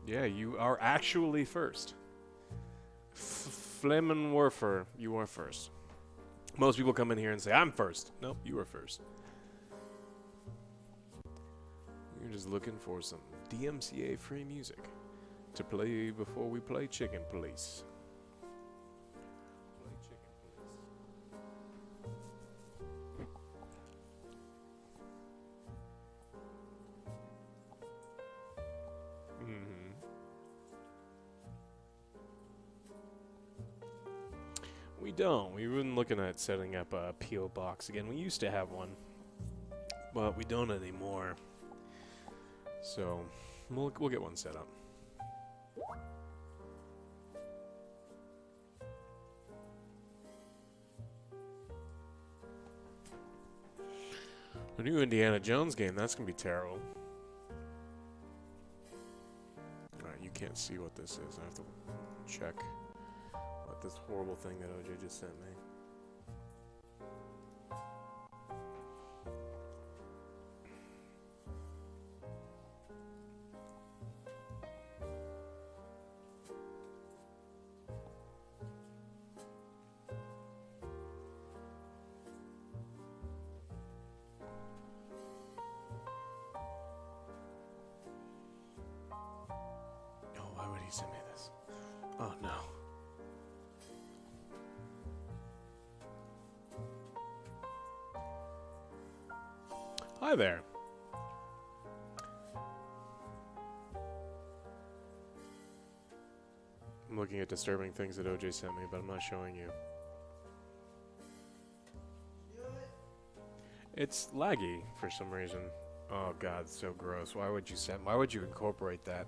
Yeah, you are actually first. Flammenwerfer, you are first. Most people come in here and say, I'm first. Nope, you are first. You're just looking for some DMCA free music to play before we play Chicken Police. Play Chicken Police. We don't. We've been looking at setting up a P.O. box again. We used to have one, but we don't anymore. So we'll get one set up. The new Indiana Jones game, that's going to be terrible. Alright, you can't see what this is. I have to check what this horrible thing that OJ just sent me. Send me this. Oh no. Hi there. I'm looking at disturbing things that OJ sent me, but I'm not showing you. It's laggy for some reason. Oh god, it's so gross. Why would you incorporate that?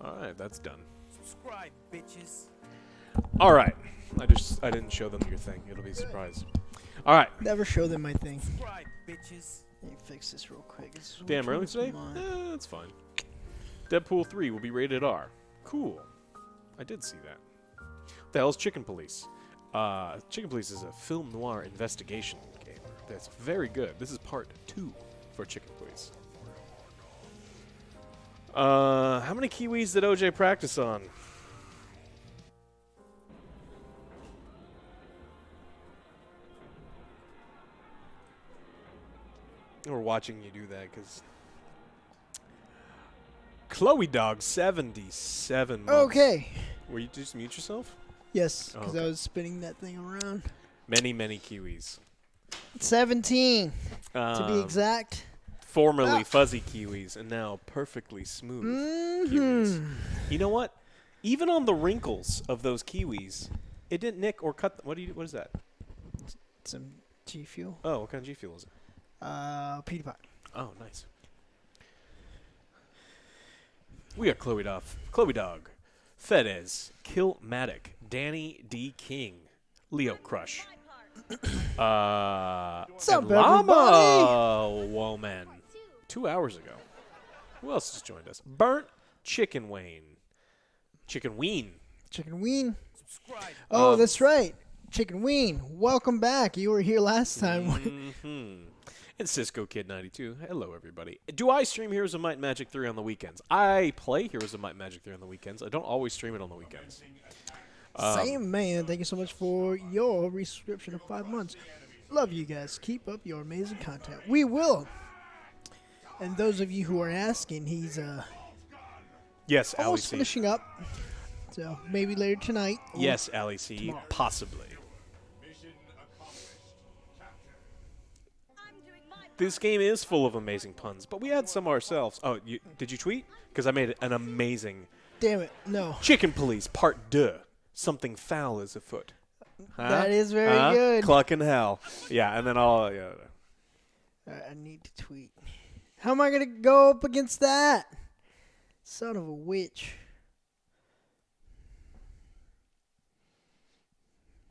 Alright, that's done. Subscribe, bitches. Alright. I didn't show them your thing. It'll be a surprise. Alright. Never show them my thing. Subscribe, bitches. Let me fix this real quick. Damn early today? That's fine. Deadpool 3 will be rated R. Cool. I did see that. What the hell is Chicken Police? Chicken Police is a film noir investigation game that's very good. This is part 2 for Chicken Police. How many Kiwis did OJ practice on? We're watching you do that because Chloe Dog 77 months. Okay. Were you just mute yourself? Yes, because okay. I was spinning that thing around. Many Kiwis. 17, to be exact. Formerly fuzzy Kiwis and now perfectly smooth Kiwis. You know what? Even on the wrinkles of those Kiwis, it didn't nick or cut. What is that? Some G Fuel. Oh, what kind of G Fuel is it? Peter Pot. Oh, nice. We got Chloe Dog, Fedez, Killmatic, Danny D. King, Leo Crush, What's up, and Llama everybody? Woman. 2 hours ago. Who else just joined us? Burnt Chicken Wayne. Chicken Ween. Chicken Ween. Subscribe. Oh, that's right. Chicken Ween. Welcome back. You were here last time. And Cisco Kid 92. Hello, everybody. Do I stream Heroes of Might and Magic 3 on the weekends? I play Heroes of Might and Magic 3 on the weekends. I don't always stream it on the weekends. Same, man. Thank you so much for your resubscription of 5 months. Love you guys. Keep up your amazing content. We will. And those of you who are asking, he's Yes, Ali almost C. finishing up. So maybe later tonight. or Yes, Ali C. tomorrow. Possibly. This game is full of amazing puns, but we had some ourselves. Oh, did you tweet? Because I made an amazing Damn it. No. Chicken Police Part Deux. Something foul is afoot. Huh? That is very good. Cluckin hell. Yeah, and then I'll... Yeah. I need to tweet. How am I going to go up against that? Son of a witch.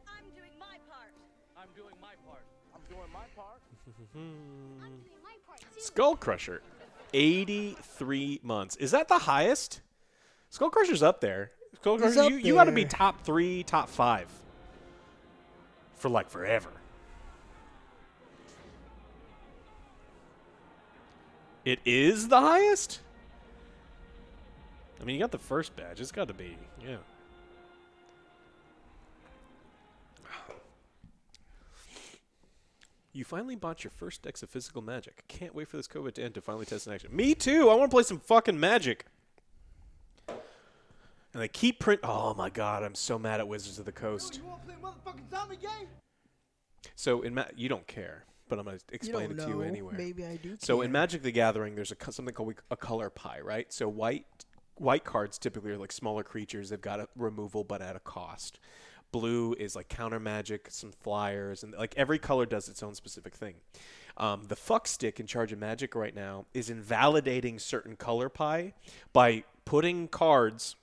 I'm doing my part. I'm doing my part. I'm doing my part. I'm doing my part too. Skull Crusher. 83 months. Is that the highest? Skull Crusher's up there. Skull He's Crusher, up you got to be there. top 3, top 5. For like forever. It is the highest? I mean, you got the first badge. It's got to be, yeah. You finally bought your first decks of physical Magic. Can't wait for this COVID to end to finally test in action. Me too. I want to play some fucking Magic. And they keep Oh my god, I'm so mad at Wizards of the Coast. You want to play a motherfucking zombie game? So in you don't care, but I'm going to explain it to you anyway. Maybe I do. So in Magic the Gathering, there's something called a color pie, right? So white cards typically are like smaller creatures. They've got a removal, but at a cost. Blue is like counter magic, some flyers, and like every color does its own specific thing. The fuck stick in charge of Magic right now is invalidating certain color pie by putting cards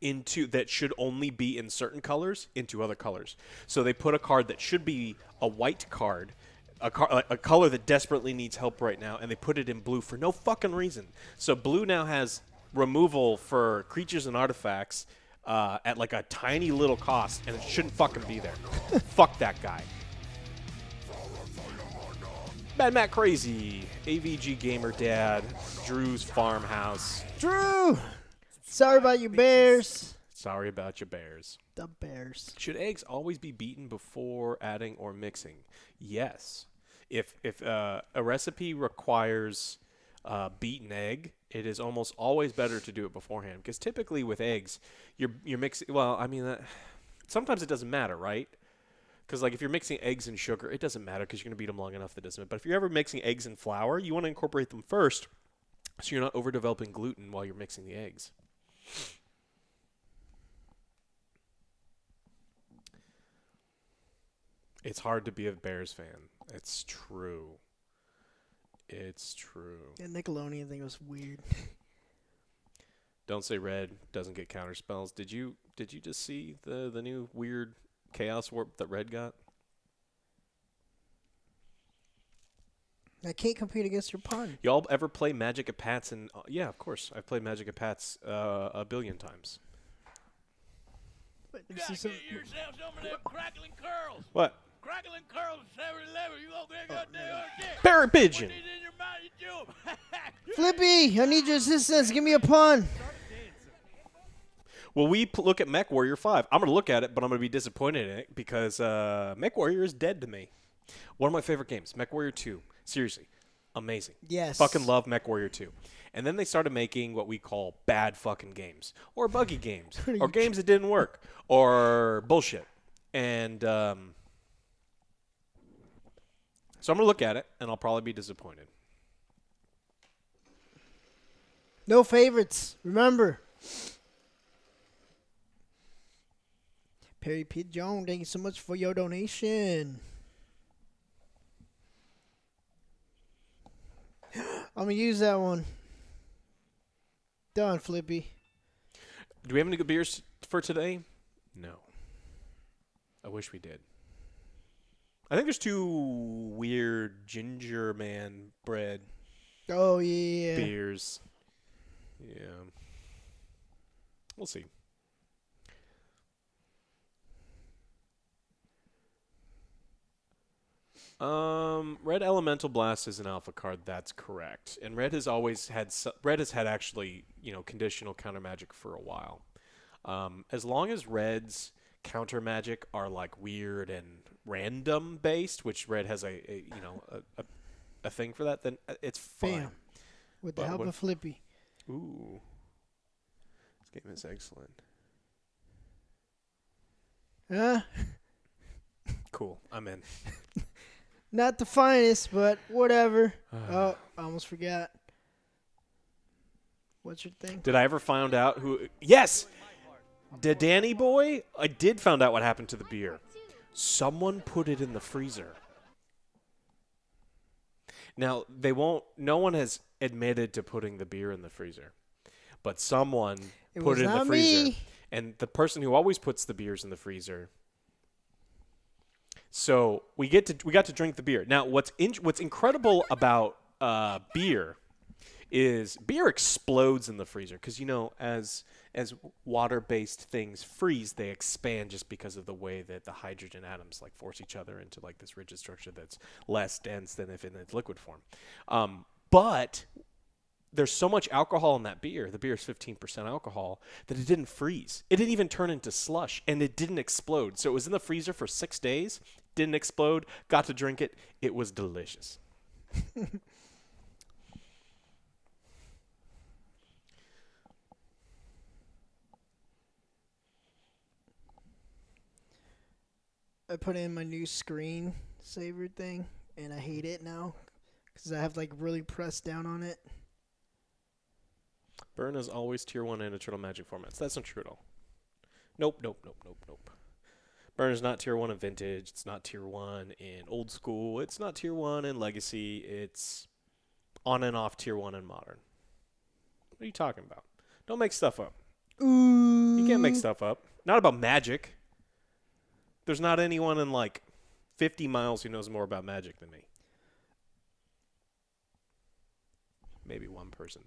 into that should only be in certain colors into other colors. So they put a card that should be a white card, a color that desperately needs help right now, and they put it in blue for no fucking reason. So blue now has removal for creatures and artifacts at like a tiny little cost, and it shouldn't fucking be there. Fuck that guy. Mad Matt Crazy, AVG Gamer Dad, Drew's Farmhouse. Drew! Sorry about your bears. Sorry about your bears. The bears. Should eggs always be beaten before adding or mixing? Yes. If a recipe requires beaten egg, it is almost always better to do it beforehand, because typically with eggs, you're mixing. Well, I mean, sometimes it doesn't matter, right? Because like if you're mixing eggs and sugar, it doesn't matter because you're gonna beat them long enough that doesn't. But if you're ever mixing eggs and flour, you want to incorporate them first, so you're not overdeveloping gluten while you're mixing the eggs. It's hard to be a Bears fan. It's true. It's true. Yeah, Nickelodeon thing was weird. Don't say red doesn't get counter spells. Did you just see the new weird chaos warp that red got? I can't compete against your pun. Y'all ever play Magic at Pats? And yeah, of course. I've played Magic at Pats a billion times. But You this gotta is get yourself some of them crackling curls. What? Crackling curls, 7-Eleven. You go there, goddamn shit. Barry Pigeon. Put it in your mouth, you chew 'em. Flippy, I need your assistance. Give me a pun. Well, we look at Mech Warrior 5. I'm going to look at it, but I'm going to be disappointed in it because Mech Warrior is dead to me. One of my favorite games, Mech Warrior 2. Seriously, amazing. Yes. Fucking love Mech Warrior 2. And then they started making what we call bad fucking games, or buggy games, or games that didn't work, or bullshit. And so I'm going to look at it, and I'll probably be disappointed. No favorites. Remember. Perry Pete Jones, thank you so much for your donation. I'm going to use that one. Done, Flippy. Do we have any good beers for today? No. I wish we did. I think there's 2 weird ginger man bread Oh, yeah. beers. Yeah. We'll see. Red Elemental Blast is an alpha card. That's correct. And Red has always had actually, conditional counter magic for a while. As long as Red's counter magic are like weird and random based, which Red has a thing for that, then it's fine. Bam. With the help of Flippy. Ooh. This game is excellent. Huh? Cool. I'm in. Not the finest, but whatever. Oh, I almost forgot. What's your thing? Did I ever find out who... Yes! The Danny boy? I did find out what happened to the beer. Someone put it in the freezer. Now, no one has admitted to putting the beer in the freezer. But someone put it in the freezer. Me. And the person who always puts the beers in the freezer... So we got to drink the beer. Now, what's incredible about beer is beer explodes in the freezer because as water-based things freeze, they expand just because of the way that the hydrogen atoms force each other into this rigid structure that's less dense than if in its liquid form. But there's so much alcohol in that beer, the beer is 15% alcohol, that it didn't freeze. It didn't even turn into slush, and it didn't explode. So it was in the freezer for 6 days, didn't explode, got to drink it. It was delicious. I put in my new screen saver thing, and I hate it now because I have like really pressed down on it. Burn is always tier 1 in Eternal Magic formats. That's not true at all. Nope. Burn is not tier 1 in Vintage. It's not tier 1 in Old School. It's not tier 1 in Legacy. It's on and off tier 1 in Modern. What are you talking about? Don't make stuff up. Ooh. You can't make stuff up. Not about Magic. There's not anyone in like 50 miles who knows more about Magic than me. Maybe one person.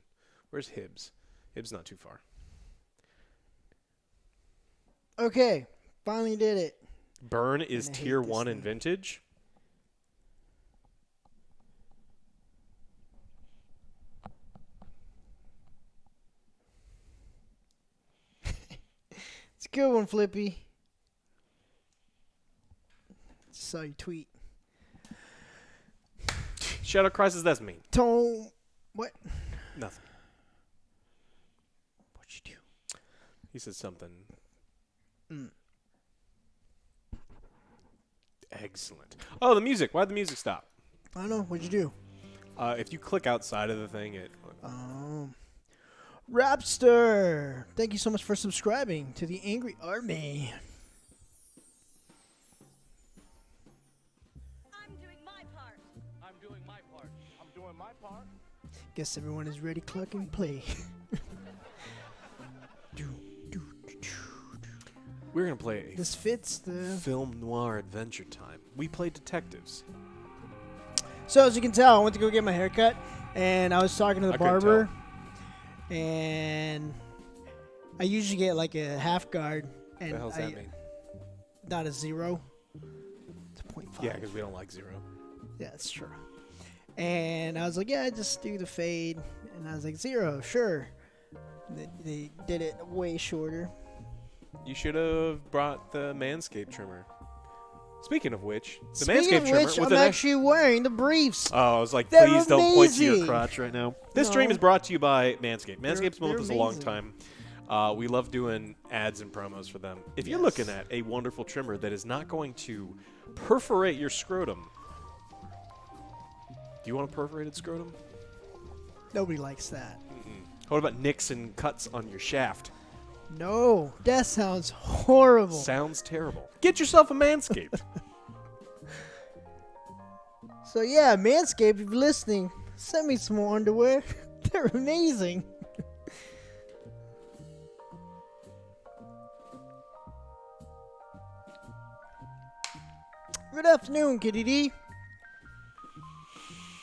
Where's Hibbs? Hibbs not too far. Okay, finally did it. Burn is I hate tier this 1 in thing. Vintage. It's a good one, Flippy. Just saw your tweet. Shadow Crisis, that's mean. Tone. What? Nothing. What'd you do? He said something. Excellent. Oh, the music. Why'd the music stop? I don't know. What'd you do? If you click outside of the thing, it... Rapster, thank you so much for subscribing to the Angry Army. I'm doing my part. I'm doing my part. I'm doing my part. Guess everyone is ready. Cluckin, play. We're going to play a This fits the. film noir adventure time. We play detectives. So as you can tell, I went to go get my haircut, and I was talking to the I couldn't barber, and I usually get like a half guard, and What the hell's that mean? not a 0. It's a 0.5. Yeah, because we don't like 0. Yeah, that's true. And I was like, yeah, just do the fade. And I was like, 0, sure. They did it way shorter. You should have brought the Manscaped trimmer. Speaking of which, the Speaking Manscaped of trimmer... which, with I'm an actually wearing the briefs. Oh, I was like, They're please don't point to your amazing. crotch right now. This No. stream is brought to you by Manscaped. Manscaped's been they're with us a long amazing. time. We love doing ads and promos for them. If you're Yes. looking at a wonderful trimmer that is not going to perforate your scrotum, do you want a perforated scrotum? Nobody likes that. What about nicks and cuts on your shaft? No, that sounds horrible. Sounds terrible. Get yourself a Manscaped. So yeah, Manscaped, if you're listening, send me some more underwear. They're amazing. Good afternoon, Kitty D.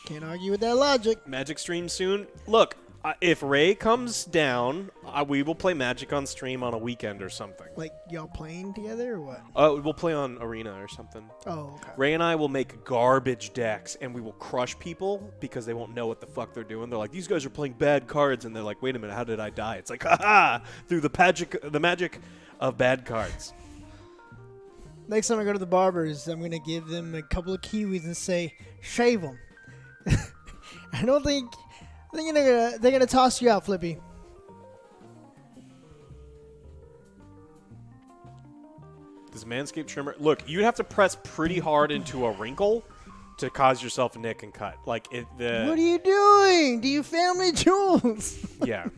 Can't argue with that logic. Magic stream soon. Look, if Ray comes down, we will play Magic on stream on a weekend or something. Like, y'all playing together or what? We'll play on Arena or something. Oh, okay. Ray and I will make garbage decks, and we will crush people because they won't know what the fuck they're doing. They're like, these guys are playing bad cards, and they're like, wait a minute, how did I die? It's like, haha, through the magic of bad cards. Next time I go to the barbers, I'm going to give them a couple of kiwis and say, shave them. I don't think... I think they're gonna toss you out, Flippy. This Manscaped trimmer... Look, you'd have to press pretty hard into a wrinkle to cause yourself a nick and cut. Like, What are you doing? Do you family jewels? Yeah.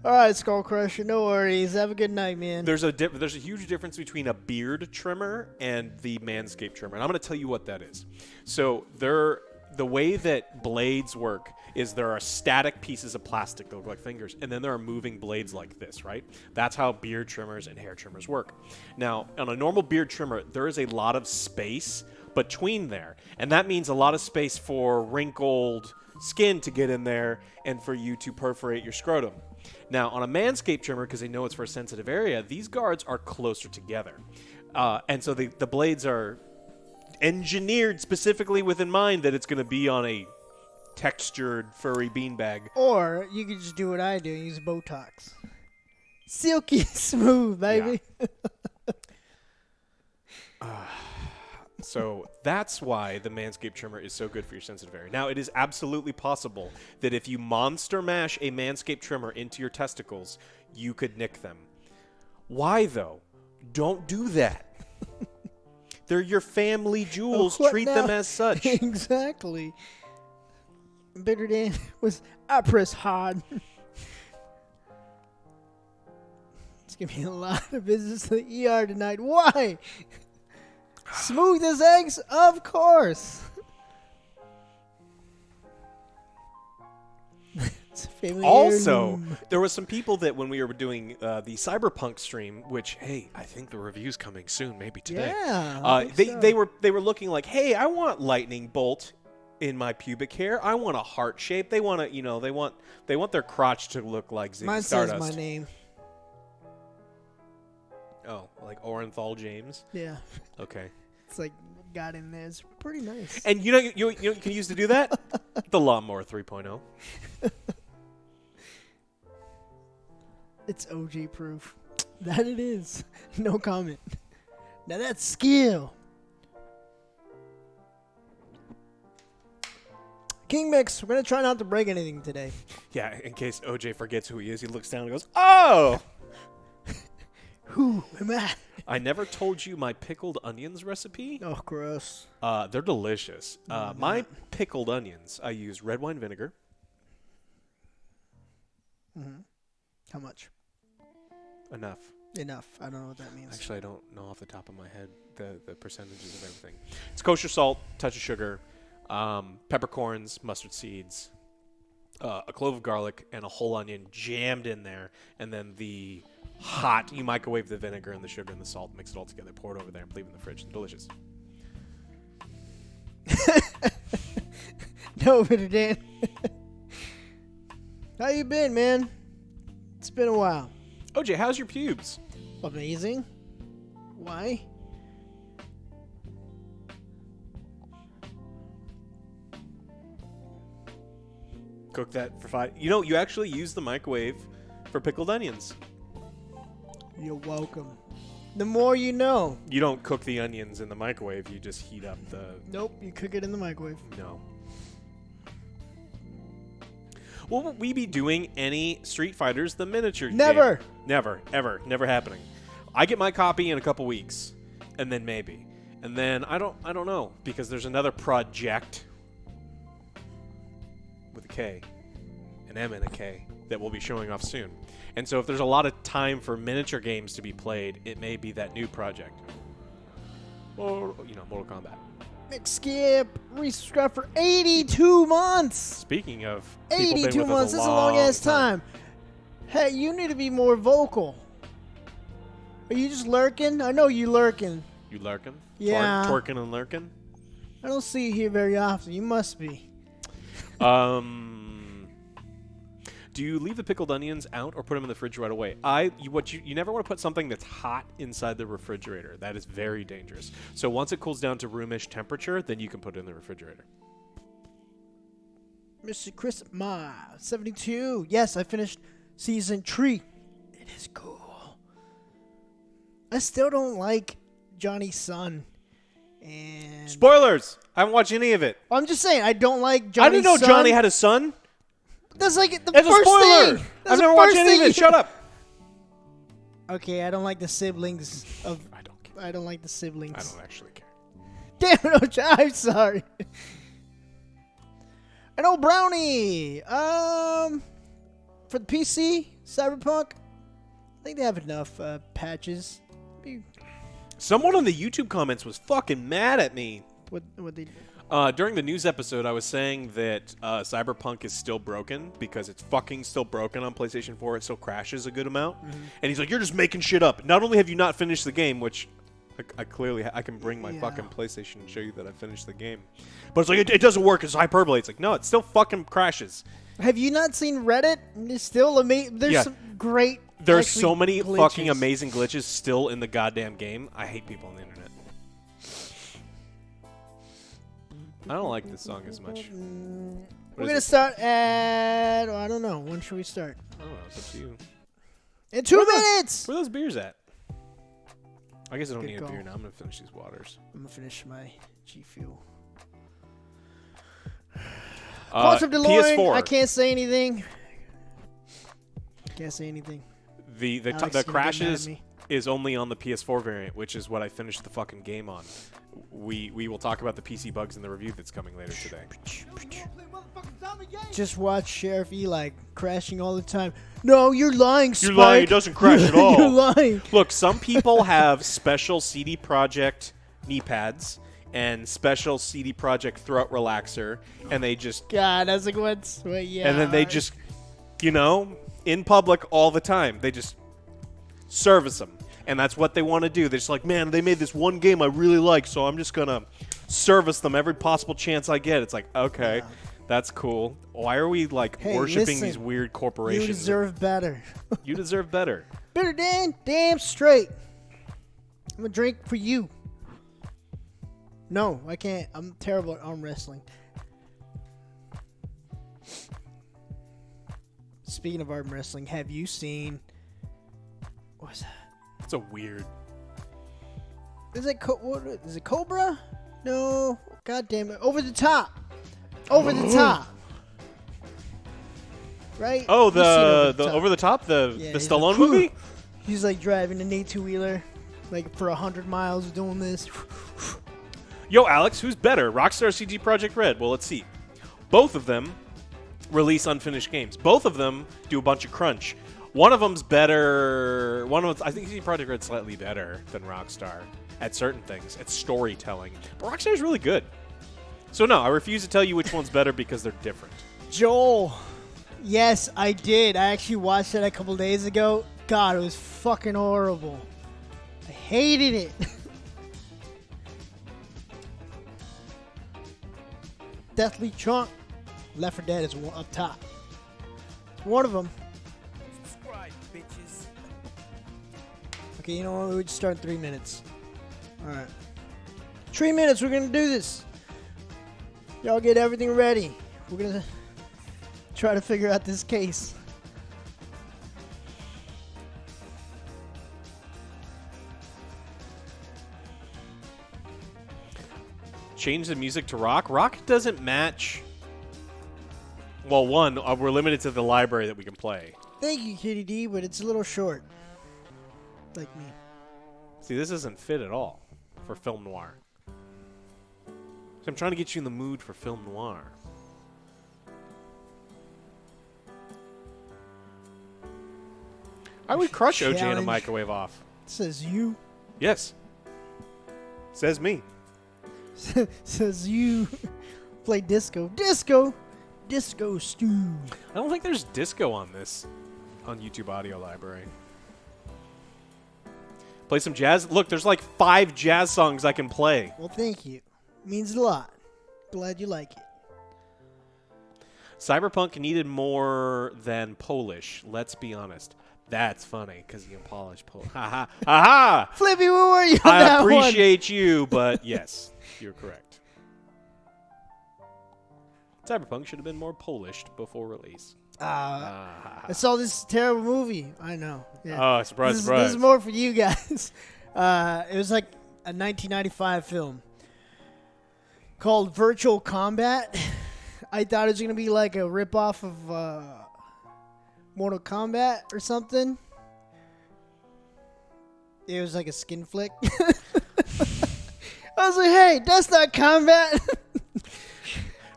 All right, Skull Crusher, no worries. Have a good night, man. There's a huge difference between a beard trimmer and the Manscaped trimmer, and I'm going to tell you what that is. So the way that blades work is there are static pieces of plastic that look like fingers, and then there are moving blades like this, right? That's how beard trimmers and hair trimmers work. Now, on a normal beard trimmer, there is a lot of space between there, and that means a lot of space for wrinkled skin to get in there and for you to perforate your scrotum. Now, on a Manscaped trimmer, because they know it's for a sensitive area, these guards are closer together. And so the blades are engineered specifically with in mind that it's going to be on a textured, furry beanbag. Or you could just do what I do and use Botox. Silky smooth, baby. So that's why the Manscaped trimmer is so good for your sensitive area. Now, it is absolutely possible that if you monster mash a Manscaped trimmer into your testicles, you could nick them. Why, though? Don't do that. They're your family jewels. What Treat now? them as such. Exactly. Bitter Dan was, I press hard. It's going to be a lot of visits to the ER tonight. Why? Smooth as eggs? Of course. It's a family Also, heirloom. there was some people that when we were doing the Cyberpunk stream, which, hey, I think the review's coming soon, maybe today. Yeah. I think so. They were looking like, hey, I want lightning bolt in my pubic hair. I want a heart shape. They want to, they want their crotch to look like Ziggy Mine Stardust. says my name. Oh, like Orenthal James. Yeah. Okay. It's like got in there. It's pretty nice. And you know you can use to do that? The Lawnmower 3.0. It's OG proof. That it is. No comment. Now that's skill. King Mix, we're going to try not to break anything today. Yeah, in case OJ forgets who he is, he looks down and goes, "Oh!" Who am I? I never told you my pickled onions recipe. Oh, gross. They're delicious. My pickled onions, I use red wine vinegar. How much? Enough. Enough. I don't know what that means. Actually, I don't know off the top of my head the percentages of everything. It's kosher salt, touch of sugar, peppercorns, mustard seeds, a clove of garlic, and a whole onion jammed in there. And then you microwave the vinegar and the sugar and the salt, mix it all together, pour it over there, and leave it in the fridge. It's delicious. No, Bitter Dan. How you been, man? It's been a while. OJ, how's your pubes? Amazing. Why? Cook that for 5. You actually use the microwave for pickled onions. You're welcome. The more you know. You don't cook the onions in the microwave. You just heat up the... Nope, you cook it in the microwave. No. Will we be doing any Street Fighters the miniature Never. game? Never. Ever. Never happening. I get my copy in a couple weeks. And then maybe. And then I don't know. Because there's another project with a K. An M and a K. That we'll be showing off soon. And so if there's a lot of time for miniature games to be played, it may be that new project. Or, Mortal Kombat. McSkip resubscribed for 82 months. Speaking of people been 82 with us months. This is a long ass time. Hey, you need to be more vocal. Are you just lurking? I know you lurking. You lurking? Yeah. Twerking and lurking? I don't see you here very often. You must be. Do you leave the pickled onions out or put them in the fridge right away? You never want to put something that's hot inside the refrigerator. That is very dangerous. So once it cools down to roomish temperature, then you can put it in the refrigerator. Mr. Chris Ma, 72. Yes, I finished season 3. It is cool. I still don't like Johnny's son. And Spoilers! I haven't watched any of it. I'm just saying, I don't like Johnny's I didn't know son. Johnny had a son. That's like the It's a first spoiler. thing. That's I've the never watched first any of thing. it. Shut up. Okay, I don't like the siblings of. I don't care. I don't like the siblings. I don't actually care. Damn it, Ocha, I'm sorry. An old brownie. For the PC, Cyberpunk, I think they have enough patches. Someone on the YouTube comments was fucking mad at me. What they do? During the news episode, I was saying that Cyberpunk is still broken because it's fucking still broken on PlayStation 4. It still crashes a good amount. And he's like, you're just making shit up. Not only have you not finished the game, which I clearly I can bring my fucking PlayStation and show you that I finished the game. But it's like, it doesn't work. It's hyperbole. It's like, no, it still fucking crashes. Have you not seen Reddit? It's still amazing. There's some great. There's actually, so many glitches. fucking amazing glitches still in the goddamn game. I hate people on the internet. I don't like this song as much. We're is gonna it? start at I don't know. When should we start? I don't know. It's up to you. In 2 minutes. Where are those beers at? I guess I don't Good need a call. beer now. I'm gonna finish these waters. I'm gonna finish my G Fuel. Close up DeLorean. PS4. I can't say anything. Can't say anything. The Alex gonna the get mad crashes at me. is only on the PS4 variant, which is what I finished the fucking game on. We will talk about the PC bugs in the review that's coming later today. Just watch Sheriff Eli crashing all the time. No, you're lying, Spike. You're lying. It doesn't crash at all. You're lying. Look, some people have special CD Projekt knee pads and special CD Projekt throat relaxer, and they just God, that's like what's yeah. and then they just, you know, in public all the time, they just service them, and that's what they want to do. They're just like, man, they made this one game I really like, so I'm just gonna service them every possible chance I get. It's like, okay, that's cool. Why are we like Hey, worshiping listen, these weird corporations? You deserve better. You deserve better. Better than damn straight. I'm gonna drink for you. No, I can't. I'm terrible at arm wrestling. Speaking of arm wrestling, have you seen? What's that? It's a weird. Is it what is it? Cobra? No. God damn it! Over the top. Over the top. Right? Oh, You've seen the over the top, the Yeah, the he's Stallone like, movie. He's like driving an 8-wheeler, like for 100 miles, doing this. Yo, Alex, who's better, Rockstar or CD Projekt Red? Well, let's see. Both of them release unfinished games. Both of them do a bunch of crunch. One of them's better. I think CD Projekt Red's slightly better than Rockstar at certain things, at storytelling. But Rockstar's really good. So no, I refuse to tell you which one's better because they're different. Joel. Yes, I did. I actually watched it a couple days ago. God, it was fucking horrible. I hated it. Deathly Chunk. Left 4 Dead is one up top. It's one of them. Subscribe, bitches. Okay, you know what? We would start in 3 minutes. Alright. 3 minutes, we're gonna do this. Y'all get everything ready. We're gonna try to figure out this case. Change the music to rock. Rock doesn't match. Well, one, we're limited to the library that we can play. Thank you, Kitty D, but it's a little short. Like me. See, this doesn't fit at all for film noir. So I'm trying to get you in the mood for film noir. I would crush OJ in a Challenge. microwave off. Says you. Yes. Says me. Says you. Play disco. Disco. Disco stew. I don't think there's disco on this, on YouTube Audio Library. Play some jazz. Look, there's like 5 jazz songs I can play. Well, thank you. Means a lot. Glad you like it. Cyberpunk needed more than Polish. Let's be honest. That's funny because you can polish Polish. Ha ha ha ha! Flippy, where were you on I that one? appreciate you, but yes, you're correct. Cyberpunk should have been more polished before release. I saw this terrible movie. I know. Yeah. Oh, surprise, this surprise. is more for you guys. It was like a 1995 film called Virtual Combat. I thought it was going to be like a ripoff of Mortal Kombat or something. It was like a skin flick. I was like, hey, that's not combat.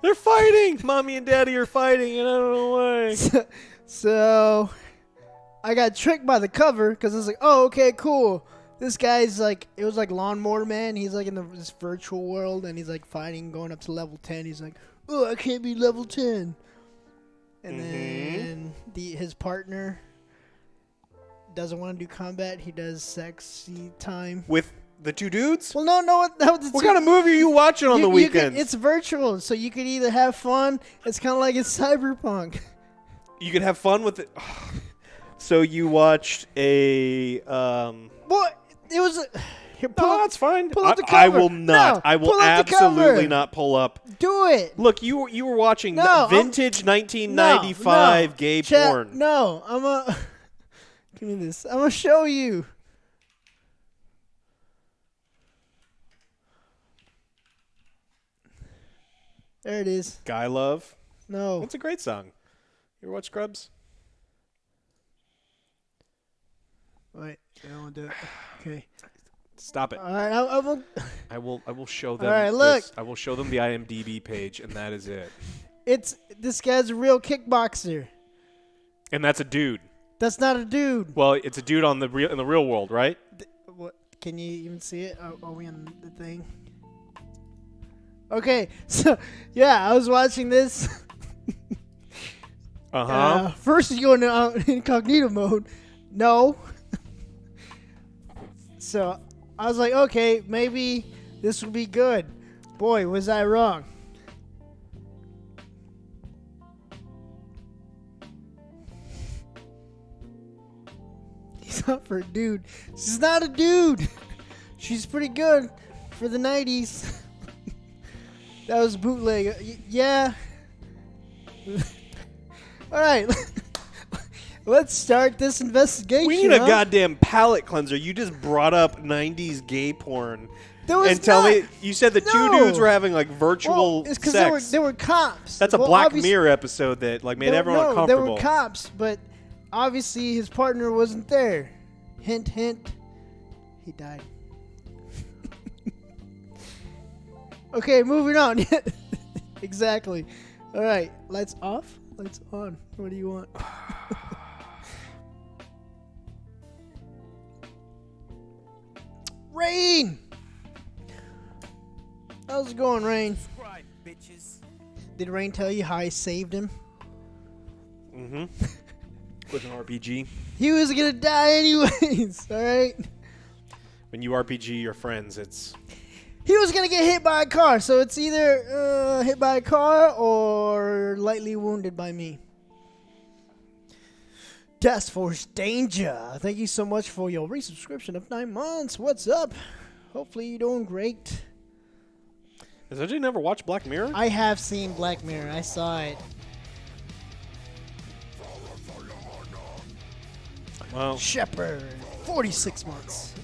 They're fighting! Mommy and Daddy are fighting, and I don't know why. So I got tricked by the cover because I was like, oh, okay, cool. This guy's like, it was like Lawnmower Man. He's like in this virtual world, and he's like fighting, going up to level 10. He's like, oh, I can't be level 10. And then his partner doesn't want to do combat. He does sexy time. With the 2 dudes? Well, no, What kind of movie are you watching on the weekends? It's virtual, so you could either have fun. It's kind of like it's Cyberpunk. You could have fun with it. So you watched a Well, it was. Here, pull No, up. that's fine. Pull up the I cover. will not. No, I will pull up the absolutely cover. not pull up. Do it. Look, you were watching No, vintage 1995 no. gay Chat, porn. No, I'm a. Give me this. I'm gonna show you. There it is. Guy Love. No. That's a great song. You ever watch Scrubs? Wait, I don't want to do it. Okay. Stop it. All right, I will. I will show them. All right, look. I will show them the IMDb page, and that is it. This guy's a real kickboxer. And that's a dude. That's not a dude. Well, it's a dude in the real world, right? What? Can you even see it? Are we on the thing? Okay, so yeah, I was watching this. First, you go into incognito mode. No. So I was like, okay, maybe this will be good. Boy, was I wrong. He's not for a dude. She's not a dude. She's pretty good for the 90s. That was bootleg. Yeah. All right. Let's start this investigation. We need a goddamn palate cleanser. You just brought up 90s gay porn. There was and tell not. me, you said the two No. dudes were having like virtual It's because sex. they were cops. That's a Well, Black obviously- Mirror episode that like made No, everyone no, uncomfortable. they were cops, but obviously his partner wasn't there. Hint, hint. He died. Okay, moving on. Exactly. All right, lights off, lights on. What do you want? Rain! How's it going, Rain? Subscribe, bitches. Did Rain tell you how I saved him? Mm-hmm. With an RPG. He was gonna die anyways, alright? When you RPG your friends, it's... He was gonna get hit by a car, so it's either hit by a car or lightly wounded by me. Task Force Danger, thank you so much for your resubscription of 9 months. What's up? Hopefully you're doing great. Has AJ never watched Black Mirror? I have seen Black Mirror. I saw it. Well, Shepherd, 46 months.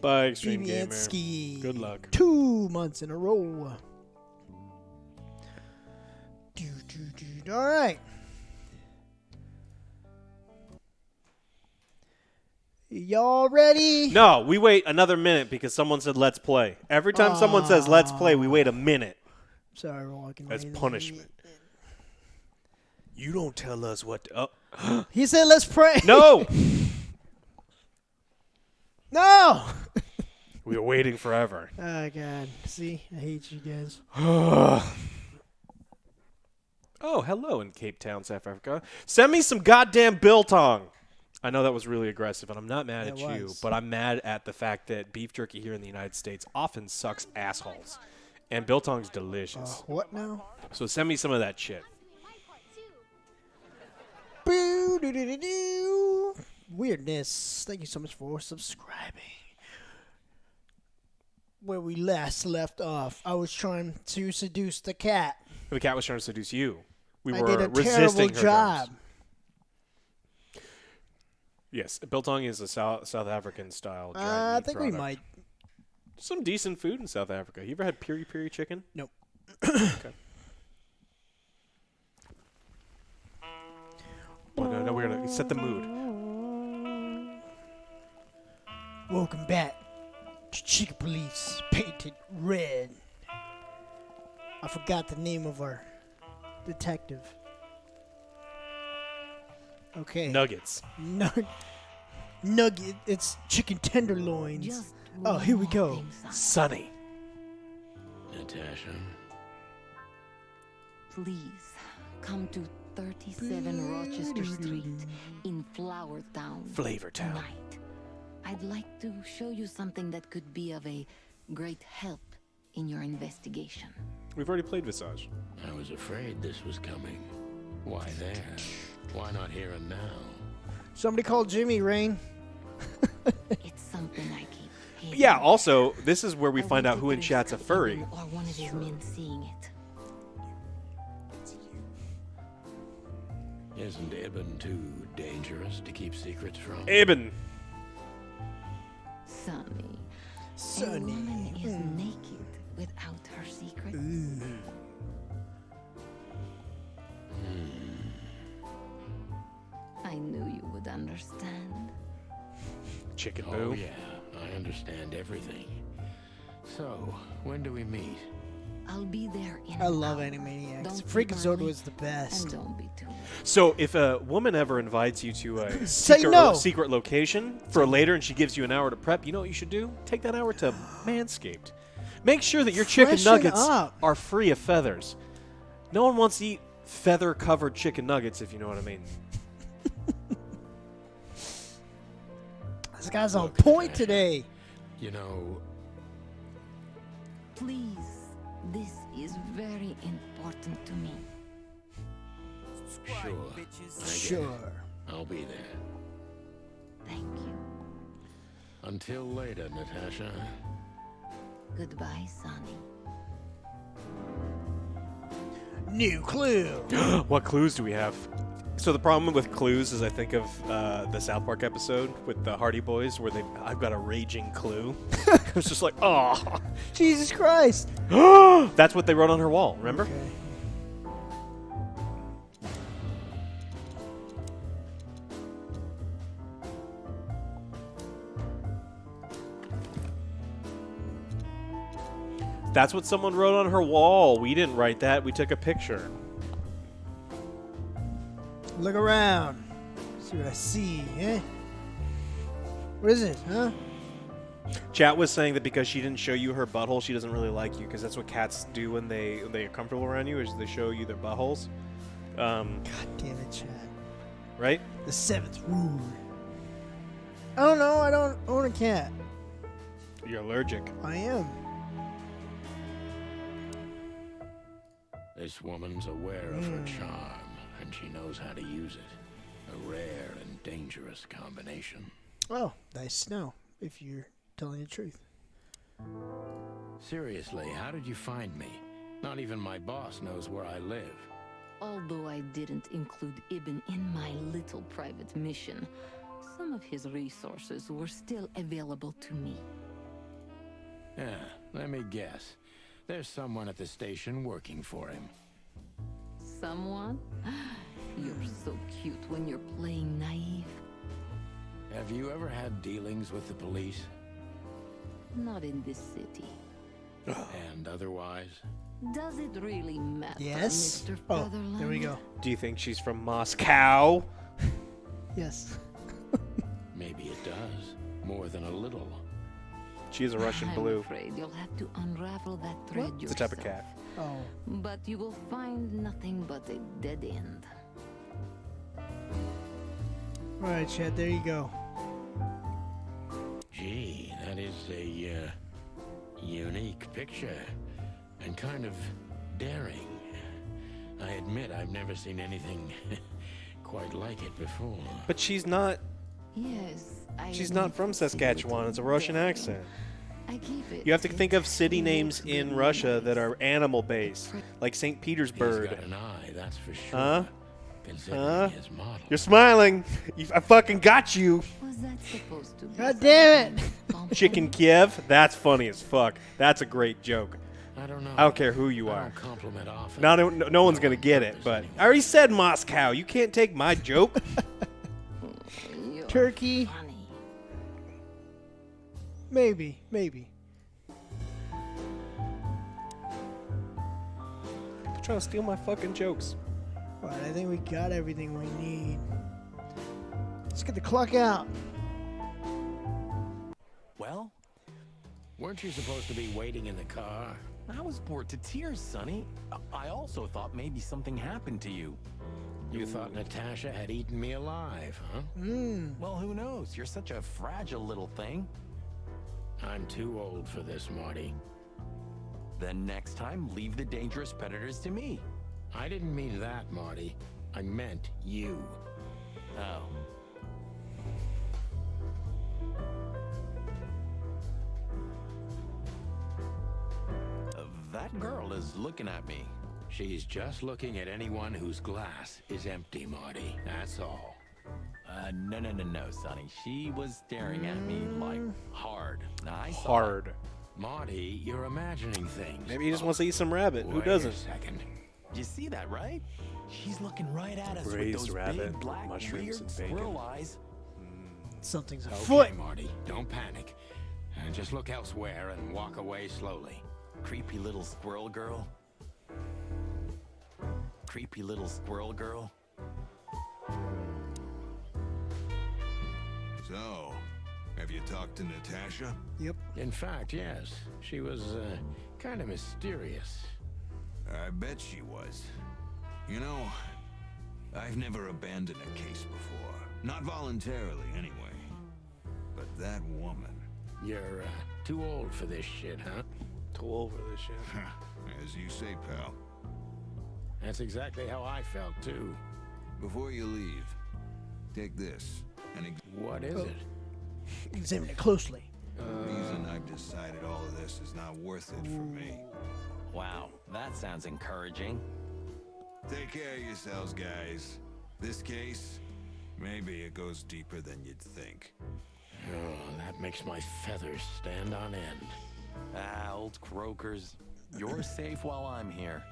bye, Extreme Gamer. Deviansky, Good luck. 2 months in a row. All right. Y'all ready? No, we wait another minute because someone said let's play. Every time someone says let's play, we wait a minute. Sorry, we're walking. As right punishment. You don't tell us what to... He said, "Let's pray." No! No. We were waiting forever. Oh God. See, I hate you guys. Oh, hello in Cape Town, South Africa. Send me some goddamn biltong. I know that was really aggressive, and I'm not mad It at you, was. but I'm mad at the fact that beef jerky here in the United States often sucks assholes. And biltong's delicious. What now? So send me some of that shit. Boo doo doo doo doo. Weirdness. Thank you so much for subscribing. Where we last left off, I was trying to seduce the cat. The cat was trying to seduce you. We I were did a resisting terrible her job. charms. Yes, biltong is a South African style. dried I meat think product. we might. Some decent food in South Africa. You ever had piri piri chicken? Nope. Okay. No, we're gonna set the mood. Welcome back to Chica Police Painted Red. I forgot the name of our detective. Okay. Nuggets. Nugget. It's chicken tenderloins. Just Oh, here we one go. thing, son. Sunny. Natasha. Please come to 37 Rochester Street in Flower Town Flavor Town. tonight. I'd like to show you something that could be of a great help in your investigation. We've already played Visage. I was afraid this was coming. Why there? Why not here and now? Somebody call Jimmy, Rain. It's something I keep hidden. Yeah, also, this is where we I find out wanted who to in chat's a risk furry. Eben or one of his men seeing it. Isn't Ibn too dangerous to keep secrets from? Aben. Sonny. A Sonny. woman is naked without her secrets. I knew you would understand. Chicken Oh boo. yeah, I understand everything. So, when do we meet? I'll be there in I an love hour. Animaniacs. Don't Freaking keep Sword early, was the best. And don't be too late. So if a woman ever invites you to a Say secret, no. secret location for later and she gives you an hour to prep, you know what you should do? Take that hour to Manscaped. Make sure that your chicken Freshen nuggets up. are free of feathers. No one wants to eat feather-covered chicken nuggets, if you know what I mean. This guy's on Look, point Natasha. today. You know, Please, this is very important to me. sure. I get it. Sure. I'll be there. Thank you. Until later, Natasha. Goodbye, Sonny. New clue. What clues do we have? So the problem with clues is I think of the South Park episode with the Hardy Boys where I've got a raging clue. It's just like, oh, Jesus Christ. that's what they wrote on her wall. Remember? Okay. That's what someone wrote on her wall. We didn't write that. We took a picture. Look around. See what I see, eh? What is it, huh? Chat was saying that because she didn't show you her butthole, she doesn't really like you because that's what cats do when they are comfortable around you is they show you their buttholes. God damn it, Chad. Right? The seventh rule. I don't know. I don't own a cat. You're allergic. I am. This woman's aware of her charm, and she knows how to use it. A rare and dangerous combination. Oh, nice to know if you're telling the truth. Seriously, how did you find me? Not even my boss knows where I live. Although I didn't include Ibn in my little private mission, some of his resources were still available to me. Yeah, let me guess. There's someone at the station working for him. Someone? You're so cute when you're playing naive. Have you ever had dealings with the police? Not in this city. And otherwise? Does it really matter, Yes. Mr. Oh, Featherland? there we go. Do you think she's from Moscow? Yes. Maybe it does. More than a little. She's a Russian I'm blue. afraid you'll have to unravel that thread It's a type of yourself. cat. Oh. But you will find nothing but a dead end. All right, Chad. There you go. Gee, that is a unique picture. And kind of daring. I admit I've never seen anything quite like it before. But she's not. Yes, She's not from Saskatchewan. It's a Russian accent. I keep it. You have to think of city It names looks in really Russia nice. that are animal-based, like St. He's Petersburg. got an eye, that's for sure. Huh? Considering Huh? his model. You're smiling. I fucking got you. Was that supposed to be? God damn it. something? Chicken Kiev. That's funny as fuck. That's a great joke. I don't know. I don't care who you I are. don't compliment often. No one's gonna get it. But I already said Moscow. You can't take my joke. You're Turkey. funny. Maybe. They're trying to steal my fucking jokes. All right, I think we got everything we need. Let's get the clock out. Well, Weren't you supposed to be waiting in the car? I was bored to tears, Sonny. I also thought maybe something happened to you. You thought Natasha had eaten me alive, huh? Well, who knows? You're such a fragile little thing. I'm too old for this, Marty. Then next time, leave the dangerous predators to me. I didn't mean that, Marty. I meant you. Oh. that girl is looking at me. She's just looking at anyone whose glass is empty, Marty. That's all. No, Sonny. She was staring at me, like, hard. Now, I saw Hard. Marty, you're imagining things. Maybe he just wants to eat some rabbit. Who Wait doesn't? a second. You see that, right? She's looking right at us with Braised those rabbit, big, black, mushrooms, weird and bacon. squirrel eyes. Something's Okay, afoot. Marty, don't panic. Just look elsewhere and walk away slowly. Creepy little squirrel girl. Creepy little squirrel girl. So, have you talked to Natasha? Yep. In fact, yes. She was kind of mysterious. I bet she was. You know, I've never abandoned a case before. Not voluntarily, anyway. But that woman... You're too old for this shit, huh? Too old for this shit. As you say, pal. That's exactly how I felt, too. Before you leave, take this. And What is it? Examine it closely. the reason I've decided all of this is not worth it for me. Wow, that sounds encouraging. Take care of yourselves, guys. This case, maybe it goes deeper than you'd think. Oh, that makes my feathers stand on end. Ah, old croakers. You're safe while I'm here.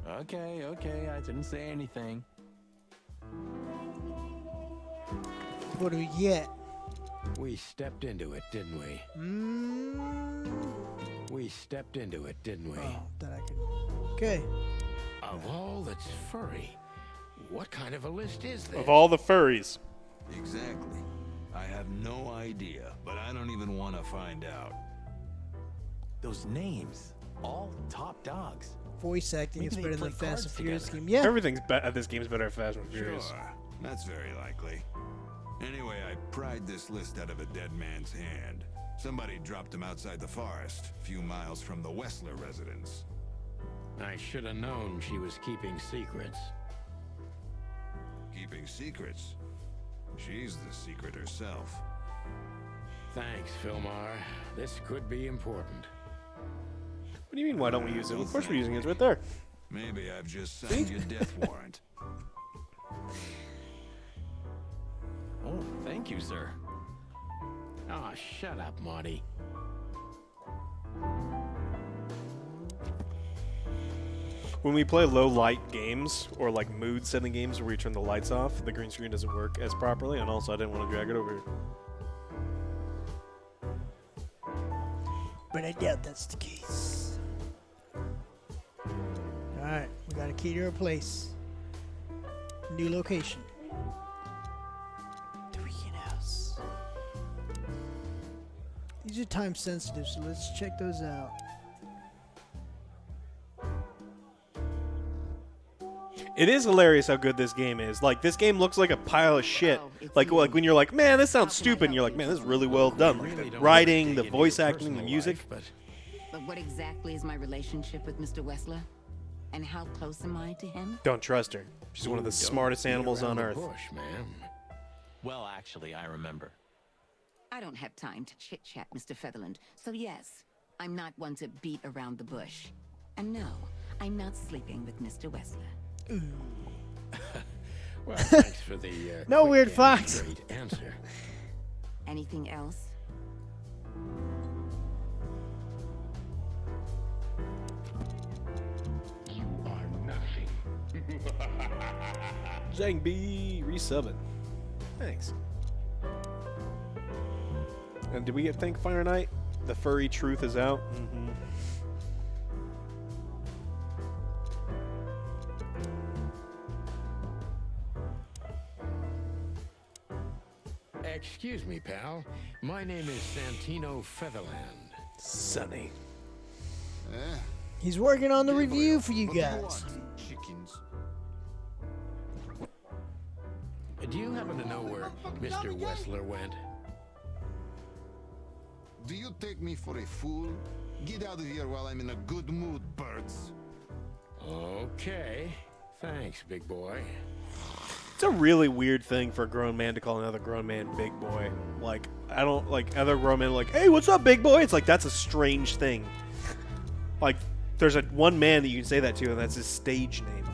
Okay, I didn't say anything. What do we get? We stepped into it, didn't we? We stepped into it, didn't we? Oh, that I can. Okay. Of all that's furry, what kind of a list is this? Of all the furries. Exactly. I have no idea, but I don't even want to find out. Those names, all top dogs. Voice acting Maybe is they better than play Fast and cards Furious together. game. Yeah. Everything's this game's better at Fast and Furious. Sure, that's very likely. Anyway, I pried this list out of a dead man's hand. Somebody dropped him outside the forest, a few miles from the Wessler residence. I should have known she was keeping secrets. Keeping secrets? She's the secret herself. Thanks, Filmar. This could be important. What do you mean, why don't we use it? Of course we're using it. It's right there. Maybe I've just signed your death warrant. Oh, thank you, sir. Oh, shut up, Marty. When we play low light games or like mood setting games where we turn the lights off, the green screen doesn't work as properly, and also I didn't want to drag it over here. But I doubt that's the case. Alright, we got a key to our place. New location. The weekend house. These are time sensitive, so let's check those out. It is hilarious how good this game is. Like, this game looks like a pile of shit. Oh, it's Like you. when you're like, man, this sounds How can I stupid, and you're help like, you? man, this is really well done. Like, Really the don't writing, wanna the dig voice into your acting, the personal music. life, but But what exactly is my relationship with Mr. Wessler? And how close am I to him? Don't trust her. She's one of the Don't smartest beat animals around on the Earth. bush, ma'am. Well, actually, I remember. I don't have time to chit-chat, Mr. Featherland. So yes, I'm not one to beat around the bush. And no, I'm not sleeping with Mr. Wessler. Well, thanks for the No quick weird and fox. straight answer. Anything else? You are nothing. Zhang B resubbing. Thanks. And did we get Thank Fire Knight? The furry truth is out. Mm-hmm. Excuse me, pal. My name is Santino Featherland. Sunny. He's working on the review for you What do guys. want, chickens? Do you happen to know where Mr. Wessler went? Do you take me for a fool? Get out of here while I'm in a good mood, birds. Okay. Thanks, big boy. It's a really weird thing for a grown man to call another grown man big boy. Like, I don't like other grown men like, hey, what's up, big boy? It's like that's a strange thing. Like there's one man that you can say that to, and that's his stage name.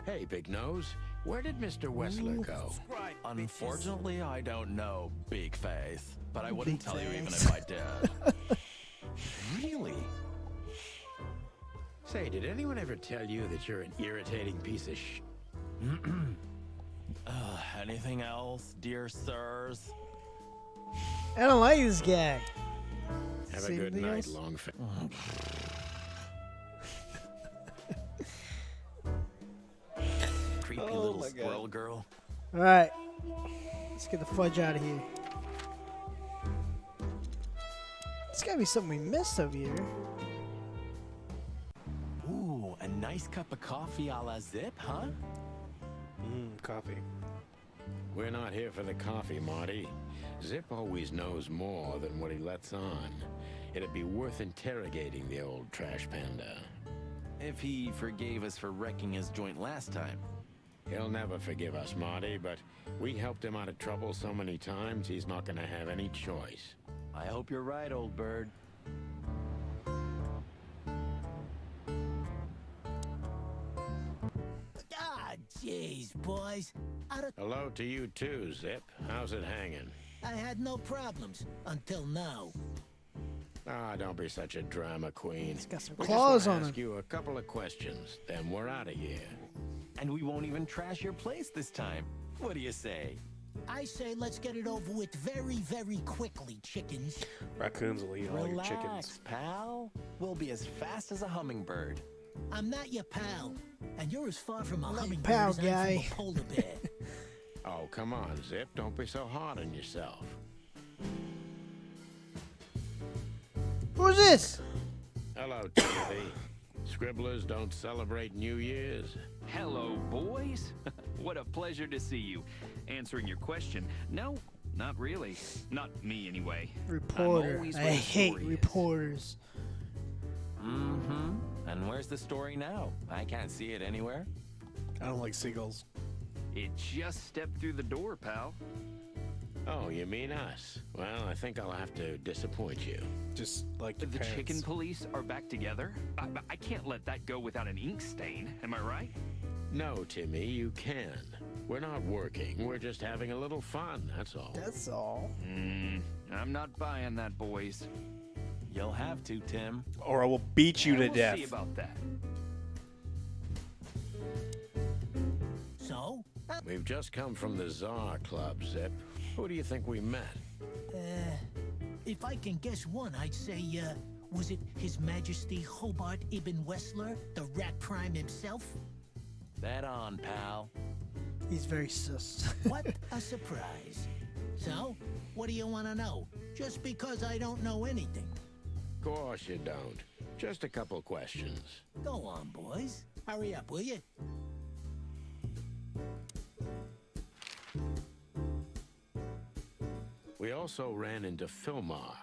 Hey, Big Nose, where did Mr. Wessler go? Unfortunately, I don't know, Big Face. But I wouldn't tell you even if I did. Really? Say, did anyone ever tell you that you're an irritating piece of Anything else, dear sirs? I don't like this guy. Have See a good anything night, else? long face. Creepy little squirrel girl. All right, let's get the fudge out of here. There's gotta be something we missed over here. Ooh, a nice cup of coffee a la Zip, huh? Coffee. We're not here for the coffee, Marty. Zip always knows more than what he lets on. It'd be worth interrogating the old trash panda. If he forgave us for wrecking his joint last time. He'll never forgive us, Marty, but we helped him out of trouble so many times, he's not gonna have any choice. I hope you're right, old bird. Ah, jeez, boys. Hello to you too, Zip. How's it hanging? I had no problems until now. Ah, don't be such a drama queen. He's got some We claws just on wanna him. ask you a couple of questions, then we're out of here. And we won't even trash your place this time. What do you say? I say let's get it over with very, very quickly, chickens. Raccoons will eat all your chickens. Relax, pal. We'll be as fast as a hummingbird. I'm not your pal, and you're as far from a I'm not your hummingbird pal, as I'm guy. from a polar bear. Oh, come on, Zip. Don't be so hard on yourself. Who's this? Hello, Timothy. Scribblers don't celebrate New Year's. Hello, boys. What a pleasure to see you. Answering your question, no, not really. Not me, anyway. Reporter. I'm always I where the hate story is. reporters. Mm-hmm. And where's the story now? I can't see it anywhere. I don't like seagulls. It just stepped through the door, pal. Oh, you mean us? Well, I think I'll have to disappoint you. Just like your The parents. chicken police are back together? I can't let that go without an ink stain, am I right? No, Timmy, you can. We're not working. We're just having a little fun, that's all. That's all. I'm not buying that, boys. You'll have to, Tim. Or I will beat you to We'll death. see about that. So, We've just come from the Czar Club, Zip. Who do you think we met? if I can guess one, I'd say, was it His Majesty Hobart Ibn Wessler, the Rat Prime himself? That on, pal. He's very sus. What a surprise. So, what do you want to know? Just because I don't know anything. Of course you don't. Just a couple questions. Go on, boys. Hurry up, will you? We also ran into Filmar,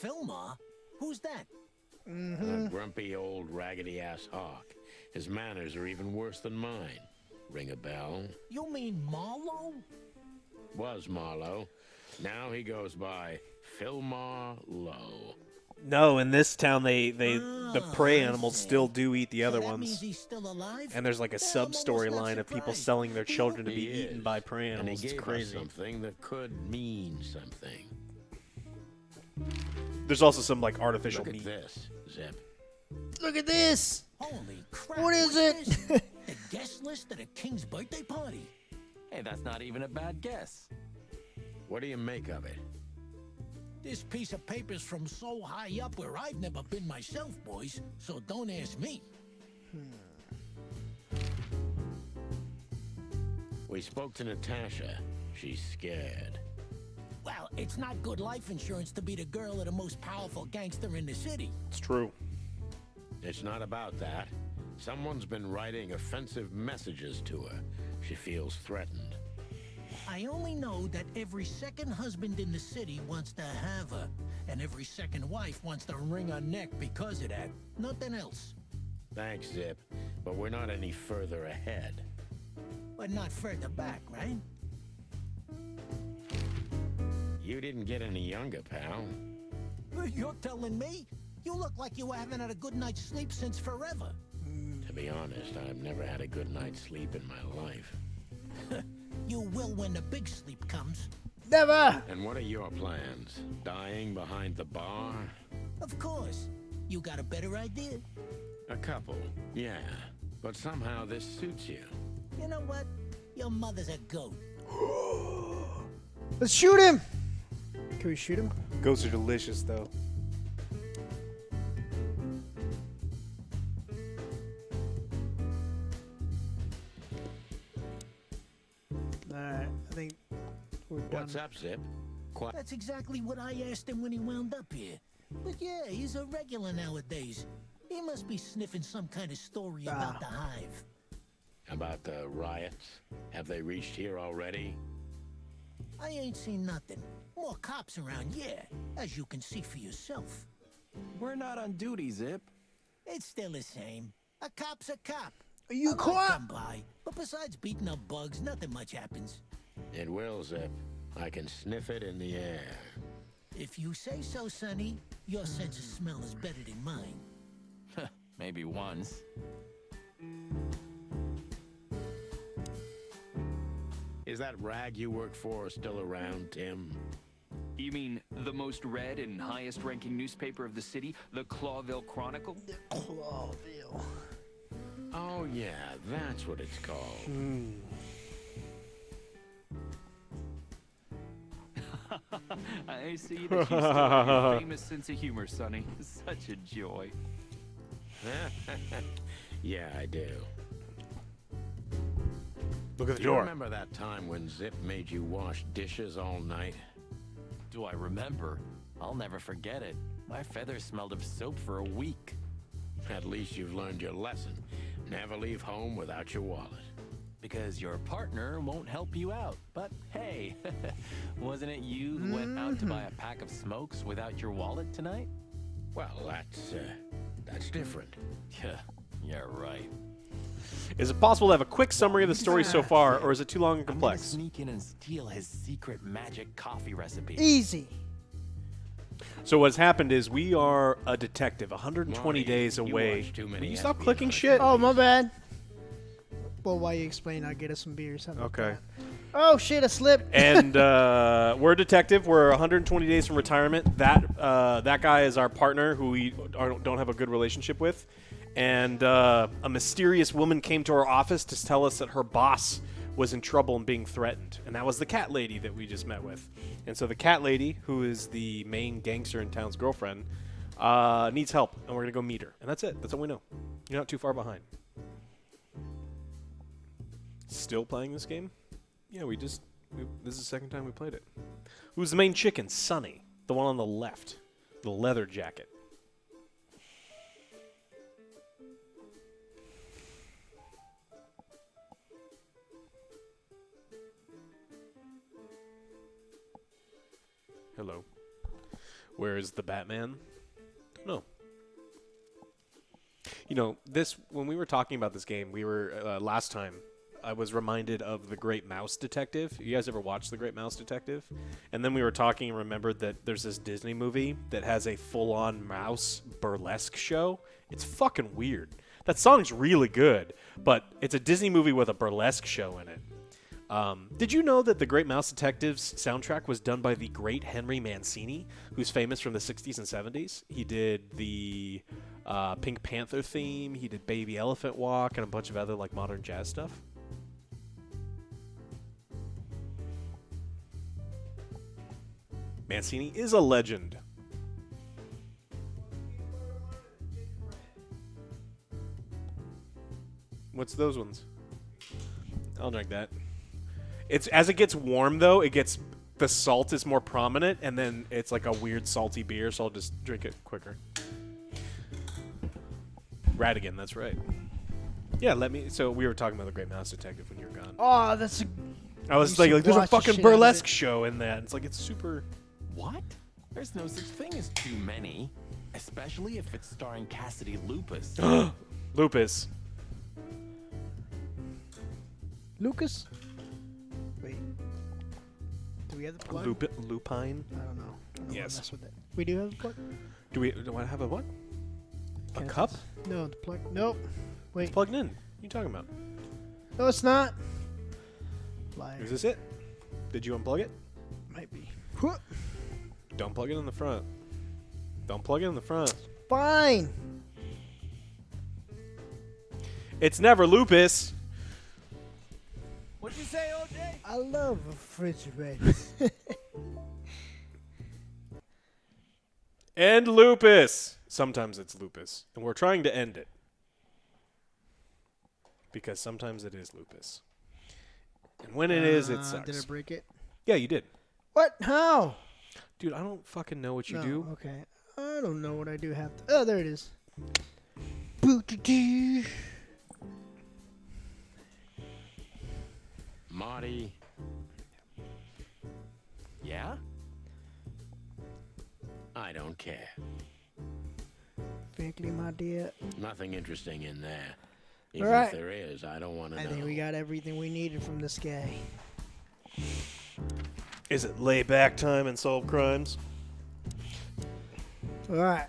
Filmar? Who's that? a grumpy old raggedy-ass hawk. His manners are even worse than mine. Ring a bell? You mean Marlowe? Was Marlowe. Now he goes by Filmar Lowe. No, in this town, the prey I animals see. still do eat the So other that means ones. he's still alive? And there's like a I'm sub almost not storyline of people surprised. selling their children to be He eaten is. by prey And animals. he It's gave us crazy. something that could mean something. There's also some like artificial Look at meat. this, Zip. Look at this. Holy crap. What is what's it? this? The guest list at a king's birthday party. Hey, that's not even a bad guess. What do you make of it? This piece of paper's from so high up where I've never been myself, boys, so don't ask me. We spoke to Natasha. She's scared. Well, it's not good life insurance to be the girl of the most powerful gangster in the city. It's true. It's not about that. Someone's been writing offensive messages to her. She feels threatened. I only know that every second husband in the city wants to have her, and every second wife wants to wring her neck because of that. Nothing else. Thanks, Zip, but we're not any further ahead. But not further back, right? You didn't get any younger, pal. You're telling me? You look like you haven't had a good night's sleep since forever. To be honest, I've never had a good night's sleep in my life. You will when the big sleep comes. Never! And what are your plans? Dying behind the bar? Of course. You got a better idea? A couple, yeah. But somehow this suits you. You know what? Your mother's a goat. Let's shoot him! Can we shoot him? Ghosts are delicious, though. Alright, I think we're done. What's up, Zip? That's exactly what I asked him when he wound up here. But yeah, he's a regular nowadays. He must be sniffing some kind of story about the hive. About the riots? Have they reached here already? I ain't seen nothing. More cops around, yeah, as you can see for yourself. We're not on duty, Zip. It's still the same. A cop's a cop. You I might caught? come by, but besides beating up bugs, nothing much happens. It will, Zip. I can sniff it in the air. If you say so, Sonny, your sense of smell is better than mine. Maybe once. Is that rag you work for still around, Tim? You mean the most read and highest-ranking newspaper of the city, the Clawville Chronicle? Clawville. Oh, yeah, that's what it's called. I see that you still have your famous sense of humor, Sonny. Such a joy. Yeah, I do. Look at the Do you door. remember that time when Zip made you wash dishes all night? Do I remember? I'll never forget it. My feathers smelled of soap for a week. At least you've learned your lesson. Never leave home without your wallet. Because your partner won't help you out. But hey, wasn't it you who went out to buy a pack of smokes without your wallet tonight? Well, that's different. Yeah, right. Is it possible to have a quick summary of the story so far, or is it too long and I'm gonna complex? sneak in and steal his secret magic coffee recipe. Easy. So what's happened is we are a detective, 120 Marty, days you away. watch too many Will you stop espionage clicking shit? Oh, my bad. Well, while you explain, I'll get us some beer or something. Okay. Like that. Oh, shit, I slipped. And we're a detective. We're 120 days from retirement. That guy is our partner, who we don't have a good relationship with. And a mysterious woman came to our office to tell us that her boss was in trouble and being threatened. And that was the cat lady that we just met with. And so the cat lady, who is the main gangster in town's girlfriend, needs help. And we're going to go meet her. And that's it. That's all we know. You're not too far behind. Still playing this game? Yeah, this is the second time we played it. Who's the main chicken? Sonny. The one on the left. The leather jacket. Hello. Where is the Batman? Don't know. You know, when we were talking about this game, we were, last time, I was reminded of The Great Mouse Detective. You guys ever watched The Great Mouse Detective? And then we were talking and remembered that there's this Disney movie that has a full-on mouse burlesque show. It's fucking weird. That song's really good, but it's a Disney movie with a burlesque show in it. Did you know that The Great Mouse Detective's soundtrack was done by the great Henry Mancini, who's famous from the 60s and 70s? He did the Pink Panther theme, he did Baby Elephant Walk, and a bunch of other like modern jazz stuff. Mancini is a legend. What's those ones? I'll drink that. It's as it gets warm though, the salt is more prominent, and then it's like a weird salty beer, so I'll just drink it quicker. Radigan, that's right. Yeah, so we were talking about The Great Mouse Detective when you were gone. Oh, that's a... I was You like, should there's a watch the fucking shit out of burlesque it. show in that. It's like, it's super... What? There's no such thing as too many. Especially if it's starring Cassidy Lupus. Lupus. Lucas? Wait. Do we have the plug? Lupine? I don't know. I don't Yes. Mess with it. We do have the plug? Do I have a what? A Can't cup? No, the plug. Nope. Wait. It's plugged in. What are you talking about? No, it's not. Liar. Is this it? Did you unplug it? Might be. Don't plug it in the front. Don't plug it in the front. Fine. It's never Lupus. What'd you say, OJ? I love refrigerators. End Lupus. Sometimes it's Lupus. And we're trying to end it. Because sometimes it is Lupus. And when it is, it sucks. Did I break it? Yeah, you did. What? How? Dude, I don't fucking know what you No, do. Okay. I don't know what I do have to. Oh, there it is. Boo-doo-doo. Marty. Yeah? I don't care. Frankly, my dear. Nothing interesting in there. Even Alright. if there is, I don't want to I know. think we got everything we needed from this guy. Is it lay back time and solve crimes? All right.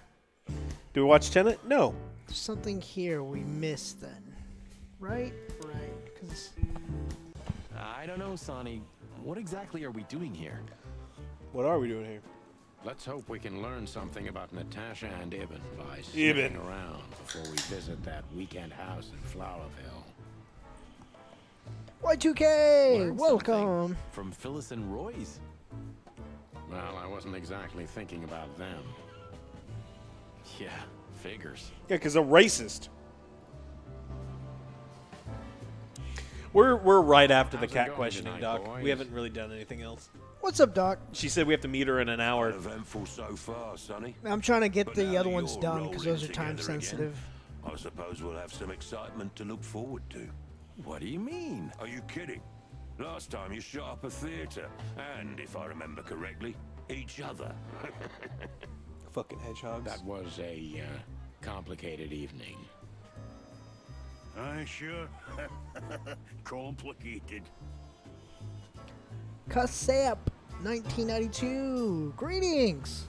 Do we watch Tenet? No. There's something here we missed then. Right? Right. 'Cause I don't know, Sonny. What exactly are we doing here? What are we doing here? Let's hope we can learn something about Natasha and Ibn by sniffing around before we visit that weekend house in Flowerville. Y2K! Learn Welcome! something From Phyllis and Roy's. Well, I wasn't exactly thinking about them. Yeah, figures. Yeah, because they're racist. We're right after the How's it cat going questioning, tonight, Doc. boys? We haven't really done anything else. What's up, Doc? She said we have to meet her in an hour. Eventful so far, Sonny. I'm trying to get But the now other that ones you're done because those are rolling time together again, sensitive. I suppose we'll have some excitement to look forward to. What do you mean? Are you kidding? Last time you shot up a theater, and if I remember correctly, each other. Fucking hedgehogs. That was a complicated evening. I sure. Complicated. Kasep, 1992. Greetings.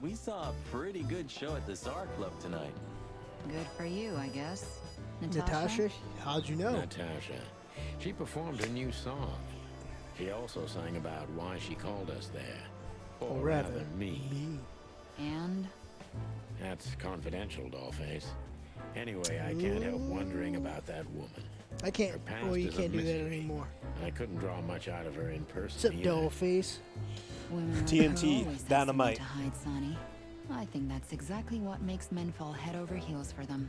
We saw a pretty good show at the Czar Club tonight. Good for you, I guess. Natasha, how'd you know? Natasha. She performed a new song. She also sang about why she called us there. Or rather, me. And? That's confidential, Dollface. Anyway, I can't help wondering about that woman. I can't. Her past Well, you is a can't do that mystery. anymore. I couldn't draw much out of her in person. What's up, either. doll face? Women TNT, always have something dynamite. to hide, Sonny. I think that's exactly what makes men fall head over heels for them.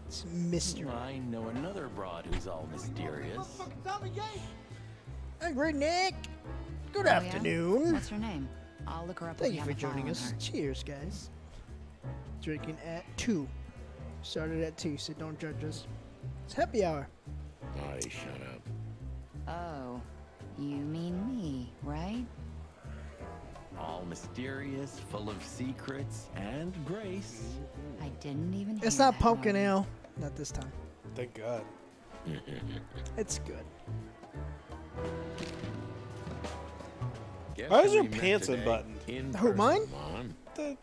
It's mystery. I know another broad who's all mysterious. Hey, great Nick. Good Oh, yeah? afternoon. What's her name? I'll look her up. if Thank we you have for a file joining on us. her. Cheers, guys. Drinking at 2. Started at 2, so don't judge us. It's happy hour. Marty, shut up. Oh, you mean me, right? All mysterious, full of secrets, and grace. I didn't even It's hear not that pumpkin noise. ale. Not this time. Thank God. It's good. Guess Why is who her we met pants today unbuttoned? in Who, mine? person, Mom?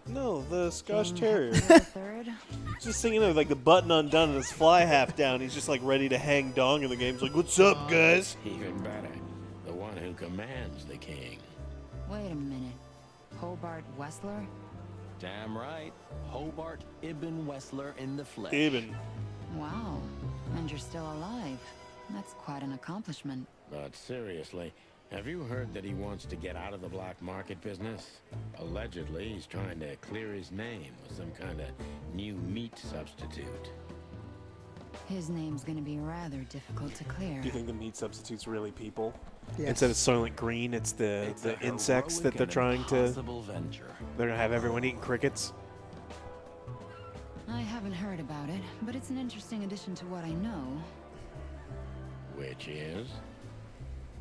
No, the Scotch King Terrier. Hector III? Just thinking of like the button undone and his fly half down. He's just like ready to hang dong in the game. He's like, "What's up, guys?" Even better, the one who commands the king. Wait a minute. Hobart Wessler? Damn right. Hobart Ibn Wessler in the flesh. Eben. Wow. And you're still alive. That's quite an accomplishment. But seriously, have you heard that he wants to get out of the black market business? Allegedly, he's trying to clear his name with some kind of new meat substitute. His name's gonna be rather difficult to clear. Do you think the meat substitute's really people? Yes. Instead of Soylent Green, it's the insects that they're trying to. venture. They're gonna have everyone eating crickets. I haven't heard about it, but it's an interesting addition to what I know. Which is?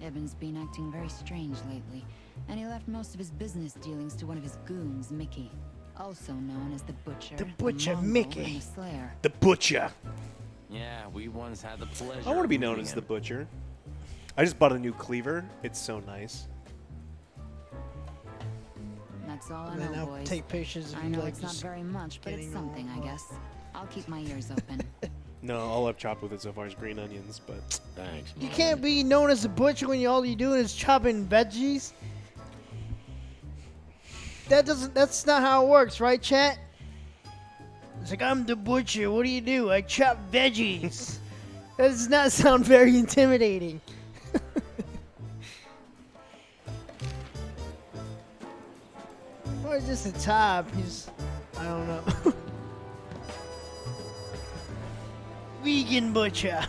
Evan's been acting very strange lately, and he left most of his business dealings to one of his goons, Mickey, also known as the Butcher. The Butcher, Mongol, Mickey. and the Slayer. The Butcher. Yeah, we once had the pleasure. I want to be of known meeting as the him. Butcher. I just bought a new cleaver. It's so nice. That's all I And then know, I'll boys. take pictures of I you, know like, it's not just very much, but it's getting something, I all- guess. I'll keep my ears open. No, all I've chopped with it so far is green onions, but Thanks, You Mom. can't be known as a butcher when all you're doing is chopping veggies. That's not how it works, right, chat? It's like, I'm the butcher. What do? I chop veggies. That does not sound very intimidating. Or is this a top? I don't know. Vegan butcher.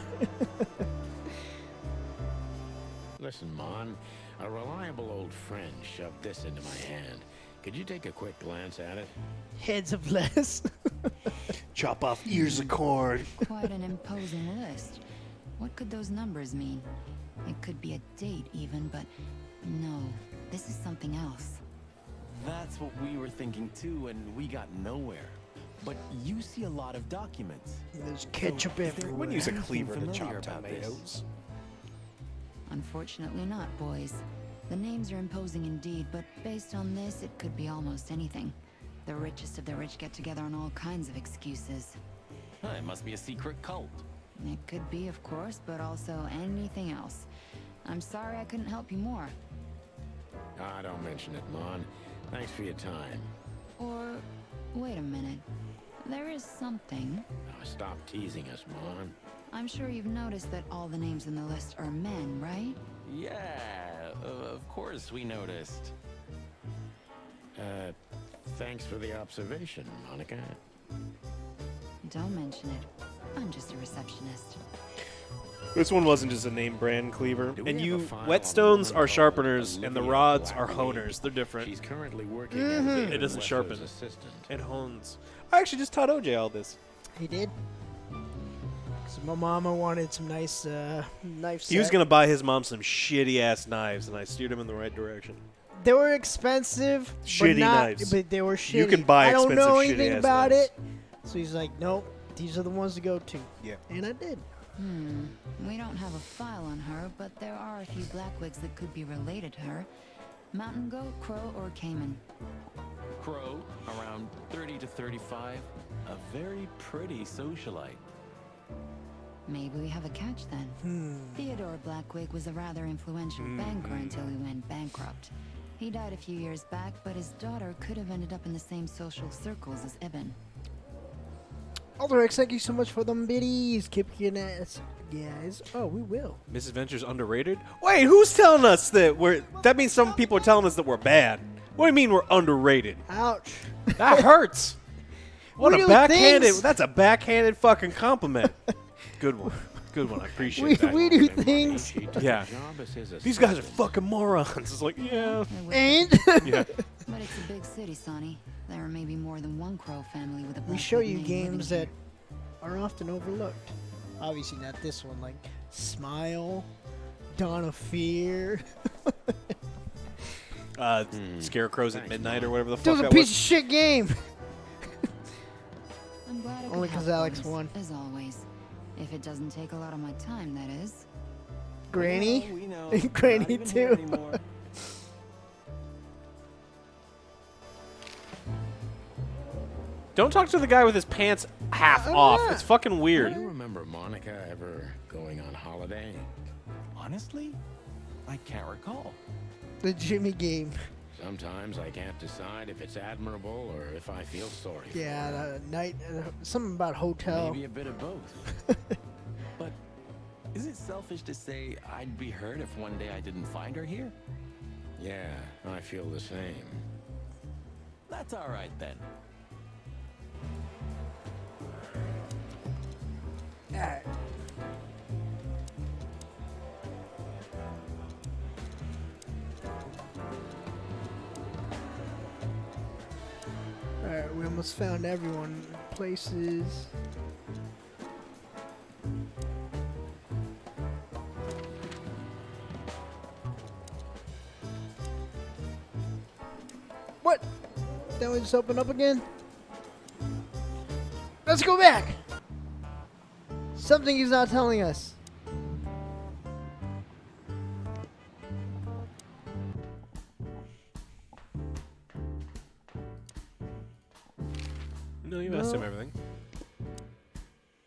Listen, Mon, a reliable old friend shoved this into my hand. Could you take a quick glance at it? Heads of lettuce. chop off ears of corn. Quite an imposing list. What could those numbers mean? It could be a date even, but no, this is something else. That's what we were thinking too, and we got nowhere. But you see a lot of documents. There's ketchup So, is there everywhere. Wouldn't use a anything cleaver to familiar chop about this? tomatoes. Unfortunately not, boys. The names are imposing indeed, but based on this, it could be almost anything. The richest of the rich get together on all kinds of excuses. Huh, it must be a secret cult. It could be, of course, but also anything else. I'm sorry I couldn't help you more. Ah, don't mention it, Mon. Thanks for your time. Or, wait a minute. There is something. Now stop teasing us, Mon. I'm sure you've noticed that all the names in the list are men, right? Yeah, of course we noticed. Thanks for the observation, Monica. Don't mention it. I'm just a receptionist. This one wasn't just a name brand cleaver. Do we And have you, a file on whetstones a woman are called sharpeners, and the Olivia rods are Blackley? honers. They're different. She's currently working It as doesn't Wessler's sharpen. assistant. It hones. I actually just taught OJ all this. He did. So my mama wanted some nice knife set. He was gonna buy his mom some shitty ass knives, and I steered him in the right direction. They were expensive, but Shitty not, knives. but they were shitty. You can buy I don't expensive, know anything shitty-ass about knives. it. So he's like, nope, these are the ones to go to. Yeah. And I did. We don't have a file on her, but there are a few blackwigs that could be related to her. Mountain goat, crow, or cayman. Crow, around 30 to 35. A very pretty socialite. Maybe we have a catch then. Theodore Blackwig was a rather influential banker until he went bankrupt. He died a few years back, but his daughter could have ended up in the same social circles as Eben. Alderix, thank you so much for them biddies. Keep your ass, guys. Oh, we will. Misadventures underrated? Wait, who's telling us that we're? That means some people are telling us that we're bad. What do you mean we're underrated? Ouch. That hurts. What We a do backhanded. things- That's a backhanded fucking compliment. Good one. Good one. I appreciate that. we do Say, Monty, things. she took Yeah. a job as his These guys are assistant. fucking morons. It's like, yeah. I wish And Yeah. But it's a big city, Sonny. There are maybe more than one crow family with a we Blackwig show you name games living that are often overlooked. Obviously not this one, like Smile, Dawn of Fear. Scarecrows at Thanks, Midnight or Mom. whatever the It fuck was a that piece was. of shit game. here. I'm glad I could Only 'cause help, Alex boys, won. As always. If it doesn't take a lot of my time, that is. Granny. We know. Granny Not even here too. anymore. Don't talk to the guy with his pants half off. It's fucking Do weird. you remember Monica ever going on holiday? Honestly, I can't recall. The Jimmy game. Sometimes I can't decide if it's admirable or if I feel sorry Yeah, for her. the night. Something about hotel. Maybe a bit of both. But is it selfish to say I'd be hurt if one day I didn't find her here? Yeah, I feel the same. That's all right then. Alright. Alright, we almost found everyone. Places. What? Then we just open up again? Let's go back! Something he's not telling us. No, you asked him everything.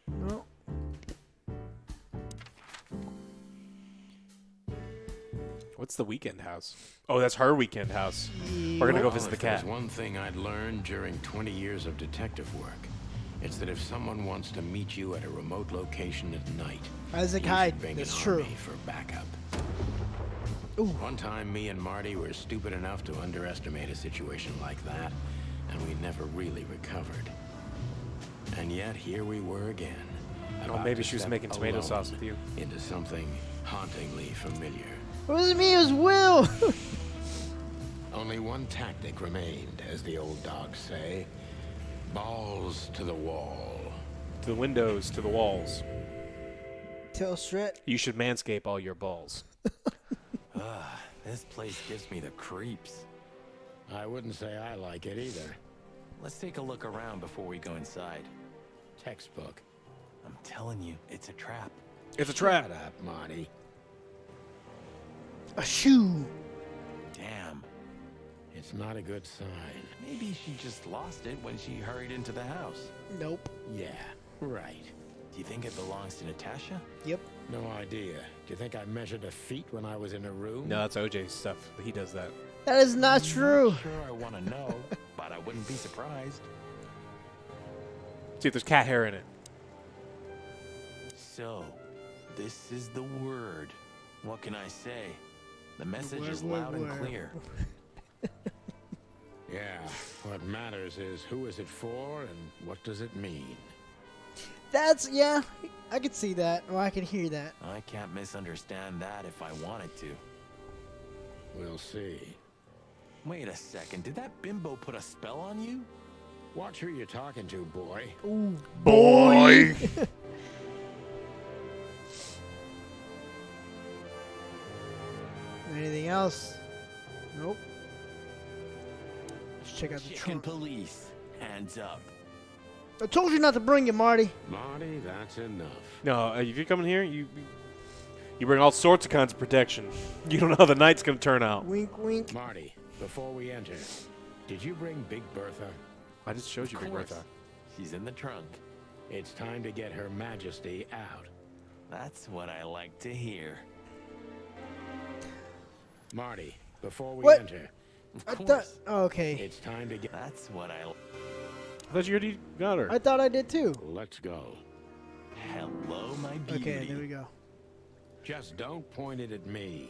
No. What's the weekend house? Oh, that's her weekend house. We're gonna go Well, visit the if there's cat. one thing I'd learned during 20 years of detective work, it's that if someone wants to meet you at a remote location at night, Isaac you Hyde, should bring that's an true. army for backup. Ooh. One time, me and Marty were stupid enough to underestimate a situation like that, and we never really recovered. And yet, here we were again. Oh, about maybe to she was step making tomato alone sauce with you. into something hauntingly familiar. It wasn't me, it was Will! Only one tactic remained, as the old dogs say. Balls to the wall. To the windows, to the walls. Tail straight. You should manscape all your balls. This place gives me the creeps. I wouldn't say I like it either. Let's take a look around before we go inside. Textbook. I'm telling you, it's a trap. It's a trap. Shut up, Marty. A shoe. Damn. It's not a good sign. Maybe she just lost it when she hurried into the house. Nope. Yeah, right. Do you think it belongs to Natasha? Yep. No idea. Do you think I measured a feet when I was in a room? No, that's OJ's stuff. He does that. That is not true. Sure, I want to know, but I wouldn't be surprised. See if there's cat hair in it. So, this is the word. What can I say? The message is Word, loud and word. clear. Yeah, what matters is who is it for and what does it mean? That's, yeah, I could see that, or I could hear that. I can't misunderstand that if I wanted to. We'll see. Wait a second, did that bimbo put a spell on you? Watch who you're talking to, boy. Ooh. Boy! Anything else? Nope. Let's check out the Chicken trunk. police, hands up. I told you not to bring it, Marty. Marty, that's enough. No, if you're coming here, you bring all sorts of kinds of protection. You don't know how the night's gonna turn out. Wink, wink. Marty, before we enter, did you bring Big Bertha? I just showed you Big Course. Bertha. She's in the trunk. It's time to get Her Majesty out. That's what I like to hear. Marty, before we What? enter, I Of thought. course. Oh, okay. it's time to get... That's what I... I thought you already got her. I thought I did too. Let's go. Hello, my beauty. Okay, there we go. Just don't point it at me.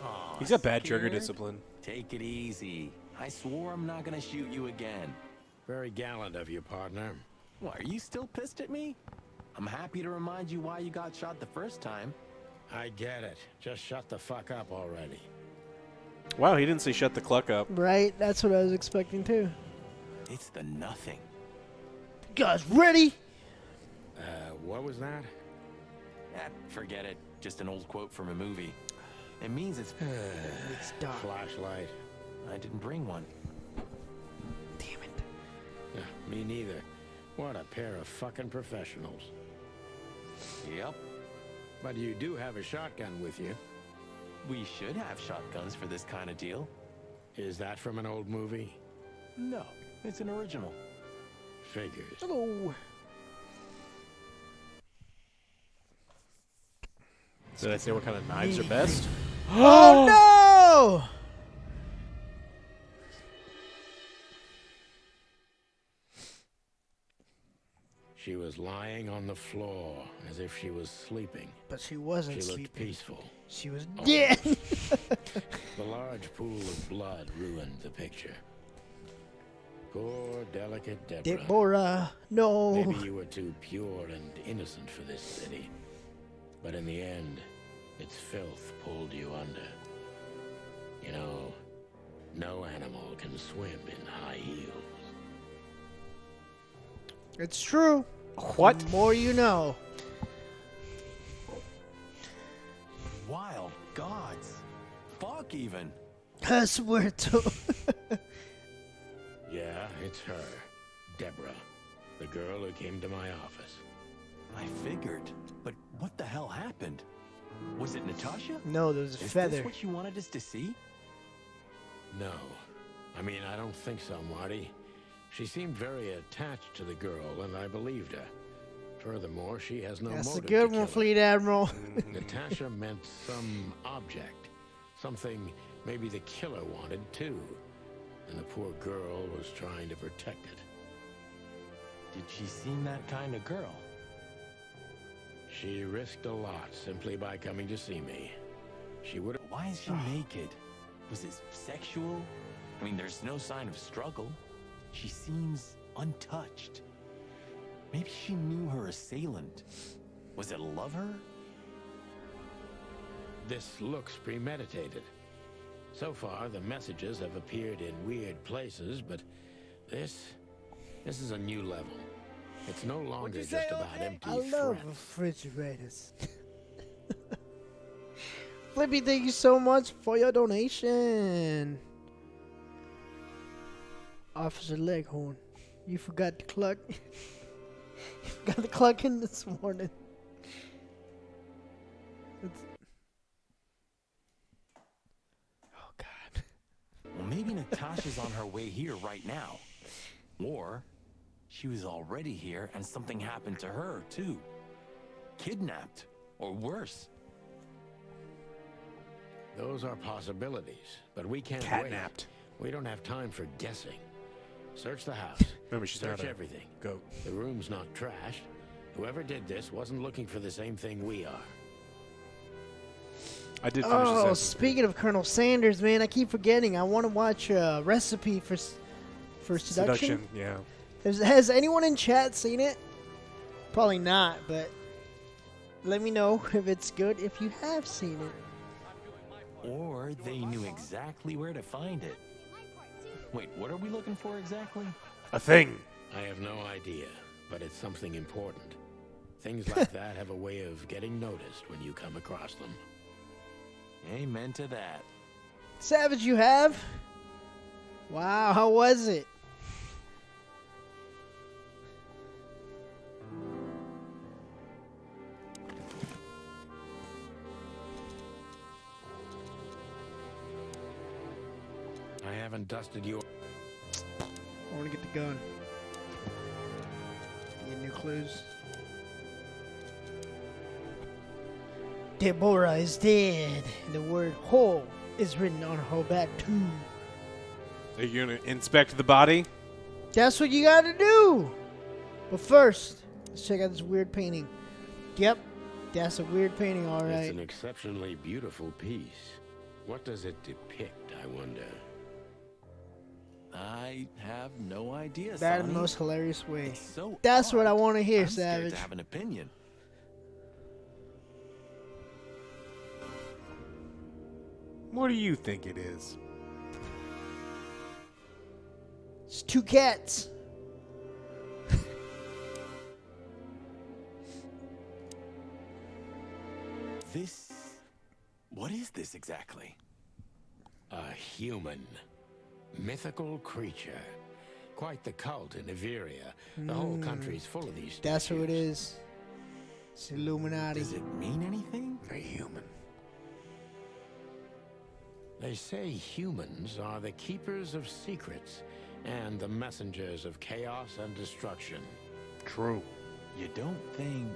Aw, He's got bad trigger scared? discipline. Take it easy. I swore I'm not gonna shoot you again. Very gallant of you, partner. What, are you still pissed at me? I'm happy to remind you why you got shot the first time. I get it. Just shut the fuck up already. Wow, he didn't say shut the cluck up. Right, that's what I was expecting too. It's the nothing. You guys ready? What was that? Forget it. Just an old quote from a movie. It means it's... It's dark. Flashlight. I didn't bring one. Damn it. Me neither. What a pair of fucking professionals. Yep. But you do have a shotgun with you. We should have shotguns for this kind of deal. Is that from an old movie? No, it's an original. Figures. Hello. Did I say what kind of knives are best? Oh no! She was lying on the floor as if she was sleeping. But she wasn't She looked sleeping. peaceful. She was dead. The large pool of blood ruined the picture. Poor, delicate Deborah. Deborah, no. Maybe you were too pure and innocent for this city. But in the end, its filth pulled you under. You know, no animal can swim in high heels. It's true. What? The more you know. Wild gods. Fuck even. I swear to. Yeah, it's her. Deborah. The girl who came to my office. I figured. But what the hell happened? Was it Natasha? No, there was a Is feather. this what you wanted us to see? No. I mean, I don't think so, Marty. She seemed very attached to the girl, and I believed her. Furthermore, she has no That's a motive good to one, kill her. Fleet Admiral. Natasha meant some object. Something maybe the killer wanted, too. And the poor girl was trying to protect it. Did she seem that kind of girl? She risked a lot simply by coming to see me. She would have... Why is she naked? Was it sexual? I mean, there's no sign of struggle. She seems untouched. Maybe she knew her assailant. Was it lover? This looks premeditated. So far, the messages have appeared in weird places, but this is a new level. It's no longer just about empty I love threats. refrigerators. Flippy, thank you so much for your donation. Officer Leghorn, you forgot to cluck. You forgot to cluck in this morning. Oh, God. Well, maybe Natasha's on her way here right now. Or she was already here and something happened to her, too. Kidnapped, or worse. Those are possibilities, but we can't Catnapped. wait. We don't have time for guessing. Search the house. Remember, she's Search not a everything. goat. The room's not trashed. Whoever did this wasn't looking for the same thing we are. I did finish Oh, Assassin's speaking of Colonel Sanders, man, I keep forgetting. I want to watch a recipe for Creed. seduction. Yeah. Has anyone in chat seen it? Probably not, but let me know if it's good if you have seen it. Or they knew exactly where to find it. Wait, what are we looking for exactly? A thing. I have no idea, but it's something important. Things like that have a way of getting noticed when you come across them. Amen to that. Savage, you have? Wow, how was it? I haven't dusted your... I want to get the gun. Get new clues. Deborah is dead. The word whole is written on her back too. Are you gonna inspect the body? That's what you gotta do. But first, let's check out this weird painting. Yep, that's a weird painting, It's alright. an exceptionally beautiful piece. What does it depict, I wonder? I have no idea, That in Sonny. the most hilarious way. It's so That's what odd. I want to hear, I'm scared Savage. to have an opinion. What do you think it is? It's two cats. This... What is this exactly? A human. Mythical creature. Quite the cult in Iveria. The whole country's full of these statues. That's who it is. It's Illuminati. Does it mean anything? A human. They say humans are the keepers of secrets and the messengers of chaos and destruction. True. You don't think...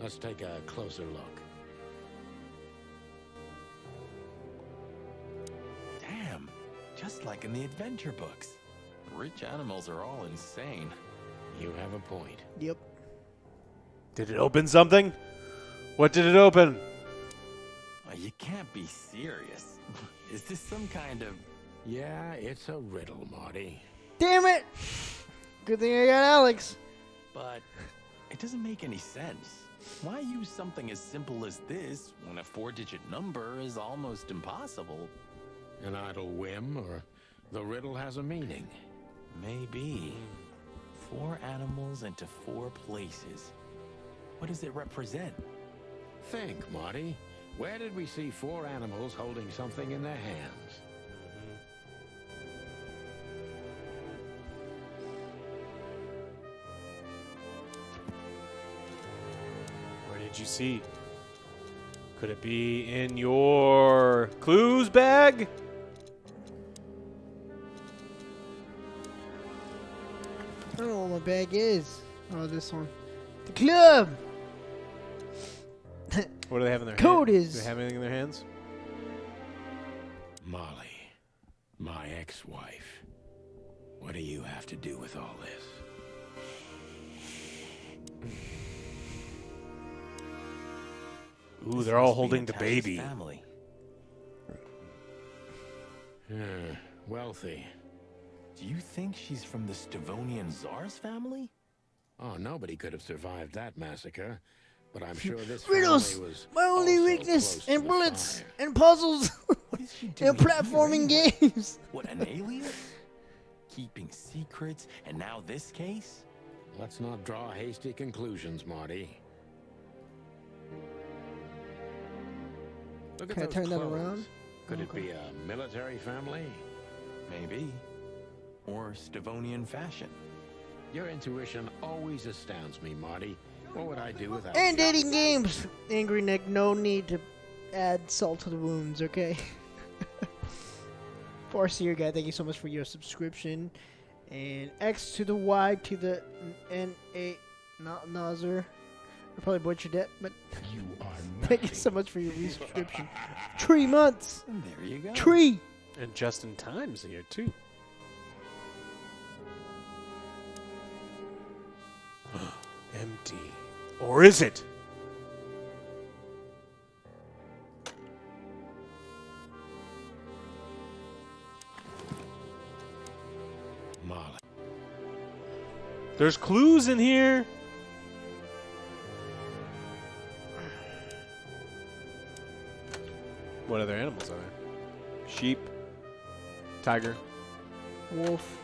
Let's take a closer look. Damn, just like in the adventure books. Rich animals are all insane. You have a point. Yep. Did it open something? What did it open? You can't be serious. Is this some kind of Yeah, it's a riddle, Marty. Damn it! Good thing I got Alex. But it doesn't make any sense. Why use something as simple as this when a 4-digit number is almost impossible? An idle whim, or the riddle has a meaning. Maybe. 4 animals into 4 places. What does it represent? Think, Marty. Where did we see 4 animals holding something in their hands? Where did you see? Could it be in your clues bag? I don't know what my bag is. Oh, this one. The club! What do they have in their Code hands? is- Do they have anything in their hands? Molly, my ex-wife. What do you have to do with all this? Ooh, This they're all must be holding the Natasha's baby. Family. Wealthy. Do you think she's from the Stavonian Tsar's family? Oh, nobody could have survived that massacre. But I'm sure this Riddles! family was My only also weakness! close to And the bullets! fire. And puzzles! What is she doing and here platforming anyway? games! What, an alien? Keeping secrets, and now this case? Let's not draw hasty conclusions, Marty. Look Can I at those turn that clothes. around? Could it Okay. be a military family? Maybe. Or Stavonian fashion. Your intuition always astounds me, Marty. What would I do without And you? dating games! Angry Nick, no need to add salt to the wounds, okay? Farseer guy, thank you so much for your subscription. And X to the Y to the N-A, not Nazar. I probably butchered that, but You are thank you so much for your resubscription. 3 months! And there you go. Tree! And Justin Time's here, too. Empty. Or is it? Molly. There's clues in here. What other animals are there? Sheep. Tiger. Wolf.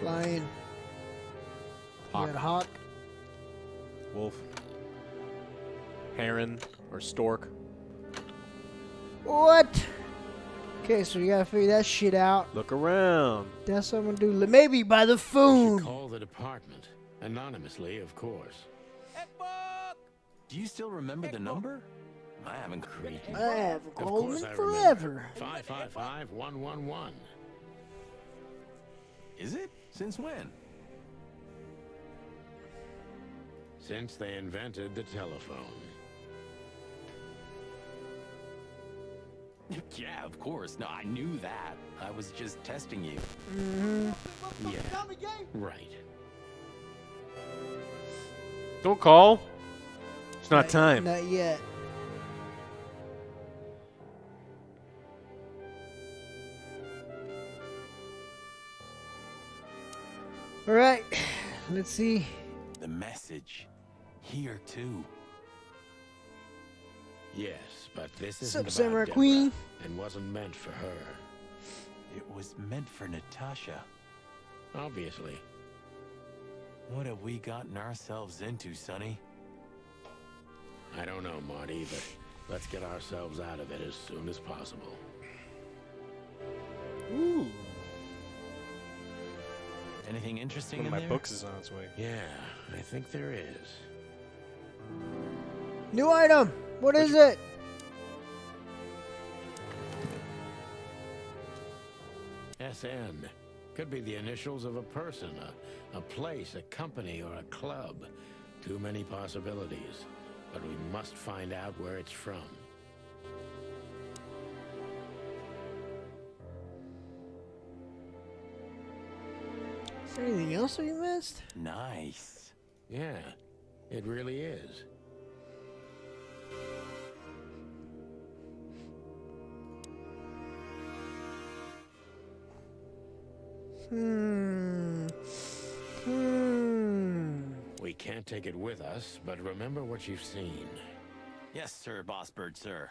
Lion. Hawk. You got hawk. Wolf. Heron. Or stork. What? Okay, so you gotta figure that shit out. Look around. That's what I'm gonna do. Maybe by the You phone. should call the department. Anonymously, of course. Do you still remember the number? I haven't creepy. I have Of Goldman course I forever. 555-111. Is it? Since when? Since they invented the telephone. Yeah, of course. No, I knew that. I was just testing you. Yeah, right. Don't call. It's not time. Not yet. All right, let's see. The message. Here, too. Yes, but this Sup, isn't about Samurai Deborah, Queen? and wasn't meant for her. It was meant for Natasha. Obviously. What have we gotten ourselves into, Sonny? I don't know, Marty, but let's get ourselves out of it as soon as possible. Ooh. Anything interesting One of in my there? books is on its way. Yeah, I think there is. New item. What is it? SN. Could be the initials of a person, a place, a company, or a club. Too many possibilities. But we must find out where it's from. Is there anything else that you missed? Nice. Yeah, it really is. We can't take it with us, but remember what you've seen. Yes, sir, Boss Bird, sir.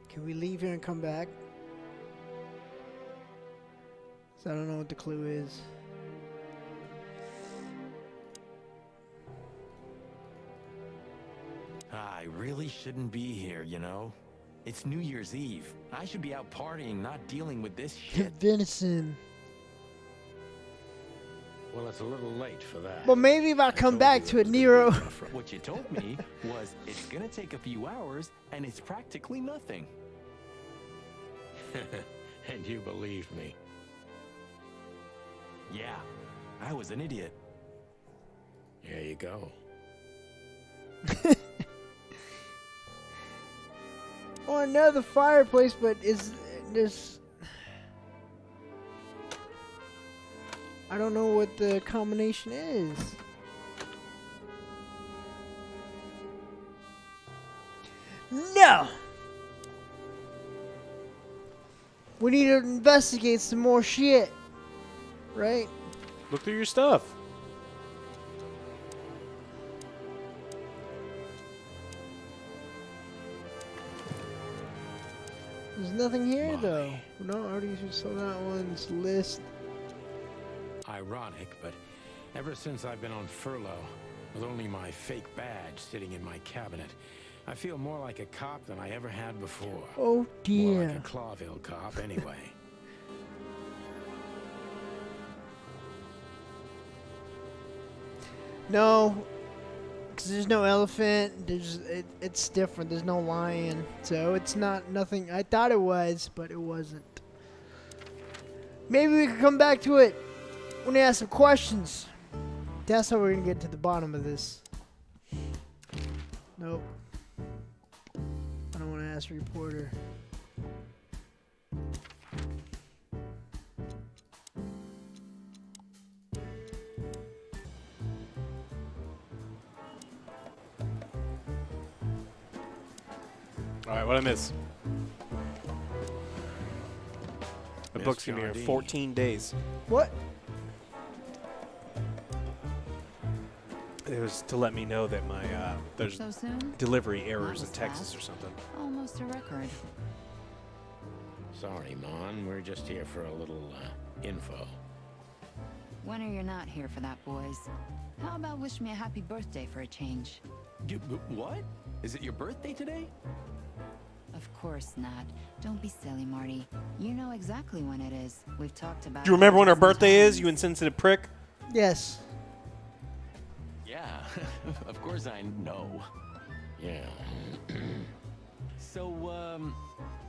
Can we leave here and come back? 'Cause I don't know what the clue is. I really shouldn't be here, you know? It's New Year's Eve. I should be out partying, not dealing with this shit. Venison. Well, it's a little late for that. Well, maybe if I come back to it, Nero. What you told me was it's gonna take a few hours, and it's practically nothing. And you believed me. Yeah, I was an idiot. There you go. Oh, another fireplace, but is this? I don't know what the combination is. No! We need to investigate some more shit. Right? Look through your stuff. There's nothing here, though. No, I already saw that one's list. Ironic, but ever since I've been on furlough, with only my fake badge sitting in my cabinet, I feel more like a cop than I ever had before. Oh, More dear. like a Clawville cop, anyway. No, because there's no elephant. It's different. There's no lion, so it's not nothing. I thought it was, but it wasn't. Maybe we could come back to it when we ask some questions. That's how we're gonna get to the bottom of this. Nope. I don't want to ask a reporter. All right, what I miss? The Miss book's gonna be here John D. 14 days. What? It was to let me know that my there's So soon? delivery errors in was Texas fast. or something. Almost a record. Sorry, Mon. We're just here for a little info. When are you not here for that, boys? How about wish me a happy birthday for a change? What? Is it your birthday today? Of course not. Don't be silly, Marty. You know exactly when it is. We've talked about Do you it remember when our dozens of birthday is, times. you insensitive prick? Yes. Yeah, of course I know. Yeah. So,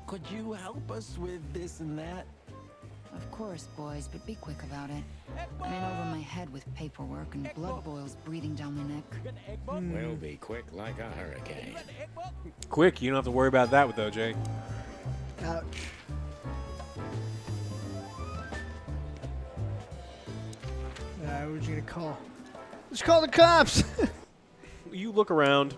could you help us with this and that? Of course, boys, but be quick about it. I'm in over my head with paperwork and blood boils breathing down my neck. We'll be quick like a hurricane. Quick, you don't have to worry about that with OJ. Ouch. Alright, what you gonna call? Let's call the cops! You look around.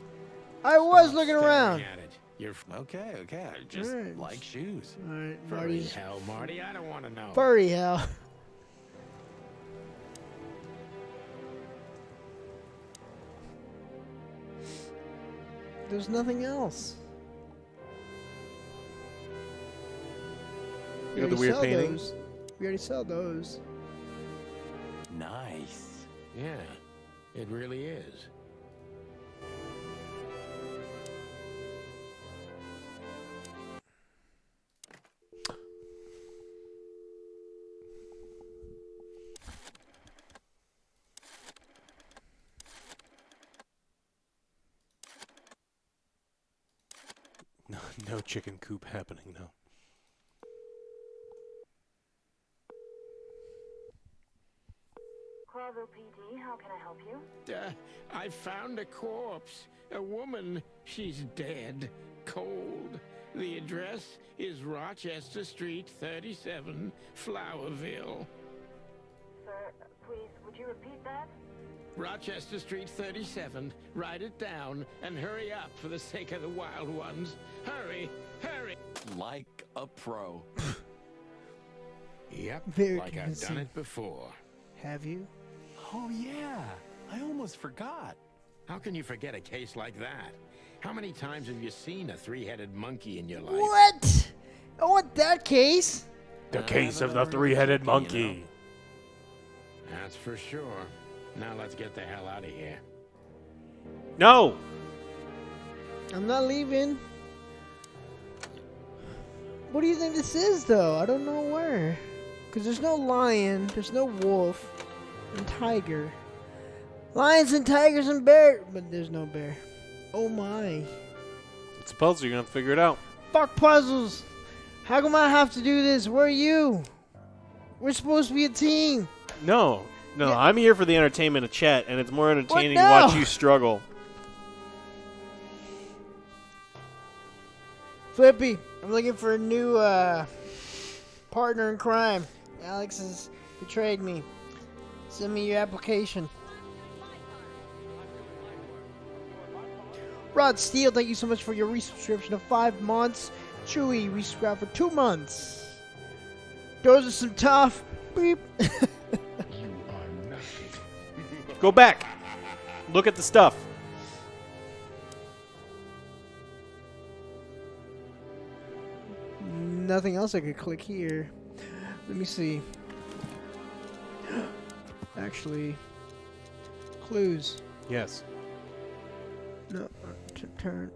I was Stop looking staring around. at it. You're Okay, I just Alright. like shoes. Alright, furry Marty's hell, Marty. I don't want to know. furry hell. There's nothing else. We You know the already weird sell painting? those. We already sell those. Nice. Yeah, it really is. No chicken coop happening, no. Cluckin PD, how can I help you? I found a corpse. A woman. She's dead. Cold. The address is Rochester Street, 37, Flowerville. Sir, please, would you repeat that? Rochester Street, 37. Write it down and hurry up for the sake of the wild ones. Hurry! Hurry! Like a pro. Yep, Very like I've done convincing. it before. Have you? Oh, yeah. I almost forgot. How can you forget a case like that? How many times have you seen a three-headed monkey in your life? What? I want that case. The case of the three-headed monkey. That's for sure. Now let's get the hell out of here. No! I'm not leaving. What do you think this is, though? I don't know where. Because there's no lion, there's no wolf, and tiger. Lions and tigers and bear, but there's no bear. Oh my. It's a puzzle. You're going to have to figure it out. Fuck puzzles. How come I have to do this? Where are you? We're supposed to be a team. No. No, Yeah. I'm here for the entertainment of chat, and it's more entertaining to no? watch you struggle. Flippy, I'm looking for a new partner in crime. Alex has betrayed me. Send me your application. Rod Steele, thank you so much for your resubscription of 5 months. Chewy, resubscribe for 2 months. Those are some tough. Beep. Go back. Look at the stuff. Nothing else I could click here. Let me see. Actually, clues. Yes. No, turn.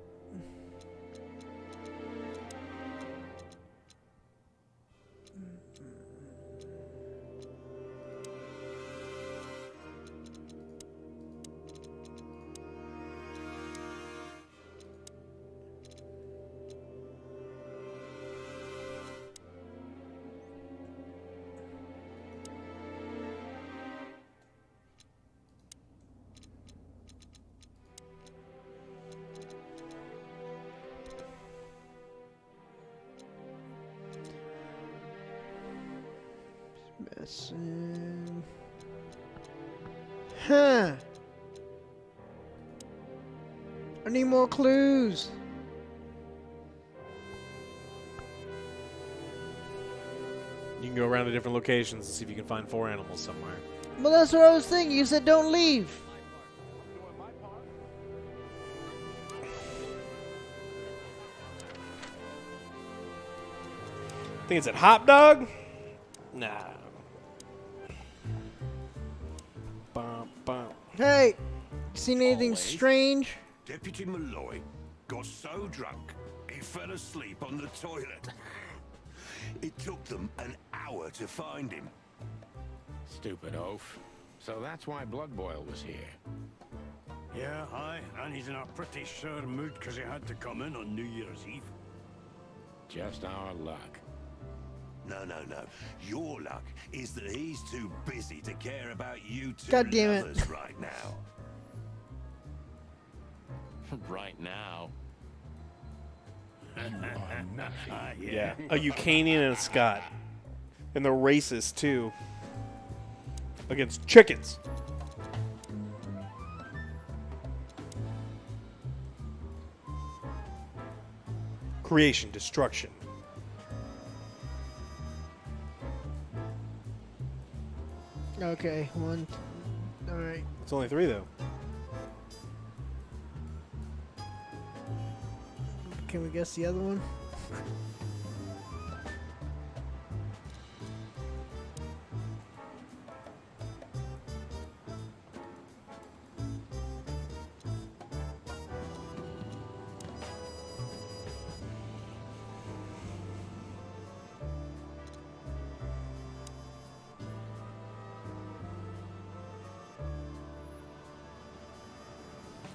Messing. Huh. I need more clues. You can go around to different locations and see if you can find 4 animals somewhere. Well, that's what I was thinking. You said don't leave. Think it's at Hot Dog? Nah. Bum, bum. Hey, seen anything Always. strange? Deputy Malloy got so drunk he fell asleep on the toilet. It took them an hour to find him. Stupid oaf. So that's why Blood Boil was here. Yeah, aye, and he's in a pretty sore mood because he had to come in on New Year's Eve. Just our luck. No. Your luck is that he's too busy to care about you two God damn it. lovers right now. Right now. Yeah. A Ukrainian and a Scot. And they're racist, too. Against chickens. Creation, destruction. Okay, 1. All right. It's only 3, though. Can we guess the other one?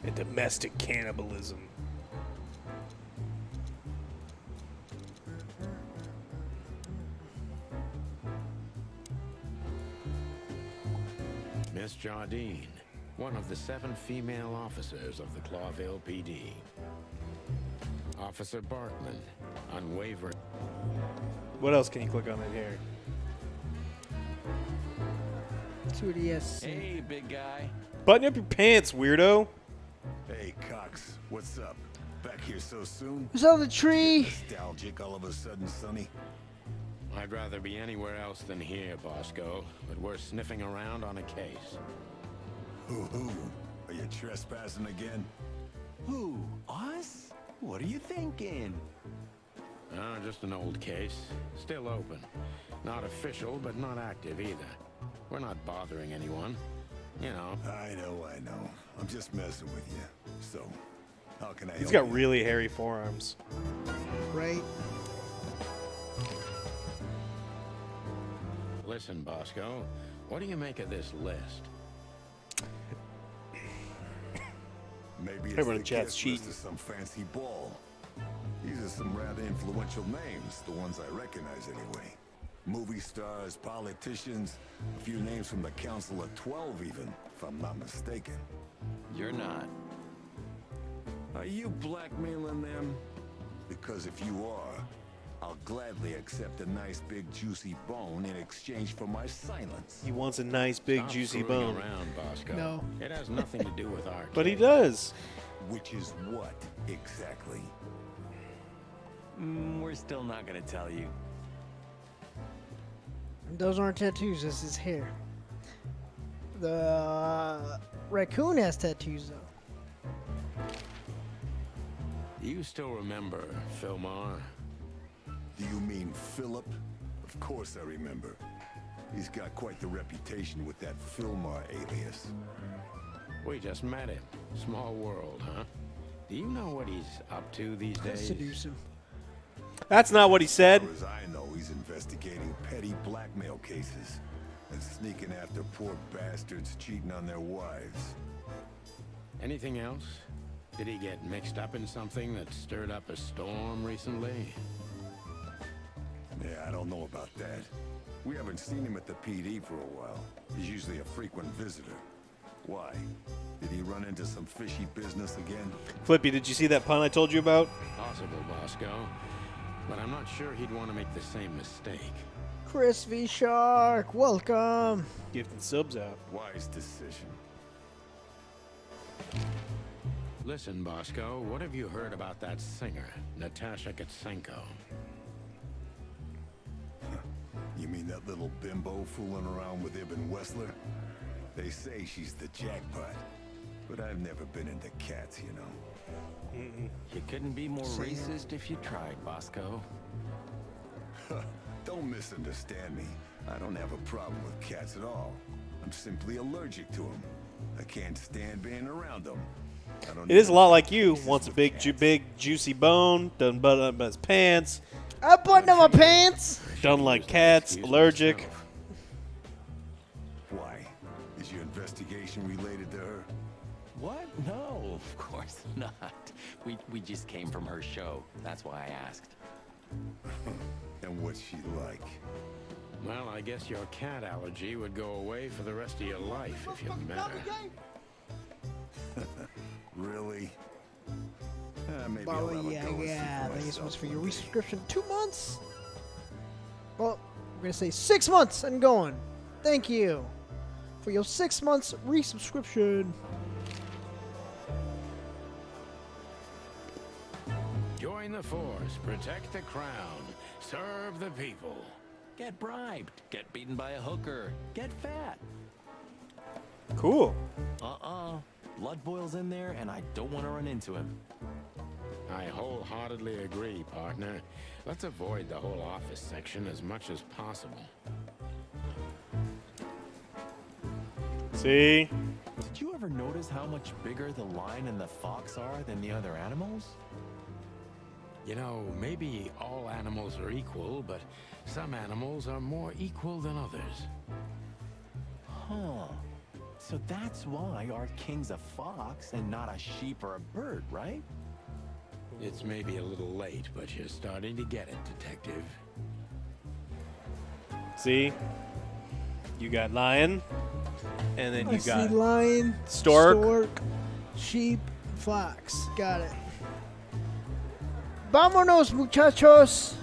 And domestic cannibalism. Miss Jardine, one of the 7 female officers of the Clawville PD. Officer Bartman, unwavering. What else can you click on in here? See what he has. Hey, big guy. Button up your pants, weirdo. Hey, Cox, what's up? Back here so soon? Who's on the tree? Nostalgic all of a sudden, Sonny? I'd rather be anywhere else than here, Bosco, but we're sniffing around on a case. Hoo-hoo. Are you trespassing again? Who? Us? What are you thinking? Just an old case. Still open. Not official, but not active either. We're not bothering anyone. You know. I know. I'm just messing with you. So, how can I help He's got you? really hairy forearms. Right? Listen, Bosco, what do you make of this list? Maybe it's Everyone the in chat's guest list cheating. of some fancy ball. These are some rather influential names, the ones I recognize anyway. Movie stars, politicians, a few names from the Council of 12 even, if I'm not mistaken. You're not. Are you blackmailing them? Because if you are, I'll gladly accept a nice big juicy bone in exchange for my silence. He wants a nice big Stop juicy screwing bone. around, Bosco. No. It has nothing to do with our But he case. does. Which is what, exactly? We're still not gonna tell you. Those aren't tattoos, this is hair. The raccoon has tattoos, though. You still remember Philmar? Do you mean Philip? Of course I remember. He's got quite the reputation with that Philmar alias. We just met him. Small world, huh? Do you know what he's up to these days? Seduce him. That's not what he said. As far as I know, he's investigating petty blackmail cases and sneaking after poor bastards cheating on their wives. Anything else? Did he get mixed up in something that stirred up a storm recently? Yeah, I don't know about that. We haven't seen him at the PD for a while. He's usually a frequent visitor. Why? Did he run into some fishy business again? Flippy, did you see that pun I told you about? Possible, Bosco. But I'm not sure he'd want to make the same mistake. Chris V. Shark, welcome. Gifting subs out. Wise decision. Listen, Bosco, what have you heard about that singer, Natasha Katsenko? You mean that little bimbo fooling around with Ibn Wessler? They say she's the jackpot, but I've never been into cats, you know. You couldn't be more racist if you tried, Bosco. Don't misunderstand me. I don't have a problem with cats at all. I'm simply allergic to them. I can't stand being around them. It is a lot like you. Wants a big, juicy bone. Doesn't button up his pants. I button up my pants. Don't like cats. Allergic. Why? Is your investigation related to her? What? No, of course not. We just came from her show. That's why I asked. And what's she like? Well, I guess your cat allergy would go away for the rest of your life if you met her. Really? Maybe I'll have a go and see Yeah. for Thank you so much myself for your one day. resubscription. 2 months? Well, we're going to say 6 months and going. Thank you for your 6 months resubscription. Join the force, protect the crown, serve the people. Get bribed, get beaten by a hooker, get fat. Cool. Blood boils in there, and I don't want to run into him. I wholeheartedly agree, partner. Let's avoid the whole office section as much as possible. See? Did you ever notice how much bigger the lion and the fox are than the other animals? You know, maybe all animals are equal, but some animals are more equal than others. Huh. So that's why our king's a fox and not a sheep or a bird, right? It's maybe a little late, but you're starting to get it, detective. See? You got lion. And then I you got see lion, stork. sheep, fox. Got it. Vámonos, muchachos.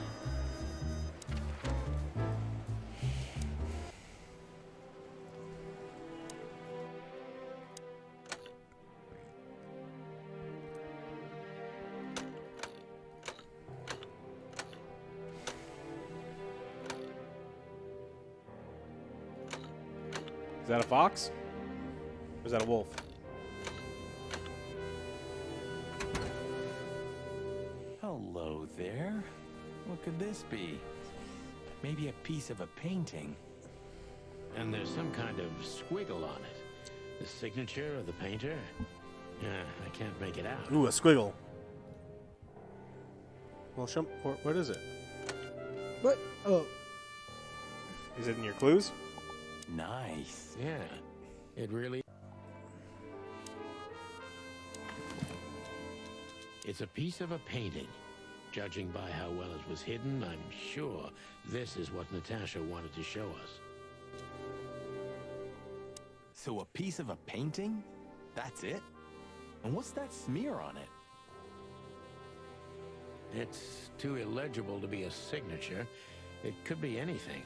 Is that a fox? Or is that a wolf? Hello there. What could this be? Maybe a piece of a painting. And there's some kind of squiggle on it. The signature of the painter? Yeah, I can't make it out. Ooh, a squiggle. Well, what is it? What? Oh. Is it in your clues? Nice. Yeah, it really... It's a piece of a painting. Judging by how well it was hidden, I'm sure this is what Natasha wanted to show us. So a piece of a painting? That's it? And what's that smear on it? It's too illegible to be a signature. It could be anything.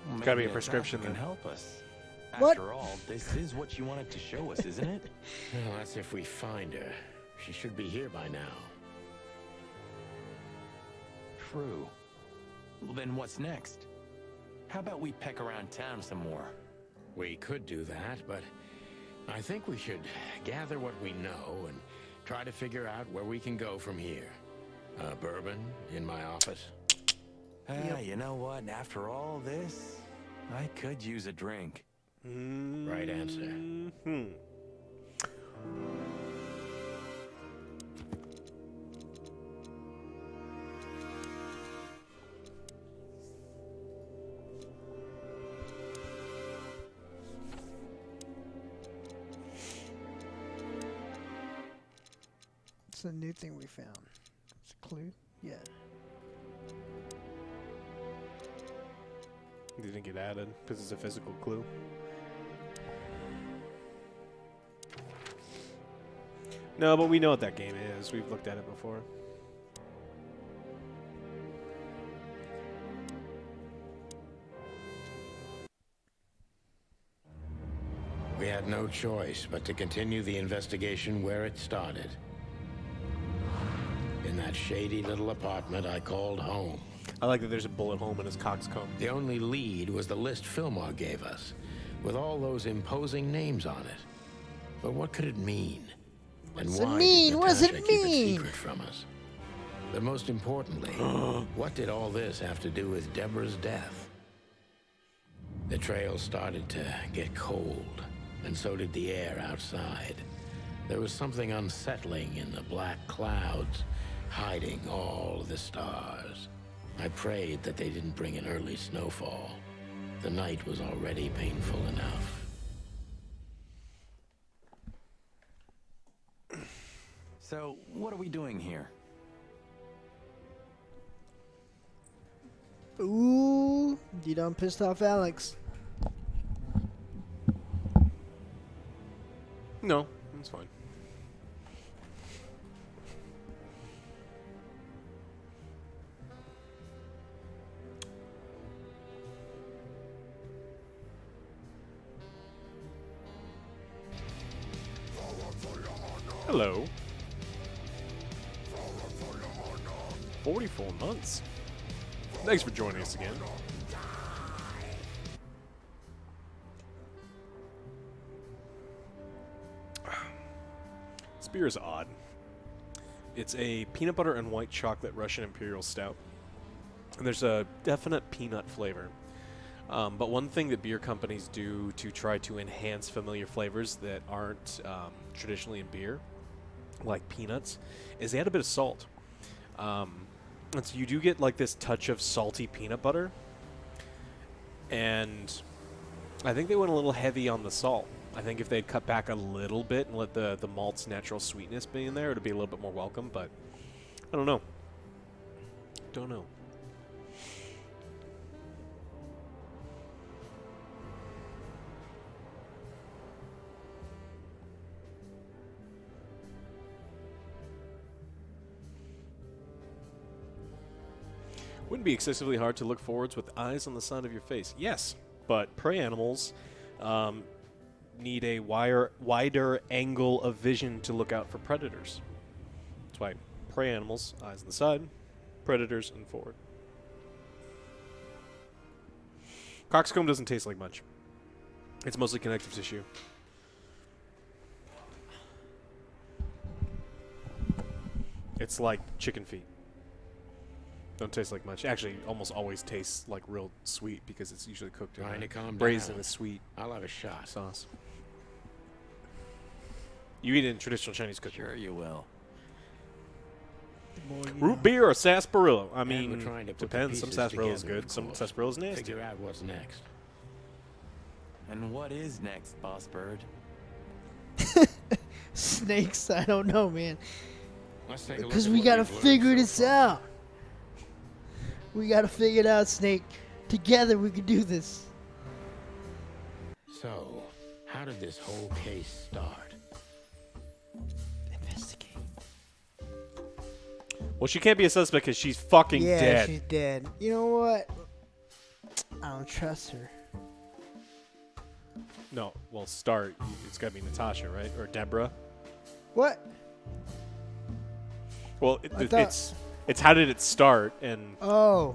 Well, Gotta be maybe a prescription Natasha can then. help us. What? After all, this is what you wanted to show us, isn't it? Well, that's if we find her. She should be here by now. True. Well, then what's next? How about we peck around town some more? We could do that, but I think we should gather what we know and try to figure out where we can go from here. Bourbon in my office. You know what? After all this, I could use a drink. Right answer. It's a new thing we found. It's a clue? Yeah. Didn't get added because it's a physical clue. No, but we know what that game is. We've looked at it before. We had no choice but to continue the investigation where it started. In that shady little apartment I called home. I like that there's a bullet hole in his coxcomb. The only lead was the list Fillmore gave us, with all those imposing names on it. But what could it mean? And does it why mean? did What does it Natasha keep mean? secret from us? But most importantly, what did all this have to do with Deborah's death? The trail started to get cold, and so did the air outside. There was something unsettling in the black clouds, hiding all the stars. I prayed that they didn't bring an early snowfall. The night was already painful enough. So, what are we doing here? Ooh, you done pissed off Alex. No, that's fine. Hello. 44 months. Thanks for joining us again. This beer is odd. It's a peanut butter and white chocolate Russian Imperial Stout. And there's a definite peanut flavor. But one thing that beer companies do to try to enhance familiar flavors that aren't traditionally in beer, like peanuts, is they add a bit of salt. And so you do get like this touch of salty peanut butter. And I think they went a little heavy on the salt. I think if they'd cut back a little bit and let the malt's natural sweetness be in there, it would be a little bit more welcome, but I don't know. Don't know. Wouldn't be excessively hard to look forwards with eyes on the side of your face. Yes, but prey animals need a wider angle of vision to look out for predators. That's why prey animals, eyes on the side, predators, and forward. Coxcomb doesn't taste like much. It's mostly connective tissue. It's like chicken feet. Don't taste like much. Actually, almost always tastes like real sweet because it's usually cooked in Trying to calm braised down. in a sweet I'll have a shot. sauce. You eat it in traditional Chinese cooking. Sure you will. Root beer or sarsaparilla? I And we're mean, trying to put the depends. Some pieces sarsaparilla is together, good. of Some course. sarsaparilla is nasty. Figure out what's next. And what is next, Boss Bird? Snakes? I don't know, man. Let's take a look Because at we what gotta we've learned figure so this far. out. We gotta figure it out, Snake. Together we can do this. So, how did this whole case start? Investigate. Well, she can't be a suspect because she's fucking Yeah, dead. she's dead. You know what? I don't trust her. No, well, start. It's got to be Natasha, right? Or Deborah. What? Well, I thought- it's how did it start? And Oh.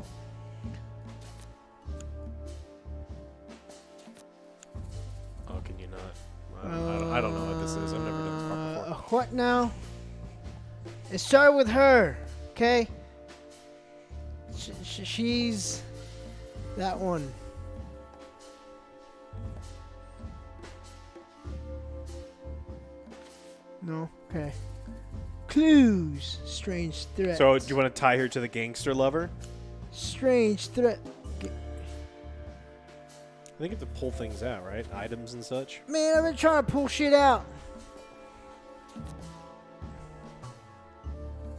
oh, can you not? I don't know what this is. I've never done this part before. What now? It started with her, okay? She's that one. No? Okay. Clues. Strange threats. So, do you want to tie her to the gangster lover? Strange threat. I think you have to pull things out, right? Items and such. Man, I've been trying to pull shit out.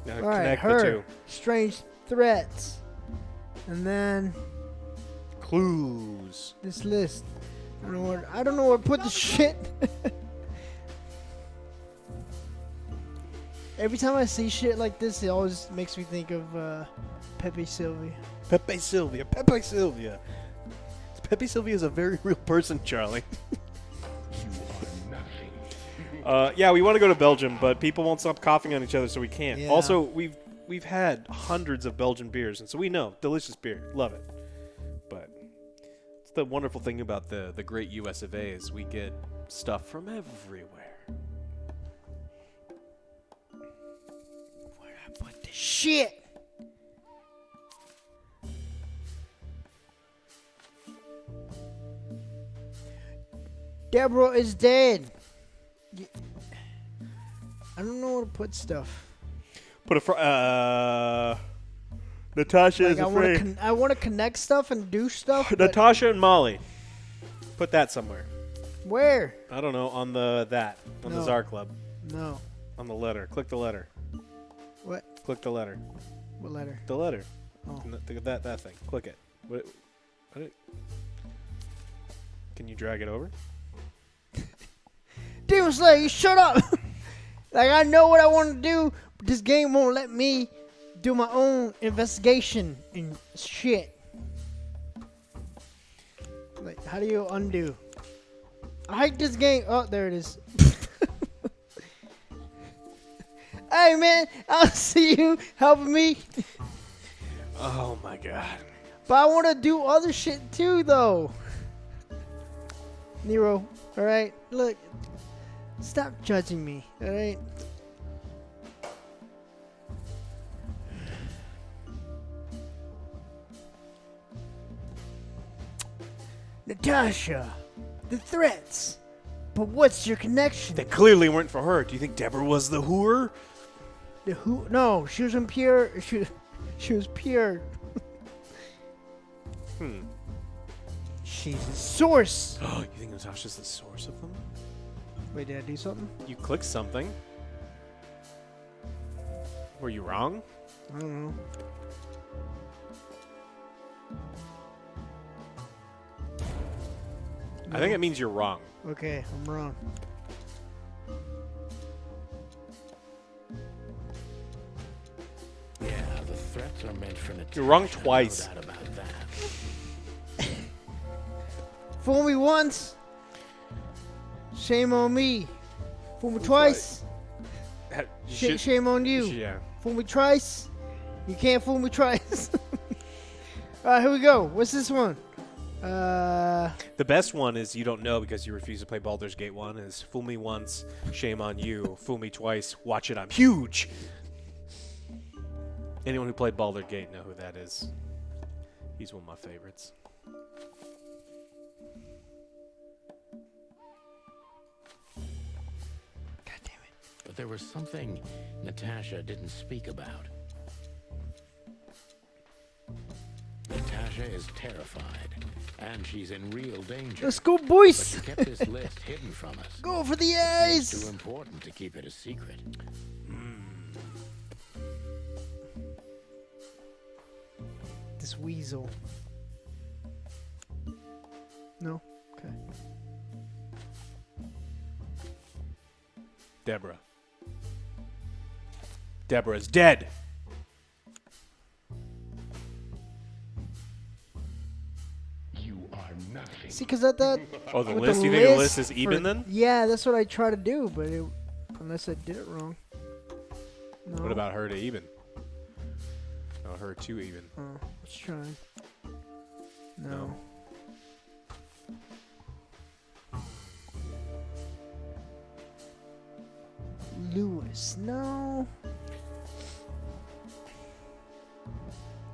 Now All right, connect her. the two. Strange threats. And then Clues. this list. I don't know where to put the shit. Every time I see shit like this, it always makes me think of Pepe Sylvia. Pepe Sylvia. Pepe Sylvia. Pepe Sylvia is a very real person, Charlie. Yeah, we want to go to Belgium, but people won't stop coughing on each other, so we can't. Yeah. Also, we've had hundreds of Belgian beers, and so we know delicious beer, love it. But it's the wonderful thing about the great U.S. of A. is we get stuff from everywhere. Where I put the shit? Deborah is dead. I don't know where to put stuff. Put Natasha Like is I afraid. want to connect stuff and do stuff. but Natasha and Molly. Put that somewhere. where? I don't know, on the No. Czar Club. No. On the letter. Click the letter. What? Click the letter. What letter? The letter. Oh. That thing. Click it. Can you drag it over? Demon Slayer, you shut up! Like, I know what I want to do, but this game won't let me do my own investigation and shit. Like, how do you undo? I hate this game. Oh, there it is. Hey, man, I'll see you helping me. Oh my god. But I want to do other shit too, though. Nero, alright? Look, stop judging me, alright? Natasha, the threats. But what's your connection? They clearly weren't for her. Do you think Deborah was the whore? The who? No, she was impure. She was pure. She's the source. Oh, you think Natasha's the source of them? Wait, did I do something? You clicked something. Were you wrong? I don't know. I think it means you're wrong. Okay, I'm wrong. Yeah, the threats are meant for Natasha. You're wrong twice. No doubt about that. Fool me once. Shame on me. Fool me twice. Shame on you. Yeah. Fool me twice. You can't fool me twice. Alright, here we go. What's this one? The best one is you don't know because you refuse to play Baldur's Gate 1 is fool me once, shame on you. Fool me twice, watch it, I'm huge. Anyone who played Baldur's Gate know who that is. He's one of my favorites. God damn it. But there was something Natasha didn't speak about. Natasha is terrified, and she's in real danger. Let's go, But boys. she kept this list hidden from us. Go for the It's too eyes. important to keep it a secret. This weasel. No? Okay. Deborah. Deborah's dead. You are nothing. See, because I thought. Oh, the with list? the You think the list list is even for- then? Yeah, that's what I try to do, but unless I did it wrong. No. What about her to even? Oh, her to even. Oh, let's try. No. No. Lewis, no.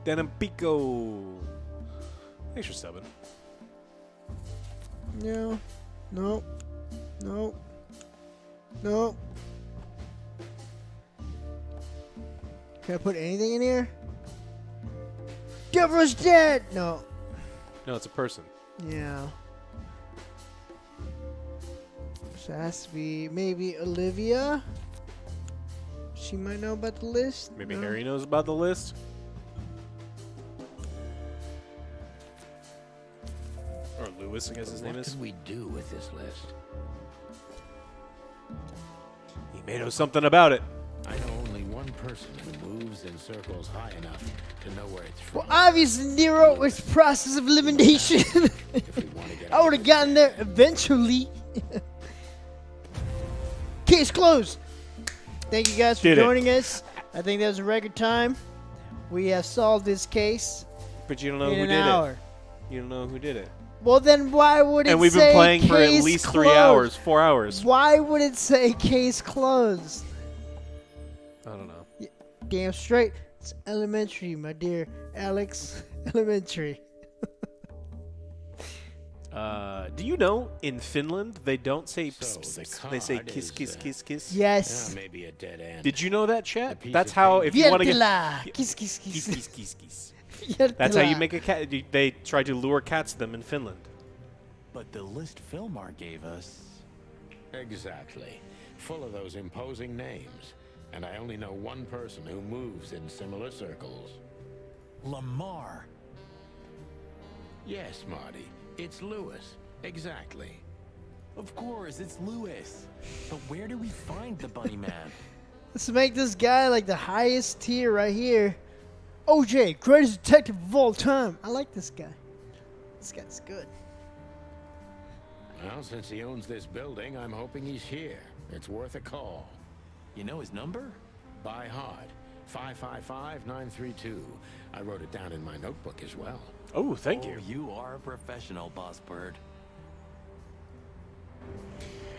Denim Pico. Thanks for subbing. No. No. No. No. Can I put anything in here? Deborah's dead! No. No, it's a person. Yeah. So it has to be maybe Olivia. She might know about the list. Maybe No? Harry knows about the list. Or Lewis, I guess his name What is. could we do with this list? He may know something about it. I know only one person who moves in circles high enough to know where it's from. Well, obviously Nero was process of elimination. If we want to get I would have gotten there eventually. Case closed. Thank you guys for Did it. joining us. I think that was a record time. We have solved this case But you don't know in who an did hour. it. You don't know who did it. Well, then why would it And we've say been playing for at case least closed? 3 hours, 4 hours. Why would it say case closed? I don't know. Damn straight. It's elementary, my dear Alex. Elementary. Do you know in Finland they don't say So pss, the pss, pss, they say card kiss, is, kiss, kiss, kiss? Yes. maybe a dead end. Did you know that, chat? A piece That's of how, paper. if you want to get... Viertela. Kiss, kiss, Kiss, kiss. kiss, kiss, kiss. That's how you make a cat. They try to lure cats to them in Finland. But the list Philmar gave us. Exactly. Full of those imposing names. And I only know one person who moves in similar circles. Lamar. Yes, Marty. It's Lewis. Exactly. Of course, it's Lewis. But where do we find the bunny man? Let's make this guy like the highest tier right here. OJ, greatest detective of all time. I like this guy. This guy's good. Well, since he owns this building, I'm hoping he's here. It's worth a call. You know his number? By heart. 555-932. I wrote it down in my notebook as well. Oh, thank you. You are a professional, Boss Bird.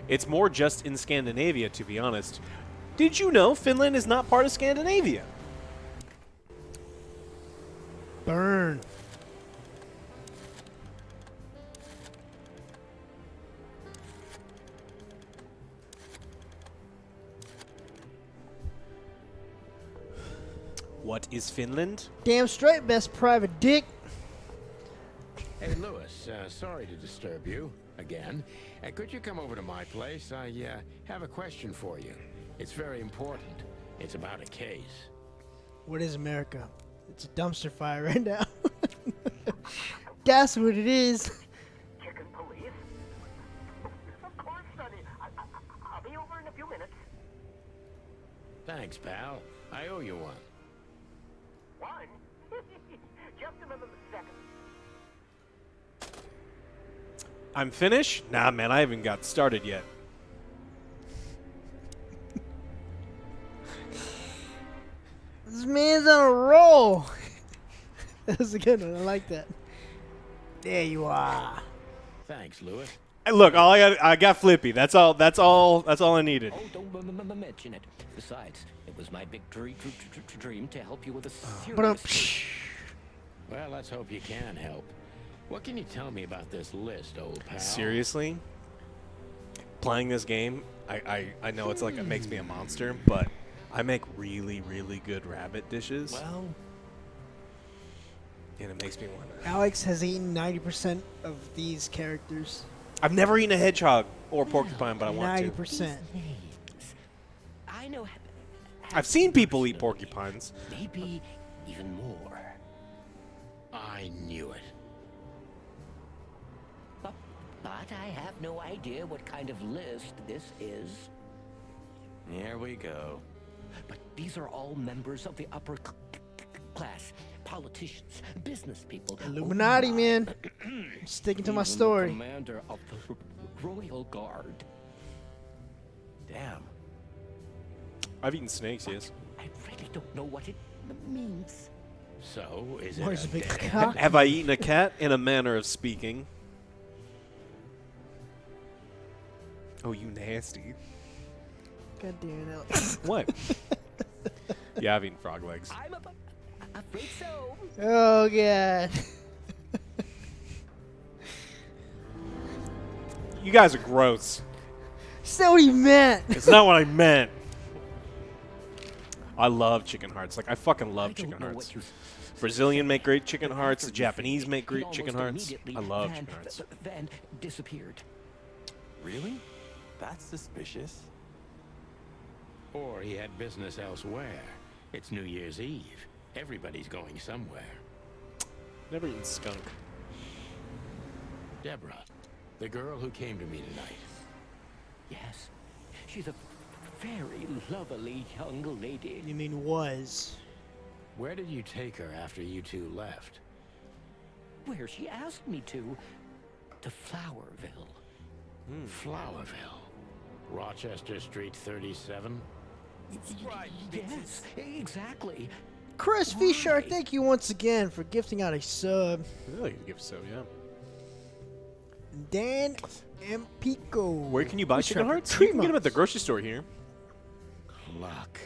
It's more just in Scandinavia, to be honest. Did you know Finland is not part of Scandinavia? Burn. What is Finland? Damn straight, best private dick. Hey, Lewis, sorry to disturb you again. Could you come over to my place? I have a question for you. It's very important. It's about a case. What is America? It's a dumpster fire right now. That's what it is. Chicken police? Of course, Sonny. I'll be over in a few minutes. Thanks, pal. I owe you one. One? Just another second. I'm finished? Nah, man, I haven't got started yet. This man's on a roll. That was a good one. I like that. There you are. Thanks, Lewis. Hey, look, I got Flippy. That's all I needed. Oh, don't mention it. Besides, it was my big dream to help you with a But serious... Well, let's hope you can help. What can you tell me about this list, old pal? Seriously? Playing this game, I know it's like it makes me a monster, but I make really, really good rabbit dishes. Well, And it makes me want to... Alex has eaten 90% of these characters. I've never eaten a hedgehog or porcupine, but I want to. 90%. I know... I've seen people eat porcupines. Maybe even more. I knew it. But I have no idea what kind of list this is. here we go. But these are all members of the upper class. Politicians, business people. Illuminati, Oh, man. Sticking to my even the story. Commander of the Royal Guard. Damn. I've eaten snakes, yes. I really don't know what it means. So, is Where's it the a big dare? cock? Have I eaten a cat? In a manner of speaking. Oh, you nasty. God damn it, Alex. What? Yeah, I've eaten frog legs. I'm afraid so. Oh, God. You guys are gross. That's not what he meant. It's not what I meant. I love chicken hearts. Like, I fucking love I don't chicken know hearts. what you Brazilian make great chicken But hearts. The after Japanese he make great chicken almost hearts. immediately I love chicken hearts. Then disappeared. Really? That's suspicious. Or he had business elsewhere. It's New Year's Eve. Everybody's going somewhere. Never eaten skunk. Deborah, the girl who came to me tonight. Yes, she's a very lovely young lady. You mean was? Where did you take her after you two left? Where she asked me to Flowerville. Flowerville. Rochester Street 37? Yes, exactly. Chris V. Shark, thank you once again for gifting out a sub. Really? Give so, yeah. Dan M. Pico. Where can you buy We chicken shop hearts? for You can get them at the 3 months. grocery store here. Luck.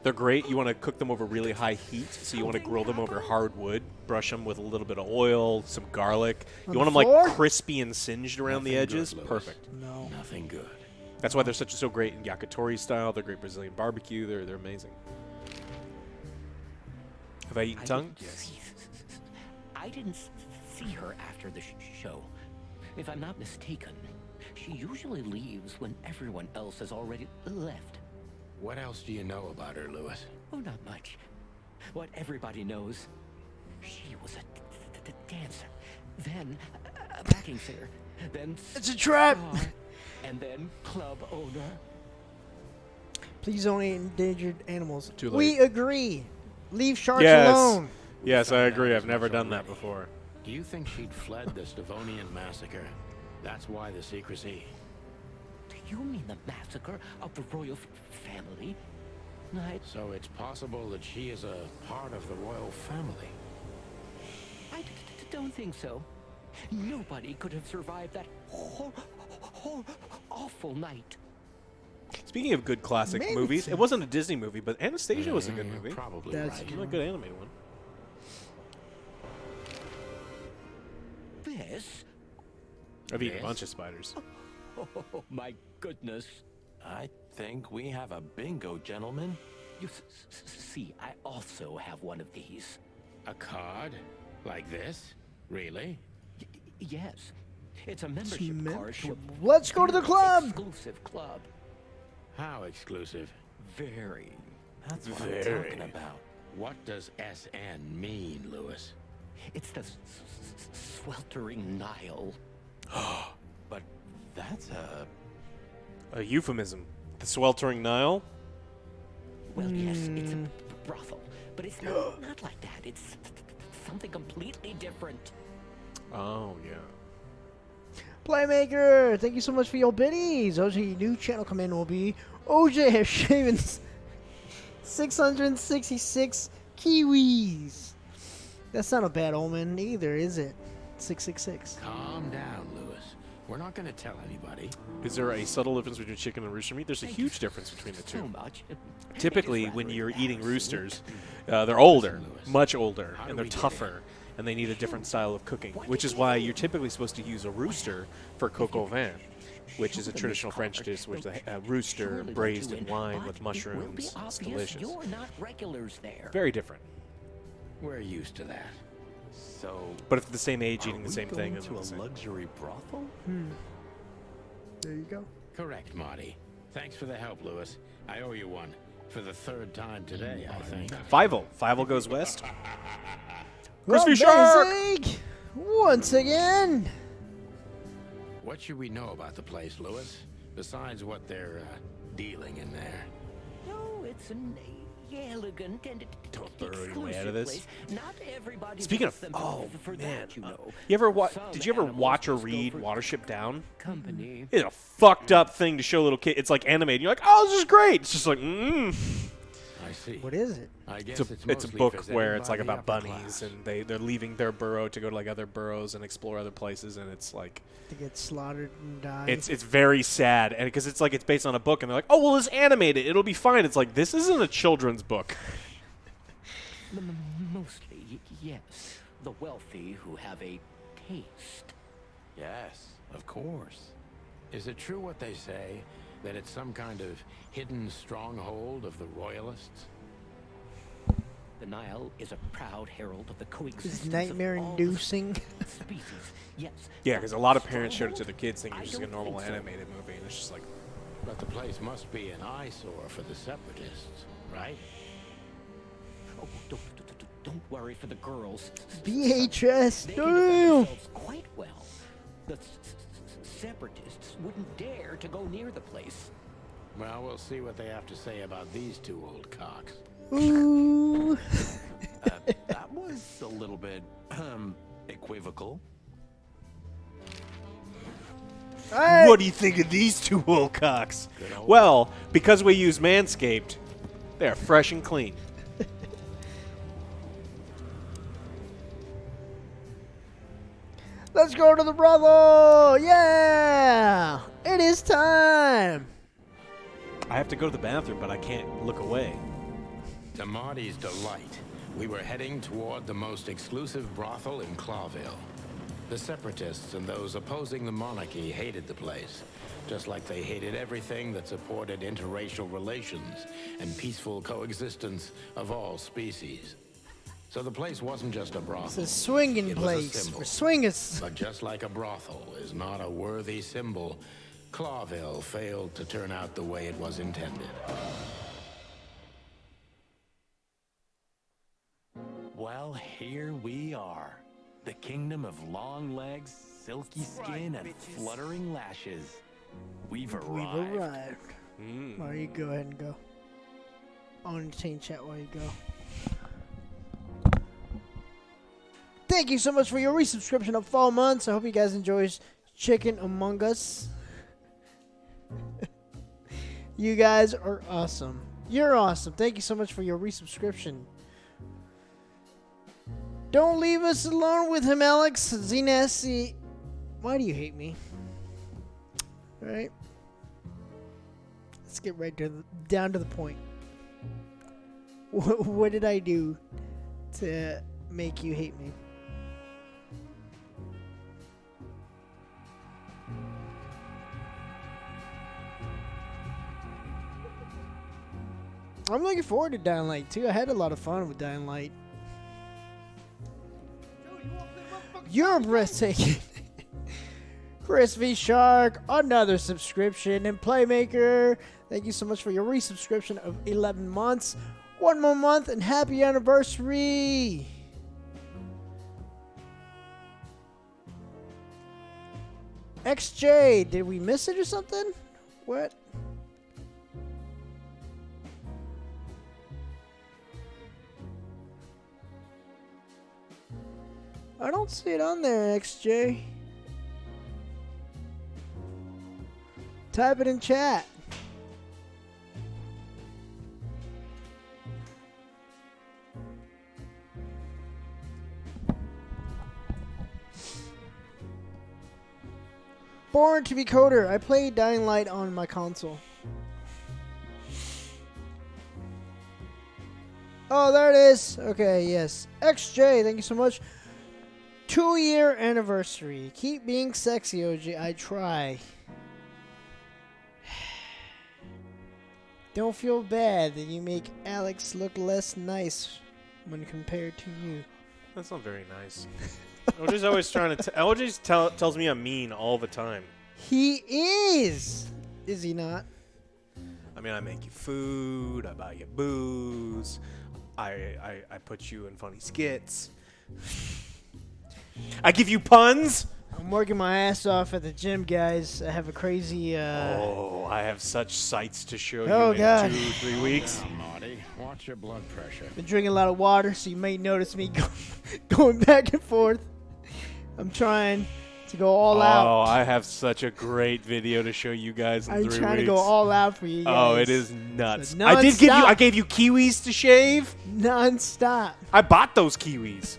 They're great. You want to cook them over really high heat, so you want to grill them over hard wood. Brush them with a little bit of oil, some garlic. On You the want them like floor? crispy and singed around the Nothing edges. good, Louis. Perfect. No. Nothing good. That's why they're so great in yakitori style. They're great Brazilian barbecue. They're amazing. Have I eaten tongue? I didn't see her after the show. If I'm not mistaken, she usually leaves when everyone else has already left. What else do you know about her, Lewis? Oh, not much. What everybody knows. She was a dancer, then a backing singer, then It's a trap. star, and then club owner. Please don't eat endangered animals. Too late. We agree. Leave sharks Yes. alone. Yes, I Found agree. out I've as never much done that already. before. Do you think she'd fled the Stavonian massacre? That's why the secrecy. Do you mean the massacre of the royal family? So it's possible that she is a part of the royal family. I don't think so. Nobody could have survived that whole awful night. Speaking of good classic Maybe movies, so. it wasn't a Disney movie, but Anastasia was a good movie. Probably That's right. true. A good animated one. This? I've eaten a Yes. bunch of spiders. Oh, my goodness. I think we have a bingo, gentlemen. You see, I also have one of these. A card? Like this? Really? Yes. It's a membership card to a Let's go to the club. exclusive club. How exclusive? Very. That's what Very. I'm talking about. What does SN mean, Lewis? It's the sweltering Nile. But that's A euphemism. The sweltering Nile? Well, yes, it's a brothel, but it's not like that. It's something completely different. Oh, yeah. Playmaker, thank you so much for your biddies. OJ, new channel come in will be OJ Shavens 666 Kiwis. That's not a bad omen either, is it? 666. Calm down, Lewis. We're not going to tell anybody. Is there a subtle difference between chicken and rooster meat? There's a huge difference between the So two. much. Typically, when you're eating roosters, they're older, much older, How and do they're we get tougher, and they need a different style of cooking, which is why you're typically supposed to use a rooster for coq au vin, which is a traditional French dish, which is a rooster braised in wine with mushrooms. It's delicious. You're not regulars there. Very different. We're used to that. So, But if they're the same age, eating are the we same going thing, to it's a luxury brothel? There you go. Correct, Marty. Thanks for the help, Lewis. I owe you one. For the third time today, I think. Fivel goes west. Crispy shark! Amazing! Once again. What should we know about the place, Lewis? Besides what they're dealing in there. No, it's an elegant and Don't burrow your way exclusive out of this. place. Not everybody Speaking wants of, them for man, that, you know. you ever Some did you ever animals watch or just go read for Watership Down? company. It's a fucked up thing to show little kids. It's like animated. You're like, oh, this is great. It's just like, I see. What is it? I guess It's a mostly book visited where it's by like the about upper bunnies class. and they're leaving their burrow to go to like other burrows and explore other places, and it's like To get slaughtered and die. it's very sad, and because it's like it's based on a book, and they're like, oh well, it's animated, it'll be fine. It's like, this isn't a children's book. Mostly, yes. The wealthy who have a taste. Yes, of course. Is it true what they say, that it's some kind of hidden stronghold of the royalists? The Nile is a proud herald of the coexistence It's nightmare-inducing. of all species. Yes. Yeah, because a lot of parents showed it to their kids thinking it was just like a normal I don't think so. animated movie, and it's just like, But the place must be an eyesore for the separatists, right? Oh, don't worry for the girls. VHS. They can defend Damn. themselves quite well. The separatists wouldn't dare to go near the place. Well, we'll see what they have to say about these two old cocks. Ooh. That was a little bit, equivocal. Alright. what do you think of these two old cocks? Well, because we use Manscaped, they're fresh and clean. Let's go to the brothel. Yeah. It is time. I have to go to the bathroom, but I can't look away. To Marty's delight, we were heading toward the most exclusive brothel in Clawville. The separatists and those opposing the monarchy hated the place, just like they hated everything that supported interracial relations and peaceful coexistence of all species. So the place wasn't just a brothel. It's a swinging It was a place symbol. for swingers. But just like a brothel is not a worthy symbol, Clawville failed to turn out the way it was intended. Well, here we are. The kingdom of long legs, silky skin, and fluttering lashes. We've arrived. We've arrived. Why you go ahead and go? I'll entertain chat while you go. Thank you so much for your resubscription of Fall Months. I hope you guys enjoy Chicken Among Us. You guys are awesome. You're awesome. Thank you so much for your resubscription. Don't leave us alone with him, Alex. Zenassi. Why do you hate me? Alright. Let's get right down to the point. What did I do to make you hate me? I'm looking forward to Dying Light 2. I had a lot of fun with Dying Light. You're breathtaking. Chris V. Shark, another subscription. And Playmaker, thank you so much for your resubscription of 11 months. One more month and happy anniversary. XJ, did we miss it or something? What? I don't see it on there, XJ. Type it in chat. Born to be Coder. I played Dying Light on my console. Oh, there it is. Okay, yes. XJ, thank you so much. 2-year anniversary. Keep being sexy, OG. I try. Don't feel bad that you make Alex look less nice when compared to you. That's not very nice. OJ's always trying to... OJ tells me I'm mean all the time. He is! Is he not? I mean, I make you food, I buy you booze, I put you in funny skits. I give you puns! I'm working my ass off at the gym, guys. I have a crazy, Oh, I have such sights to show Oh, you God. in 2-3 weeks. Marty, watch your blood pressure. Been drinking a lot of water, so you may notice me going back and forth. I'm trying to go all out. Oh, I have such a great video to show you guys in 3 I'm weeks. trying to go all out for you guys. Oh, it is nuts. So I gave you kiwis to shave. Non-stop. I bought those kiwis.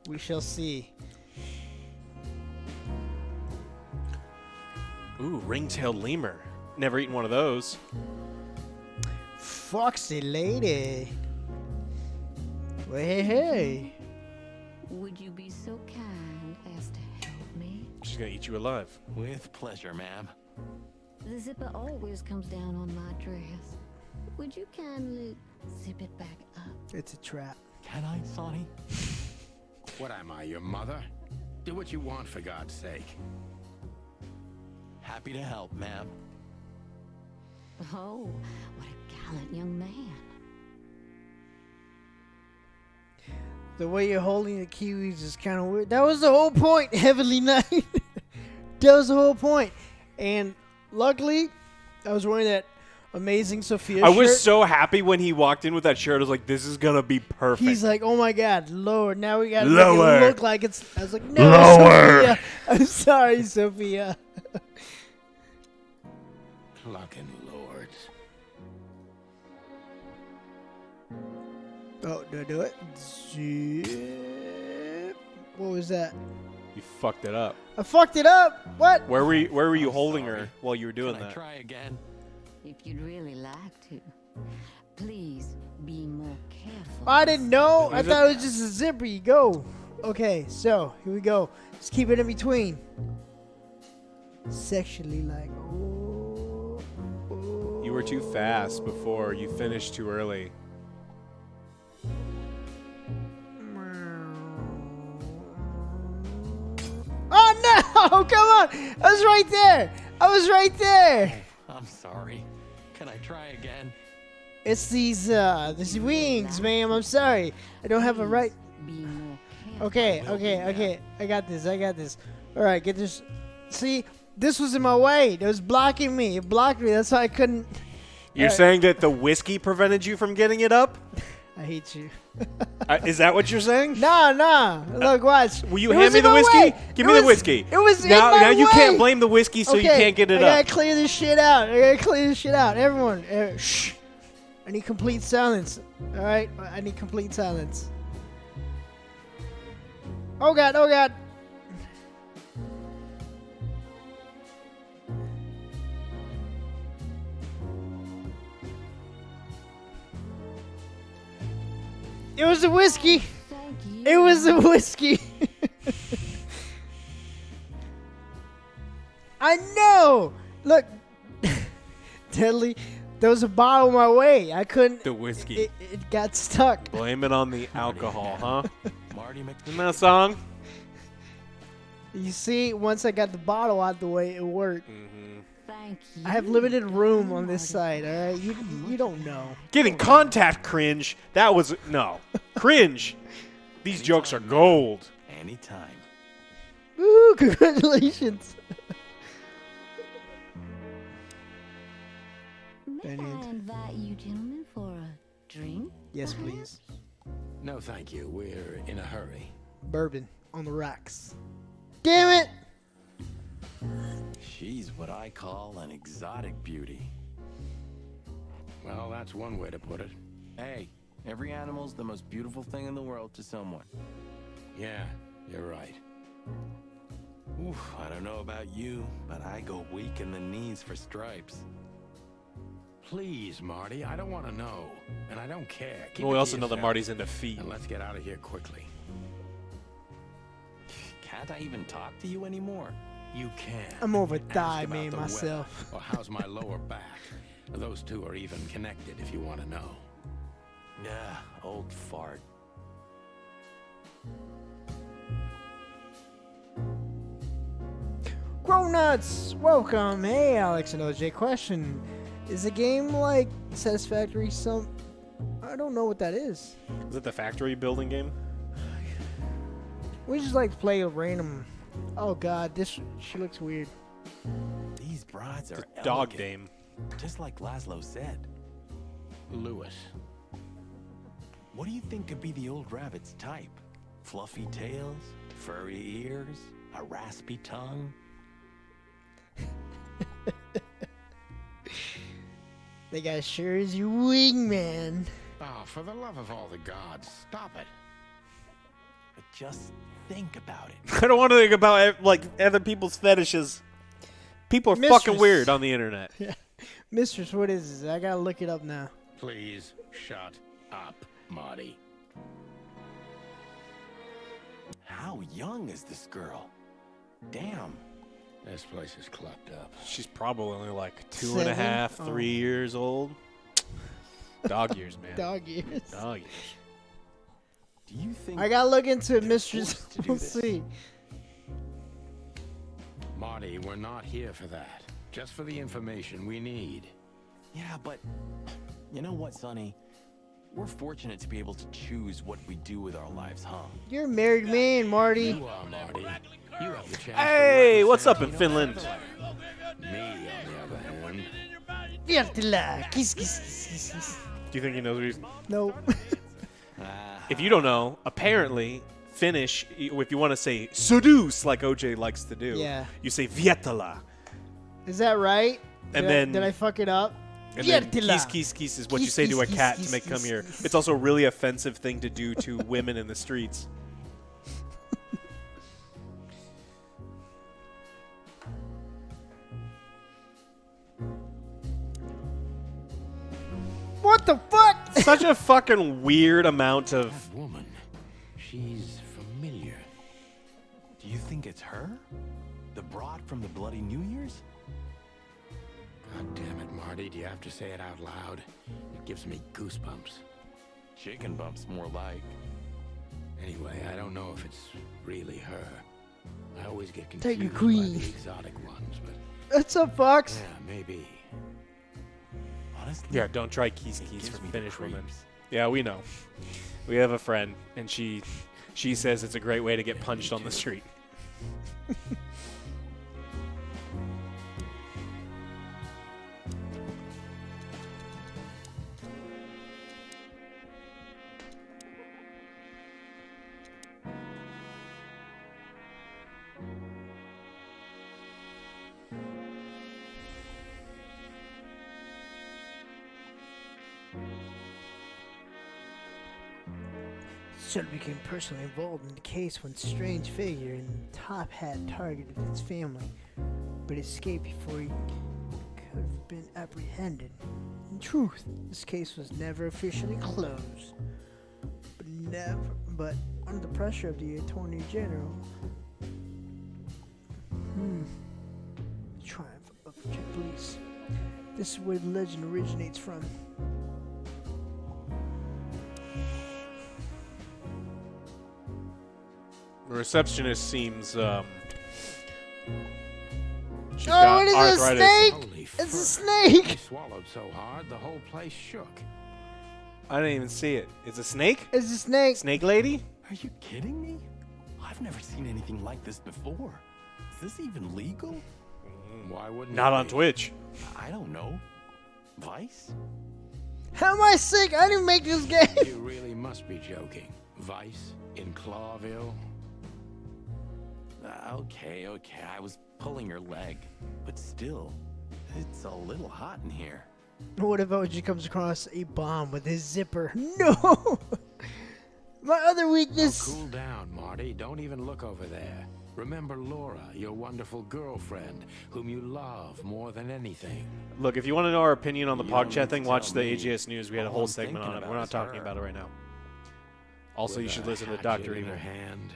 We shall see. Ooh, ring-tailed lemur. Never eaten one of those. Foxy lady. Well, hey. Would you be so kind as to help me? She's gonna eat you alive. With pleasure, ma'am. The zipper always comes down on my dress. Would you kindly zip it back up? It's a trap. Can I, Sonny? What am I, your mother? Do what you want, for God's sake. Happy to help, ma'am. Oh, what a gallant young man. The way you're holding the kiwis is kind of weird. That was the whole point, Heavenly Knight. That was the whole point. And luckily, I was wearing that amazing Sophia I shirt. was so happy when he walked in with that shirt. I was like, this is gonna be perfect. He's like, oh my God, lower. Now we got to make Lower. it look like it's... I was like, no, Lower. Sophia. I'm sorry, Sophia. Cluckin lords. Oh, do I do it? Zip. What was that? You fucked it up. I fucked it up. What? Where were you holding her while you were doing Can I that? try again? If you'd really like to, please be more careful. I didn't know. I Is thought it- it was just a zipper. You go. Okay, so here we go. Just keep it in between. Sexually like, oh, oh. You were too fast before. You finished too early. Oh no! Come on! I was right there. I was right there. I'm sorry. Can I try again? It's these wings, ma'am. I'm sorry. I don't have a right. Be more careful. Okay. I got this. All right, get this. See, this was in my way. It was blocking me. It blocked me. That's why I couldn't. You're saying that the whiskey prevented you from getting it up? I hate you. Is that what you're saying? Nah. Look, watch. Will you It hand was me in the my whiskey? way. Give It me the was- whiskey. It was now. in my Now you way. can't blame the whiskey, so you can't get it I up. gotta clear this shit out. Everyone, shh. I need complete silence. All right, I need complete silence. Oh God. It was a whiskey. Thank you. It was a whiskey. I know. Look, Deadly. There was a bottle in my way. I couldn't. The whiskey. It got stuck. Blame it on the alcohol, huh? Marty Isn't that a song? You see, once I got the bottle out the way, it worked. Thank you. I have limited room on this side. All right, you don't know. Getting contact cringe. That was no cringe. These jokes are gold. Anytime. Woo! Congratulations. May I invite you gentlemen for a drink? Yes, please. No, thank you. We're in a hurry. Bourbon on the rocks. Damn it! She's what I call an exotic beauty. Well, that's one way to put it. Hey, every animal's the most beautiful thing in the world to someone. Yeah, You're right. Oof, I don't know about you, but I go weak in the knees for stripes. Please, Marty, I don't want to know. And I don't care. Keep Well, we it to also know that yourself. Marty's into feet. And let's get out of here quickly. Can't I even talk to you anymore? You can. I'm over Ask thigh about man the weather, myself. or how's my lower back? Those two are even connected if you want to know. Yeah, old fart. Grown-nuts, welcome. Hey, Alex and OJ. Question: is a game like Satisfactory some? I don't know what that is. Is it the factory building game? We just like to play a random. Oh God, she looks weird. These brides are The dog elegant, game. just like Laszlo said. Lewis. What do you think could be the old rabbit's type? Fluffy tails, furry ears, a raspy tongue? They got sure is your wingman. Oh, for the love of all the gods, stop it. But just think about it. I don't want to think about like other people's fetishes. People are fucking Mistress. weird on the internet. Mistress, what is this? I gotta look it up now. Please shut up, Marty. How young is this girl? Damn. This place is clucked up. She's probably only like 2.5, 7? 3 years old. Dog years, man. Dog ears. Dog years. Do you think I gotta look into it, they're Mistress. forced to do We'll this? see. Marty, we're not here for that. Just for the information we need. Yeah, but you know what, Sonny? We're fortunate to be able to choose what we do with our lives, huh? You're a married man, Marty. You are, Marty. You have the chance Hey, to work what's up in Santino Finland? Federland. Me, on the other hand. Viertila. Kiss, kiss, kiss, kiss, kiss. Do you think he knows what he's... Nope. If you don't know, apparently, Finnish, if you want to say seduce like OJ likes to do, Yeah. you say vietala. Is that right? And Did then- did I fuck it up? And then Viertila. kiss, kiss, kiss is what you Kiss, say to a kiss, cat kiss, to make kiss, come here. kiss. It's also a really offensive thing to do to women in the streets. What the fuck? Such a fucking weird amount of... That woman, she's familiar. Do you think it's her? The broad from the Bloody New Year's? God damn it, Marty. Do you have to say it out loud? It gives me goosebumps. Chicken bumps, more like. Anyway, I don't know if it's really her. I always get Take your confused by queen. the exotic ones, but What's up, Fox? yeah, maybe. Honestly, Yeah, don't try keys it keys gives for me the Finnish women. creeps. Yeah, we know. We have a friend, and she says it's a great way to get punched on the street. Sutter became personally involved in the case when a strange figure in a top hat targeted his family, but escaped before he could have been apprehended. In truth, this case was never officially closed. But under the pressure of the Attorney General, the triumph of Czech police. This is where the legend originates from. The receptionist seems, she's Oh, got what is this, arthritis. snake? Holy It's a fuck. snake! He swallowed so hard, the whole place shook. I didn't even see it. It's a snake? It's a snake. Snake lady? Are you kidding me? I've never seen anything like this before. Is this even legal? Why wouldn't Not it on be? Twitch. I don't know. Vice? How am I sick? I didn't make this game. You really must be joking. Vice in Clawville? Okay. I was pulling your leg. But still, it's a little hot in here. What if OG comes across a bomb with his zipper? No! My other Oh, weakness. cool down, Marty. Don't even look over there. Remember Laura, your wonderful girlfriend, whom you love more than anything. Look, if you want to know our opinion on the You don't PogChat need thing, to watch tell the me. AGS News. We had a All whole I'm segment thinking on it. about We're not is talking her. about it right now. Also, With you should a listen to hatchet Dr. in Evil. her hand.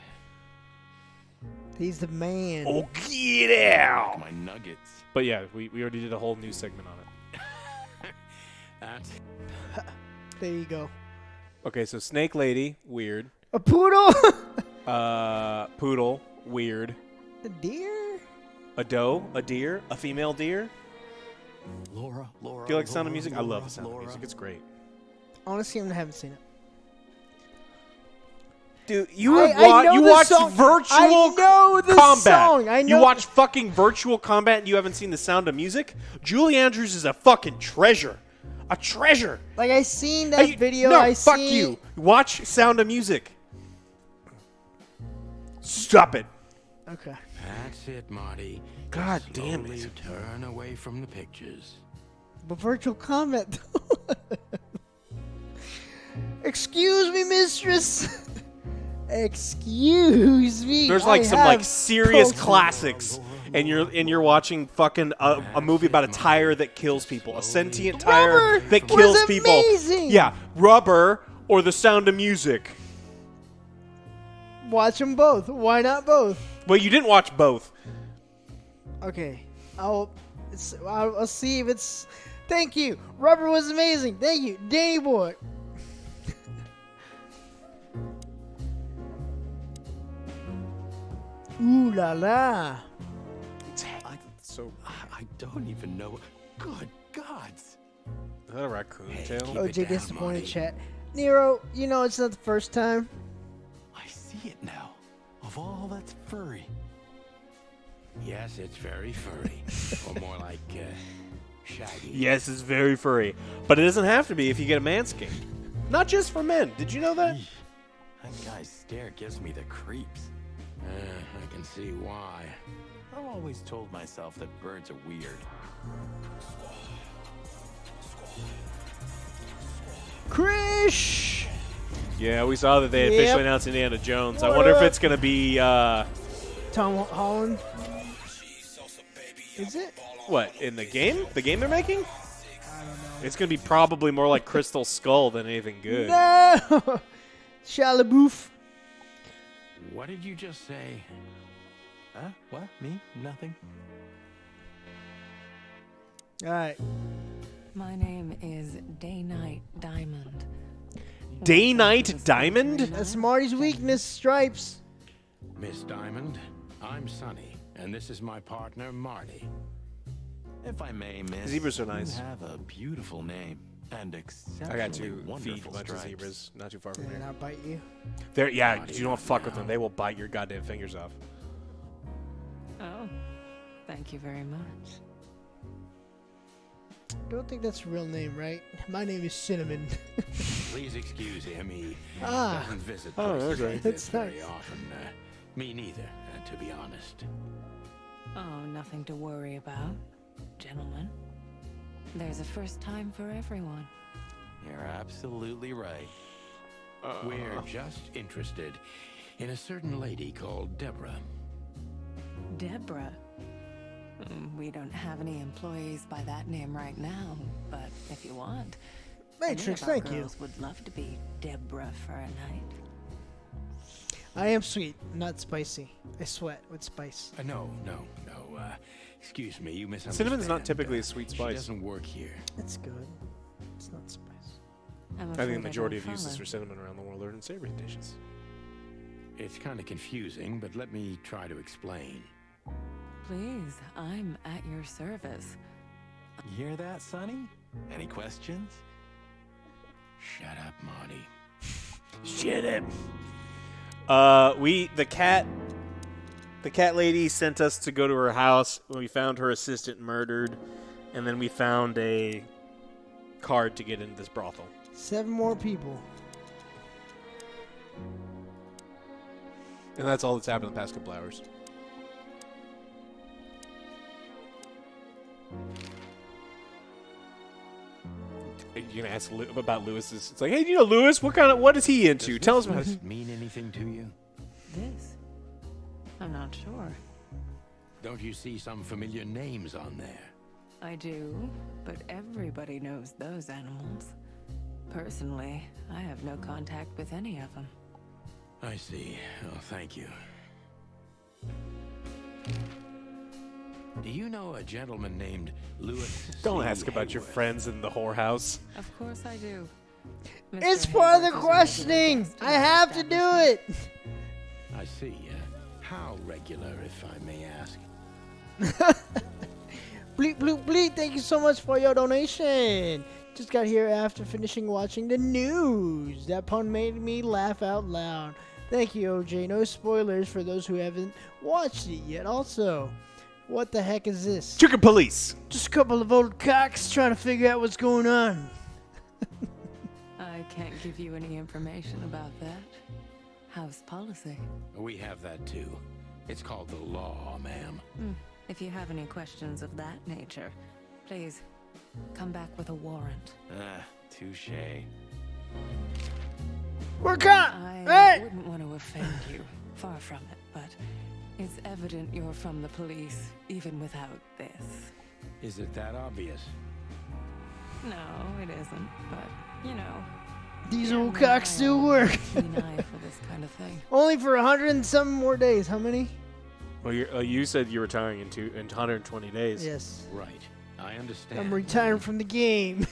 He's the man. Oh, get out! My nuggets. But yeah, we already did a whole news segment on it. That's There you go. Okay, so Snake Lady, weird. A poodle. Poodle, weird. A deer. A doe, a deer, a female deer. Laura. Do you like the sound of music? I love the sound of Laura. music. It's great. Honestly, I haven't seen it. Dude, you I know you the watch song. virtual I know the combat. song. I know. You watch fucking virtual combat and you haven't seen the sound of music? Julie Andrews is a fucking treasure. A treasure. Like I seen that Hey, video. No, I fuck seen... you. Watch Sound of Music. Stop it. Okay. That's it, Marty. God damn Slowly it. turn away from the pictures. But virtual comment. Excuse me, mistress. Excuse me. There's like I some have like serious pulses. classics, and you're watching fucking a movie about a tire that kills people, a sentient tire Rubber that was kills people. amazing. Yeah, Rubber or The Sound of Music. Watch them both. Why not both? Well, you didn't watch both. Okay. I'll see if it's. Thank you. Rubber was amazing. Thank you, Danny boy. Ooh la la. So I don't even know. Good gods. is that a raccoon tail? OJ down, disappointed Marty. chat. Nero, you know it's not the first time. I see it now. Of all that's furry. Yes, it's very furry. Or more like shaggy. Yes, it's very furry, but it doesn't have to be if you get a manscaped. Not just for men. Did you know that? That guy's stare gives me the creeps. I can see why. I've always told myself that birds are weird. Krish. Yeah, we saw that they Yep. officially announced Indiana Jones. I What wonder if up? it's gonna be Tom Holland. Is it? what in the game? The game they're making? I don't know. It's gonna be probably more like Crystal Skull than anything good. No. Shia LaBeouf. What did you just say? Huh? What? Me? Nothing? All right. My name is Day Night Diamond. Day Night Diamond? That's Marty's weakness. Stripes. Miss Diamond, I'm Sonny, and this is my partner, Marty. If I may, miss. Zebras are nice. You have a beautiful name and exceptionally I got to feed wonderful a bunch of stripes. zebras not too far from Did here. I bite you? They're, yeah, Naughty you don't not fuck with now. them. They will bite your goddamn fingers off. Oh, thank you very much. Don't think that's a real name, right? My name is Cinnamon. Please excuse him. He Ah. doesn't visit Oh, places okay. like That's this very nice. often. Me neither, to be honest. Oh, nothing to worry about, gentlemen. There's a first time for everyone. You're absolutely right. We're just interested in a certain lady called Deborah. Deborah. We don't have any employees by that name right now, but if you want, Matrix, any of our thank you. girls would love to be Deborah for a night. I am sweet, not spicy. I sweat with spice. No. Excuse me, you misunderstand. Cinnamon's not typically a sweet She spice. doesn't work here. It's good. It's not spice. I'm I afraid think the majority don't of uses follow. for cinnamon around the world are in savory dishes. It's kind of confusing, but let me try to explain. Please, I'm at your service. You hear that, Sonny? Any questions? Shut up, Marty. Shut up. The cat lady sent us to go to her house when we found her assistant murdered, and then we found a card to get into this brothel. 7 more people. And that's all that's happened in the past couple hours. You're gonna ask about Lewis's. It's like, hey, do you know Lewis? What is he into? Tell us about it. Mean anything to you? This? I'm not sure. Don't you see some familiar names on there? I do, but everybody knows those animals. Personally, I have no contact with any of them. I see. Oh, thank you. Do you know a gentleman named Lewis? Don't ask about your friends in the whorehouse. Of course I do. It's part of the questioning. I have to do it. I see. How regular, if I may ask? Bleep, bloop, bleep. Thank you so much for your donation. Just got here after finishing watching the news. That pun made me laugh out loud. Thank you, OJ. No spoilers for those who haven't watched it yet. Also, what the heck is this? Chicken police. Just a couple of old cocks trying to figure out what's going on. I can't give you any information about that. House policy. We have that too. It's called the law, ma'am. If you have any questions of that nature, please come back with a warrant. Touche. We're caught! I wouldn't want to offend you. Far from it, but it's evident you're from the police, even without this. Is it that obvious? No, it isn't, but, you know. These old cocks still work. Keen eye for this kind of thing. Only for 100 and some more days. How many? Well, you said you're retiring in 120 days. Yes. Right. I understand. I'm retiring from the game.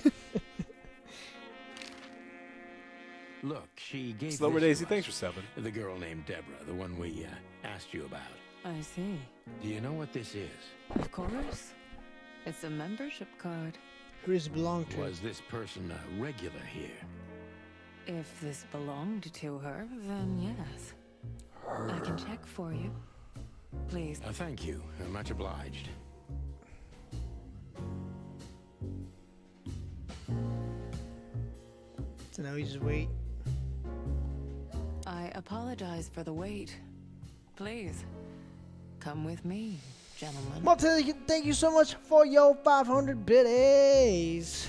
Look, she gave Slower this Daisy, to thanks us. for 7. The girl named Deborah, the one we asked you about. I see. Do you know what this is? Of course. It's a membership card. Who does it belong to? Was this person a regular here? If this belonged to her, then yes. I can check for you. Please. Thank you. Much obliged. So now we just wait. I apologize for the wait. Please, come with me, gentlemen. Well, thank you so much for your 500 biddies.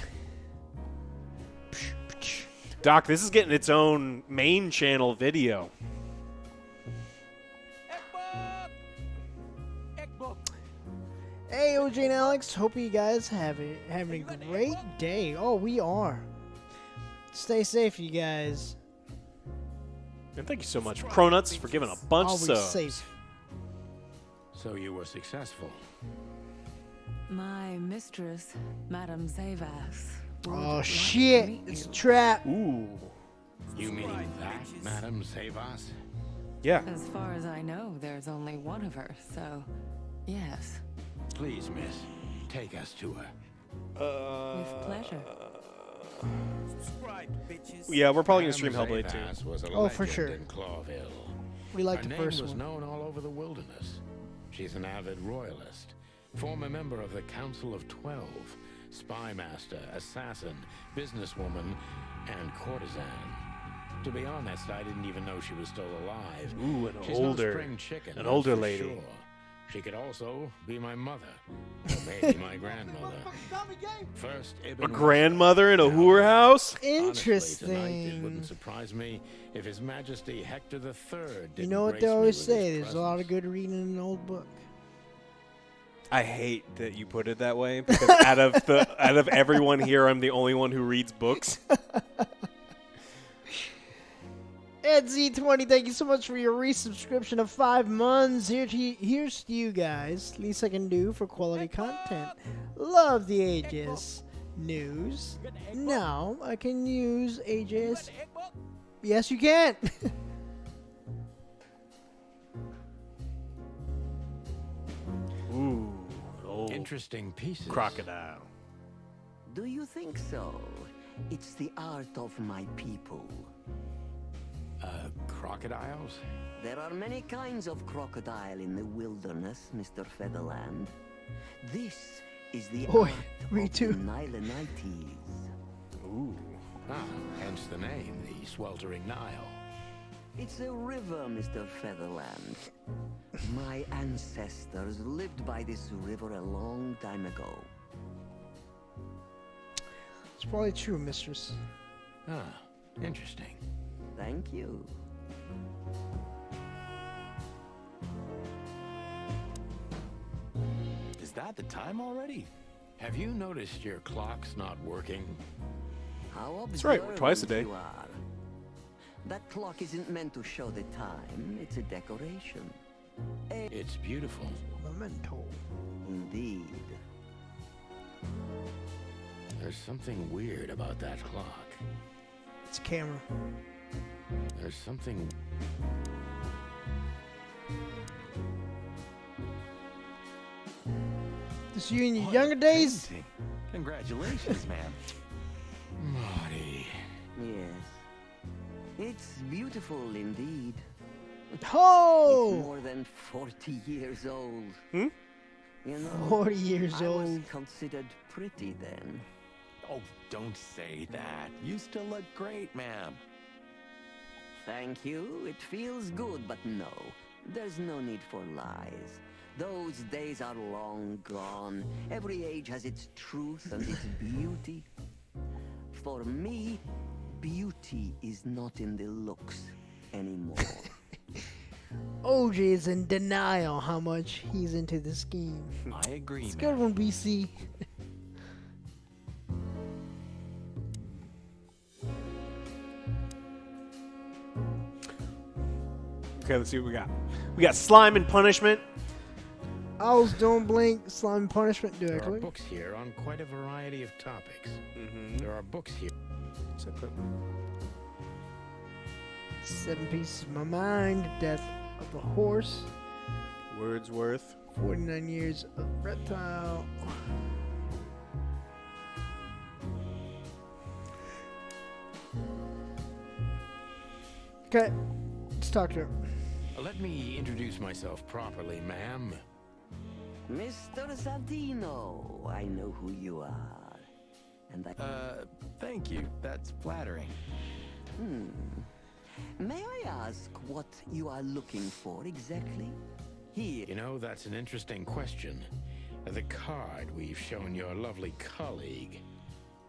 Doc, this is getting its own main channel video. Hey, OJ and Alex. Hope you guys having a great day. Oh, we are. Stay safe, you guys. And thank you so much, Cronuts, for giving a bunch Always of subs. safe. So you were successful. My mistress, Madame Zavas. Oh, shit. It's a trap. Ooh. You mean that, Madame Savas? Yeah. As far as I know, there's only one of her, so yes. Please, miss, take us to her. With pleasure. Yeah, we're probably going to stream Madame Hellblade Zavas was a Oh, for legend sure. in Clawville. We like Her the name first was one. known all over the wilderness. She's an avid royalist, former member of the Council of 12, spy master, assassin, businesswoman, and courtesan. To be honest, I didn't even know she was still alive. Ooh, an She's older, no spring chicken, an that's older for lady. Sure. She could also be my mother, or maybe my grandmother. First, A grandmother in a whorehouse? Honestly, tonight, it Interesting. wouldn't surprise me if His Majesty Hector III didn't You know what grace they me always with say? his There's a lot of good reading in an old book. I hate that you put it that way because out of everyone here, I'm the only one who reads books. Ed Z20, thank you so much for your resubscription of 5 months. Here's to you guys. Least I can do for quality content. Love the Aegis news. Now I can use Aegis. Yes, you can. Ooh, old Interesting pieces. crocodile. Do you think so? It's the art of my people. Crocodiles? There are many kinds of crocodile in the wilderness, Mr. Featherland. This is the Boy, art me of too. the Nilenites. Ooh. Ah, hence the name, the Sweltering Nile. It's a river, Mr. Featherland. My ancestors lived by this river a long time ago. It's probably true, mistress. Ah, interesting. Thank you. Is that the time already? Have you noticed your clock's not working? How That's right, we're twice a observant day. you are. That clock isn't meant to show the time. It's a decoration. It's beautiful. Memento. Indeed. There's something weird about that clock. It's a camera. There's something... This you in your younger days? Painting. Congratulations, man. Marty. Yes. It's beautiful indeed. Oh! It's more than 40 years old. Hmm? You know, 40 years I old. was considered pretty then. Oh, don't say that. You still look great, ma'am. Thank you. It feels good, but no. There's no need for lies. Those days are long gone. Every age has its truth and its beauty. For me, beauty is not in the looks anymore. OJ is in denial how much he's into the scheme. I agree, It's a man. good one, BC. Okay, let's see what we got. We got slime and punishment. Owls don't blink. Slime punishment. Do I There are click? books here on quite a variety of topics. Mm-hmm. There are books here. 7 pieces of my mind. Death of the horse. Wordsworth. 49 years of reptile. Okay, let's talk to her. Let me introduce myself properly, ma'am. Mr. Santino, I know who you are. And I... Thank you. That's flattering. May I ask what you are looking for exactly? Here. You know, that's an interesting question. The card we've shown your lovely colleague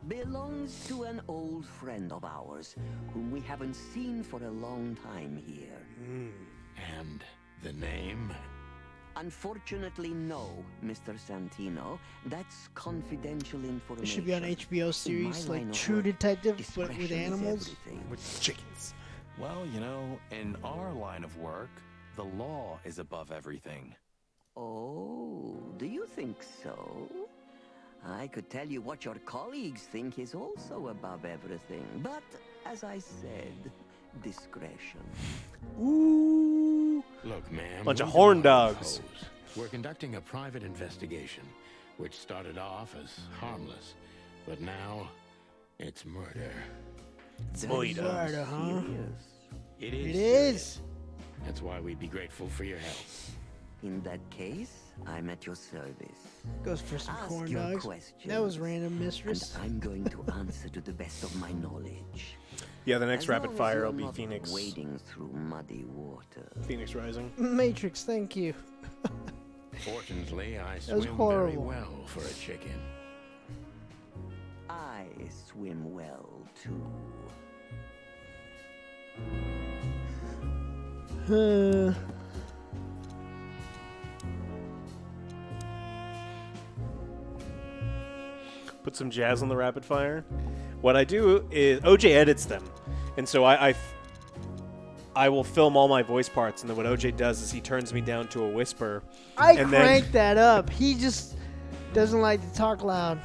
Belongs to an old friend of ours, whom we haven't seen for a long time here. And the name? Unfortunately, no, Mr. Santino. That's confidential information. It should be on HBO In series my line like of True work, Detective, but discretion with is animals. everything. With chickens. Well, you know, in our line of work, the law is above everything. Oh, do you think so? I could tell you what your colleagues think is also above everything, but as I said, discretion. Ooh. Look, ma'am. Bunch of we horn do not dogs. oppose. We're conducting a private investigation, which started off as harmless, but now it's murder. It's Murder. murder, huh? Serious. It is. It serious. is. That's why we'd be grateful for your help. In that case, I'm at your service. Goes for some Ask corn your dogs. questions, That was random, and mistress. I'm going to answer to the best of my knowledge. Yeah, the next As rapid long as fire you're will be not Phoenix. Wading through muddy water. Phoenix Rising. Matrix, thank you. Fortunately, I was swim very horrible. well for a chicken. I swim well too. Put some jazz on the rapid fire. What I do is OJ edits them, and so I will film all my voice parts, and then what OJ does is he turns me down to a whisper. I and cranked that up. He just doesn't like to talk loud.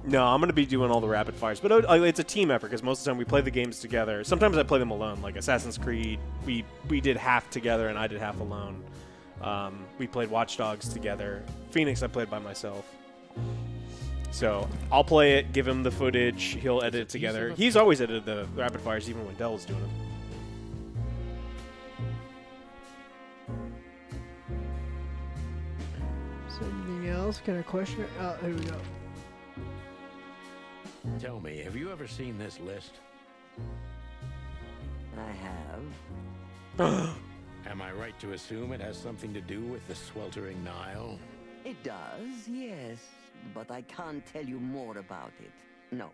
No, I'm gonna be doing all the rapid fires, but it's a team effort because most of the time we play the games together. Sometimes I play them alone, like Assassin's Creed. We did half together, and I did half alone. We played Watch Dogs together. Phoenix I played by myself. So I'll play it, give him the footage, he'll edit it together. He's always edited the rapid fires, even when Dell was doing them. Is there anything else? Can I question it? Oh, here we go. Tell me, have you ever seen this list? I have. Am I right to assume it has something to do with the sweltering Nile? It does, yes. but I can't tell you more about it. No.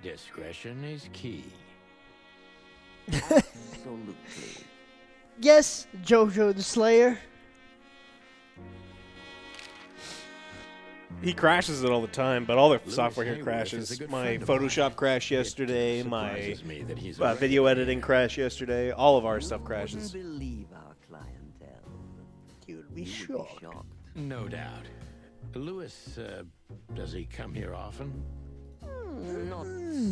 Discretion is key. Absolutely. Yes, Jojo the Slayer. He crashes it all the time, but all the software here Hayworth crashes. is a good My friend of Photoshop crashed yesterday. My surprises me that he's a video editing crashed yesterday. All of our stuff crashes. Wouldn't believe our clientele. You'd be You would shocked. No doubt. Lewis, does he come here often? Not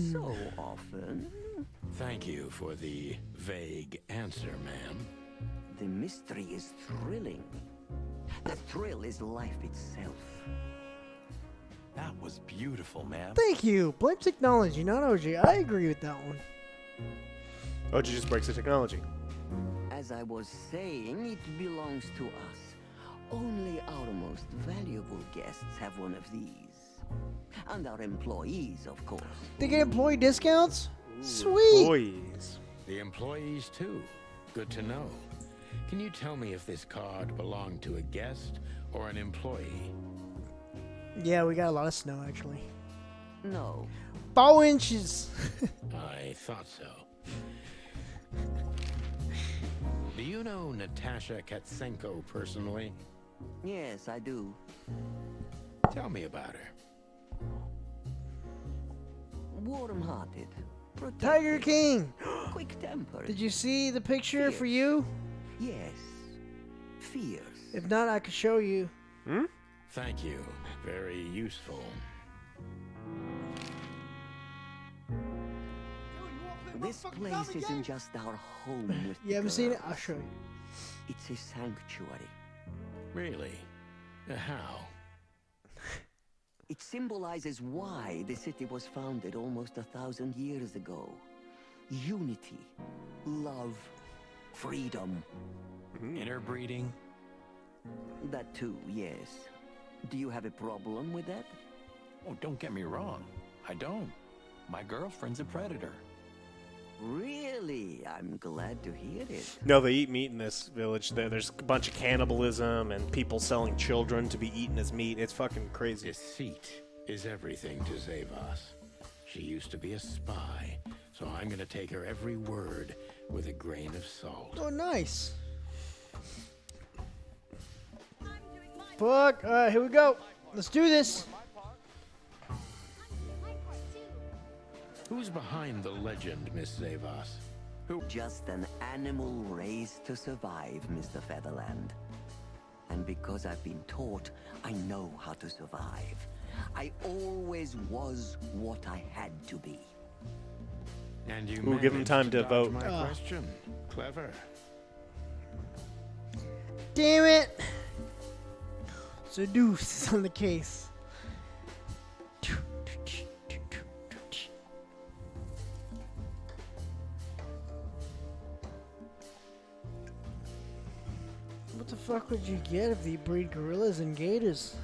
so often. Thank you for the vague answer, ma'am. The mystery is thrilling. The thrill is life itself. That was beautiful, man. Thank you. Blame technology, not OG. I agree with that one. OG just breaks the technology. As I was saying, it belongs to us. Only our most valuable guests have one of these. And our employees, of course. They get employee discounts? Sweet. Employees. The employees, too. Good to know. Can you tell me if this card belonged to a guest or an employee? Yeah, we got a lot of snow, actually. No. 4 inches. I thought so. Do you know Natasha Katsenko personally? Yes, I do. Tell me about her. Warm-hearted. Tiger King. Quick-tempered. Did you see the picture for you? Yes. Fierce. If not, I could show you. Hmm? Thank you. Very useful. This place isn't just our home with You haven't seen it? girls. I'll show you. It's a sanctuary. Really? How? It symbolizes why the city was founded almost 1,000 years ago. Unity, love, freedom. Interbreeding? That too, yes. Do you have a problem with that? Oh, don't get me wrong. I don't. My girlfriend's a predator. Really? I'm glad to hear it. No, they eat meat in this village. There's a bunch of cannibalism and people selling children to be eaten as meat. It's fucking crazy. Deceit is everything to Zavos. She used to be a spy, so I'm gonna take her every word with a grain of salt. Oh, nice. Fuck. All right, here we go. Let's do this. Who's behind the legend, Miss Zavos? Just an animal raised to survive, Mr. Featherland. And because I've been taught, I know how to survive. I always was what I had to be. And you We'll give him managed time to dodge vote. My question. Clever. Damn it. Seduce is on the case. What the fuck would you get if they breed gorillas and gators?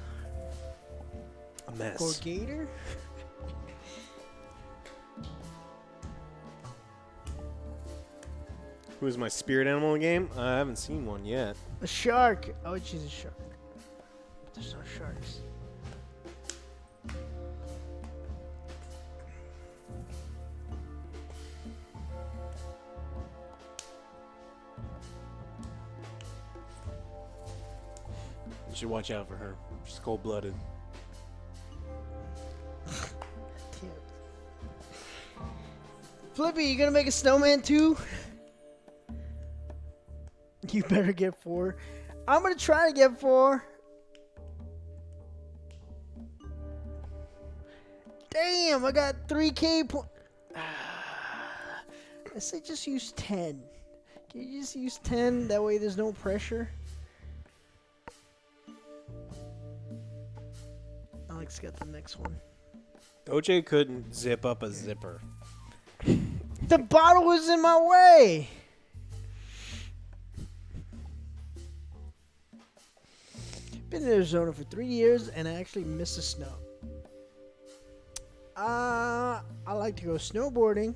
A mess. Or gator? Who is my spirit animal in the game? I haven't seen one yet. A shark. I would choose a shark. But there's no sharks. You should watch out for her. She's cold-blooded. Flippy, you gonna make a snowman too? You better get 4. I'm gonna try to get 4. Damn, I got 3K point. I say just use 10. Can you just use 10? That way there's no pressure. Alex got the next one. OJ couldn't zip up a zipper. The bottle was in my way. Been in Arizona for 3 years and I actually miss the snow. I like to go snowboarding.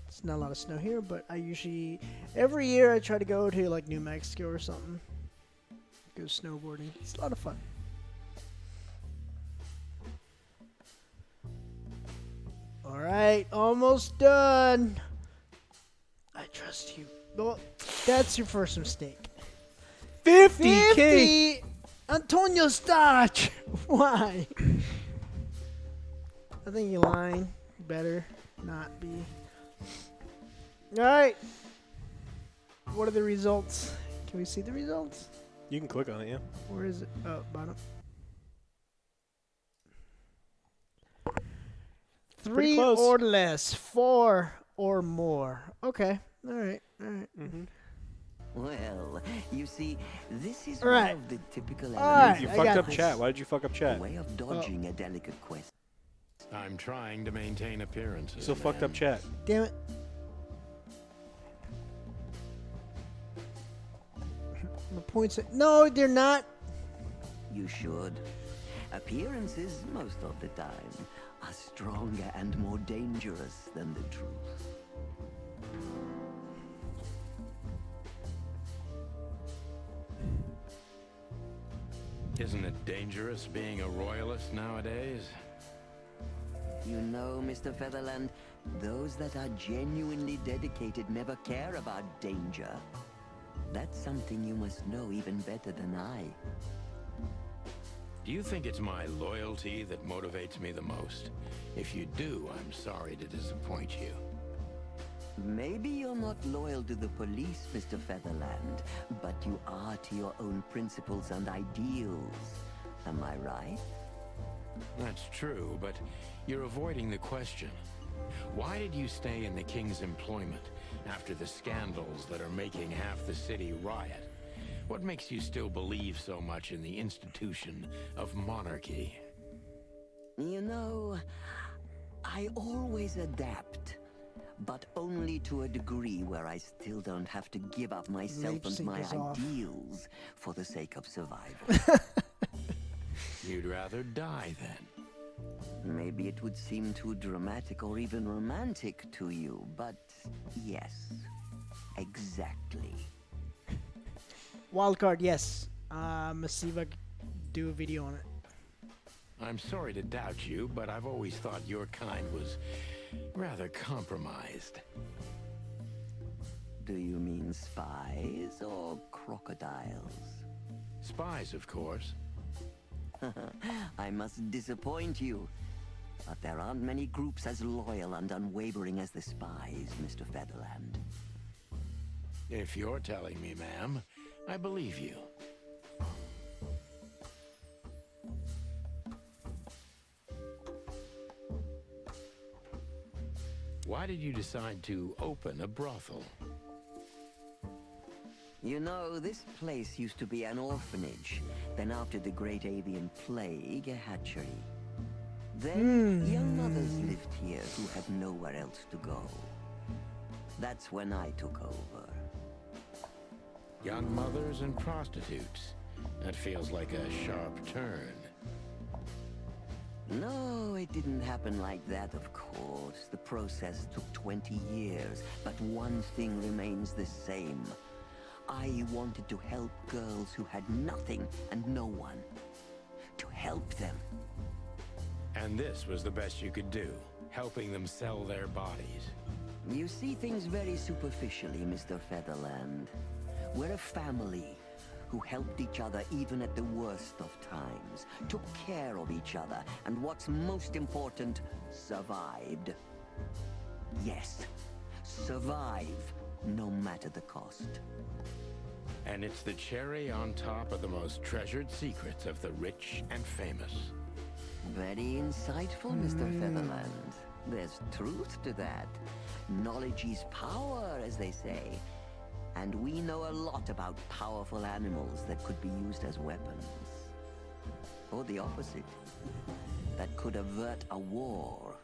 It's not a lot of snow here, but I usually every year I try to go to like New Mexico or something. Go snowboarding. It's a lot of fun. right, almost done. I trust you. Well, that's your first mistake. 50K. 50! Antonio Starch! Why? I think you're lying. Better not be. Alright. What are the results? Can we see the results? You can click on it, yeah. Where is it? Oh, bottom. 3 close. or less. 4 or more. Okay. Alright. Mm-hmm. Well, you see, this is Right. one of the typical Alright, You I fucked got up this. chat. Why did you fuck up chat? way of dodging a delicate question. I'm trying to maintain appearances. Still fucked up man. chat. Damn it. The points. No, they're not. You should. Appearances, most of the time, are stronger and more dangerous than the truth. Isn't it dangerous being a royalist nowadays? You know, Mr. Featherland, those that are genuinely dedicated never care about danger. That's something you must know even better than I. Do you think it's my loyalty that motivates me the most? If you do, I'm sorry to disappoint you. Maybe you're not loyal to the police, Mr. Featherland, but you are to your own principles and ideals. Am I right? That's true, but you're avoiding the question. Why did you stay in the king's employment after the scandals that are making half the city riot? What makes you still believe so much in the institution of monarchy? You know, I always adapt, but only to a degree where I still don't have to give up myself Lip and sync my is off. ideals for the sake of survival. You'd rather die then? Maybe it would seem too dramatic or even romantic to you, but yes, exactly. Wildcard, yes. Let's see if I can do a video on it. I'm sorry to doubt you, but I've always thought your kind was rather compromised. Do you mean spies or crocodiles? Spies, of course. I must disappoint you, but there aren't many groups as loyal and unwavering as the spies, Mr. Featherland. If you're telling me, ma'am, I believe you. Why did you decide to open a brothel? You know, this place used to be an orphanage. Then after the Great Avian Plague, a hatchery. Then young mothers lived here who had nowhere else to go. That's when I took over. Young mothers and prostitutes. That feels like a sharp turn. No, it didn't happen like that, of course. The process took 20 years, but one thing remains the same. I wanted to help girls who had nothing and no one. To help them. And this was the best you could do, helping them sell their bodies. You see things very superficially, Mr. Featherland. We're a family who helped each other even at the worst of times, took care of each other, and what's most important, survived. Yes, survive, no matter the cost. And it's the cherry on top of the most treasured secrets of the rich and famous. Very insightful, Mr. Featherland. There's truth to that. Knowledge is power, as they say. And we know a lot about powerful animals that could be used as weapons. Or the opposite. That could avert a war.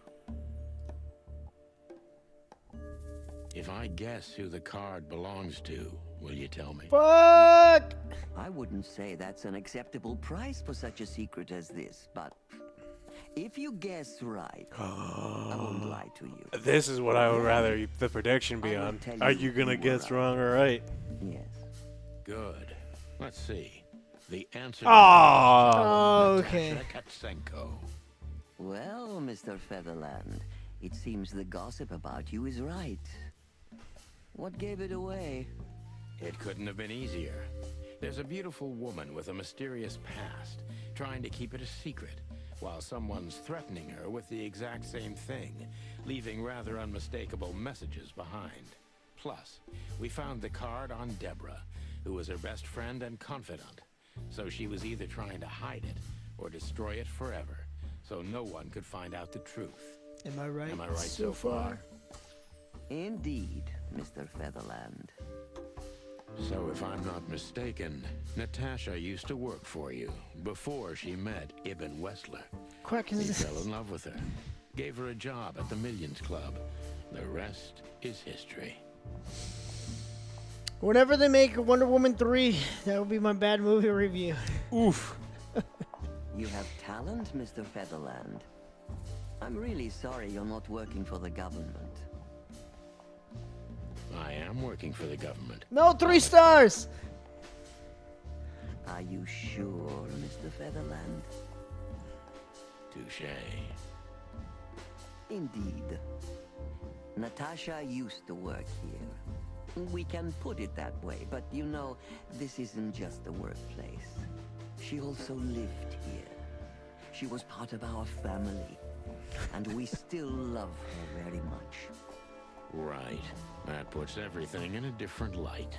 If I guess who the card belongs to, will you tell me? Fuck! I wouldn't say that's an acceptable price for such a secret as this, but if you guess right, I won't lie to you. This is what I would rather the prediction be I will on. tell Are you you gonna who guess were wrong or right? Yes. Good. Let's see. The answer Oh, okay. Natasha Katsenko. Well, Mr. Featherland, It seems the gossip about you is right. What gave it away? It couldn't have been easier. There's a beautiful woman with a mysterious past, trying to keep it a secret, while someone's threatening her with the exact same thing, leaving rather unmistakable messages behind. Plus, we found the card on Deborah, who was her best friend and confidant. So she was either trying to hide it or destroy it forever, so no one could find out the truth. Am I right? Am I right so far? Indeed, Mr. Featherland. So if I'm not mistaken, Natasha used to work for you before she met Ibn Wessler. Quack is He fell in love with her, gave her a job at the Millions Club. The rest is history. Whenever they make Wonder Woman 3, that will be my bad movie review. Oof. You have talent, Mr. Featherland. I'm really sorry you're not working for the government. I am working for the government. No, 3 stars! Are you sure, Mr. Featherland? Touché. Indeed. Natasha used to work here. We can put it that way, but you know, this isn't just a workplace. She also lived here. She was part of our family, and we still love her very much. Right. That puts everything in a different light.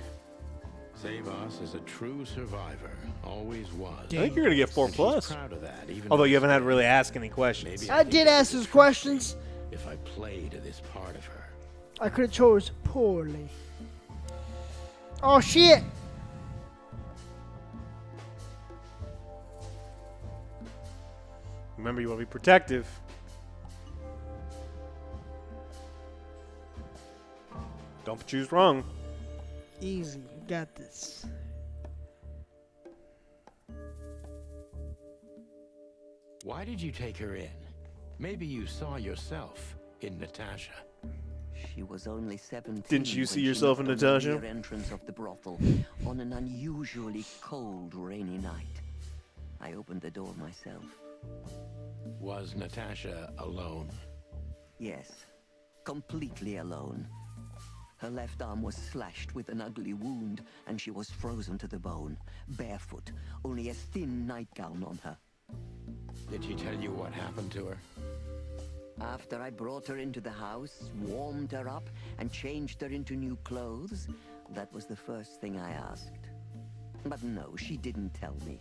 Zavos is a true survivor. Always was. I think you're gonna get 4 And she's plus. proud of that, even Although if you haven't had to it's- really ask any questions. Maybe I think did that ask would those trust questions. me if I play to this part of her. I could have chose poorly. Oh, shit! Remember, you want to be protective. Don't choose wrong. Easy. You got this. Why did you take her in? Maybe you saw yourself in Natasha. She was only 17. Didn't you when see she yourself in knocked on Natasha? the rear entrance of the brothel on an unusually cold, rainy night. I opened the door myself. Was Natasha alone? Yes, completely alone. Her left arm was slashed with an ugly wound, and she was frozen to the bone, barefoot, only a thin nightgown on her. Did she tell you what happened to her? After I brought her into the house, warmed her up, and changed her into new clothes, that was the first thing I asked. But no, she didn't tell me.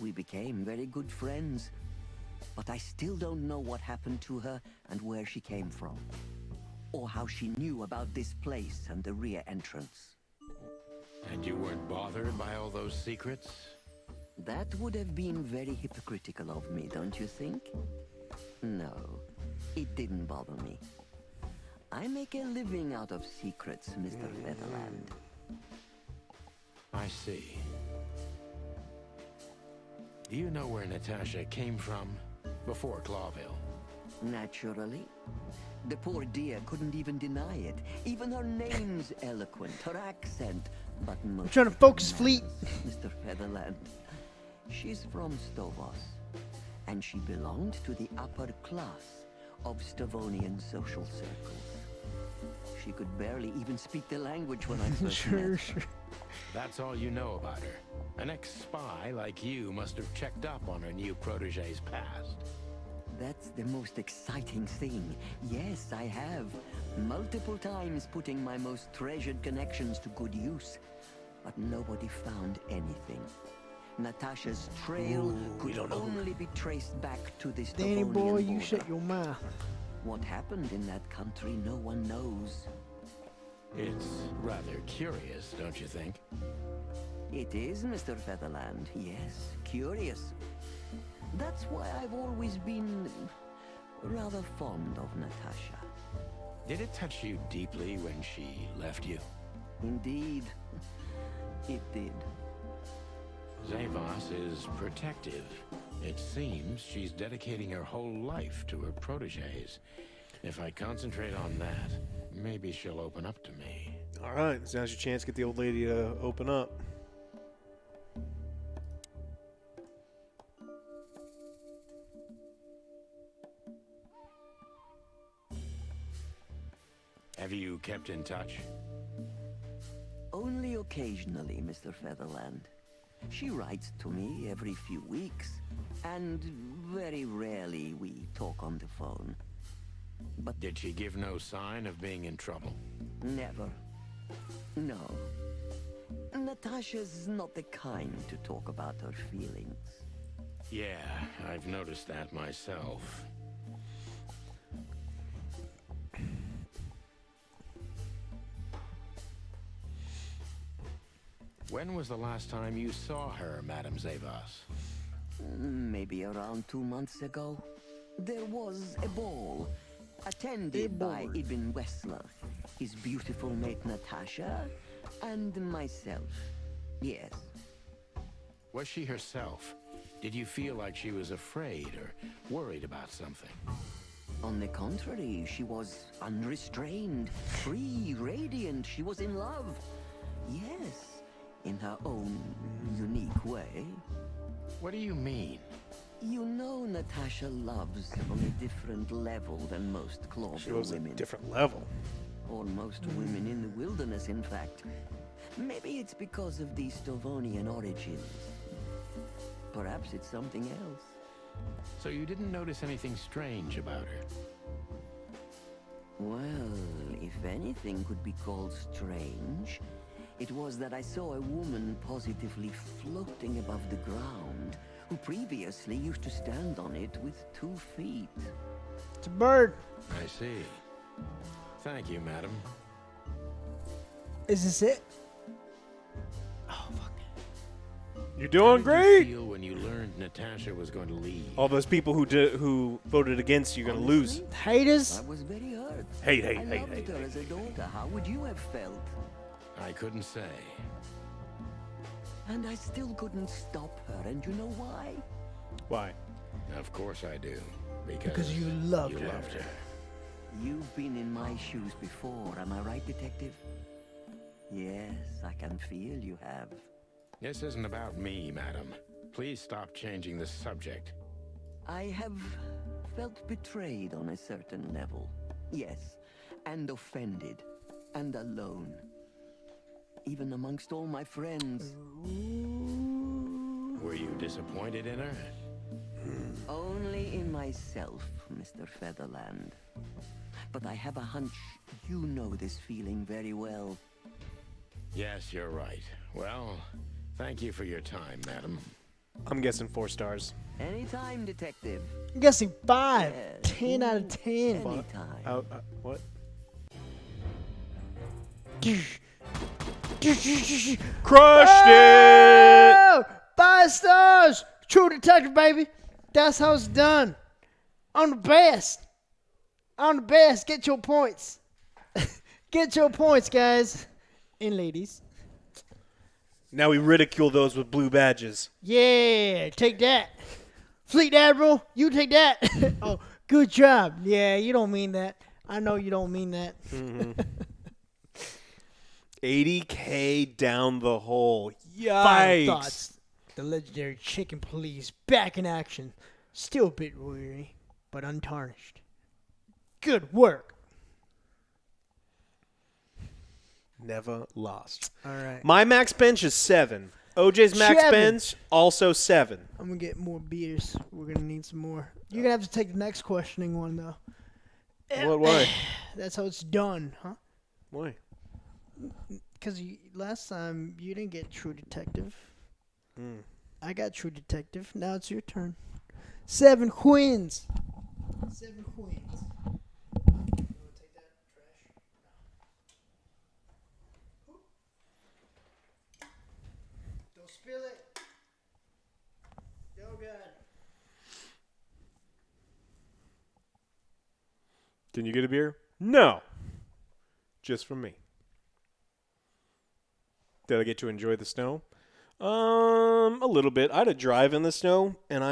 We became very good friends, but I still don't know what happened to her and where she came from, or how she knew about this place and the rear entrance. And you weren't bothered by all those secrets? That would have been very hypocritical of me, don't you think? No, it didn't bother me. I make a living out of secrets, Mr. Featherland. I see. Do you know where Natasha came from before Clawville? Naturally. The poor dear couldn't even deny it. Even her name's eloquent, her accent, but most I'm trying to focus, Fleet. Mr. Featherland. She's from Stovos, and she belonged to the upper class of Stavonian social circles. She could barely even speak the language when I first met her. Sure. That's all you know about her. An ex-spy like you must have checked up on her new protege's past. That's the most exciting thing. Yes, I have. Multiple times putting my most treasured connections to good use. But nobody found anything. Natasha's trail could only be traced back to this Danny Devonian boy, you border. shut your mouth. What happened in that country, no one knows. It's rather curious, don't you think? It is, Mr. Featherland. Yes, curious. That's why I've always been rather fond of Natasha. Did it touch you deeply when she left you? Indeed, it did. Zavos is protective. It seems she's dedicating her whole life to her proteges. If I concentrate on that, maybe she'll open up to me. All right, so now's your chance to get the old lady to open up. Have you kept in touch? Only occasionally, Mr. Featherland. She writes to me every few weeks, and very rarely we talk on the phone. But Did she give no sign of being in trouble? never. No. Natasha's not the kind to talk about her feelings. Yeah, I've noticed that myself. When was the last time you saw her, Madame Zavas? Maybe around 2 months ago. There was a ball, attended by Ibn Wessler, his beautiful mate Natasha, and myself. Yes. Was she herself? Did you feel like she was afraid or worried about something? On the contrary, she was unrestrained, free, radiant. She was in love. Yes, in her own unique way. What do you mean? You know Natasha loves on a different level than most Clawville She was women. a different level. Or most women in the wilderness, in fact. Maybe it's because of the Stovonian origins. Perhaps it's something else. So you didn't notice anything strange about her? Well, if anything could be called strange, it was that I saw a woman positively floating above the ground, who previously used to stand on it with 2 feet. It's a bird. I see. Thank you, madam. Is this it? You're doing How did great. you feel when you learned Natasha was going to leave? All those people who voted against you are gonna lose. Haters. I was very hurt. Hate, I loved her as a daughter. How would you have felt? I couldn't say. And I still couldn't stop her, and you know why? Why? Of course I do. Because you loved her. loved her. You've been in my shoes before, am I right, detective? Yes, I can feel you have. This isn't about me, madam. Please stop changing the subject. I have felt betrayed on a certain level. Yes, and offended, and alone. Even amongst all my friends. Were you disappointed in her? Only in myself, Mr. Featherland. But I have a hunch you know this feeling very well. Yes, you're right. Well, thank you for your time, madam. I'm guessing 4 stars. Anytime, detective. I'm guessing 5. Yes. 10 out of 10. Anytime. What? Crushed it! Oh, 5 stars. True detective, baby. That's how it's done. I'm the best. I'm the best. Get your points. Get your points, guys and ladies. Now we ridicule those with blue badges. Yeah, take that. Fleet Admiral, you take that. Oh, good job. Yeah, you don't mean that. I know you don't mean that. 80K down the hole. Final Yikes. thoughts. The legendary chicken police back in action. Still a bit weary, but untarnished. Good work. Never lost. All right. My max bench is 7. OJ's max 7. bench, also 7. I'm going to get more beers. We're going to need some more. You're going to have to take the next questioning one, though. What? Why? That's how it's done, huh? Why? Because last time you didn't get True Detective. I got True Detective. Now it's your turn. 7 queens. 7 queens. Don't spill it. Oh, God. Can you get a beer? No. Just from me. Did I get to enjoy the snow? A little bit. I had to drive in the snow, and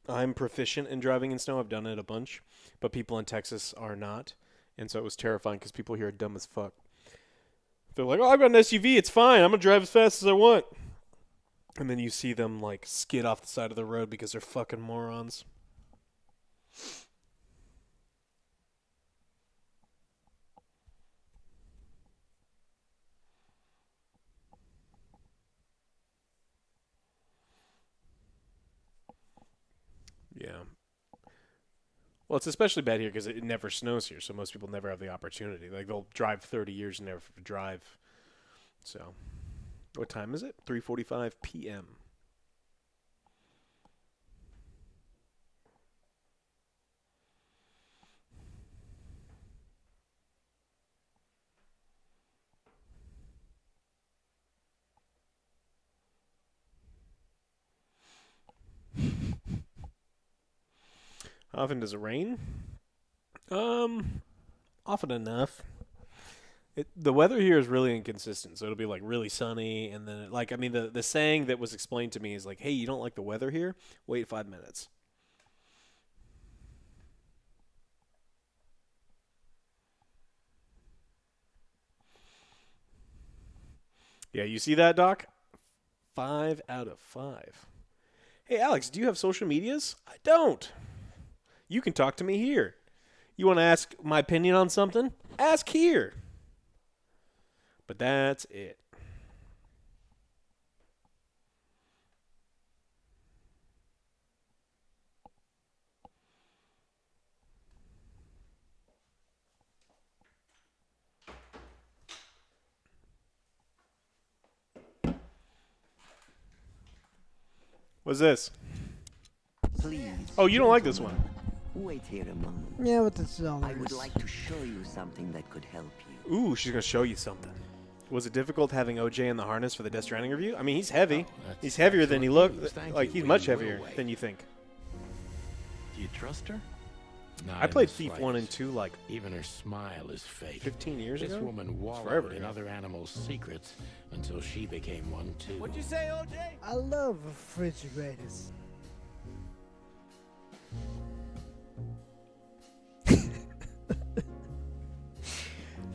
I'm proficient in driving in snow. I've done it a bunch, but people in Texas are not, and so it was terrifying because people here are dumb as fuck. They're like, "Oh, I've got an SUV. It's fine. I'm gonna drive as fast as I want," and then you see them like skid off the side of the road because they're fucking morons. Yeah. Well, it's especially bad here because it never snows here, so most people never have the opportunity. Like, they'll drive 30 years and never drive. So, what time is it? 3:45 p.m. How often does it rain? Often enough. The weather here is really inconsistent, so it'll be like really sunny, and then the saying that was explained to me is like, hey, you don't like the weather here? Wait 5 minutes. Yeah, you see that, Doc? 5 out of 5. Hey, Alex, do you have social medias? I don't. You can talk to me here. You want to ask my opinion on something? Ask here. But that's it. What's this? Please. Oh, you don't like this one. Wait here a moment. Yeah, what this is all I would like to show you something that could help you. Ooh, she's going to show you something. Was it difficult having OJ in the harness for the Death Stranding review? I mean, he's heavy. He's heavier than he looked. Like, he's much heavier than you think. Do you trust her? Not I in played the Thief 1 slightest. and 2 like Even her smile is fake. 15 years this ago? woman It's wallowed forever in ago. other animals' secrets until she became one too. What'd you say, OJ? I love refrigerators.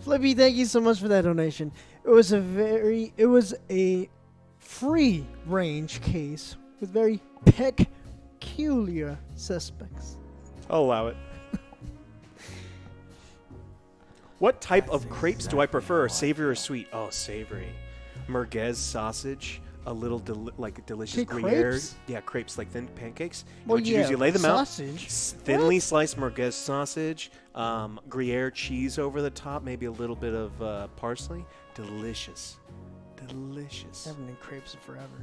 Flippy, thank you so much for that donation. It was a free range case with very peculiar suspects. I'll allow it. What type of crepes do I prefer, savory or sweet? Oh, savory. Merguez sausage, a little delicious Say Gruyere. crepes? Yeah, crepes like thin pancakes. And Well, what you do is yeah, you lay them sausage. out, thinly sliced Merguez sausage, Gruyere cheese over the top, maybe a little bit of parsley. Delicious, delicious. I haven't been crepes in forever.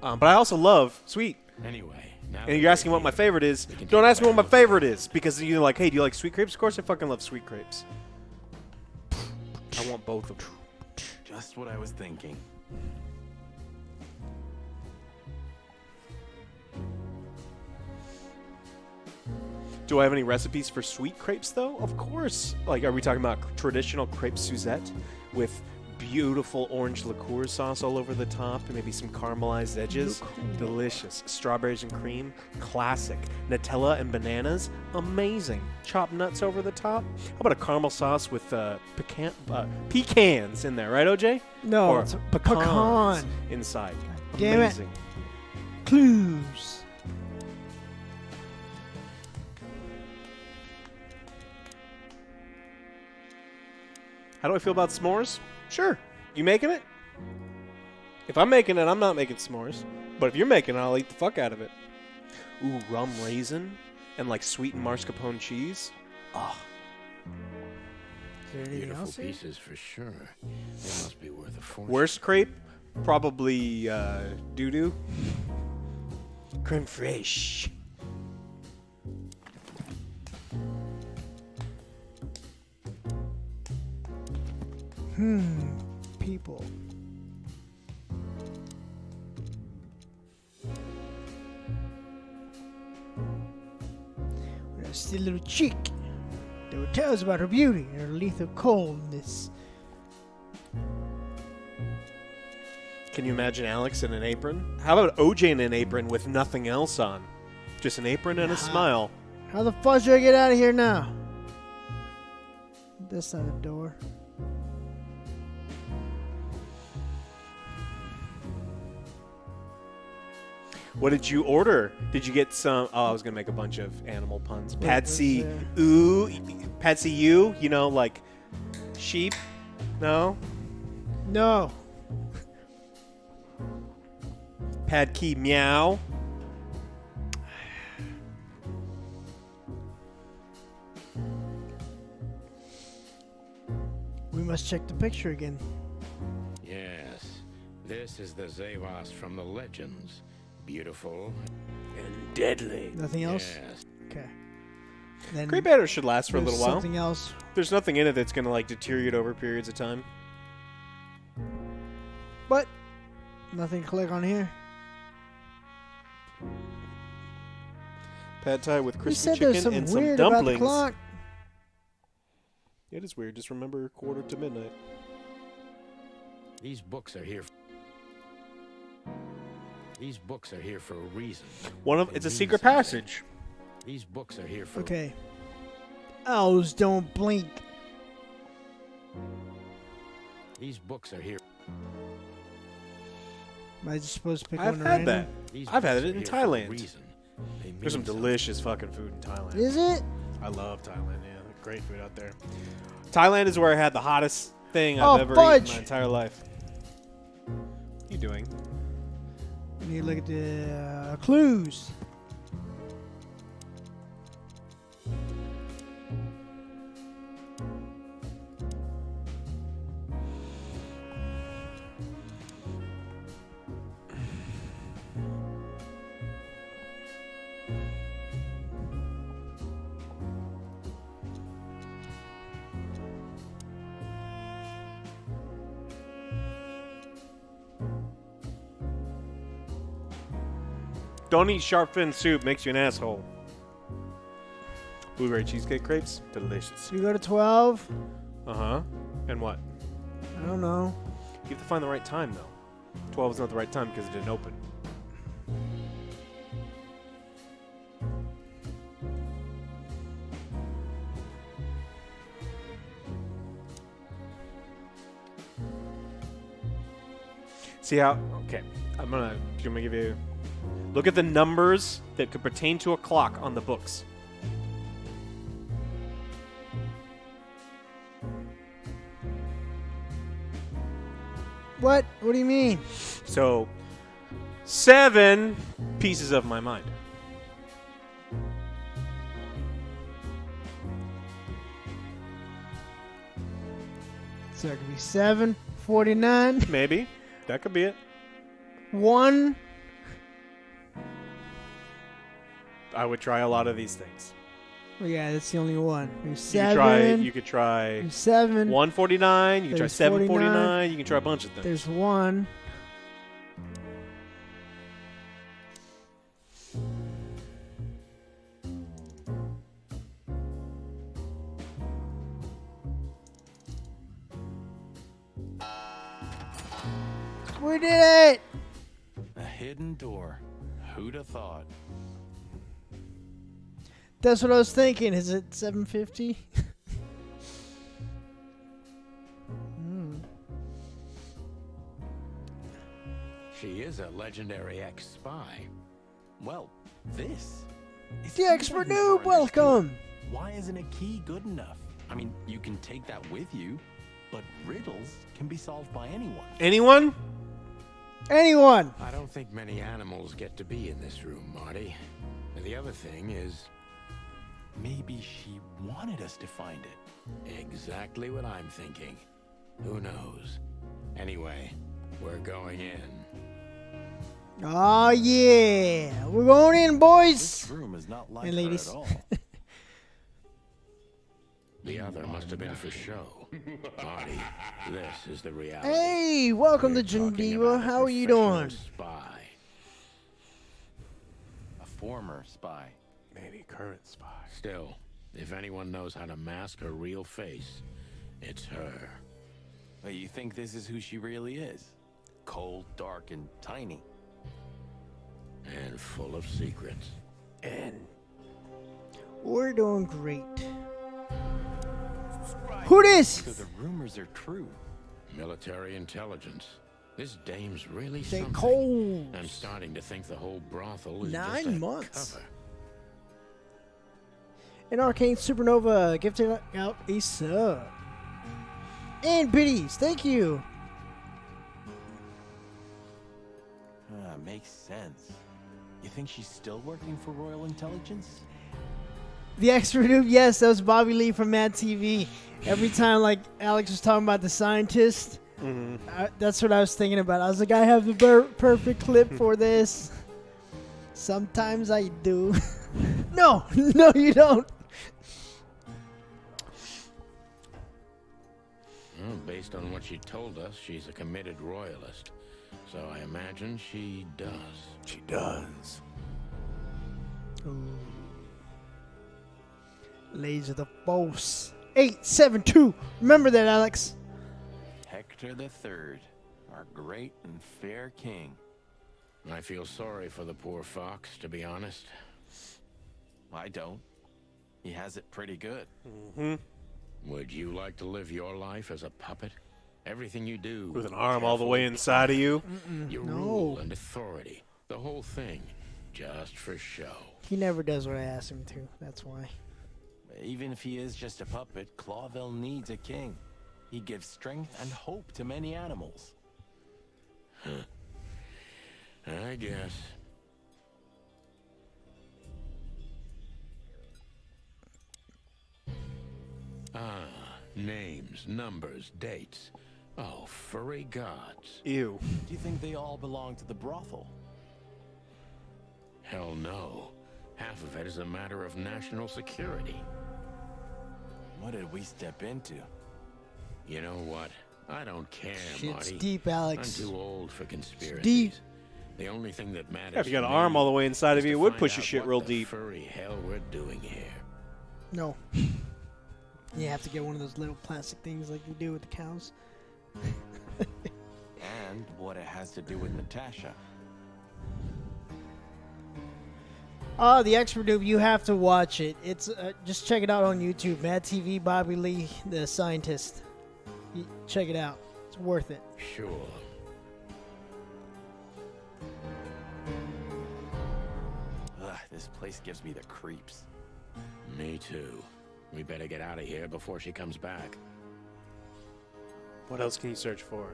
But I also love sweet. Anyway, now And you're asking what my favorite is. Don't ask me what my favorite is because you're like, hey, do you like sweet crepes? Of course, I fucking love sweet crepes. I want both of them. Just what I was thinking. Do I have any recipes for sweet crepes, though? Of course. Like, are we talking about traditional crepe Suzette with beautiful orange liqueur sauce all over the top and maybe some caramelized edges? Delicious. Strawberries and cream? Classic. Nutella and bananas? Amazing. Chopped nuts over the top? How about a caramel sauce with pecans in there, right, OJ? No, Or it's a pecans pecan. inside. Damn it. Amazing. Clues. How do I feel about s'mores? Sure. You making it? If I'm making it, I'm not making s'mores. But if you're making it, I'll eat the fuck out of it. Ooh, rum raisin and like sweetened mascarpone cheese. Oh. Is there anything Beautiful else here? pieces for sure. They must be worth a fortune. Worst crepe? Probably doo-doo. Creme fraiche. People. When I was still a little chick, there were tales about her beauty and her lethal coldness. Can you imagine Alex in an apron? How about OJ in an apron with nothing else on? Just an apron and a smile. How the fuck should I get out of here now? That's not a door. What did you order? Did you get some? Oh, I was gonna make a bunch of animal puns. What Patsy, was ooh, Patsy, you know, like sheep. No. No. Pad key, meow. must check the picture again. Yes, this is the Zavos from the legends. Beautiful and deadly. Nothing else? Yes. Okay. Then Great matter should last for a there's little while. something else. There's nothing in it that's gonna like deteriorate over periods of time. But nothing to click on here. Pad Thai with You crispy said there's chicken some and some weird about the dumplings. clock. It is weird. Just remember 1:45. These books are here. These books are here for a reason. It's a secret passage. These books are here for. Okay. Owls don't blink. These books are here. Am I just supposed to pick I've one had random? that. These I've had books it are in here for a Thailand. reason. They There's some mean something. delicious fucking food in Thailand. Is it? I love Thailand. Yeah, great food out there. Thailand is where I had the hottest thing Oh, I've ever fudge. eaten my entire life. What are you doing? We need to look at the clues. Don't eat shark fin soup. Makes you an asshole. Blueberry cheesecake crepes. Delicious. We go to 12. Uh-huh. And what? I don't know. You have to find the right time, though. 12 is not the right time because it didn't open. See how... Okay. I'm gonna give you... Look at the numbers that could pertain to a clock on the books. What? What do you mean? So, 7 pieces of my mind. So it could be 7, 49, Maybe. That could be it. 1. I would try a lot of these things. Well, yeah, that's the only one. There's You could 7. you could try There's 7. 149. You can try There's 749. You can try a bunch of things. There's 1. We did it! A hidden door. Who'd have thought? That's what I was thinking. Is it 750? She is a legendary ex-spy. Well, this. is The expert even noob, more understood. welcome! Why isn't a key good enough? I mean, you can take that with you, but riddles can be solved by anyone. Anyone? Anyone! I don't think many animals get to be in this room, Marty. And the other thing is... Maybe she wanted us to find it. Exactly what I'm thinking. Who knows? Anyway, we're going in. Oh, yeah! We're going in, boys! This room is not like And her ladies. at all. The other must have been for show. Marty, this is the reality. Hey, welcome We're to talking Geneva. about a How are you professional doing? Spy. A former spy. Maybe current spy. Still, if anyone knows how to mask her real face, it's her. But you think this is who she really is? Cold, dark, and tiny. And full of secrets. And we're doing great. Who So this? the rumors are true. Military intelligence. This dame's really They something. cold. I'm starting to think the whole brothel is 9 just a months. cover. An Arcane Supernova gifted out a sub. And biddies, thank you. Makes sense. You think she's still working for Royal Intelligence? The expert noob, yes, that was Bobby Lee from Mad TV. Every time, like, Alex was talking about the scientist, that's what I was thinking about. I was like, I have the perfect clip for this. Sometimes I do. No, you don't. Well, based on what she told us, she's a committed royalist. So I imagine she does. She does. Ooh. Laser the Force. 872. Remember that, Alex. Hector the Third, our great and fair king. I feel sorry for the poor fox, to be honest. I don't. He has it pretty good. Would you like to live your life as a puppet? Everything you do... With an arm all the way inside of you? Your rule and authority. The whole thing. Just for show. He never does what I ask him to. That's why. Even if he is just a puppet, Clawville needs a king. He gives strength and hope to many animals. I guess. Ah, names, numbers, dates. Oh, furry gods. Ew. Do you think they all belong to the brothel? Hell no. Half of it is a matter of national security. What did we step into? You know what? I don't care, Shit's Marty. deep, Alex. I'm too old for conspiracies. Deep. The only thing that matters. Yeah, if you got to an me arm all the way inside is of you, to it would find push your out shit what real the deep. Furry hell we're doing here. No. You have to get one of those little plastic things like you do with the cows. And what it has to do with Natasha. Oh, the expert noob, you have to watch it. It's just check it out on YouTube. Mad TV, Bobby Lee, the scientist. Check it out. It's worth it. Sure. Ugh, this place gives me the creeps. Me too. We better get out of here before she comes back. What else can you search for?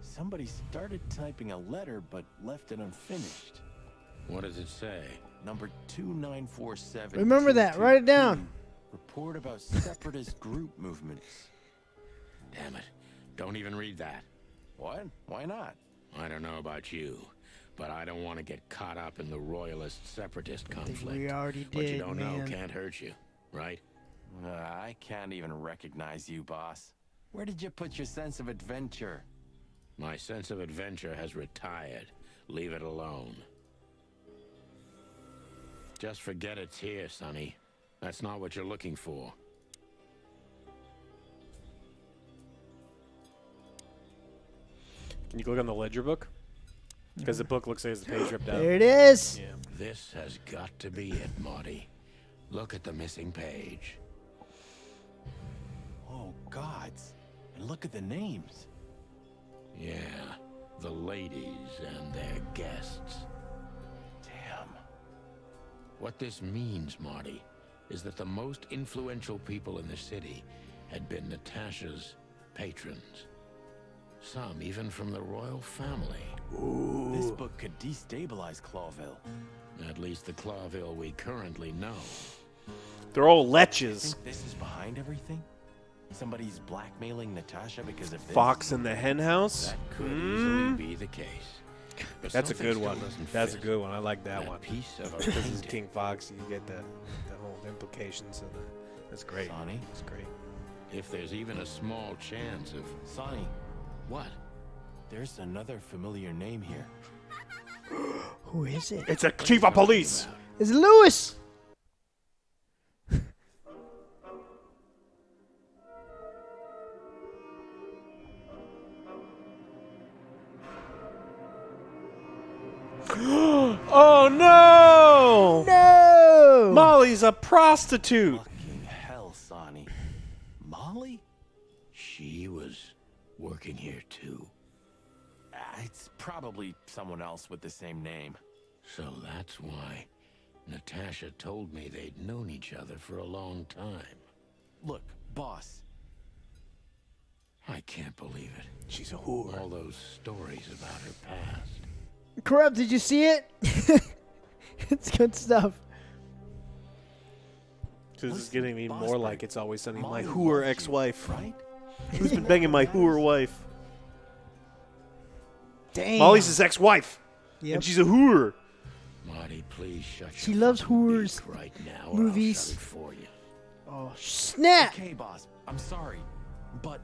Somebody started typing a letter but left it unfinished. What does it say? Number 2947. Remember that. Write it down. Report about separatist group movements. Damn it. Don't even read that. What? Why not? I don't know about you, but I don't want to get caught up in the royalist separatist conflict. we already What you did, don't know man. can't hurt you, right? I can't even recognize you, boss. Where did you put your sense of adventure? My sense of adventure has retired. Leave it alone. Just forget it's here, Sonny. That's not what you're looking for. Can you click on the ledger book? Because the book looks like it's the page ripped out. There it is. Yeah. This has got to be it, Marty. Look at the missing page. Oh, gods. And look at the names. Yeah, the ladies and their guests. Damn. What this means, Marty, is that the most influential people in the city had been Natasha's patrons. Some even from the royal family. Ooh. This book could destabilize Clawville. At least the Clawville we currently know. They're all You leches. think this is behind everything? Somebody's blackmailing Natasha because of this? Fox in the hen house? That could easily be the case. But That's a something good still one. doesn't That's a fit. good one. I like that one. Piece of a Because it's painting. King Fox, you get the whole implications of the. That's great. Sonny? That's great. If there's even a small chance of... Sonny, What? there's another familiar name here. Who is it? It's a chief of police. It's Lewis. Oh no! No. Molly's a prostitute. Fucking hell, Sonny. Molly? She was working here too. It's probably someone else with the same name. So that's why Natasha told me they'd known each other for a long time. Look, boss. I can't believe it. She's a whore. All those stories about her past. Corrupt, did you see it? It's good stuff. This is getting me Boss more Break. like It's Always Sunny. My Molly hooer loves you, ex-wife. right? Who's been banging my hooer wife? Damn. Molly's his ex-wife. Yep. And she's a hooer. Marty, please shut She your loves fucking whores, beak right now, movies. Or I'll shut it for you. Oh, snap! Okay, boss. I'm sorry, but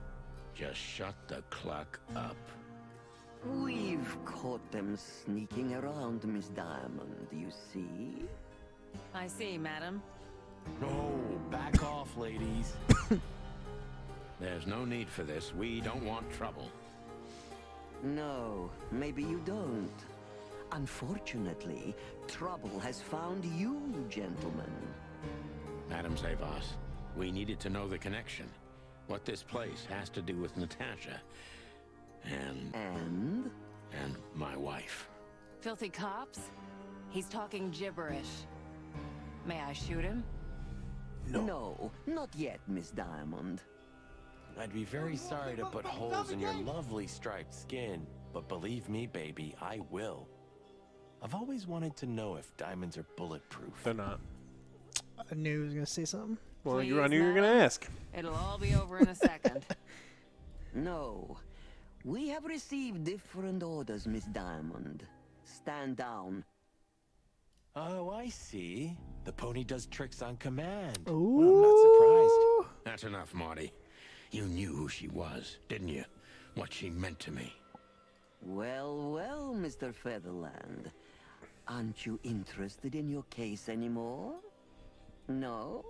Just shut the cluck up. We've caught them sneaking around, Miss Diamond, you see? I see, madam. no, back off, ladies. There's no need for this. We don't want trouble. No, maybe you don't. Unfortunately, trouble has found you, gentlemen. Madam Zavos, we needed to know the connection. What this place has to do with Natasha. And my wife. Filthy cops? He's talking gibberish. May I shoot him? No, not yet, Miss Diamond. I'd be very sorry to put holes in your lovely striped skin, but believe me, baby, I will. I've always wanted to know if diamonds are bulletproof. They're not. I knew he was going to say something. Well, Please, I knew you were going to madam. ask. It'll all be over in a second. No. We have received different orders, Miss Diamond. Stand down. Oh, I see. The pony does tricks on command. Ooh. Well, I'm not surprised. That's enough, Marty. You knew who she was, didn't you? What she meant to me. Well, well, Mr. Featherland. Aren't you interested in your case anymore? No?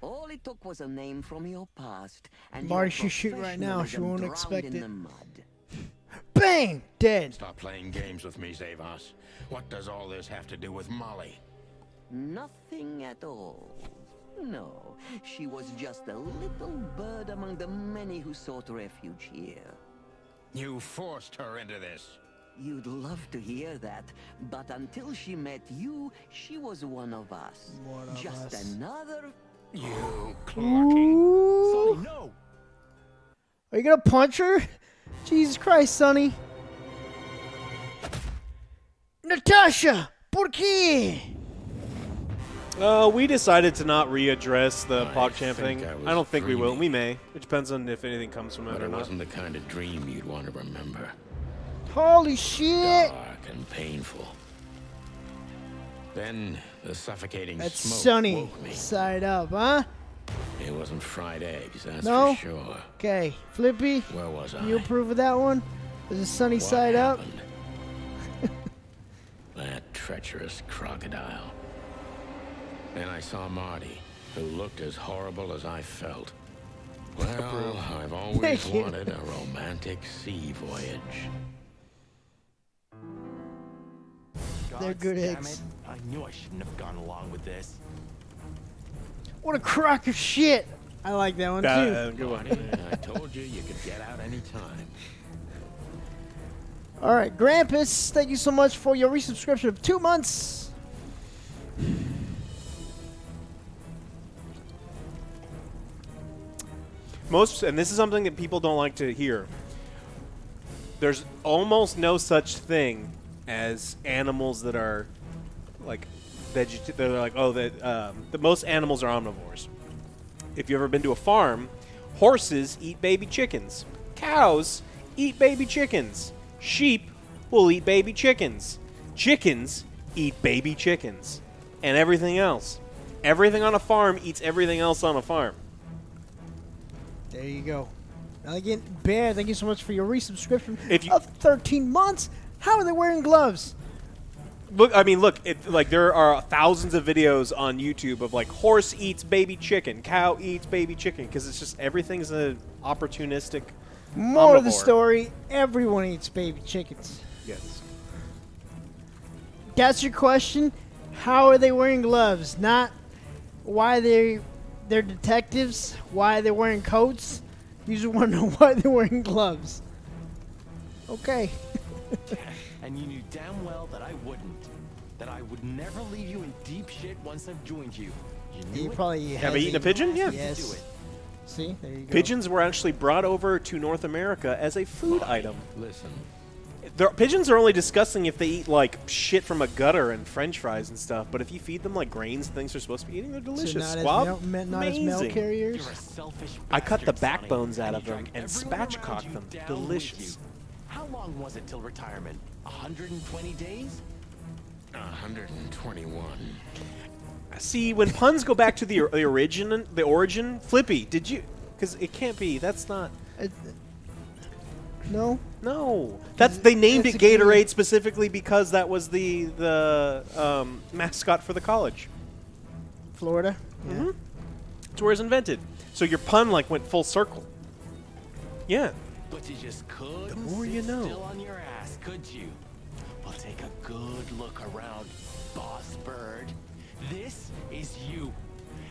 All it took was a name from your past, and Marty your should shoot right now. She professionalism won't drowned expect in it. the mud. Bang! Dead. Stop playing games with me, Zavos. What does all this have to do with Molly? Nothing at all. No, she was just a little bird among the many who sought refuge here. You forced her into this. You'd love to hear that, but until she met you, she was one of us. One of just us. another. You Cluckin. Ooh. Sonny, no! Are you going to punch her? Jesus Christ, Sonny. Natasha! ¿Por qué? We decided to not readdress the I PogChamp think thing. I was I don't think we will. dreaming. We may. It depends on if anything comes from it But or it not. wasn't the kind of dream you'd want to remember. Holy shit! Dark and painful. Then the suffocating That's smoke Sonny. woke me. Side up, huh? It wasn't fried eggs, that's No? for sure. Okay, Flippy, Where was I? you approve of that one? Is it Sunny What side up? happened? That treacherous crocodile. Then I saw Marty, who looked as horrible as I felt. Well, I've always Thank you. wanted a romantic sea voyage. They're good Damn eggs. it. I knew I shouldn't have gone along with this. What a crock of shit! I like that one too. Good one. Marty, I told you you could get out any time. All right, Grampus, thank you so much for your resubscription of 2 months. And this is something that people don't like to hear. There's almost no such thing as animals that are like they're like, oh, the most animals are omnivores. If you've ever been to a farm, horses eat baby chickens. Cows eat baby chickens. Sheep will eat baby chickens. Chickens eat baby chickens. And everything else. Everything on a farm eats everything else on a farm. There you go. Now again, Bear, thank you so much for your resubscription If of 13 months. How are they wearing gloves? Look, I mean, look, like there are thousands of videos on YouTube of like horse eats baby chicken, cow eats baby chicken, because it's just everything's an opportunistic. More of the omnivore. story, everyone eats baby chickens. Yes. That's your question. How are they wearing gloves? Not why they're detectives, why they're wearing coats. You just want to know why they're wearing gloves. Okay. And you knew damn well that I wouldn't. That I would never leave you in deep shit once I've joined you. You knew You it? probably Have you eaten a pigeon? Yeah. Do Yes. it. See, there you go. Pigeons were actually brought over to North America as a food item. Listen, pigeons are only disgusting if they eat like shit from a gutter and French fries and stuff. But if you feed them like grains, things they're supposed to be eating, they're delicious. So Squab, not as mail amazing. carriers. You're a selfish I cut the bastard, backbones Sonny, out of you them drag and everyone around spatchcocked you them. down with Delicious. you. How long was it till retirement? 120 days? 121. See, when puns go back to the origin, Flippy, did you? Because it can't be. That's not. No. No, they named it it's a key. Gatorade specifically because that was the mascot for the college. Florida. Yeah. Mm-hmm. It's where it's invented. So your pun like went full circle. Yeah. But you just couldn't The more sit you know. still on your ass, could you? Well, take a good look around, boss bird. This is you.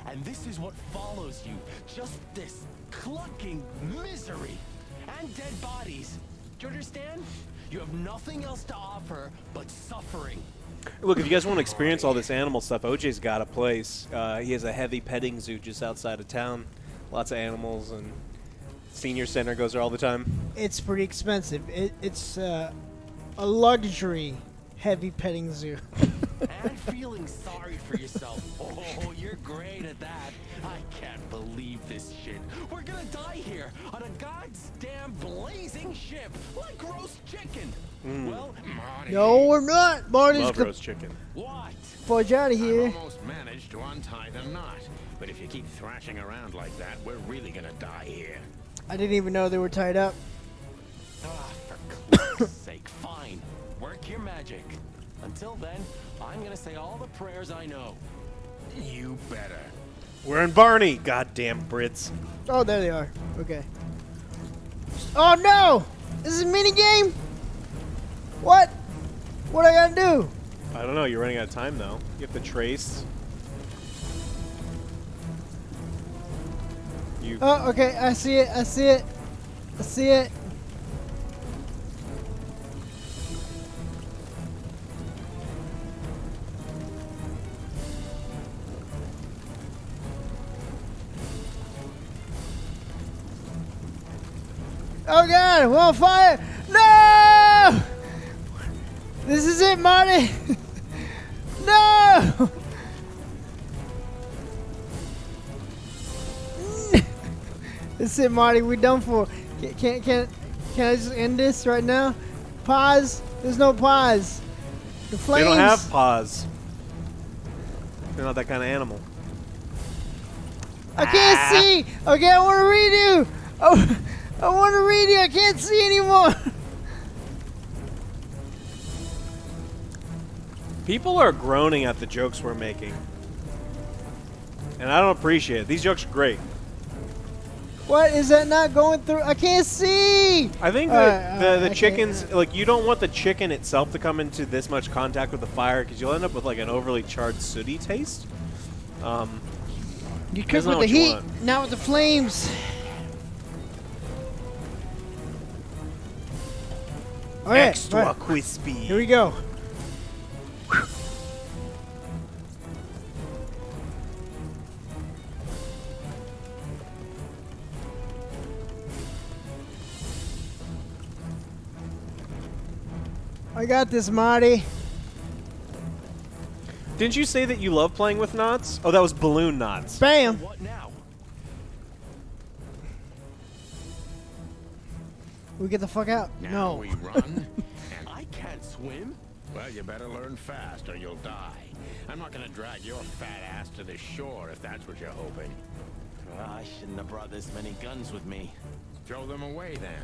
And this is what follows you. Just this clucking misery. And dead bodies. Do you understand? You have nothing else to offer but suffering. Look, if you guys want to experience all this animal stuff, OJ's got a place. He has a heavy petting zoo just outside of town. Lots of animals, and senior center goes there all the time. It's pretty expensive. It's a luxury heavy petting zoo. And feeling sorry for yourself. Oh, you're great at that. I can't believe this shit. We're gonna die here on a goddamn blazing ship like roast chicken. Well, Marty. No, we're not. Marty's Love gonna roast chicken. what? fudge out of here. I've almost managed to untie the knot. But if you keep thrashing around like that, we're really gonna die here. I didn't even know they were tied up. Ah, for Christ's sake, fine. Work your magic. Until then, I'm gonna say all the prayers I know. You better. We're in Barney. Goddamn Brits. Oh, there they are. Okay. Oh no! This is a mini game. What? What I gotta do? I don't know. You're running out of time though. You have to trace. You. Oh, okay. I see it. I see it. I see it. Oh God, we're on fire! No! This is it, Marty! No! This is it, Marty. We're done for. Can I just end this right now? Pause. There's no pause. The flames. They don't have paws. They're not that kind of animal. I can't see. Okay, I want to read you. Oh, I want to read you. I can't see anymore. People are groaning at the jokes we're making. And I don't appreciate it. These jokes are great. What is that not going through? I can't see. I think that the chickens, like, you don't want the chicken itself to come into this much contact with the fire because you'll end up with, like, an overly charred sooty taste. You cook That's not with the what you heat, want. not with the flames. Okay, Extra right. crispy. Here we go. I got this, Marty. Didn't you say that you love playing with knots? Oh, that was balloon knots. Bam. What now? We get the fuck out. Now No. we run. I can't swim. Well, you better learn fast or you'll die. I'm not gonna drag your fat ass to the shore if that's what you're hoping. I shouldn't have brought this many guns with me. Throw them away then.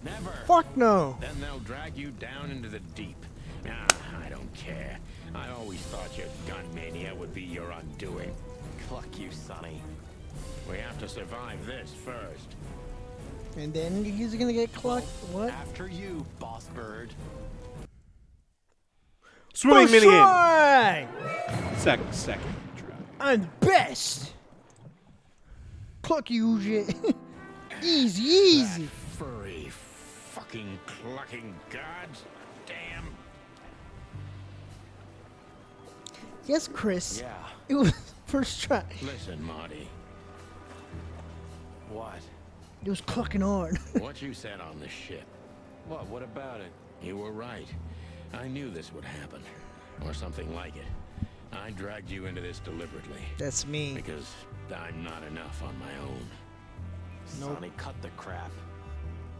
Never. Fuck no. Then they'll drag you down into the deep. Ah, I don't care. I always thought your gun mania would be your undoing. Cluck you, Sonny. We have to survive this first. And then he's gonna get clucked. What? After you, boss bird. Swimming mini game. Try. Second try. I'm the best. Cluck you, shit. Easy, easy. That furry, fucking clucking gods. Damn. Yes, Chris. Yeah. It was first try. Listen, Marty. What? It was clucking hard. What you said on the ship. What about it? You were right. I knew this would happen. Or something like it. I dragged you into this deliberately. That's me. Because I'm not enough on my own. Nope. Sonny, cut the crap.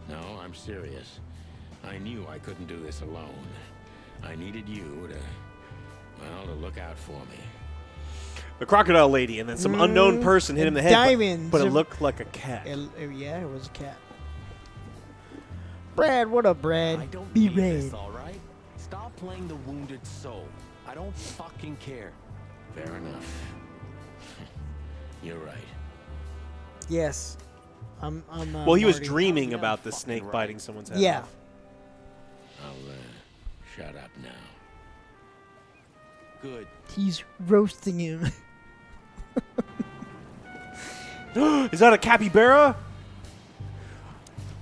No, I'm serious. I knew I couldn't do this alone. I needed you to look out for me. The crocodile lady, and then some unknown person hit him in the head. Diamonds. But it looked like a cat. Yeah, it was a cat. Brad, what up, Brad? I don't Be need red. this, all right? Stop playing the wounded soul. I don't fucking care. Fair enough. You're right. Yes. I'm well, he was Marty. dreaming about the snake biting someone's head Yeah. off. I'll shut up now. Good. He's roasting him. Is that a capybara?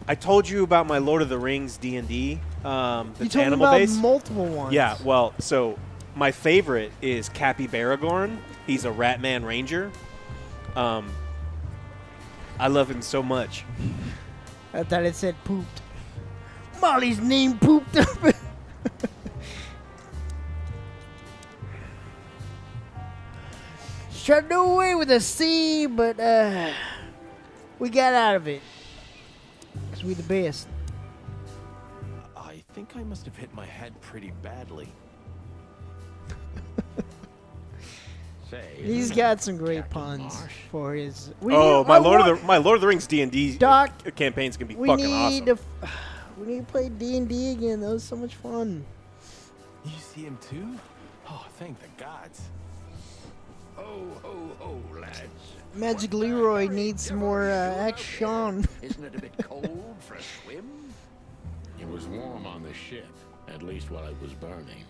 I told you about my Lord of the Rings D&D. You That's told me animal about based. multiple ones. Yeah, well, so my favorite is Capybaragorn. He's a Ratman Ranger. I love him so much. I thought it said pooped. Molly's name pooped up. Tried to do away with a C, but we got out of it. Because we the best. I think I must have hit my head pretty badly. He's got some great puns for his. My Lord of the Rings D&D campaigns can be fucking awesome. We need to play D&D again. That was so much fun. You see him too? Oh, thank the gods. Ho, ho, ho, lads. Magic Leroy needs some more action. Isn't it a bit cold for a swim? It was warm on the ship, at least while it was burning.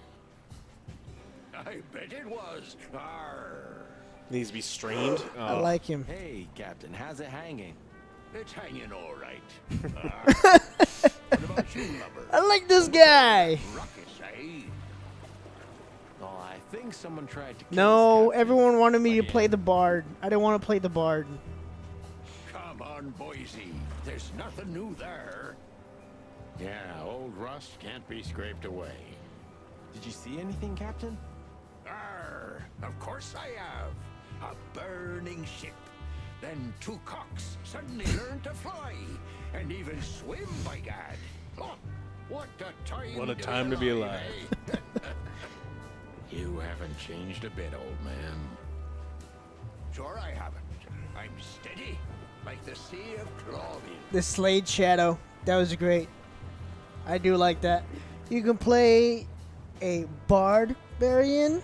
I bet it was. Arr. Needs to be streamed. I like him. Hey, Captain, how's it hanging? It's hanging all right. What about you, lover? I like this guy. Ruckus, eh? Oh, I think someone tried to kill No, us, everyone wanted me to play the Bard. I didn't want to play the Bard. Come on, Boise. There's nothing new there. Yeah, old rust can't be scraped away. Did you see anything, Captain? Arr, of course I have. A burning ship. Then two cocks suddenly learned to fly. And even swim, by God. Oh, what a time What a time to be alive. eh? You haven't changed a bit, old man. Sure I haven't. I'm steady, like the Sea of Clawville. The Slade Shadow. That was great. I do like that. You can play a Barbarian.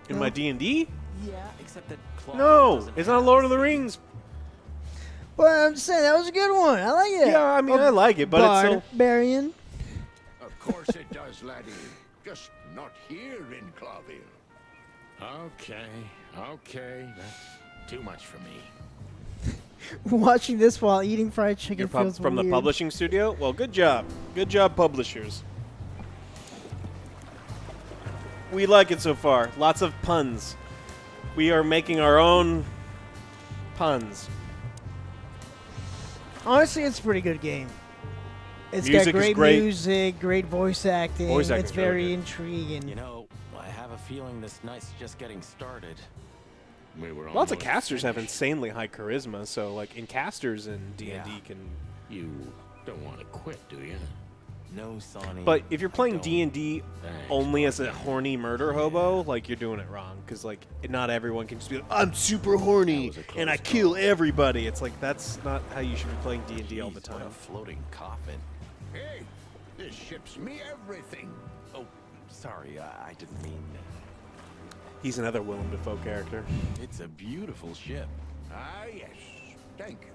In my D&D? Yeah, except that Claw No, doesn't it's not have Lord of the the same- Rings. But I'm just saying that was a good one. I like it. Yeah, I mean, I like it, but it's so... Barbarian. Of course it does, laddie. Just not here in Clawville. Okay. That's too much for me. Watching this while eating fried chicken You're feels from weird. the publishing studio? Well, good job. Good job, publishers. We like it so far. Lots of puns. We are making our own puns. Honestly, it's a pretty good game. It's Music got is great, great. music, great voice acting. Voice It's acting's really very good. intriguing. You know, I have a feeling this night's just getting started. We were Lots of almost casters have finished. insanely high charisma, so like in casters and D&D Yeah. can. You don't want to quit, do you? No, Sonny. But if you're I playing don't. D&D Thanks, only as a partner. horny murder hobo, like you're doing it wrong. Because like not everyone can just be like, I'm super horny That was a and I close kill call. everybody. It's like that's not how you should be playing D&D all the Jeez, what time. a floating coffin. Hey, this ship's me everything. Oh, sorry, I didn't mean. He's another Willem Dafoe character. It's a beautiful ship. Ah, yes. Thank you.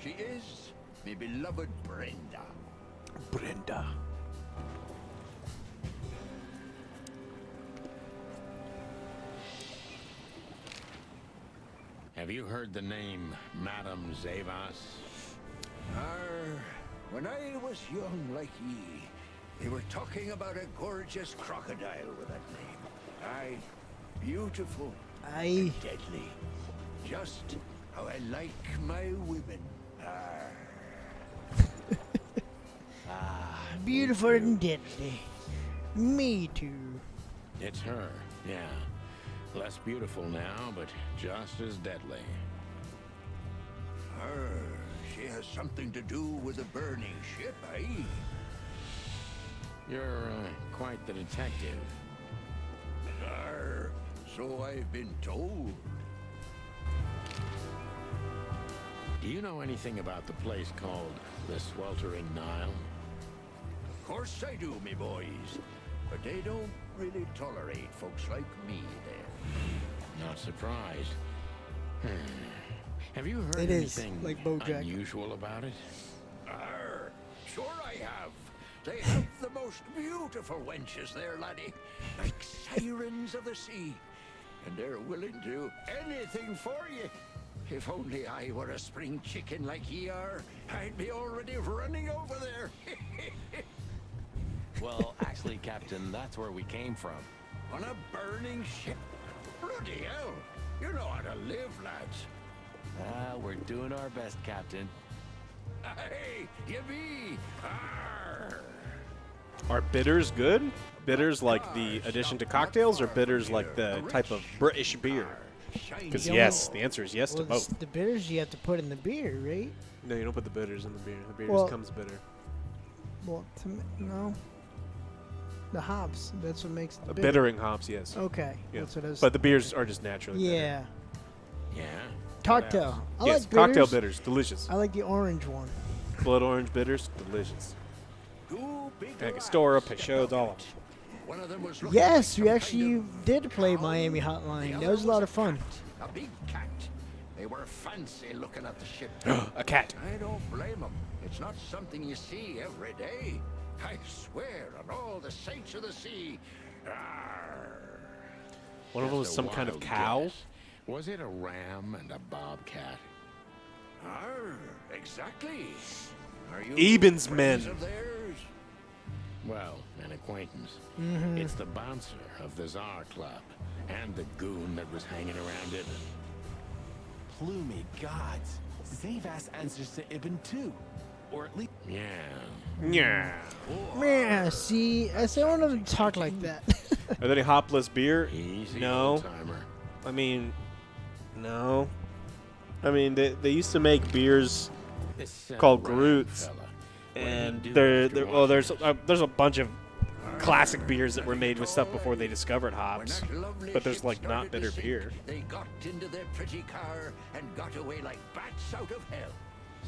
She is my beloved Brenda. Brenda. Have you heard the name Madame Zavas? When I was young like ye, they were talking about a gorgeous crocodile with that name. Aye, beautiful I and deadly. Just how I like my women. Arr. Beautiful and deadly. Me too. It's her, yeah. Less beautiful now, but just as deadly. She has something to do with a burning ship, eh? You're quite the detective. So I've been told. Do you know anything about the place called the Sweltering Nile? Of course I do, me boys. But they don't really tolerate folks like me there. Not surprised. Have you heard It is, anything like BoJack. unusual about it? Sure I have. They have the most beautiful wenches there, laddie. Like sirens of the sea. And they're willing to do anything for you. If only I were a spring chicken like ye are, I'd be already running over there. Well, actually, Captain, that's where we came from. On a burning ship? Bloody hell. You know how to live, lads. We're doing our best, Captain. Hey, you be. Arr. Are bitters good? Bitters like the addition to cocktails, or bitters like the type of British beer? Because yes, the answer is yes to both. The bitters you have to put in the beer, right? No, you don't put the bitters in the beer. The beer Well- just comes bitter. Well, no. The hops. That's what makes the Bittering hops, yes. Okay, Yeah. that's what I was. But the beers are just naturally bitter. Yeah. Yeah. Cocktail. I Yes, like cocktail bitters. bitters, delicious. I like the orange one. Blood orange bitters, delicious. Two big Angostura, rats Peychaud, all of them. One of them was looking Yes, like you some actually kind of did play cow. Miami The Hotline. other That was a lot of fun. cat, a big cat. They were fancy looking at the ship. A cat. I don't blame them. It's not something you see every day. I swear on all the saints of the sea. Arr. One of them was Just a some kind of wild cow. guess. Was it a ram and a bobcat? Arr, exactly. Are you Eben's friends men. of theirs? Well, an acquaintance. Mm-hmm. It's the bouncer of the Tsar Club and the goon that was hanging around it. Plumy gods. Zavas answers to Ibn too. Or at least... Yeah. Yeah. Man, see, I say one of them talk like that. Are there any hopless beer? Easy, No. old-timer. I mean, no. I mean, they used to make beers This called Ryan Groots, fella. and What do you do there, after well, watching there's a bunch of classic beers that were made with stuff before they discovered When hops, that lovely but there's ship like not started to bitter sink, beer. They got into their pretty car and got away like bats out of hell.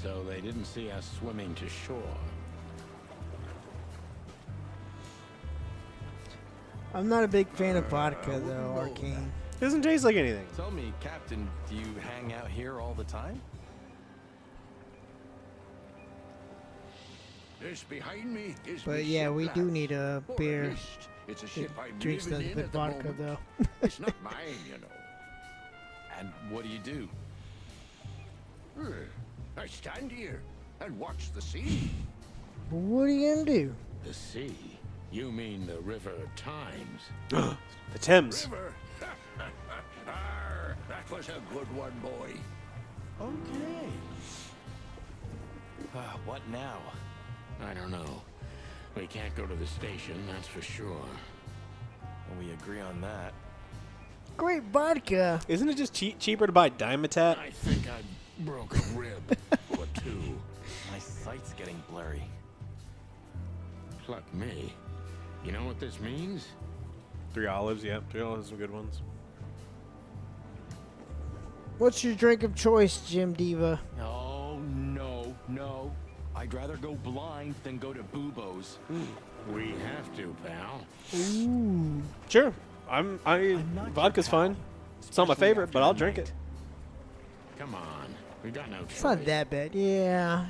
So they didn't see us swimming to shore. I'm not a big fan of vodka, though, Arcane. Doesn't taste like anything. Tell me, Captain, do you hang out here all the time? This behind me is But me yeah, ship, we do lads. need a Or at beer. least It's a It ship I'm drinks living nothing in but at the vodka, moment. though. It's not mine, you know. And what do you do? I stand here and watch the sea. But what are you gonna do? The sea? You mean the River Times? The Thames. River. Arr, that was a good one, boy. Okay. What now? I don't know. We can't go to the station, that's for sure. We agree on that. Great vodka. Isn't it just cheaper to buy Dimetap? I think I broke a rib or two. My sight's getting blurry. Pluck me. You know what this means? 3 olives, yeah. 3 olives are some good ones. What's your drink of choice, Jim Diva? Oh, no. I'd rather go blind than go to Bubo's. We have to, pal. Ooh. Sure. not Vodka's your fine. pal, It's not my especially favorite, after but I'll the drink night. it. Come on. We got no choice. It's not that bad. Yeah.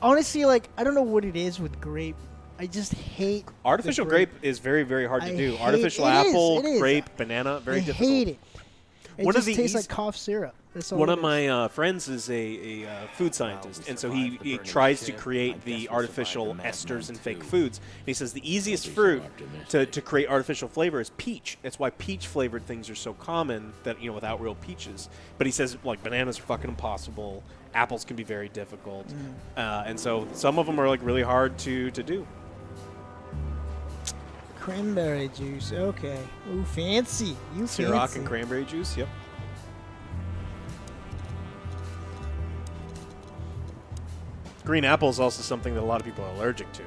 Honestly, like, I don't know what it is with grape. I just hate the Artificial grape is very, very hard to I do. hate- Artificial it is, apple, it is. grape, banana, very I difficult. hate it. It One of just the tastes eas- like cough syrup. That's all One it of is. my friends is a food scientist, and so he tries to create the artificial esters and fake foods. And he says the easiest fruit to create artificial flavor is peach. That's why peach flavored things are so common, that without real peaches. But he says like bananas are fucking impossible. Apples can be very difficult, and so some of them are like really hard to do. Cranberry juice. Okay. Ooh, fancy. You Ciroc fancy. and cranberry juice. Yep. Green apple is also something that a lot of people are allergic to.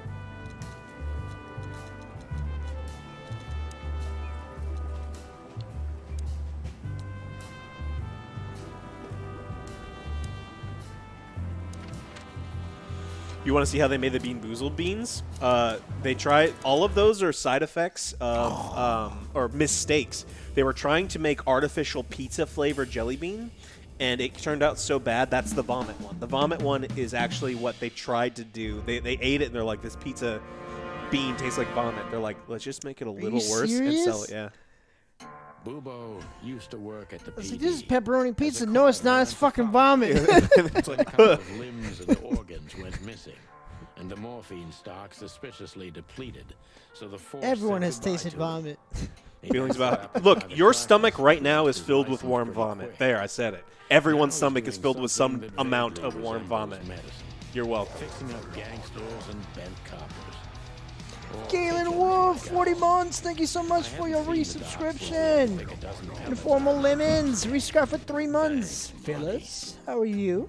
You want to see how they made the Bean Boozled beans? They tried, all of those are side effects of, or mistakes. They were trying to make artificial pizza flavored jelly bean, and it turned out so bad. That's the vomit one. The vomit one is actually what they tried to do. They ate it and they're like, this pizza bean tastes like vomit. They're like, let's just make it a little worse and sell it. Yeah. Bubo used to work at the I was PD. like, this is pepperoni pizza. No, it's not. It's fucking vomit. It's like a couple of limbs and organs went missing, and the morphine stock suspiciously depleted. So the force Everyone said has goodbye tasted to vomit. Feelings about Look, your stomach right now is filled with warm vomit. There, I said it. Everyone's stomach is filled with some amount of warm vomit. You're welcome. Fixing up gangsters and bent coppers. Galen Wolf, 40 months. Thank you so much for your resubscription. Informal Lemons, resubscribe for 3 months. Phyllis, how are you?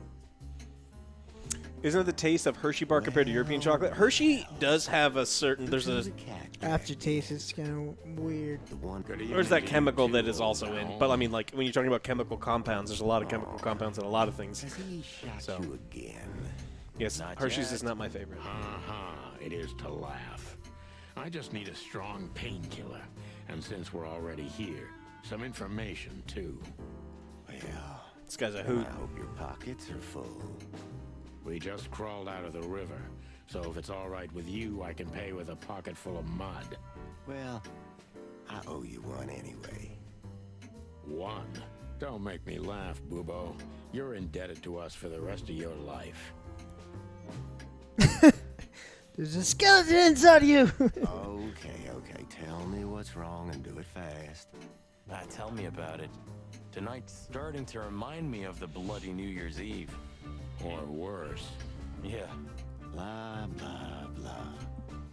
Isn't it the taste of Hershey bar compared to European chocolate? Hershey does have a certain, there's a aftertaste. It's kind of weird. There's that chemical that is also in, but I mean, like when you're talking about chemical compounds, there's a lot of chemical compounds in a lot of things. So, yes, Hershey's is not my favorite. It is to laugh. I just need a strong painkiller, and since we're already here, some information too. Well, this guy's a hoot. I hope your pockets are full. We just crawled out of the river, so if it's all right with you, I can pay with a pocket full of mud. Well, I owe you one anyway. One? Don't make me laugh, Bubo. You're indebted to us for the rest of your life. There's a skeleton inside of you. Okay. Tell me what's wrong and do it fast. Tell me about it. Tonight's starting to remind me of the bloody New Year's Eve. Or worse. Yeah. Blah, blah, blah.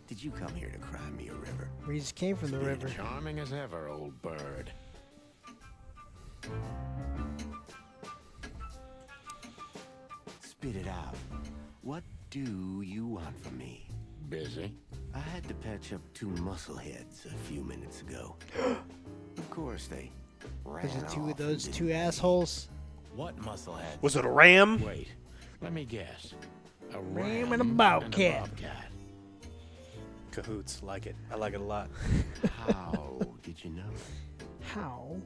Did you come here to cry me a river? We just came from the river. Charming as ever, old bird. Spit it out. What do you want from me? Busy. I had to patch up 2 muscleheads a few minutes ago. Of course, they ran There's off two of and those didn't two pay. assholes. What musclehead? Was it a ram? Wait, let me guess. A Ram and a bobcat. Cahoots, like it. I like it a lot. How did you know? How?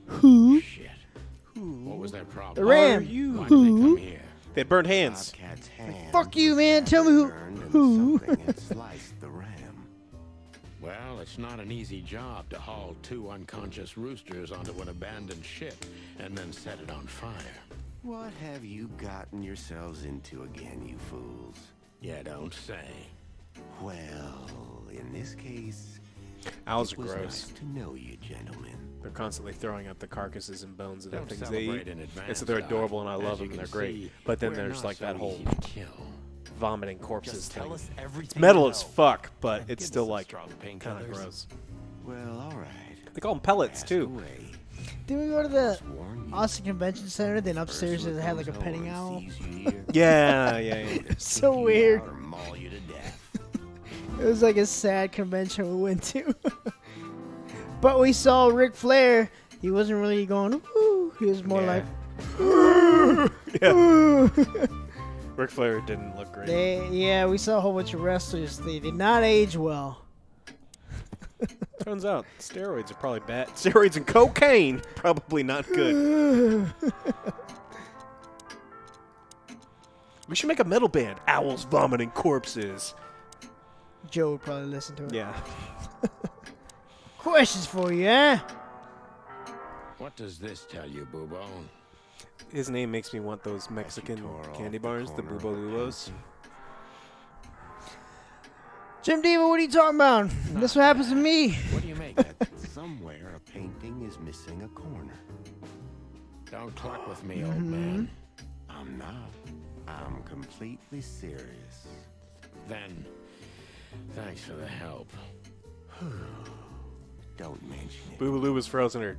Who? Shit. What was their problem? The ram. You. Why did they come here? They burned hands. Bobcat's hand Fuck you, was man. Tell me who. burned and Who? something had sliced the ram. Well, it's not an easy job to haul 2 unconscious roosters onto an abandoned ship and then set it on fire. What have you gotten yourselves into again, you fools? Yeah, don't say. Well, in this case, Owls it are was gross. nice to know you, gentlemen. They're constantly throwing out the carcasses and bones of the Don't things they celebrate eat. in advance, And so they're Doc. adorable and I As love you them and can they're great. see, But then we're there's not like that so whole easy to kill. vomiting corpses Just thing. tell us everything It's metal you as know. fuck, but And it's give still us some like strong kind of painkillers. gross. Well, all right. They call them pellets Ask too. away. Did we go to the Warn you. Austin Convention Center? Then First upstairs look it had like a goes petting over owl. and sees you here. Yeah. So Kick you weird. out or maul you to death. It was like a sad convention we went to. But we saw Ric Flair. He wasn't really going, woo. He was more like, Yeah. Ric Flair didn't look great. we saw a whole bunch of wrestlers. They did not age well. Turns out steroids are probably bad. Steroids and cocaine probably not good. We should make a metal band. Owls vomiting corpses. Joe would probably listen to it. Yeah. Questions for you, eh? What does this tell you, Bubo? His name makes me want those Mexican tore off candy the bars, the corner of Bubo the Lubos. Jim Diva, what are you talking about? This what happens to me. What do you make? Somewhere a painting is missing a corner. Don't cluck with me, old man. I'm not. I'm completely serious. Then, thanks for the help. Don't mention it. Boobaloo was frozen or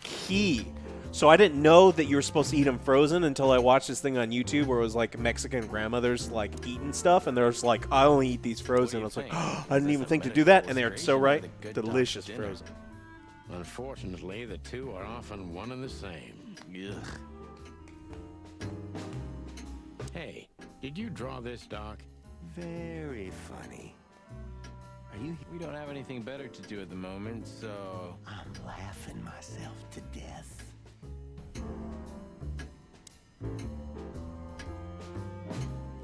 key. So I didn't know that you were supposed to eat them frozen until I watched this thing on YouTube where it was like Mexican grandmothers like eating stuff, and there's like, I only eat these frozen. I was like, oh, I didn't even think to do that, and they're so right. Delicious frozen. Unfortunately, the two are often one and the same. Ugh. Hey, did you draw this, Doc? Very funny. Are you? We don't have anything better to do at the moment, so... I'm laughing myself to death.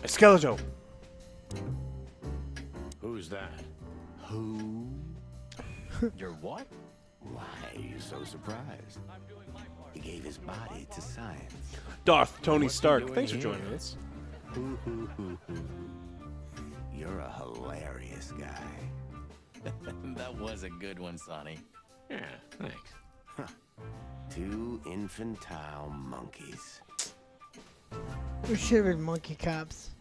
Skeleton. Who's that? Who? You're what? Why are you so surprised? He gave his body to science. Darth Tony What's he Stark. doing Thanks for here? joining us. You're a hilarious guy. That was a good one, Sonny. Yeah, thanks. Two infantile monkeys. We should have been monkey cops.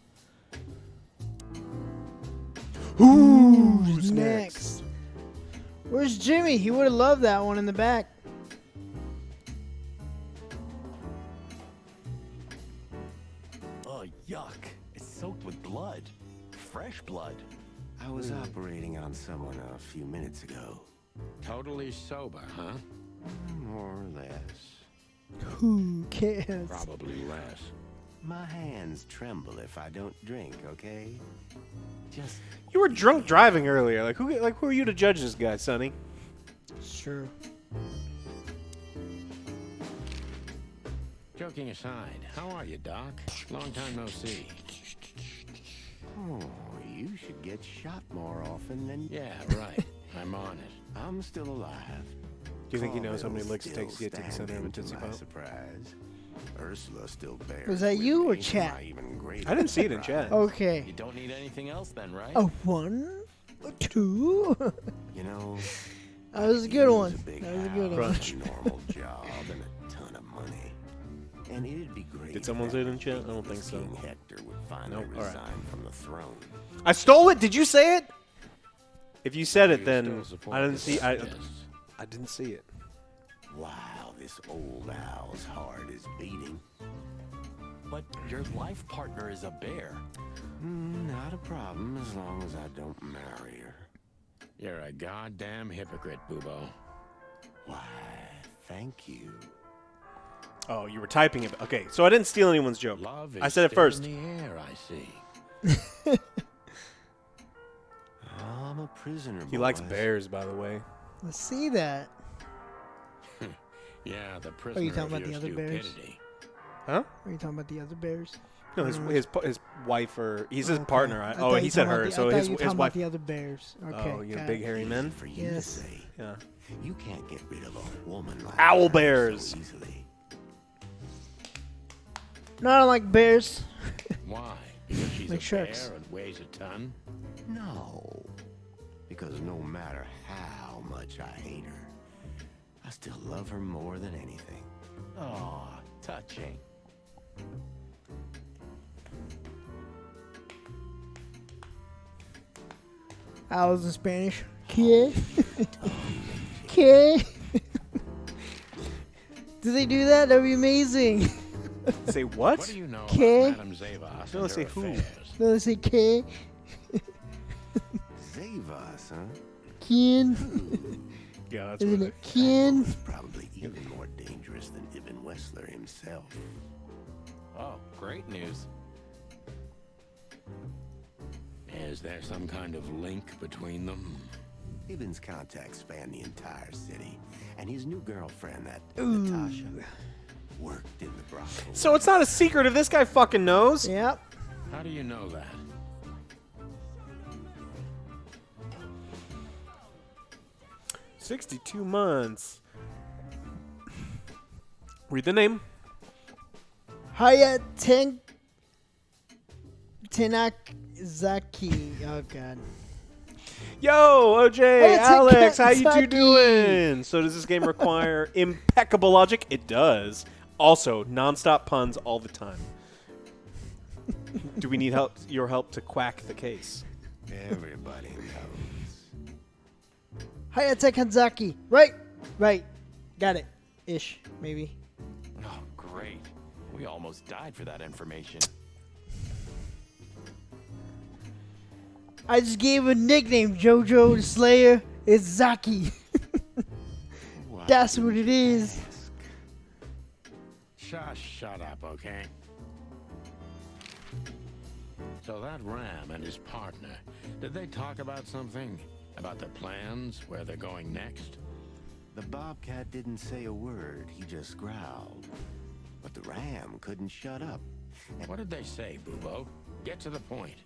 Who's next? Where's Jimmy? He would have loved that one in the back. Oh, yuck. It's soaked with blood. Fresh blood. I was operating on someone a few minutes ago. Totally sober, huh? More or less. Who cares? Probably less. My hands tremble if I don't drink, okay? Just You were drunk driving earlier. Like who are you to judge this guy, Sonny? Sure. Joking aside, how are you, Doc? Long time no see. Oh, you should get shot more often than... Yeah, right. I'm on it. I'm still alive. Do you think he knows how many Carmel's licks it still takes to get to the center of a standing, to Tootsie my Pop? surprise. Ursula still bears. Was that with you or me, chat? my even greater I didn't see it in surprise. chat. Okay. You don't need anything else then, right? A 1, a 2. You know, That was a good one. a big That was a good one. house, a normal job, and a ton of money. And it'd be great. Did someone say it in chat? I don't think so. King Hector would finally Nope, all right. resign from the throne. I stole it. Did you say it? If you said it, You then still support I didn't this see. I suggestion. didn't see it. Wow, this old owl's heart is beating. But your life partner is a bear. Not a problem as long as I don't marry her. You're a goddamn hypocrite, Boobo. Why, thank you. Oh, you were typing it. Okay, so I didn't steal anyone's joke. Love is I said it still first. in the air, I see. I'm a prisoner, He likes boys. bears, by the way. Let's see that. Yeah, the prisoner you talking of about your the other bears? stupidity. Huh? Are you talking about the other bears? No, his wife or he's his Okay. partner. I Oh, thought he you said talking about her. the- So I thought his you were talking wife. about the other bears. Okay. Oh, you got big it. hairy men. For you Yes. to say. Yeah. You can't get rid of a woman like Owl her bears. so easily. No, I don't like bears. Why? Because she's Like a sharks. bear and weighs a ton? No. Because no matter how much I hate her, I still love her more than anything. Oh, touching. Owls in Spanish. ¿Qué? ¿Qué? Do they do that? That'd be amazing. Say what? What do you know Okay. about Madame Zavas No, and say her who. affairs? No, they say ¿qué? Zavas, huh? ¿Quién? Yeah, that's Isn't what it ¿quién? He's probably even more dangerous than Ibn Wessler himself. Oh, great news. Is there some kind of link between them? Ibn's contacts span the entire city, and his new girlfriend, that Natasha, worked in the brothel. So it's not a secret if this guy fucking knows. Yep. How do you know that? $62 months. Read the name. Haya Tenakzaki. Oh, God. Yo, OJ, Hey, it's Alex, how you two Kentucky. doing? So does this game require impeccable logic? It does. Also, nonstop puns all the time. Do we need your help to quack the case? Everybody knows. Hayate Kanzaki. Right. Got it. Ish, maybe. Oh, great. We almost died for that information. I just gave a nickname, Jojo the Slayer. It's Zaki. That's what it is. Just shut up, okay? So that Ram and his partner, did they talk about something? About their plans, where they're going next? The Bobcat didn't say a word, he just growled. But the Ram couldn't shut up. What did they say, Bubo? Get to the point.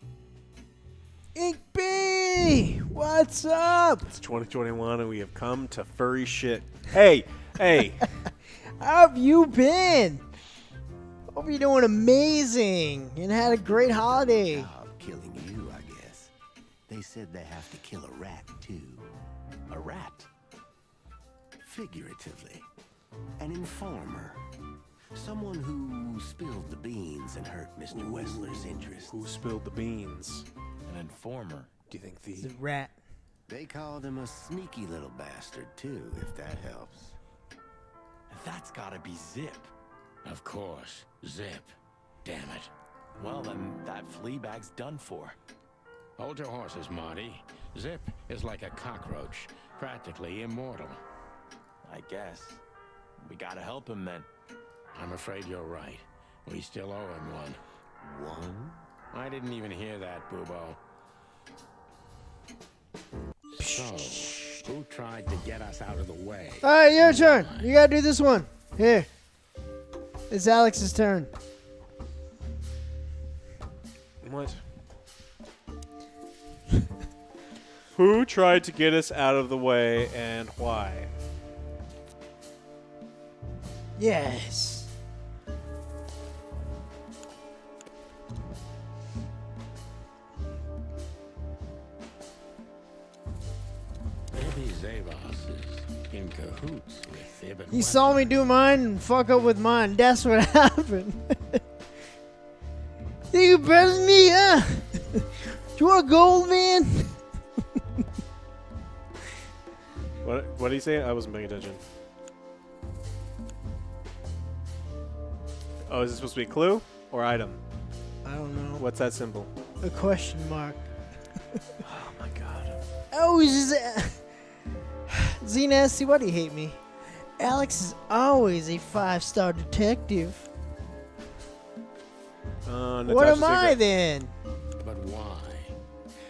Ink B! What's up? It's 2021 and we have come to furry shit. Hey! How have you been? Hope you're doing amazing and had a great holiday. Killing you, I guess. They said they have to kill a rat, too. A rat? Figuratively. An informer. Someone who spilled the beans and hurt Mr. Wessler's interests. Who spilled the beans? An informer. Do you think It's a rat. They called him a sneaky little bastard, too, if that helps. That's gotta be Zip. Of course, Zip. Damn it. Well, then that Fleabag's done for. Hold your horses, Marty. Zip is like a cockroach, practically immortal. I guess. We gotta help him then. I'm afraid you're right. We still owe him one. One? I didn't even hear that, Bubo. So, who tried to get us out of the way? Alright, your turn. You gotta do this one. Here. It's Alex's turn. What? Who tried to get us out of the way and why? Yes. Maybe Zavos is in cahoots with Ibn He saw me do mine and fuck up with mine. That's what happened. You better than me, huh? Do you want gold, man? What did he say? I wasn't paying attention. Oh, is this supposed to be a clue or item? I don't know. What's that symbol? A question mark. Oh my god. Oh, he's just... Z-Nasty, why do you hate me? Alex is always a 5-star detective. What am I then? But why?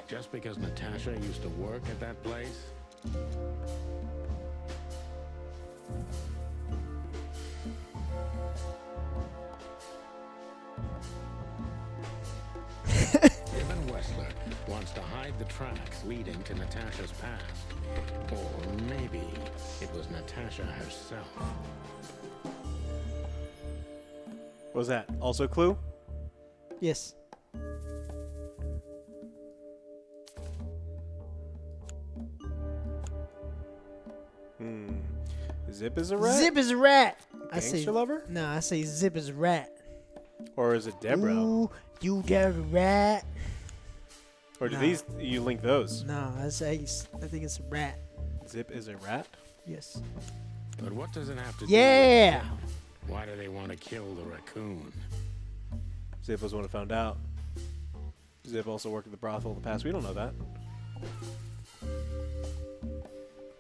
Just because Natasha used to work at that place? Ibn Wessler wants to hide the tracks leading to Natasha's past. Or maybe it was Natasha herself. What was that? Also clue? Yes. Zip is a rat? Zip is a rat. I say Gangster lover? No, I say Zip is a rat. Or is it Deborah? Ooh, you dirty rat. Or do No. these you link those? No, I think it's a rat. Zip is a rat? Yes. But what does it have to Yeah. do with Zip? Why do they want to kill the raccoon? Zip was the one who found out. Zip also worked at the brothel in the past. We don't know that.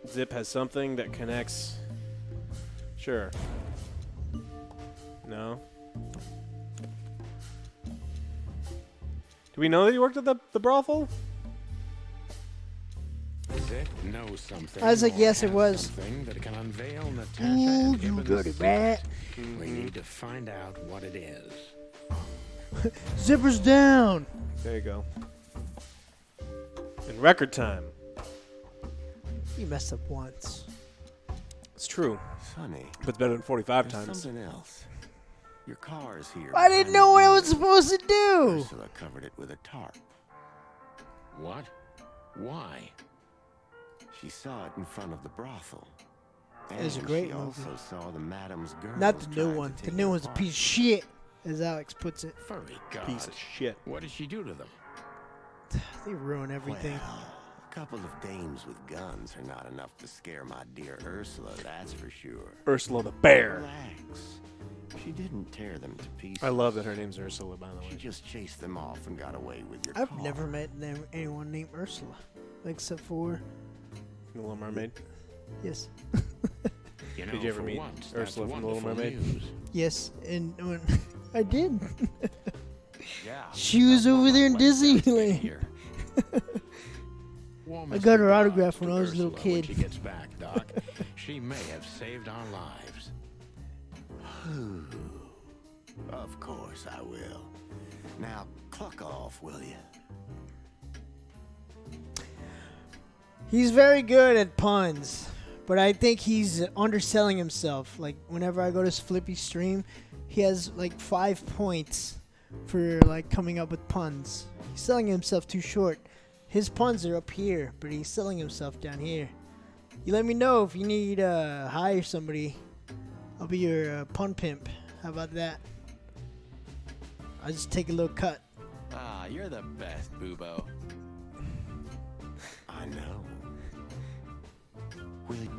Zip has something that connects. Sure. No. Do we know that he worked at the brothel? Zip knows something. I was like, or yes, it has was. Something that can unveil Natasha Ooh, and you Ibn's dirty secret. rat. We need to find out what it is. Zipper's down. There you go. In record time. You messed up once. It's true. Sonny, But it's better than 45 there's times. something else. Your car is here. I didn't know what I was supposed to do. Ursula covered it with a tarp. What? Why? She saw it in front of the brothel. It was a And great she movie. also saw the madam's girls Not the new trying to one. The take new it one's a apart. piece of shit, as Alex puts it. Furry God. Piece of shit. What did she do to them? They ruin everything. Well, A couple of dames with guns are not enough to scare my dear Ursula, that's for sure. Ursula the bear. Relax. She didn't tear them to pieces. I love that her name's Ursula, by the way. She just chased them off and got away with your I've car. never met anyone named Ursula, except for The Little Mermaid. yes, You know, Did you ever for meet once, Ursula that's from The Little wonderful Mermaid? news. yes, and when I did. Yeah. She was over there in Disneyland. I got her autograph when I was a little Ursula when kid. she gets back, Doc. She may have saved our lives. Of course I will. Now, cluck off, will you? He's very good at puns, but I think he's underselling himself. Like, whenever I go to Flippy's stream, he has like 5 points for like coming up with puns. He's selling himself too short. His puns are up here, but he's selling himself down here. You let me know if you need to hire somebody. I'll be your pun pimp. How about that? I'll just take a little cut. Ah, you're the best, Boobo. I know. Will you...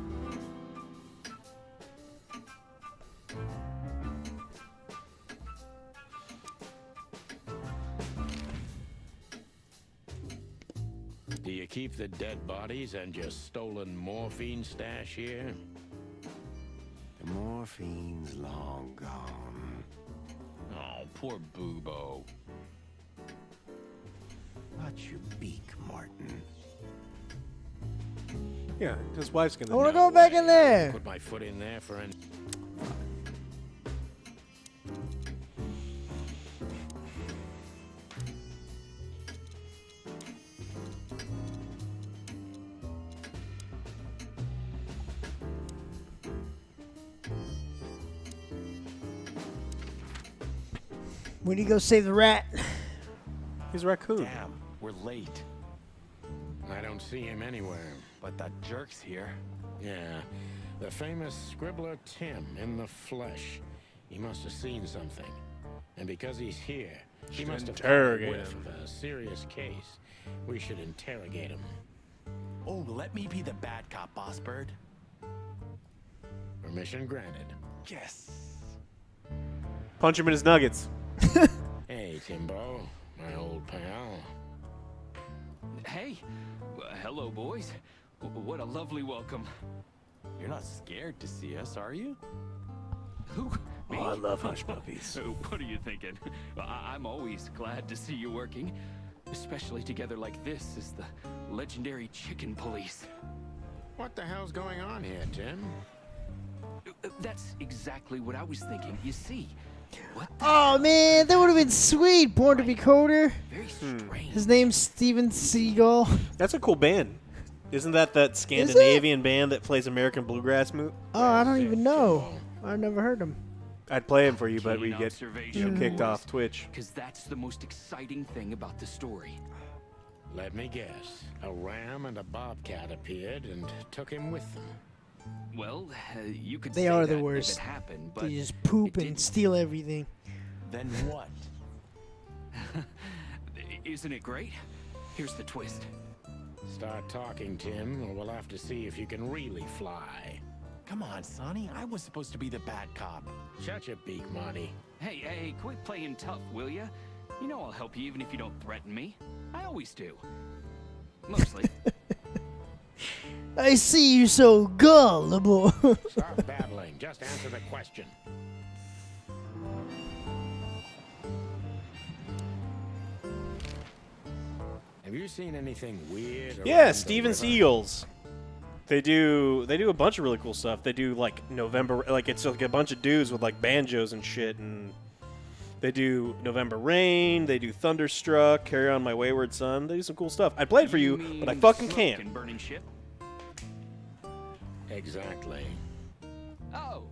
Do you keep the dead bodies and your stolen morphine stash here? The morphine's long gone. Oh, poor Boobo. Watch your beak, Martin. Yeah, his wife's gonna. I want to go back in there. Put my foot in there for an. Where'd he go save the rat? He's a raccoon. Damn, we're late. I don't see him anywhere. But that jerk's here. Yeah, the famous scribbler Tim in the flesh. He must have seen something. And because he's here, he must have interrogate caught a whiff him. of a serious case. We should interrogate him. Oh, let me be the bad cop, Boss Bird. Permission granted. Yes. Punch him in his nuggets. Hey, Timbo, my old pal. Hey, hello, boys. What a lovely welcome. You're not scared to see us, are you? Who? Me? Oh, I love hush puppies. What are you thinking? I'm always glad to see you working, especially together like this as the legendary chicken police. What the hell's going on here, Tim? That's exactly what I was thinking. You see, what the Oh man, that would have been sweet. Born to be Coder. very strange. His name's Steven Seagal. That's a cool band. Isn't that Scandinavian band that plays American bluegrass? Oh, I don't even know. I've never heard him. I'd play him for you, but we Keen get observation, kicked boys. off Twitch. Because that's the most exciting thing about the story. Let me guess. A ram and a bobcat appeared and took him with them. Well, you could They say are that the if worst. it happened, but They just poop it and didn't. steal everything. Then what? Isn't it great? Here's the twist. Start talking, Tim, or we'll have to see if you can really fly. Come on, Sonny. I was supposed to be the bad cop. Shut your beak, Marty. Hey, quit playing tough, will ya? You know I'll help you even if you don't threaten me. I always do. Mostly. I see you so gullible. Stop babbling. Just answer the question. Have you seen anything weird? Yeah, around the Steven river? Seagulls. They do a bunch of really cool stuff. They do like November, like it's like a bunch of dudes with like banjos and shit, and they do November Rain. They do Thunderstruck, Carry On My Wayward Son. They do some cool stuff. I played for you, but I fucking Smoke can't. and burning ship? Exactly. Oh,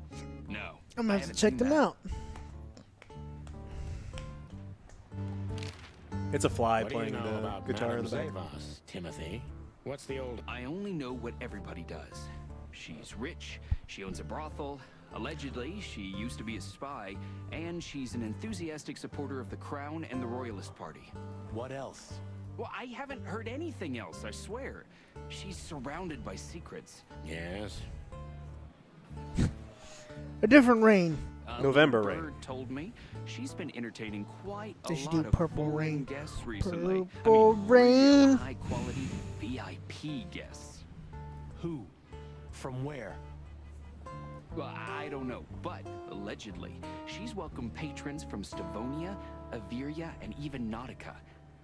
no. I'm gonna I have to haven't check seen them that. out. It's a fly What do you playing know the about guitar in the Madame back. Zavas, Timothy? What's the old... I only know what everybody does. She's rich, she owns a brothel, allegedly she used to be a spy, and she's an enthusiastic supporter of the Crown and the Royalist Party. What else? Well, I haven't heard anything else, I swear. She's surrounded by secrets. Yes? A different rain. November Bird rain. told me she's been entertaining quite a They should lot do of Purple foreign Rain. guests recently. Purple Rain. High quality VIP guests. Who? From where? Well, I don't know, but allegedly, she's welcomed patrons from Stavonia, Averia, and even Nautica.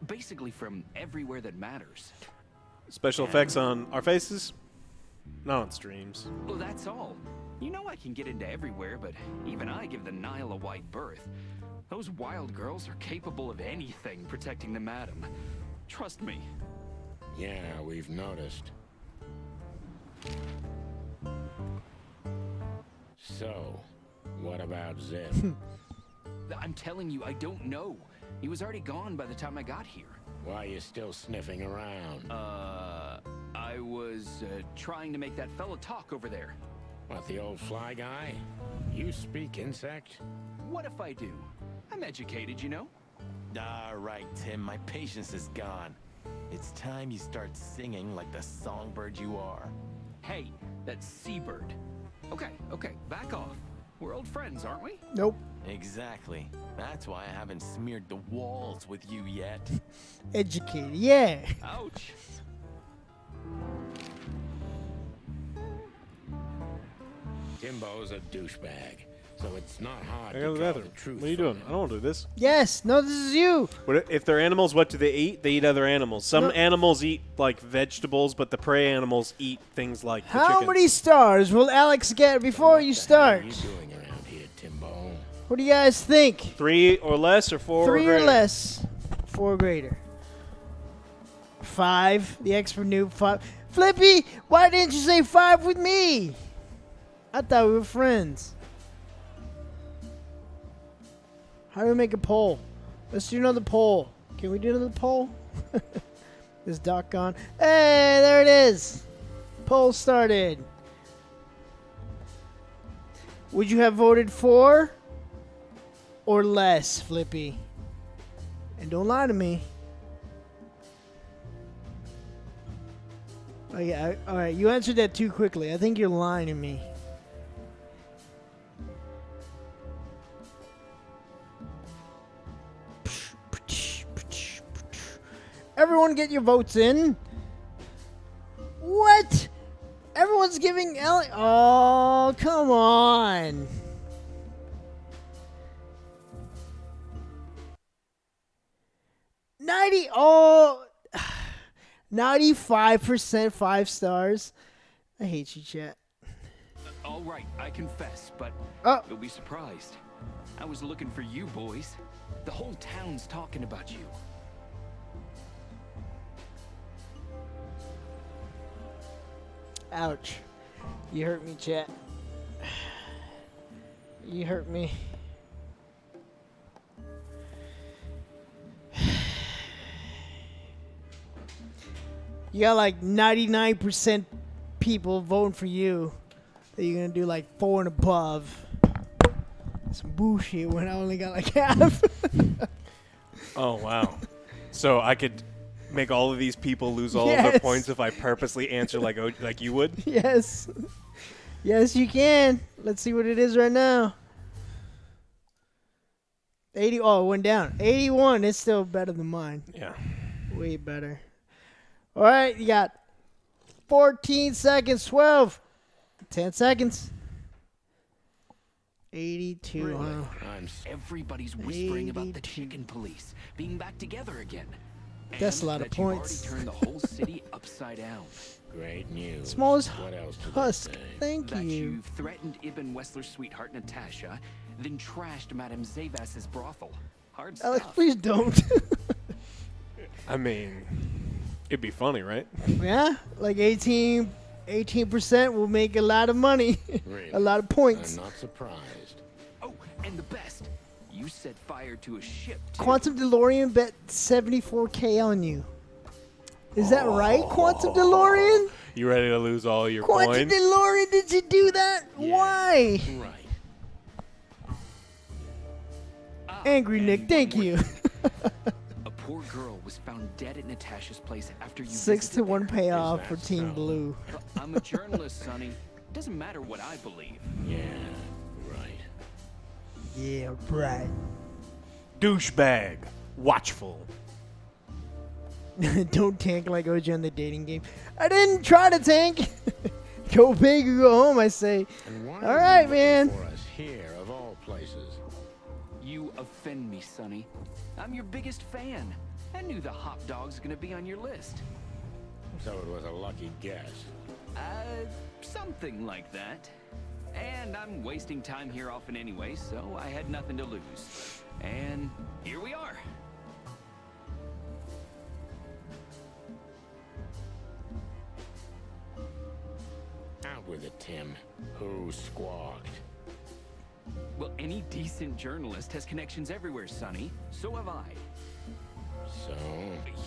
Basically from everywhere that matters. Special effects on our faces? Not on streams. Well, that's all. You know I can get into everywhere, but even I give the Nile a wide berth. Those wild girls are capable of anything protecting the madam. Trust me. Yeah, we've noticed. So, what about Zip? I'm telling you, I don't know. He was already gone by the time I got here. Why are you still sniffing around? I was trying to make that fella talk over there. What, the old fly guy? You speak insect? What if I do? I'm educated, you know? All right, Tim, my patience is gone. It's time you start singing like the songbird you are. Hey, that's Seabird. Okay, back off. We're old friends, aren't we? Nope. Exactly. That's why I haven't smeared the walls with you yet. Educated, yeah. Ouch. Timbo's a douchebag, so it's not hard I to go to the draw bathroom. the truth What are you from doing? him. I don't want to do this. Yes. No, this is you. What if they're animals? What do they eat? They eat other animals. Some No. animals eat like vegetables, but the prey animals eat things like the How chickens. many stars will Alex get before you start? What are you doing around here, Timbo? What do you guys think? 3 or less, or 4 or 3 or greater? less. 4 or greater. 5. The expert noob. 5. Flippy, why didn't you say 5 with me? I thought we were friends. How do we make a poll? Let's do another poll. Can we do another poll? Is Doc gone? Hey, there it is. Poll started. Would you have voted for or less, Flippy? And don't lie to me. Oh yeah, all right. You answered that too quickly. I think you're lying to me. Everyone get your votes in. What? Everyone's giving Ellie. Oh, come on. Oh, 95% 5 stars. I hate you, chat. All right, I confess, but you'll be surprised. I was looking for you boys. The whole town's talking about you. Ouch. You hurt me, chat. You hurt me. You got like 99% people voting for you. That you're gonna do like 4 and above. Some bullshit when I only got like half. Oh, wow. So I could make all of these people lose all of their Yes. points if I purposely answer like you would? Yes. Yes, you can. Let's see what it is right now. 80. Oh, it went down. 81. It's still better than mine. Yeah. Way better. All right, you got 14 seconds. 12. 10 seconds. 82. Really? Huh? Everybody's whispering about the chicken police being back together again. That's And a lot of that you've points. already turned the whole city upside down. Great news. Small as What else did they husk. say? Thank That you. you've threatened Ibn Wessler's sweetheart Natasha, then trashed Madame Zavas's brothel. Hard Alex, stuff. please don't. I mean, it'd be funny, right? Yeah, like 18% will make a lot of money. Really? A lot of points. I'm not surprised. Oh, and the best, you set fire to a ship, too. Quantum DeLorean bet 74K on you. Is that right, Quantum DeLorean? You ready to lose all your Quantum coins? DeLorean, did you do that? Why? Right. Angry Nick, thank you. A poor girl was found dead at Natasha's place after you 6-1 payoff for that Team so? Blue. I'm a journalist, Sonny. Doesn't matter what I believe. Yeah, right. Yeah, right. Douchebag. Watchful. Don't tank like OJ on the dating game. I didn't try to tank. Go big or go home, I say. And why All are right, you man. looking for us here, of all places? You offend me, Sonny. I'm your biggest fan. I knew the hot dog's gonna be on your list. So it was a lucky guess. Something like that. And I'm wasting time here often anyway, so I had nothing to lose. And here we are. Out with it, Tim. Who squawked? Well, any decent journalist has connections everywhere, Sonny. So have I. So?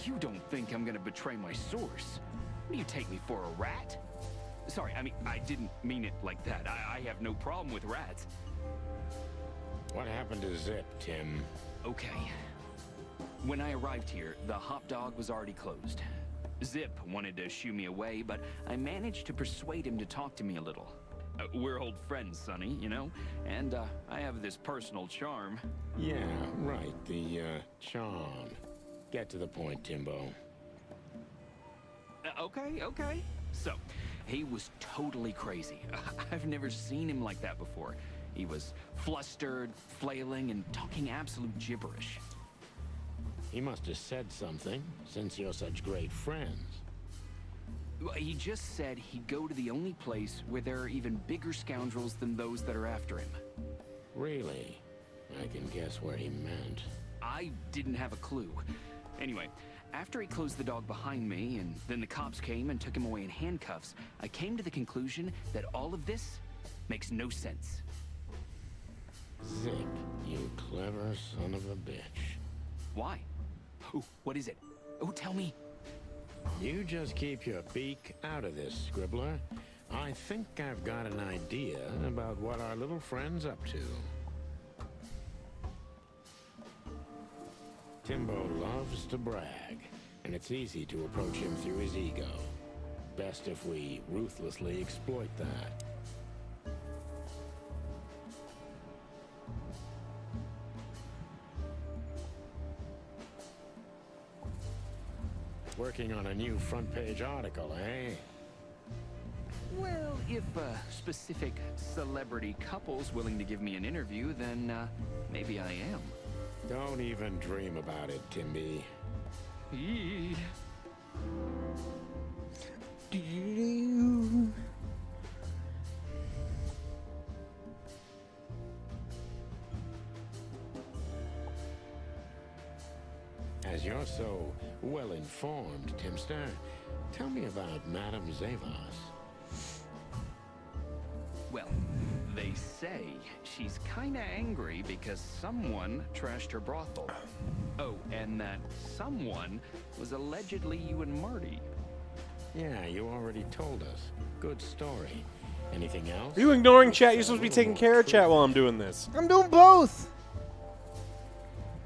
You don't think I'm gonna betray my source? What do you take me for, a rat? Sorry, I mean, I didn't mean it like that. I have no problem with rats. What happened to Zip, Tim? Okay. When I arrived here, the hot dog was already closed. Zip wanted to shoo me away, but I managed to persuade him to talk to me a little. We're old friends, Sonny, you know? And I have this personal charm. Yeah, right, the, charm. Get to the point, Timbo. Okay. So, he was totally crazy. I've never seen him like that before. He was flustered, flailing, and talking absolute gibberish. He must have said something, since you're such great friends. Well, he just said he'd go to the only place where there are even bigger scoundrels than those that are after him. Really? I can guess where he meant. I didn't have a clue. Anyway, after he closed the dog behind me, and then the cops came and took him away in handcuffs, I came to the conclusion that all of this makes no sense. Zip, you clever son of a bitch. Why? Oh, what is it? Oh, tell me. You just keep your beak out of this, Scribbler. I think I've got an idea about what our little friend's up to. Timbo loves to brag, and it's easy to approach him through his ego. Best if we ruthlessly exploit that. Working on a new front-page article, eh? Well, if a specific celebrity couple's willing to give me an interview, then maybe I am. Don't even dream about it, Timby. As you're so well-informed, Timster, tell me about Madame Zavas. Well, they say she's kinda angry because someone trashed her brothel. Oh, and that someone was allegedly you and Marty. Yeah, you already told us. Good story. Anything else? Are you ignoring chat? You're supposed to be taking care of chat while I'm doing this. I'm doing both.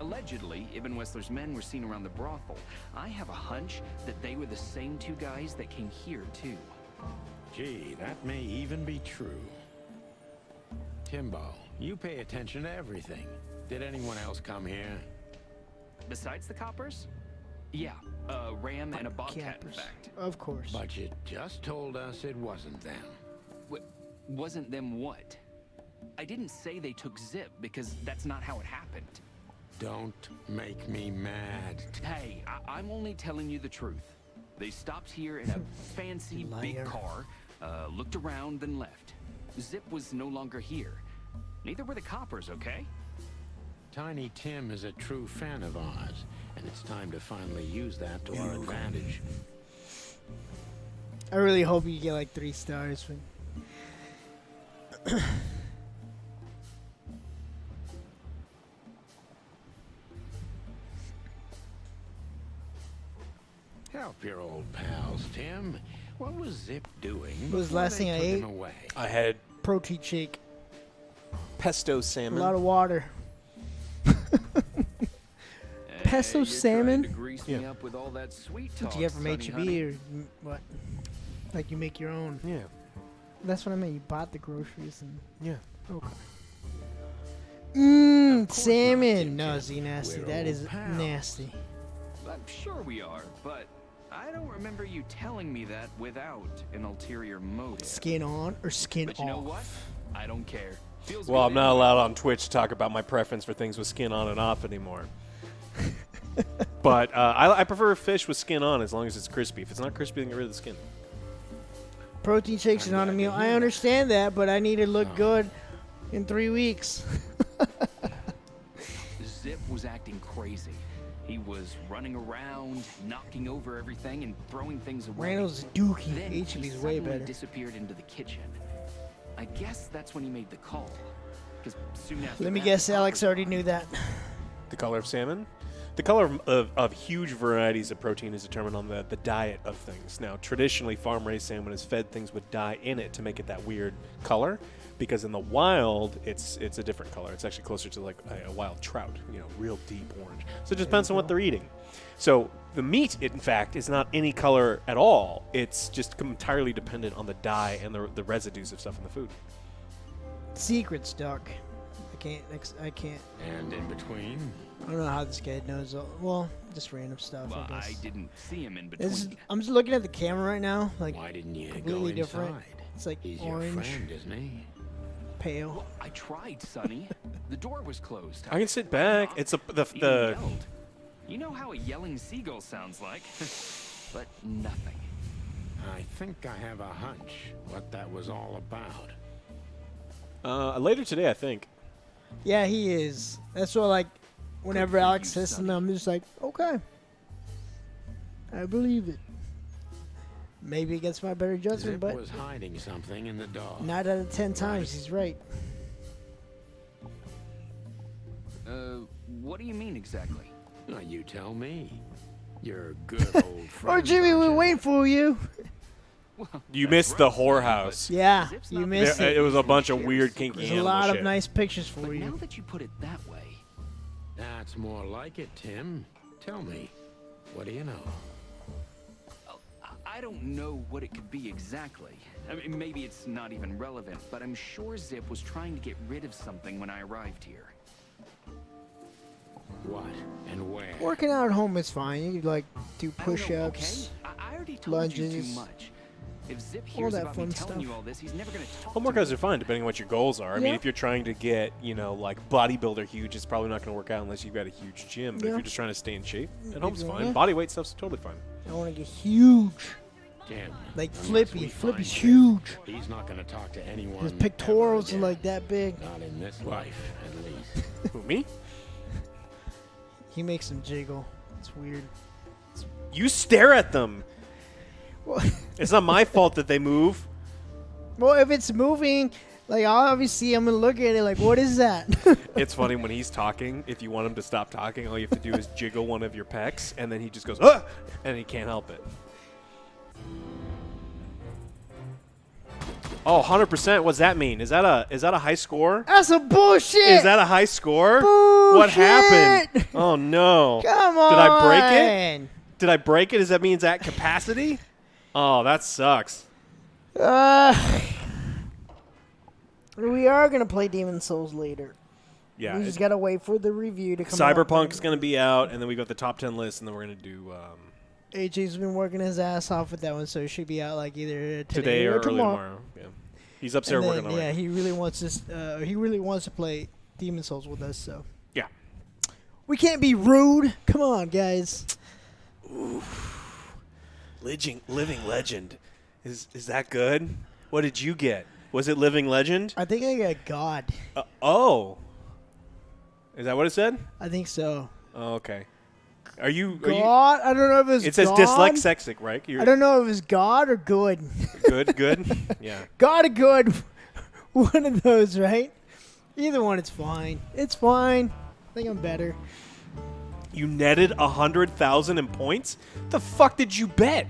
Allegedly, Ibn Wessler's men were seen around the brothel. I have a hunch that they were the same two guys that came here, too. Gee, that may even be true. Timbo, you pay attention to everything. Did anyone else come here? Besides the coppers? Yeah, a ram and a bobcat, in fact. Of course. But you just told us it wasn't them. Wasn't them what? I didn't say they took Zip, because that's not how it happened. Don't make me mad. Hey, I'm only telling you the truth. They stopped here in a fancy big car, looked around, then left. Zip was no longer here. Neither were the coppers, okay? Tiny Tim is a true fan of ours, and it's time to finally use that to our advantage. I really hope you get like 3 stars. Help your old pals, Tim. What was Zip doing? What was the last thing I ate? I had Protein shake. pesto A salmon. lot of water. pesto you're salmon? trying to grease me up with all that sweet What talk, you get from Sonny, HEB honey. or what? Like you make your own? Yeah. That's what I meant. You bought the groceries and. Yeah. Okay. Mmm, salmon. No, Z nasty. We're That old is pals. nasty. I'm sure we are, but I don't remember you telling me that without an ulterior motive. Skin on or skin But off? you know what? I don't care. Feels Well, good I'm not anyway. allowed on Twitch to talk about my preference for things with skin on and off anymore. But I prefer fish with skin on as long as it's crispy. If it's not crispy, then get rid of the skin. Protein shakes is not a meal. I understand that, but I need to look good in 3 weeks. Zip was acting crazy. He was running around, knocking over everything, and throwing things away. Randall's dookie. Then he HEB's way suddenly better. disappeared into the kitchen. I guess that's when he made the call. 'Cause soon after Let me that, guess, the Alex coppers already knew that. The color of salmon? The color of huge varieties of protein is determined on the diet of things. Now, traditionally, farm-raised salmon is fed things with dye in it to make it that weird color, because in the wild, it's a different color. It's actually closer to like a wild trout, real deep orange. So it just depends on what they're eating. So the meat, in fact, is not any color at all. It's just entirely dependent on the dye and the residues of stuff in the food. Secrets, Doc. I can't. And in between? I don't know how this guy knows. Well, just random stuff. Well, I guess. I didn't see him in between. I'm just looking at the camera right now. Like, Why didn't you completely go different. inside? It's like He's orange, your friend, isn't he? pale. I tried, Sonny. The door was closed. I can sit back. It's Even the yelled. You know how a yelling seagull sounds like? But nothing. I think I have a hunch what that was all about. later today, I think. Yeah, he is. That's what, like, whenever Alex says something, I'm just like, okay. I believe it. Maybe against my better judgment, Zip but was hiding something in the dog. 9 out of 10 times, he's right. What do you mean exactly? You tell me. You're a good old friend. Oh, Jimmy, we're waiting for you. You missed the whorehouse. Yeah, you missed it. It was a bunch of weird, kinky There's a animal lot shit. of nice pictures for But you. now that you put it that way, That's more like it, Tim. Tell me, what do you know? I don't know what it could be exactly. I mean, maybe it's not even relevant, but I'm sure Zip was trying to get rid of something when I arrived here. What and where? Working out at home is fine. You could, like, do I don't know, push-ups, okay? I already told you too lunges, much. If Zip all hears that about fun me telling stuff. you all this, he's never gonna talk Home to workouts me. are fine depending on what your goals are. I mean, Yeah. if you're trying to get, like bodybuilder huge, it's probably not going to work out unless you've got a huge gym. But if Yeah. you're just trying to stay in shape, at home's Yeah. fine. Body weight stuff's totally fine. I want to get huge. Tim. Like unless Flippy. we Flippy's find huge. Zip, He's not going to talk to anyone. His pectorals ever are like again. that big. Not in this life, at least. Who, me? He makes them jiggle. It's weird. You stare at them. Well, It's not my fault that they move. well, if it's moving, like, obviously I'm going to look at it like, what is that? It's funny when he's talking. If you want him to stop talking, all you have to do is jiggle one of your pecs, and then he just goes, ah! And he can't help it. Oh, 100%. What's that mean? Is that a high score? That's some bullshit. Is that a high score? Bullshit. What happened? Oh no. Come on. Did I break it? Did I break it? Does that mean it's at capacity? Oh, that sucks. We are going to play Demon Souls later. Yeah. We just got to wait for the review to come out. Cyberpunk's going to be out, and then we got the top 10 list, and then we're going to do AJ's been working his ass off with that one, so it should be out like either today or early tomorrow. tomorrow. Yeah. He's upstairs And working then, on it. yeah, he really wants this. He really wants to play Demon Souls with us. So yeah, we can't be rude. Come on, guys. Living Legend. Is that good? What did you get? Was it Living Legend? I think I got God. Oh. Is that what it said? I think so. Oh, okay. Are you God? I don't know if it's It says God. dyslexic, right? I don't know if it's God or good. Good? Yeah. God or good. One of those, right? Either one, it's fine. It's fine. I think I'm better. You netted 100,000 in points? The fuck did you bet?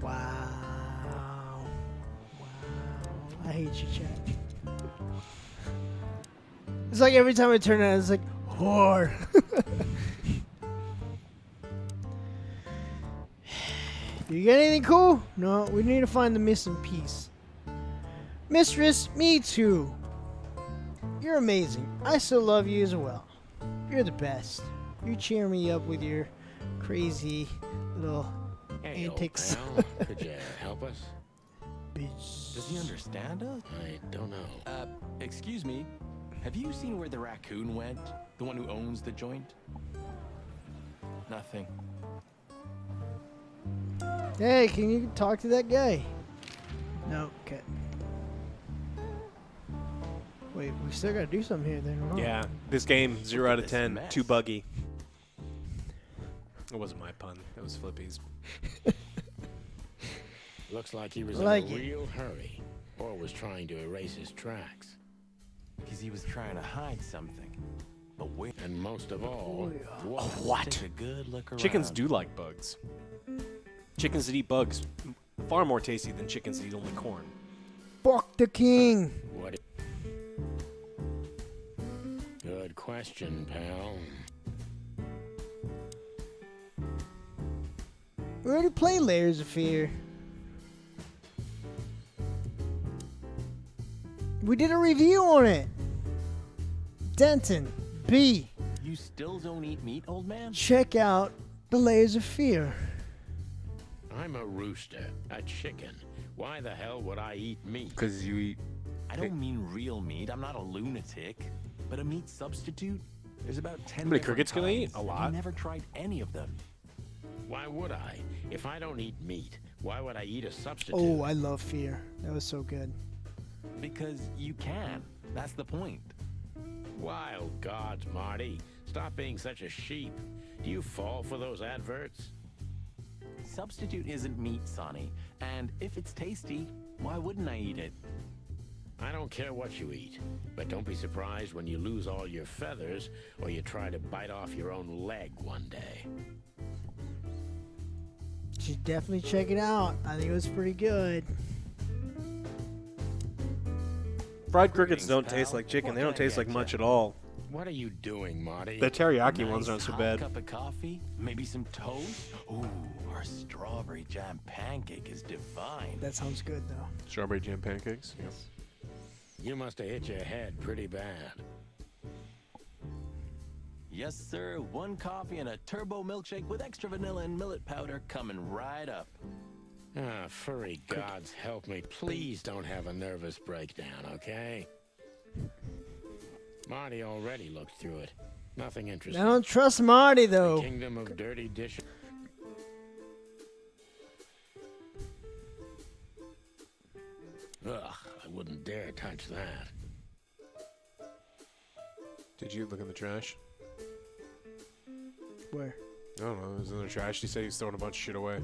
Wow. I hate you, Chad. It's like every time I turn it on, it's like, whore. You got anything cool? No, we need to find the missing piece. Mistress, me too. You're amazing. I still love you as well. You're the best. You cheer me up with your crazy little Hey, antics. old pal, could you help us? Does he understand us? I don't know. Excuse me. Have you seen where the raccoon went? The one who owns the joint? Nothing. Hey, can you talk to that guy? No, okay. Wait, we still gotta do something here then. Huh? Yeah, this game, 0 out of this 10, mess. too buggy. It wasn't my pun. It was Flippy's. Looks like he was Like in a it. real hurry, or was trying to erase his tracks. Because he was trying to hide something. But where? And most of all, What? Take a good look around. Chickens do like bugs. Chickens that eat bugs, far more tasty than chickens that eat only corn. Fuck the king. What? Good question, pal. We already played Layers of Fear. We did a review on it. Denton, B. You still don't eat meat, old man? Check out the Layers of Fear. I'm a rooster, a chicken. Why the hell would I eat meat? Because you eat. I don't mean real meat. I'm not a lunatic. But a meat substitute? There's about 10 How many different crickets can I eat? kinds. A lot. I've never tried any of them. Why would I? If I don't eat meat, why would I eat a substitute? Oh, I love Fear. That was so good. Because you can. That's the point. Wild gods, Marty. Stop being such a sheep. Do you fall for those adverts? Substitute isn't meat, Sonny. And if it's tasty, why wouldn't I eat it? I don't care what you eat, but don't be surprised when you lose all your feathers or you try to bite off your own leg one day. You should definitely check it out. I think it was pretty good. Fried crickets Greetings, don't pal. taste like chicken. What They can don't I taste get like ya? much at all. What are you doing, Marty? The teriyaki Nice ones aren't so hot bad. cup of coffee, maybe some toast. Ooh, our strawberry jam pancake is divine. That sounds good, though. Strawberry jam pancakes. Yeah. You must have hit your head pretty bad. Yes, sir. One coffee and a turbo milkshake with extra vanilla and millet powder coming right up. Ah, furry gods help me. Please don't have a nervous breakdown, okay? Marty already looked through it. Nothing I interesting. don't trust Marty, The though. kingdom of dirty dishes. Ugh, I wouldn't dare touch that. Did you look in the trash? Where? I don't know. It was in the trash. He said he's throwing a bunch of shit away.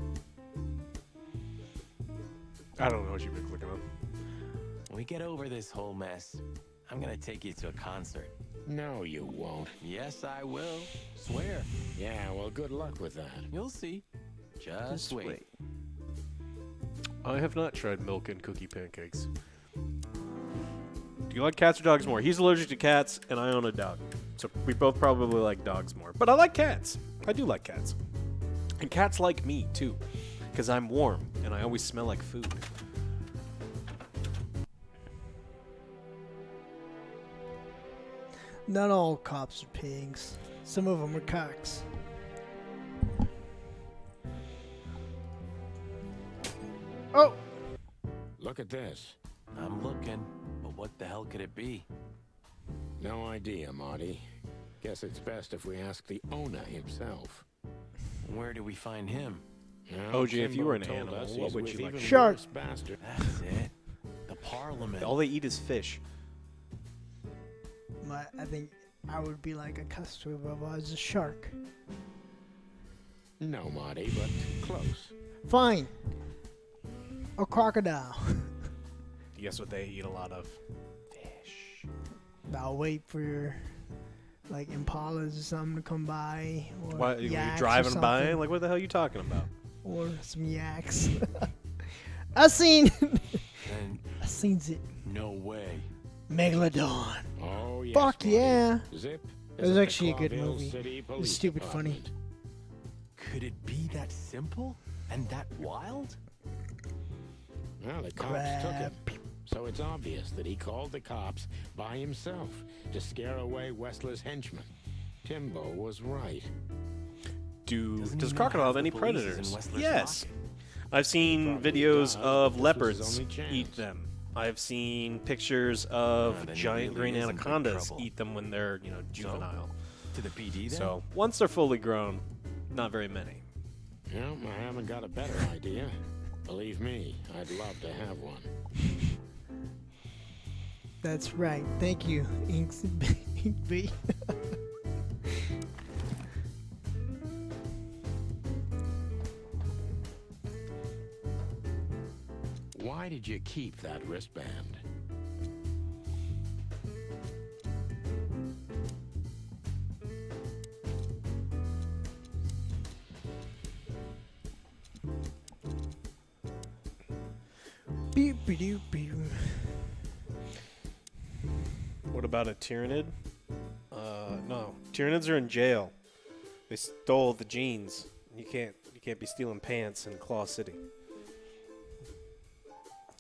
I don't know what you've been clicking on. When we get over this whole mess, I'm gonna take you to a concert. No, you won't. Yes, I will. Swear. Yeah, well, good luck with that. You'll see. Just wait. I have not tried milk and cookie pancakes. Do you like cats or dogs more? He's allergic to cats, and I own a dog. So we both probably like dogs more. But I like cats. I do like cats. And cats like me, too. Because I'm warm, and I always smell like food. Not all cops are pigs. Some of them are cocks. Oh! Look at this. I'm looking, but what the hell could it be? No idea, Marty. Guess it's best if we ask the owner himself. Where do we find him? Well, OG, if you were an Kimbo told animal, us what he's would with you like? even Shark. worse bastard. That's it. The Parliament. All they eat is fish. I think I would be like a customer if I was a shark. No, Marty, but close. Fine. A crocodile. Guess what they eat a lot of? Fish. I'll wait for your, like, impalas or something to come by. Or Why, are you yaks or driving by? something. Like, what the hell are you talking about? Or some yaks. I seen Then it. no way. Megalodon. Oh, yes, Fuck buddy. yeah. Zip It is was at the actually a good Clawville movie. City It Police was stupid funny. Department. Could it be that simple and that wild? Well, the cops took him. So it's obvious that he called the cops by himself to scare away Wessler's henchmen. Timbo was right. Does crocodile have any predators? Yes. pocket? I've seen Probably videos does, but of this was his leopards only chance. eat them. I've seen pictures of then he giant really green is in big anacondas trouble. eat them when they're, juvenile. To the PD then? So once they're fully grown, not very many. Well, I haven't got a better idea. Believe me, I'd love to have one. That's right. Thank you, Inkby. Why did you keep that wristband? Beep, beep, beep. What about a Tyranid? No. Tyranids are in jail. They stole the jeans. You can't be stealing pants in Claw City.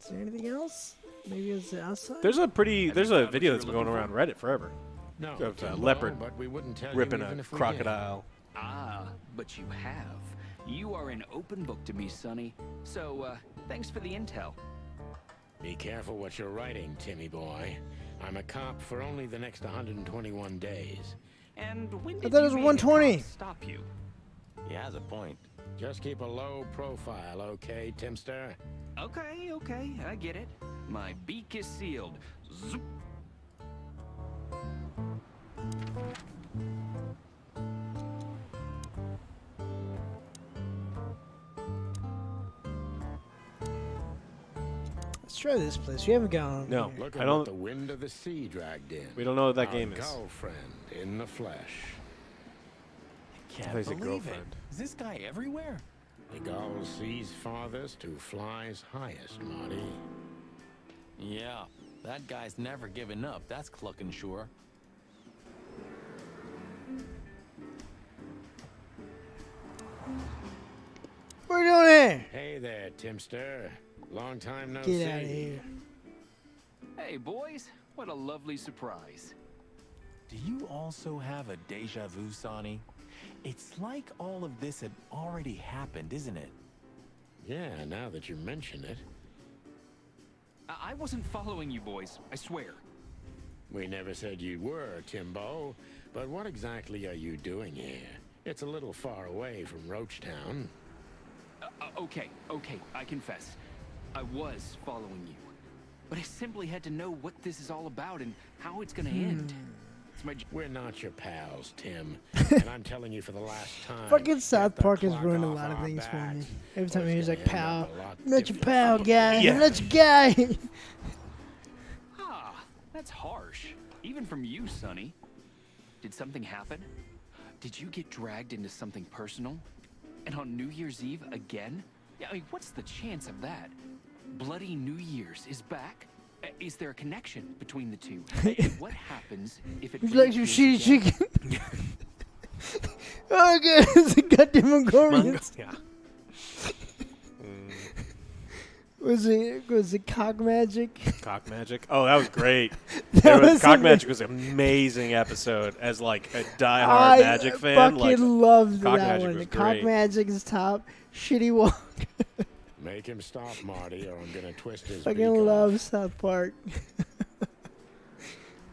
Is there anything else? Maybe it's outside? There's a Have you video found what that's you're been going looking around Reddit forever. No, Of a Timbo, leopard but we wouldn't tell ripping you even a if we crocodile. Ah, but you have. You are an open book to me, Sonny. So, thanks for the intel. did. Be careful what you're writing, Timmy boy. I'm a cop for only the next 121 days. And when I did thought it you was being a 120. cop stop you? He has a point. Just keep a low profile, okay, Timster? Okay, I get it. My beak is sealed. Zoop. Let's try this place. We haven't gone. No. here. Look I at don't- what the wind of the sea dragged in. We don't know what that Our game is. girlfriend in the flesh. Can't plays a believe it. girlfriend. Is this guy everywhere? The gull sees farthest who flies highest, Marty. Yeah, that guy's never given up. That's Cluckin sure. What are you doing here? Hey there, Timster. Long time no Get see. out of here. Hey, boys. What a lovely surprise. Do you also have a deja vu, Sonny? It's like all of this had already happened, isn't it? Yeah, now that you mention it. I wasn't following you boys, I swear. We never said you were, Timbo. But what exactly are you doing here? It's a little far away from Roachtown. Okay, I confess. I was following you. But I simply had to know what this is all about and how it's gonna end. It's my We're not your pals, Tim. And I'm telling you for the last time. Fucking South get the Park has clock ruined a off lot of our things for me. backs, Every time or it's he's like, gonna end pal. up a lot I'm not your different. pal, guy. Yeah. I'm not your guy. Ah, that's harsh. Even from you, Sonny. Did something happen? Did you get dragged into something personal? And on New Year's Eve again? Yeah, I mean, what's the chance of that? Bloody New Year's is back? Is there a connection between the two? And what happens if it Would you like some reappears shitty again? chicken? Oh, God. It's a goddamn Mongolians. Yeah. Was it cock magic? Cock Magic. Oh, that was great. That was Cock a- Magic was an amazing episode. As like a diehard I Magic fan, fucking like loved Cock that Magic one. was The cock great. magic is top. Shitty walk. Make him stop, Marty, or I'm gonna twist his beak Fucking off. love South Park.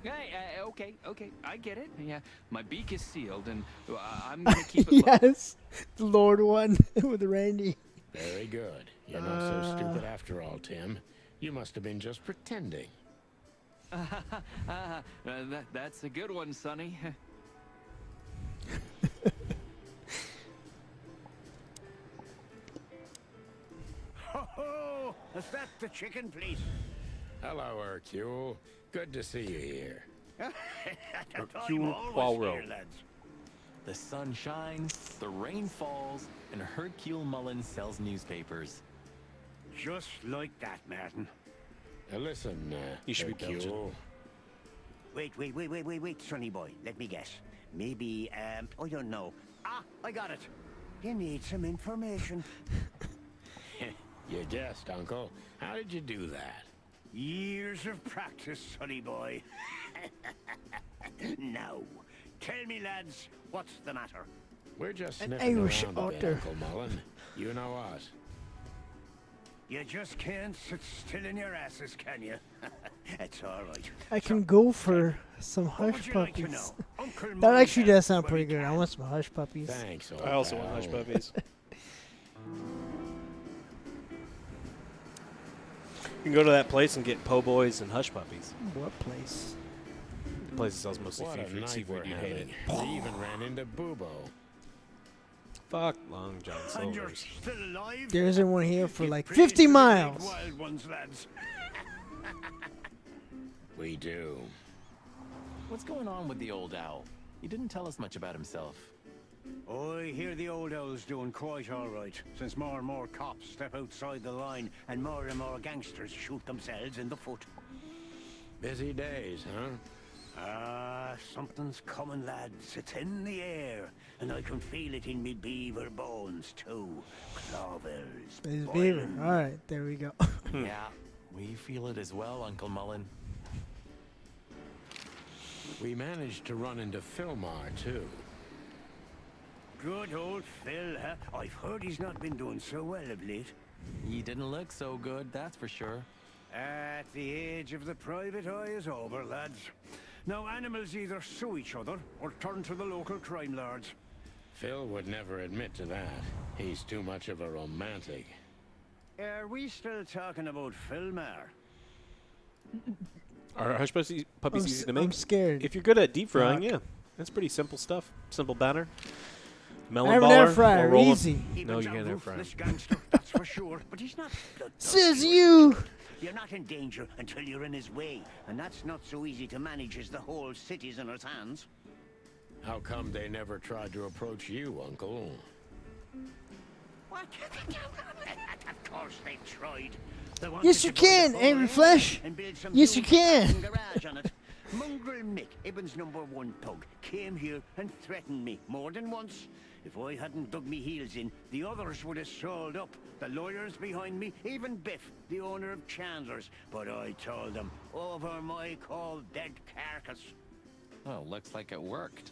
Hey, okay, I get it. Yeah, my beak is sealed, and I'm gonna keep it low. Yes, the Lord one with Randy. Very good. You're not so stupid after all, Tim. You must have been just pretending. That's a good one, Sonny. Ho! Is that the chicken, please? Hello, Hercule. Good to see you here. I thought Hercule you always Poirot. here, lads. The sun shines, the rain falls, and Hercule Mullins sells newspapers. Just like that, Martin. Listen, You should be Hercule, Wait, sonny boy. Let me guess. Maybe, I don't know. Ah, I got it. You need some information. You guessed, Uncle. How did you do that? Years of practice, sonny boy. Now, tell me, lads, what's the matter? We're just An sniffing Irish around a bit, author. Uncle Mullen. You know us. You just can't sit still in your asses, can you? It's all right. I can go for some What would hush you like to puppies. know? Uncle That Mullen actually does helps sound where pretty he good. I can. want some hush puppies. Thanks, old I also want pal. hush puppies. You can go to that place and get po' boys and hush puppies. What place? The place that sells mostly What a seafood. night Seafood we're you hate it. having. We even ran into Boobo. Fuck Long John And you're Silver's. still alive? There isn't one here for Give like praise 50 to the big miles. Wild ones, lads. We do. What's going on with the old owl? He didn't tell us much about himself. I hear the old owl's doing quite all right, since more and more cops step outside the line and more gangsters shoot themselves in the foot. Busy days, huh? Something's coming, lads. It's in the air, and I can feel it in me beaver bones, too. Clovers. There's beaver. All right, there we go. Yeah, we feel it as well, Uncle Mullen. We managed to run into Philmar, too. Good old Phil, huh? I've heard he's not been doing so well of late. He didn't look so good, that's for sure. At the age of the private eye is over, lads. Now animals either sue each other or turn to the local crime lords. Phil would never admit to that. He's too much of a romantic. Are we still talking about Philmar? Are hush puppies easy to make? I'm scared. If you're good at deep frying, Fuck. yeah. That's pretty simple stuff. Simple batter. I Melon have an baller. air fryer, or roll easy. No, you Eben's a can't air fry. ruthless gangster, that's for sure. But he's not Says you. You're not in danger until you're in his way, and that's not so easy to manage as the whole city's in his hands. How come they never tried to approach you, Uncle? What? Of course they've tried. They wanted Yes, to you buy can, the Angry whole Flesh. and build some Yes, you huge can. parking garage on it. Mongrel Mick, Ibben's #1 thug, came here and threatened me more than once. If I hadn't dug me heels in, the others would have sold up. The lawyers behind me, even Biff, the owner of Chandler's. But I told them, over my cold dead carcass. Oh, looks like it worked.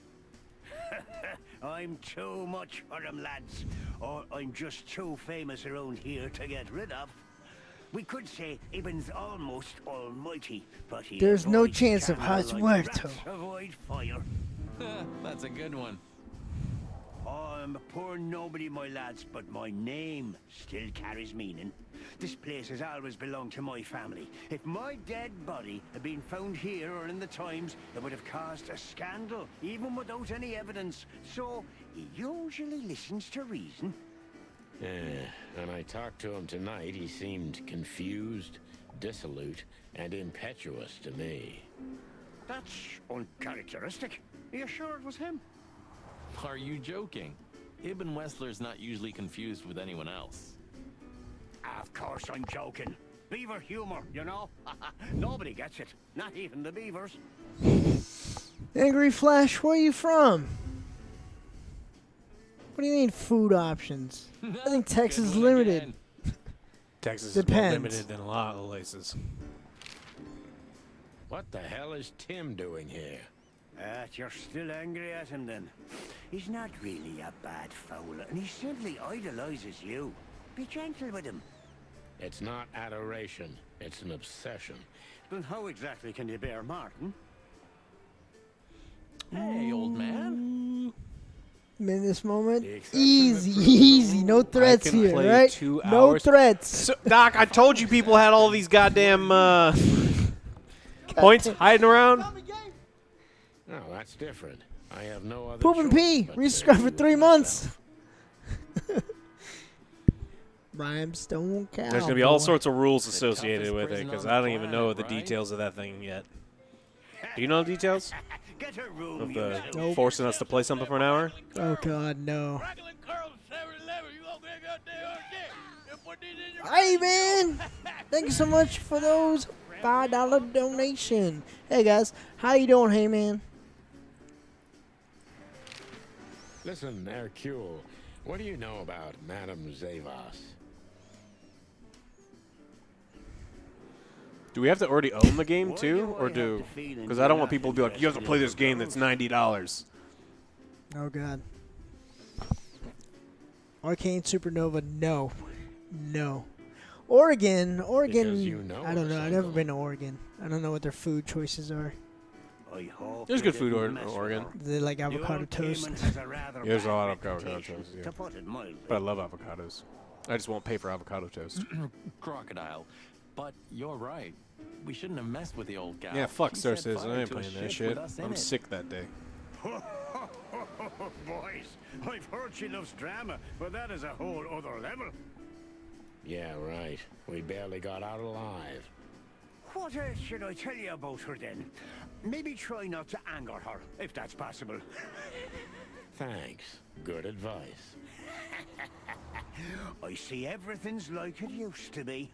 I'm too much for them, lads. Or I'm just too famous around here to get rid of. We could say Ibben's almost almighty, but he There's no avoids chance of Chandler Haz like Muerto. rats avoid fire. That's a good one. I'm a poor nobody, my lads, but my name still carries meaning. This place has always belonged to my family. If my dead body had been found here or in the Times, it would have caused a scandal, even without any evidence. So, he usually listens to reason. When I talked to him tonight, he seemed confused, dissolute, and impetuous to me. That's uncharacteristic. Are you sure it was him? Are you joking? Ibn Wessler's not usually confused with anyone else. Of course I'm joking. Beaver humor, you know? Nobody gets it. Not even the beavers. Angry Flash, where are you from? What do you mean food options? I think Texas is limited. Texas Depends. is more limited than a lot of places. What the hell is Tim doing here? You're still angry at him then? He's not really a bad fowler, and he simply idolizes you. Be gentle with him. It's not adoration, it's an obsession. Then how exactly can you bear Martin? Hey, old man. In this moment, The exception easy, that proves the easy. No rule. threats I can here, play right? 2 No hours. threats. So, Doc, I told you people had all these goddamn points hiding around. No, that's different. I have no other Poop and choice pee. but to Rescribe for use 3 myself. months. Rhymestone cow. There's gonna be all boy. sorts of rules The associated toughest with it prison because on I the don't even know planet, the right? details of that thing yet. Do you know the details Get a room, of you the little- forcing us to play something for an hour? Oh God, no. Crackling curls, 7-Eleven, you over there got there all day. You put these in your Hey man, thank you so much for those $5 donation. Hey guys, how you doing, hey man? Listen, Hercule, what do you know about Madame Zavas? Do we have to already own the game too, or do? Because I don't want people to be like, you have to play this game that's $90. Oh god. Arcane Supernova, no. Oregon, you know I don't know. us, I've never been to Oregon. I don't know what their food choices are. There's good food in Oregon. They like avocado toast. There's a lot of avocado toast, yeah. But I love avocados. I just won't pay for avocado toast. Crocodile. But you're right. We shouldn't have messed with the old gal. Yeah, fuck She set Cersei. fire I ain't to a playing that ship with shit. us in I'm it. sick that day. Boys, I've heard she loves drama, but that is a whole other level. Yeah, right. We barely got out alive. What else should I tell you about her then? Maybe try not to anger her, if that's possible. Thanks. Good advice. I see everything's like it used to be.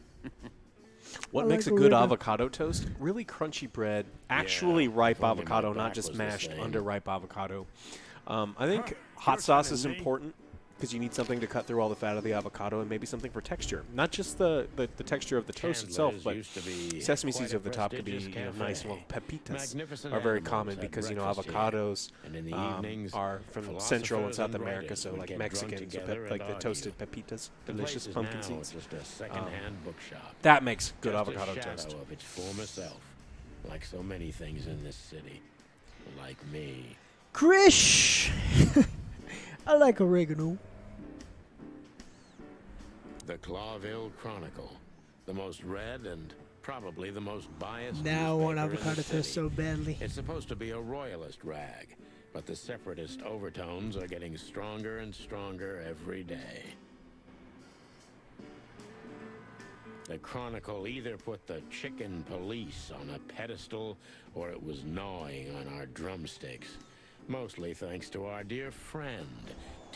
What I makes like a good Oregon. avocado toast? Really crunchy bread, actually ripe if only my avocado, not back just was the mashed same. under ripe avocado. I think hot sauce is telling me. important because you need something to cut through all the fat of the avocado and maybe something for texture. Not just the texture of the toast itself, Chandler's but used to be sesame quite seeds a of the top could be prestigious nice cafe. little pepitas Magnificent are very animals common at because breakfast here. avocados And in the evenings, are from Central and philosophers South and America, writers so would like get drunk Mexicans, so together like and the toasted argue. pepitas, The delicious place is pumpkin now seeds. just a second-hand bookshop. That makes good Just avocado a shadow toast. of its former self, like so many things in this city, like me. Krish! I like oregano. The Clawville Chronicle, the most read and probably the most biased. Now I want newspaper in the avocado toast city. so badly. It's supposed to be a royalist rag, but the separatist overtones are getting stronger and stronger every day. The Chronicle either put the chicken police on a pedestal or it was gnawing on our drumsticks. Mostly thanks to our dear friend,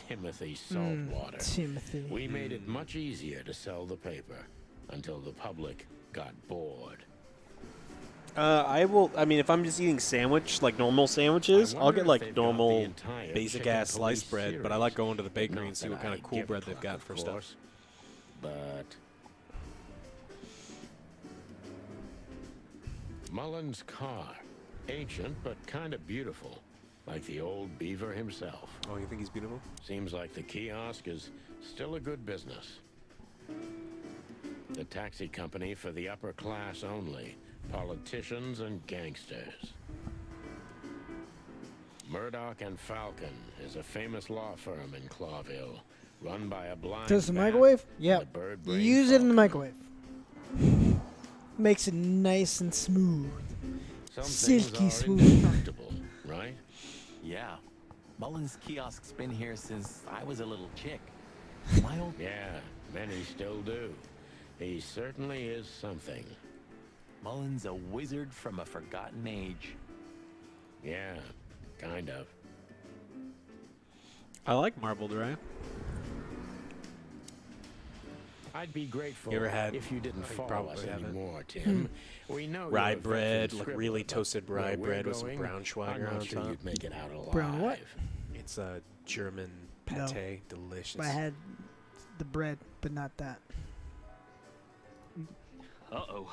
Timothy Saltwater. Timothy. We made it much easier to sell the paper until the public got bored. I mean, if I'm just eating like normal sandwiches, I I'll wonder get if like they've got the normal entire basic Chicken ass sliced Police bread, but I like series. going to the bakery Not and see that what kind I of cool give a bread they've cluck, got of for stuff. course, but Mullen's car, ancient but kind of beautiful, like the old beaver himself. Oh, you think he's beautiful? Seems like the kiosk is still a good business. The taxi company for the upper class only, politicians and gangsters. Murdoch and Falcon is a famous law firm in Clawville, run by a blind Does the bat microwave? and Yeah. a bird You brain use it in the falcon. microwave. Makes it nice and smooth. Some Silky things are smooth. indestructible, right? Yeah. Mullen's kiosk's been here since I was a little chick. My old... Yeah, many still do. He certainly is something. Mullen's a wizard from a forgotten age. Yeah, kind of. I like marbled rye. I'd be grateful You ever had- if you didn't I follow probably us haven't. anymore, Tim. We know Rye you're a bread, veteran like really scribbler, but toasted rye where we're bread with some going, brown I'm Schweiger not on sure top. you'd make it out alive. Brown what? It's a German No. pate, delicious. I had the bread, but not that. Uh-oh.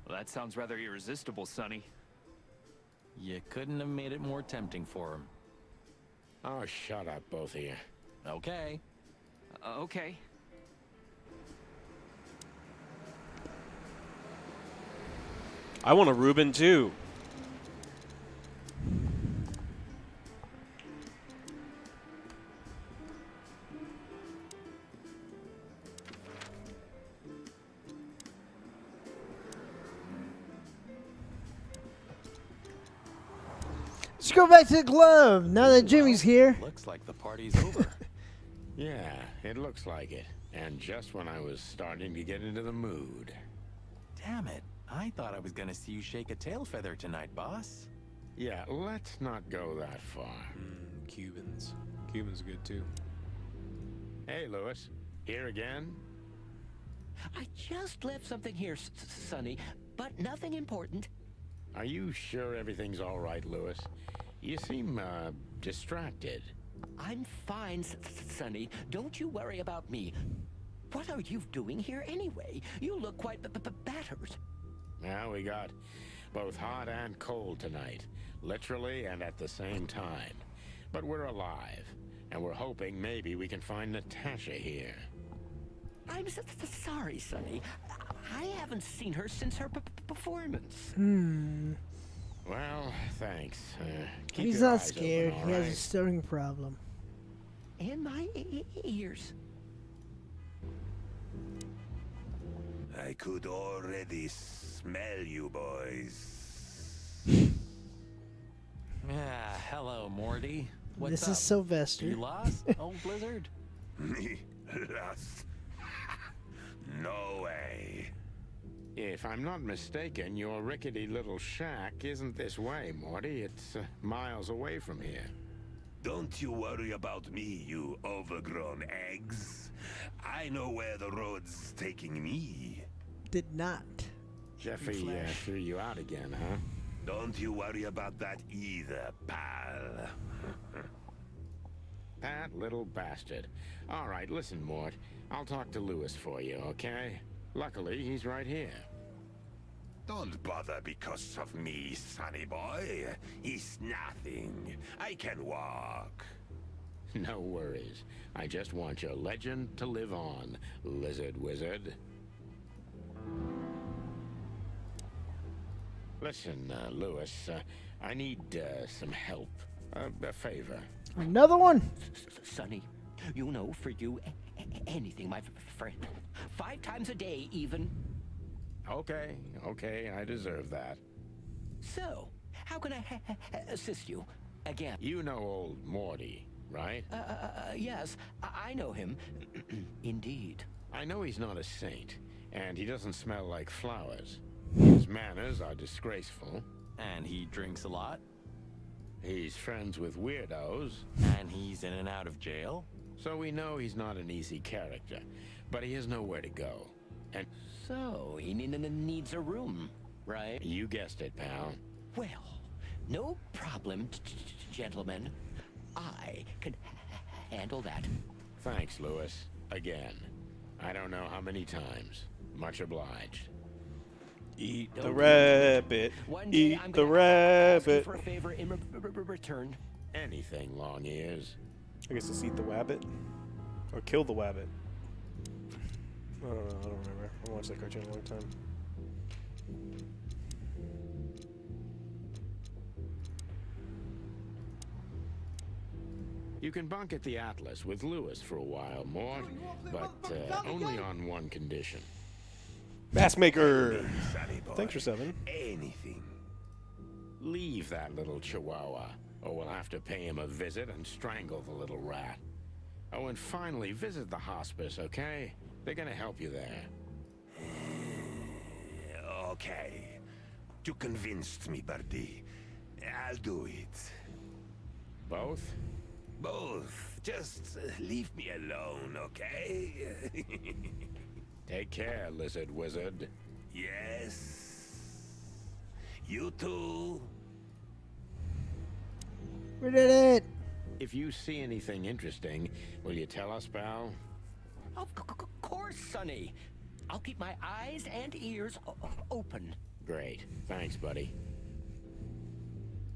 Well, that sounds rather irresistible, Sonny. You couldn't have made it more tempting for him. Oh, shut up, both of you. Okay. Okay. I want a Reuben too. Let's go back to the club now that Jimmy's here. Looks like the party's over. Yeah, it looks like it. And just when I was starting to get into the mood. Damn it. I thought I was gonna see you shake a tail feather tonight, boss. Yeah, let's not go that far. Cubans. Cubans are good too. Hey, Lewis. Here again? I just left something here, Sonny. but nothing important. Are you sure everything's all right, Lewis? You seem, distracted. I'm fine, Sonny. Don't you worry about me. What are you doing here anyway? You look quite battered. Well, we got both hot and cold tonight, literally and at the same time. But we're alive, and we're hoping maybe we can find Natasha here. I'm sorry, Sonny. I haven't seen her since her performance. Well, thanks. Keep He's your not eyes scared. open, all He has a right? stuttering problem. And my ears. I could already smell you boys. Ah, hello, Morty. What's This up? is Sylvester. You lost, old Blizzard? Me lost? No way. If I'm not mistaken, your rickety little shack isn't this way, Morty. It's miles away from here. Don't you worry about me, you overgrown eggs. I know where the road's taking me. Did not. Jeffy Flash. threw you out again, huh? Don't you worry about that either, pal. That little bastard. All right, listen, Mort. I'll talk to Lewis for you, okay? Luckily, he's right here. Don't bother because of me, sonny boy. It's nothing. I can walk. No worries. I just want your legend to live on, lizard wizard. Listen, Lewis, I need some help. A favor. Another one? Sonny, you know, for you, anything, my friend. 5 times a day, even. Okay, I deserve that. So, how can I assist you? Again. You know old Morty, right? Yes, I know him. Indeed. I know he's not a saint, and he doesn't smell like flowers. His manners are disgraceful. And he drinks a lot? He's friends with weirdos. And he's in and out of jail? So we know he's not an easy character, but he has nowhere to go. And so, he needs a room, right? You guessed it, pal. Well, no problem, gentlemen. I can handle that. Thanks, Lewis. Again. I don't know how many times. Much obliged. Eat the rabbit. One day Eat I'm the gonna ask you rabbit. for a favor in return. Anything, long ears. I guess it's eat the wabbit. Or kill the wabbit. I don't know. I don't remember. I watched that cartoon a long time. You can bunk at the Atlas with Lewis for a while more, but only on one condition. Mask maker. Sonny boy. Thanks for 7. Anything. Leave that little chihuahua, or we'll have to pay him a visit and strangle the little rat. Oh, and finally, visit the hospice, okay? They're gonna help you there. Okay. You convinced me, Birdie. I'll do it. Both? Both. Just leave me alone, okay? Take care, lizard wizard. Yes. You too. We did it. If you see anything interesting, will you tell us, pal? Of course, Sonny. I'll keep my eyes and ears open. Great. Thanks, buddy.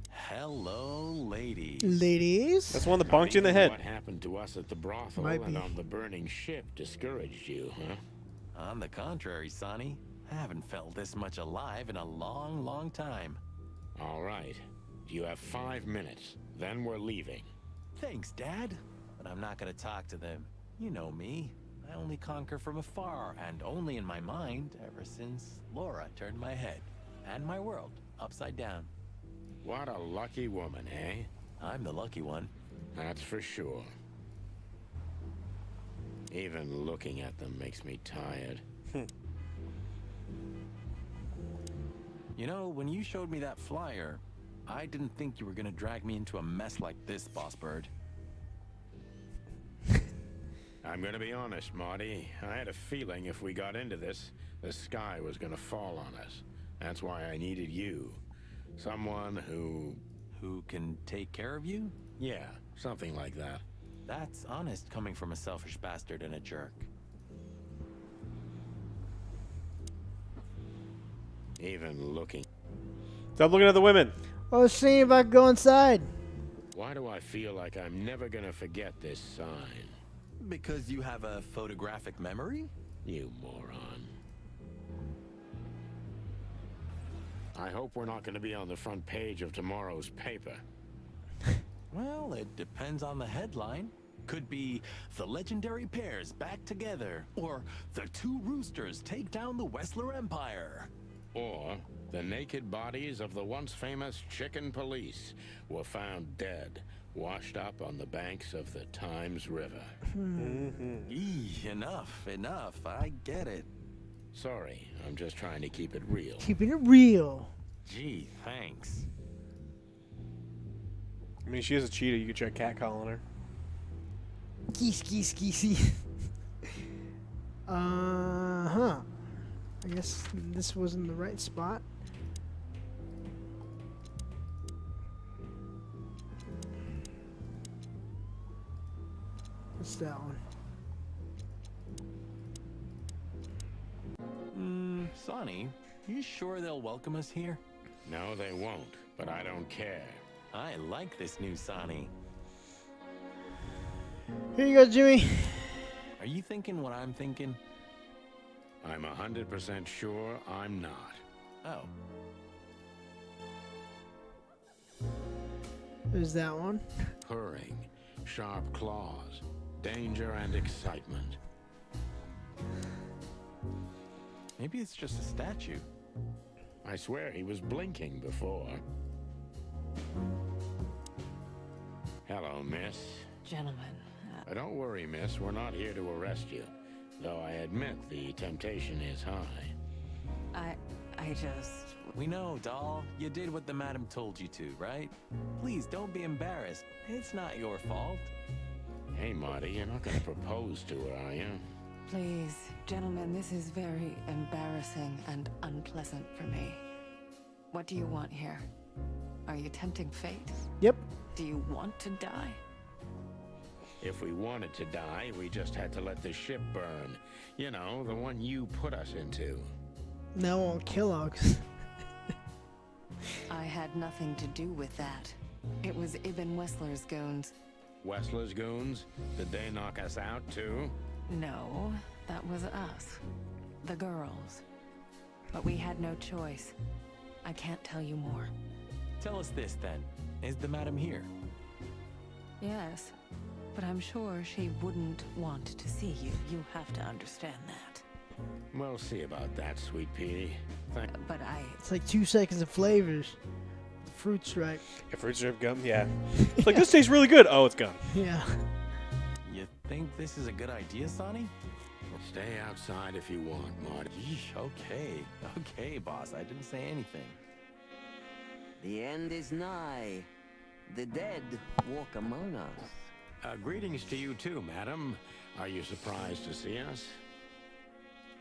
Hello, ladies. Ladies? That's one that bonked you in the Not even head. What happened to us at the brothel Might and be. on the burning ship discouraged you, huh? On the contrary, Sonny. I haven't felt this much alive in a long, long time. All right. You have 5 minutes. Then we're leaving. Thanks, Dad. But I'm not gonna talk to them. You know me. I only conquer from afar, and only in my mind, ever since Laura turned my head and my world upside down. What a lucky woman, eh? I'm the lucky one. That's for sure. Even looking at them makes me tired. You know, when you showed me that flyer, I didn't think you were gonna drag me into a mess like this, Boss Bird. I'm gonna be honest, Marty. I had a feeling if we got into this, the sky was gonna fall on us. That's why I needed you. Someone who can take care of you? Yeah, something like that. That's honest coming from a selfish bastard and a jerk. Even looking. Stop looking at the women. I was seeing if I could go inside. Why do I feel like I'm never gonna forget this sign? Because you have a photographic memory? You moron. I hope we're not gonna be on the front page of tomorrow's paper. Well, it depends on the headline. Could be the legendary pairs back together, or the two roosters take down the Wessler Empire. Or the naked bodies of the once famous chicken police were found dead, washed up on the banks of the Times River. Enough. I get it. Sorry, I'm just trying to keep it real. Keeping it real. Gee, thanks. I mean, she is a cheetah. You could try catcalling her. Geese. Uh-huh. I guess this wasn't the right spot. What's that one? Sonny, you sure they'll welcome us here? No, they won't, but I don't care. I like this new Sonny. Here you go, Jimmy. Are you thinking what I'm thinking? I'm 100% sure I'm not. Oh. There's that one. Purring, sharp claws, danger and excitement. Maybe it's just a statue. I swear he was blinking before. Hello, miss. Gentlemen. Don't worry, miss. We're not here to arrest you. Though I admit the temptation is high. I just... We know, doll. You did what the madam told you to, right? Please, don't be embarrassed. It's not your fault. Hey, Marty, you're not gonna propose to her, are you? Please, gentlemen, this is very embarrassing and unpleasant for me. What do you want here? Are you tempting fate? Yep. Do you want to die? If we wanted to die, we just had to let the ship burn. You know, the one you put us into. Now on Kellogg's. I had nothing to do with that. It was Ibn Wessler's goons. Wessler's goons? Did they knock us out, too? No, that was us. The girls. But we had no choice. I can't tell you more. Tell us this, then. Is the madam here? Yes, but I'm sure she wouldn't want to see you. You have to understand that. We'll see about that, sweet pea. But It's like 2 seconds of flavors. The fruit stripe. Yeah, fruit stripe gum, yeah. It's like, this tastes really good. Oh, it's gum. Yeah. You think this is a good idea, Sonny? Stay outside if you want, Marty. Yeesh, okay, boss. I didn't say anything. The end is nigh. The dead walk among us. Greetings to you too, madam. Are you surprised to see us?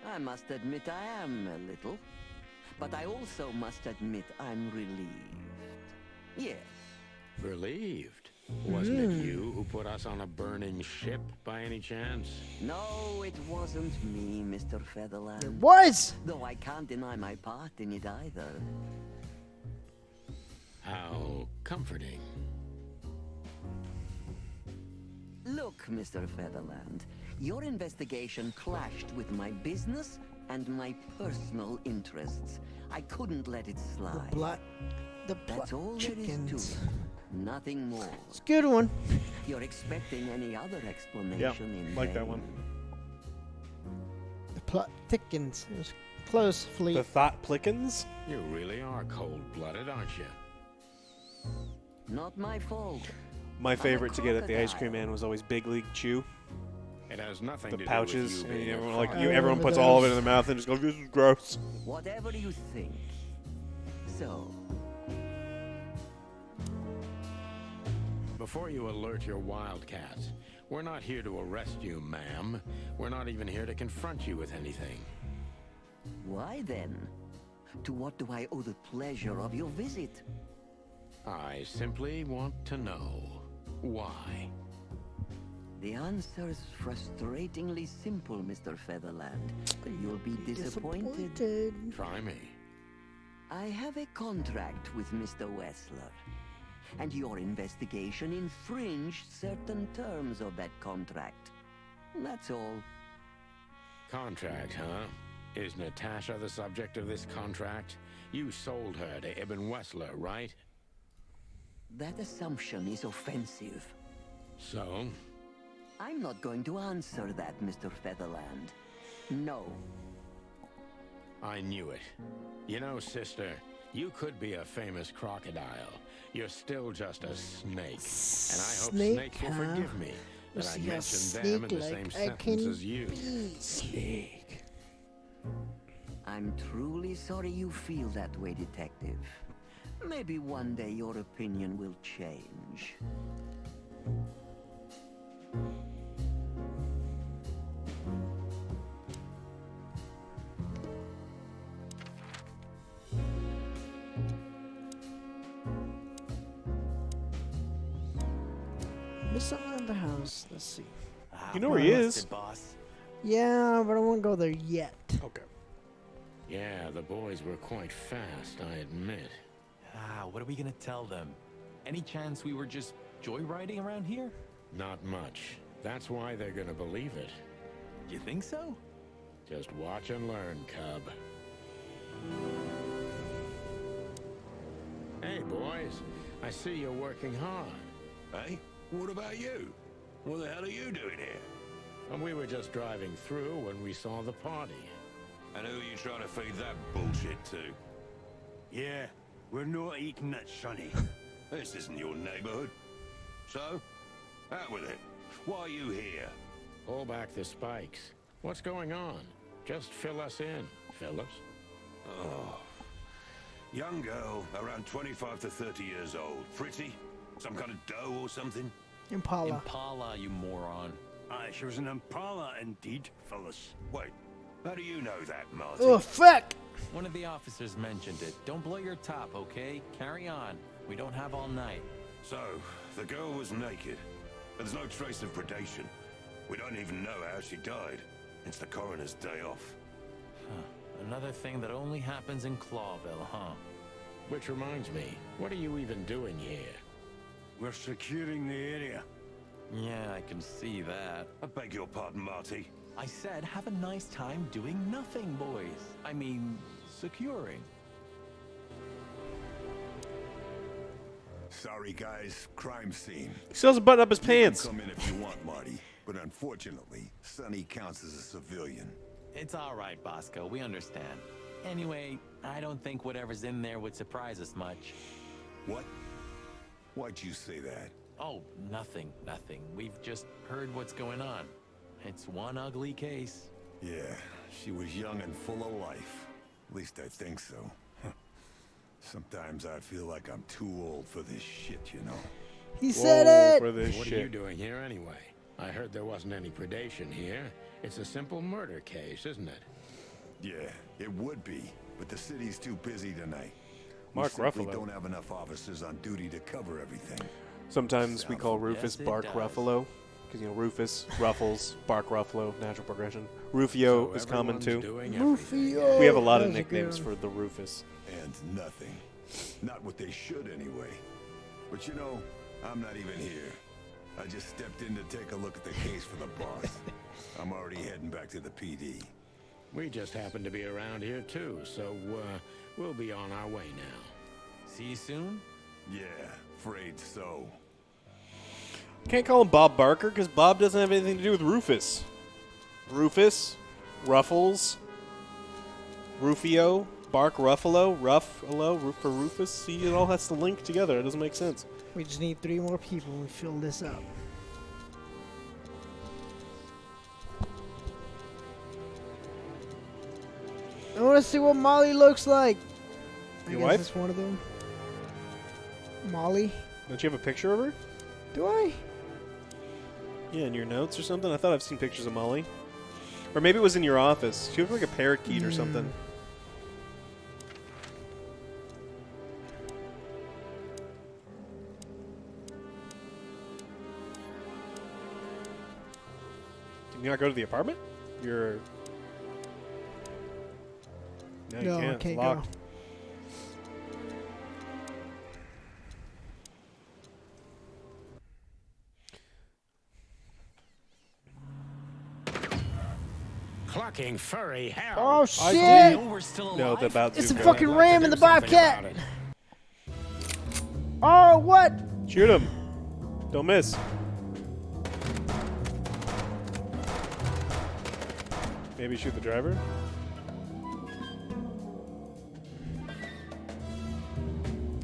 I must admit I am a little. But I also must admit I'm relieved. Yes. Relieved? Wasn't it you who put us on a burning ship, by any chance? No, it wasn't me, Mr. Featherland. It was! Though I can't deny my part in it either. How comforting. Look, Mr. Featherland, your investigation clashed with my business and my personal interests. I couldn't let it slide. That's all chickens. there is to it. Nothing more. It's a good one. You're expecting any other explanation in like that vain. one. The plot thickens. It was close, Fleet. The thought plickens? You really are cold-blooded, aren't you? Not my fault. My favorite to get at the ice cream man was always Big League Chew. It has nothing The to pouches, do with you and being everyone, a everyone puts all of it in their mouth and just goes, "This is gross." Whatever you think. So, Before you alert your wildcats, we're not here to arrest you, ma'am. We're not even here to confront you with anything. why then? To what do I owe the pleasure of your visit? I simply want to know why. The answer's frustratingly simple, Mr. Featherland. You'll be disappointed. Try me. I have a contract with Mr. Wessler, and your investigation infringed certain terms of that contract. That's all. Contract, huh? Is Natasha the subject of this contract? You sold her to Ibn Wessler, right? That assumption is offensive. So? I'm not going to answer that, Mr. Featherland. No. I knew it. You know, sister, you could be a famous crocodile. You're still just a snake. And I hope snakes will forgive me that I mentioned them in the same sentence as you. Snake. I'm truly sorry you feel that way, Detective. Maybe one day your opinion will change. There's something in the house. Let's see. You know where he is. Boss. Yeah, but I won't go there yet. Okay. Yeah, the boys were quite fast, I admit. What are we gonna tell them? Any chance we were just joyriding around here? Not much. That's why they're gonna believe it. You think so? Just watch and learn, cub. Hey, boys. I see you're working hard. Hey, what about you? What the hell are you doing here? And we were just driving through when we saw the party. And who are you trying to feed that bullshit to? Yeah, we're not eating that, Sonny. This isn't your neighborhood. So, out with it. Why are you here? Pull back the spikes. What's going on? Just fill us in, Phillips. Oh. Young girl, around 25 to 30 years old. Pretty? Some kind of doe or something? Impala. Impala, you moron. Aye, she was an Impala indeed, fellas. Wait, how do you know that, Marty? Oh, fuck! One of the officers mentioned it. Don't blow your top, okay? Carry on. We don't have all night. So, the girl was naked. There's no trace of predation. We don't even know how she died. It's the coroner's day off. Huh. Another thing that only happens in Clawville, huh? Which reminds me, what are you even doing here? We're securing the area. Yeah, I can see that. I beg your pardon, Marty. I said have a nice time doing nothing, boys. I mean, securing. Sorry, guys. Crime scene. He still doesn't button up his You pants. can come in if you want, Marty. But unfortunately, Sonny counts as a civilian. It's all right, Bosco. We understand. Anyway, I don't think whatever's in there would surprise us much. What? Why'd you say that? Oh, nothing. We've just heard what's going on. It's one ugly case. Yeah, she was young and full of life. At least I think so. Sometimes I feel like I'm too old for this shit, you know? He said it! For this What shit. are you doing here anyway? I heard there wasn't any predation here. It's a simple murder case, isn't it? Yeah, it would be, but the city's too busy tonight. Mark we simply Ruffalo. don't have enough officers on duty to cover everything. Sometimes we call Rufus Yes, it Bark does. Ruffalo. Because, you know, Rufus, Ruffles, Bark Ruffalo, natural progression. Rufio So is common everyone's too. doing everything. Rufio. We have a lot of That's a nicknames good for the Rufus. And nothing. Not what they should, anyway. But you know, I'm not even here. I just stepped in to take a look at the case for the boss. I'm already heading back to the PD. We just happen to be around here too, so we'll be on our way now. See you soon? Yeah, afraid so. Can't call him Bob Barker because Bob doesn't have anything to do with Rufus. Rufus, Ruffles, Rufio, Bark Ruffalo, Ruffalo, for Rufus. See, it all has to link together. It doesn't make sense. We just need 3 more people and we fill this up. I want to see what Molly looks like. I Your guess wife? it's one of them. Molly? Don't you have a picture of her? Do I? Yeah, in your notes or something? I thought I've seen pictures of Molly. Or maybe it was in your office. She looked like a parakeet or something. you not go to the apartment? You're... No, you No, I can't. It's can't go. locked. Clucking furry hell. Oh I shit! didn't We're still alive. know the about It's a Zuko. fucking I'd like to ram do in the something Bobcat. about it. Oh, what? Shoot him. Don't miss. Maybe shoot the driver?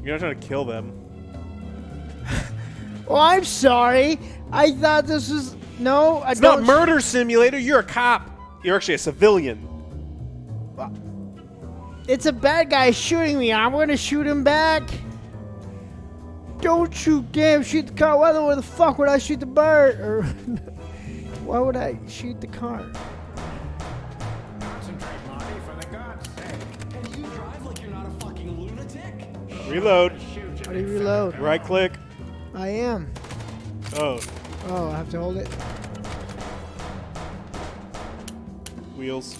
You're not trying to kill them. Oh, I'm sorry. I thought this was... No, I It's don't... not murder simulator. You're a cop. You're actually a civilian. It's a bad guy shooting me. I'm going to shoot him back. Don't shoot, damn, shoot the car. Why the fuck would I shoot the bird? Or why would I shoot the car? Concentrate, Marty, for the God's sake. And you drive like you're not a fucking lunatic? Reload. How do you reload? Right click. I am. Oh, Oh, I have to hold it. wheels.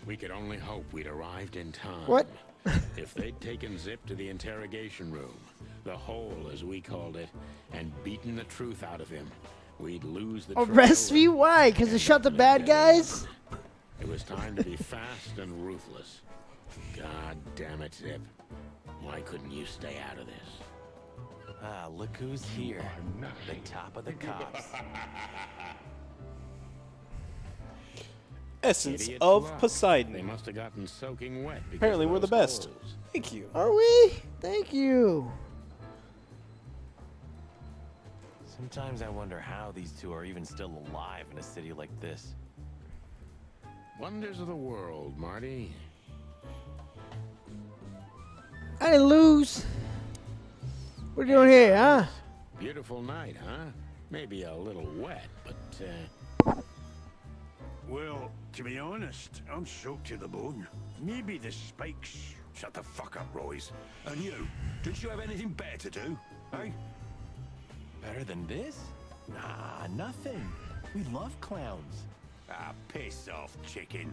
We could only hope we'd arrived in time. What? If they'd taken Zip to the interrogation room, the hole as we called it, and beaten the truth out of him, we'd lose the Arrest trail me? Why? Because I shot the bad guys? It was time to be fast and ruthless. God damn it, Zip. Why couldn't you stay out of this? Ah, look who's here. The top of the cops. Essence Idiot's of luck. They Poseidon. must have gotten soaking wet. because Apparently of we're the those best. holes. Thank you. Are we? Thank you. Sometimes I wonder how these two are even still alive in a city like this. Wonders of the world, Marty. I didn't lose. What are you doing here, huh? Beautiful night, huh? Maybe a little wet, but Well, to be honest, I'm soaked to the bone. Maybe the spikes. Shut the fuck up, Royce. And you, did you have anything better to do? Eh? Better than this? Nah, nothing. We love clowns. Ah, piss off, chicken.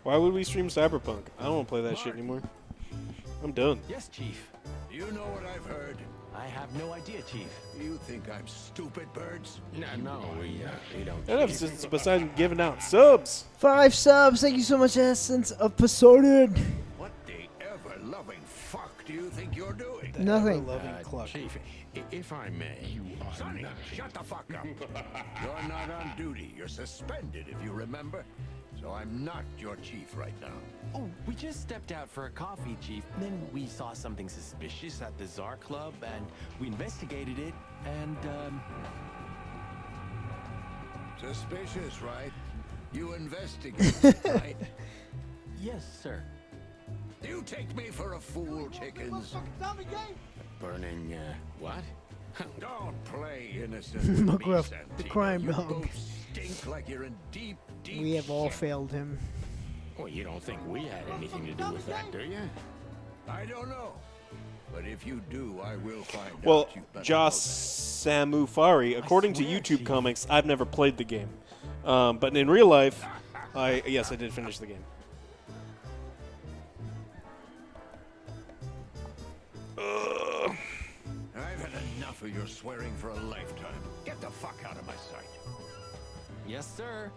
Why would we stream Cyberpunk? I don't want to play that shit anymore. I'm done. Yes, Chief. You know what I've heard? I have no idea, Chief. You think I'm stupid, birds? no, we don't. That episode's Poseidon giving out subs. 5 subs. Thank you so much, Essence of Poseidon. What the ever-loving fuck do you think you're doing? Nothing. Chief, if I may. Sonny, shut the fuck up. You're not on duty. You're suspended, if you remember. So I'm not your chief right now. Oh, we just stepped out for a coffee, Chief. Then we saw something suspicious at the Czar Club, and we investigated it, and, Suspicious, right? You investigate, right? Yes, sir. You take me for a fool, chickens. Burning, what? Don't play innocent with me, McGruff, the Santino. crime You dog. both stink like you're in deep, deep We have all shit. failed him. Well, you don't think we had anything to do with that, do you? I don't know. But if you do, I will find Well, out. You better Joss know Samufari, according to swear, YouTube Chief. comics, I've never played the game. But in real life, yes, I did finish the game. that. I've had enough of your swearing for a lifetime. Get the fuck out of my sight. Yes, sir.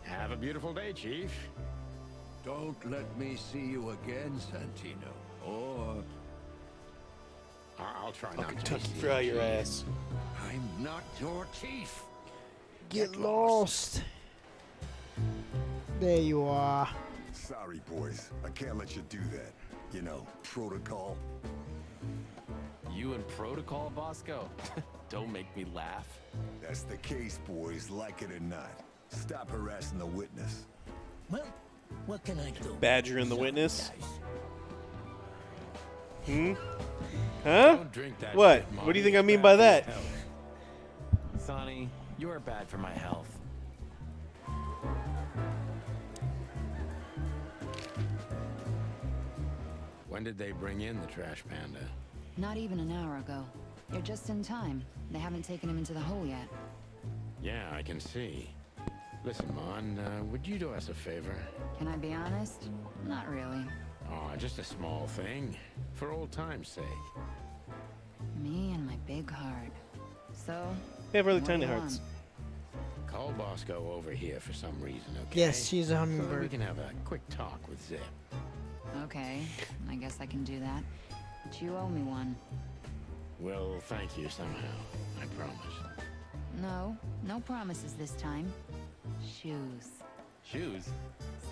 Have a beautiful day, Chief. Don't let me see you again, Santino. Or I'll try I'll not to. Kentucky be fry your seen, ass. I'm not your chief. Get lost. There you are. Sorry, boys. I can't let you do that. You know, protocol. You and Protocol, Bosco? Don't make me laugh. That's the case, boys, like it or not. Stop harassing the witness. Well, what can I do? Badger and the witness? Hmm? Huh? Don't drink that What? shit, What do Marty. you think I It's mean bad by for that? your health. Sonny, you're bad for my health. When did they bring in the trash panda? Not even an hour ago. You're just in time. They haven't taken him into the hole yet. Yeah, I can see. Listen, Mon, would you do us a favor? Can I be honest? Not really. Oh, just a small thing. For old time's sake. Me and my big heart. So, They have really what tiny do you hearts. want? Call Bosco over here for some reason, okay? Yes, she's a So that hummingbird. we can have a quick talk with Zip. Okay, I guess I can do that. But you owe me one. We'll thank you somehow, I promise. No promises this time. Shoes. Shoes?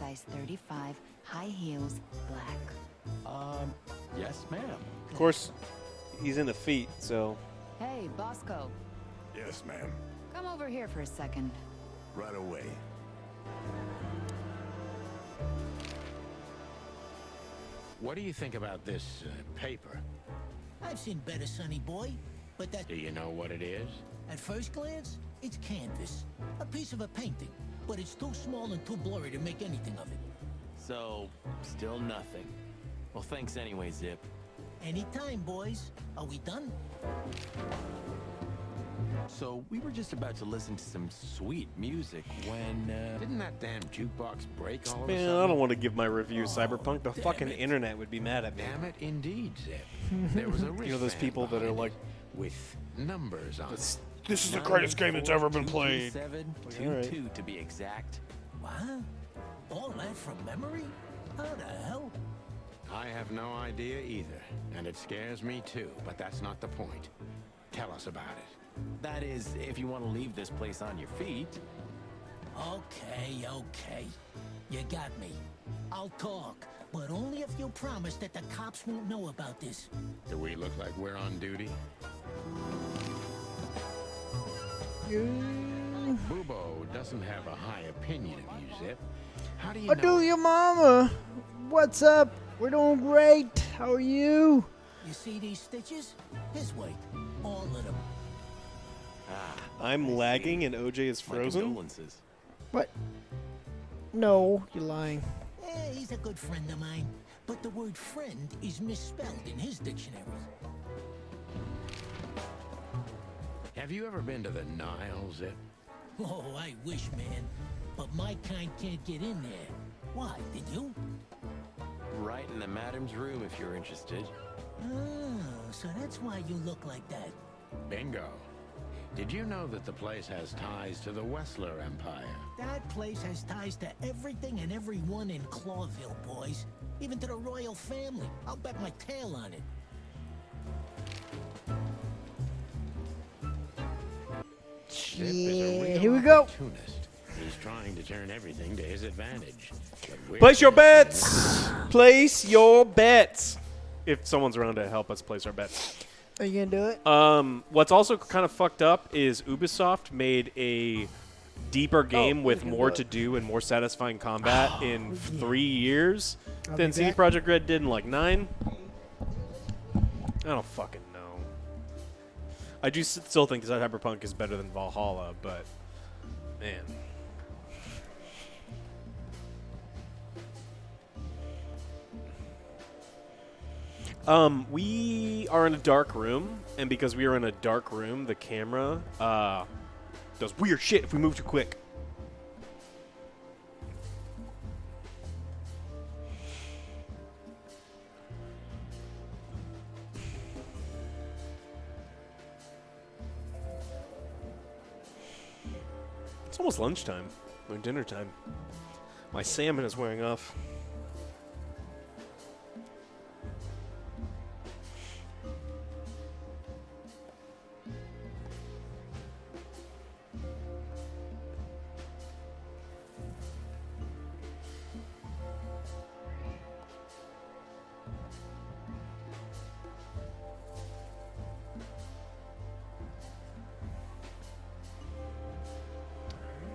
Size 35, high heels, black. Yes, ma'am. Of course, he's into feet, so... Hey, Bosco. Yes, ma'am. Come over here for a second. Right away. What do you think about this paper? I've seen better, sonny boy. But that, Do you know what it is? at first glance, it's canvas. A piece of a painting. But it's too small and too blurry to make anything of it. So, still nothing. Well, thanks anyway, Zip. Anytime, boys. Are we done? So, we were just about to listen to some sweet music when, Didn't that damn jukebox break all of a Man, sudden? I don't want to give my review of Cyberpunk. The fucking internet would be mad at me. Damn it, indeed, Zip. There was a You know those wristband people that are behind like, it with numbers on it. this is the greatest game that's ever been played. 94222 to be exact. What? All that from memory? How the hell? I have no idea either, and it scares me too, but that's not the point. Tell us about it. That is, if you want to leave this place on your feet. Okay. You got me. I'll talk, but only if you promise that the cops won't know about this. Do we look like we're on duty? Bubo doesn't have a high opinion of you, Zip. How do you I know? do your mama. What's up? We're doing great. How are you? You see these stitches? His weight. All of them. I'm lagging and OJ is My frozen. condolences. What? No, you're lying. He's a good friend of mine. But the word friend is misspelled in his dictionary. Have you ever been to the Nile, Zip? Oh, I wish, man. But my kind can't get in there. Why, did you? Right in the madam's room if you're interested. Oh, so that's why you look like that. Bingo. Did you know that the place has ties to the Wessler Empire? That place has ties to everything and everyone in Clawville, boys. Even to the royal family. I'll bet my tail on it. Zip is a Yeah, real here we go. opportunist. He's trying to turn everything to his advantage. But we're Place your just bets! Place your bets! If someone's around to help us place our bets. Are you gonna do it? What's also kind of fucked up is Ubisoft made a deeper game with we can more do to it. do and more satisfying combat in 3 years I'll than be CD back. Projekt Red did in like 9. I don't fucking know. I do still think Cyberpunk is better than Valhalla, but man. We are in a dark room, and because we are in a dark room, the camera does weird shit if we move too quick. It's almost lunchtime, or dinner time. My salmon is wearing off.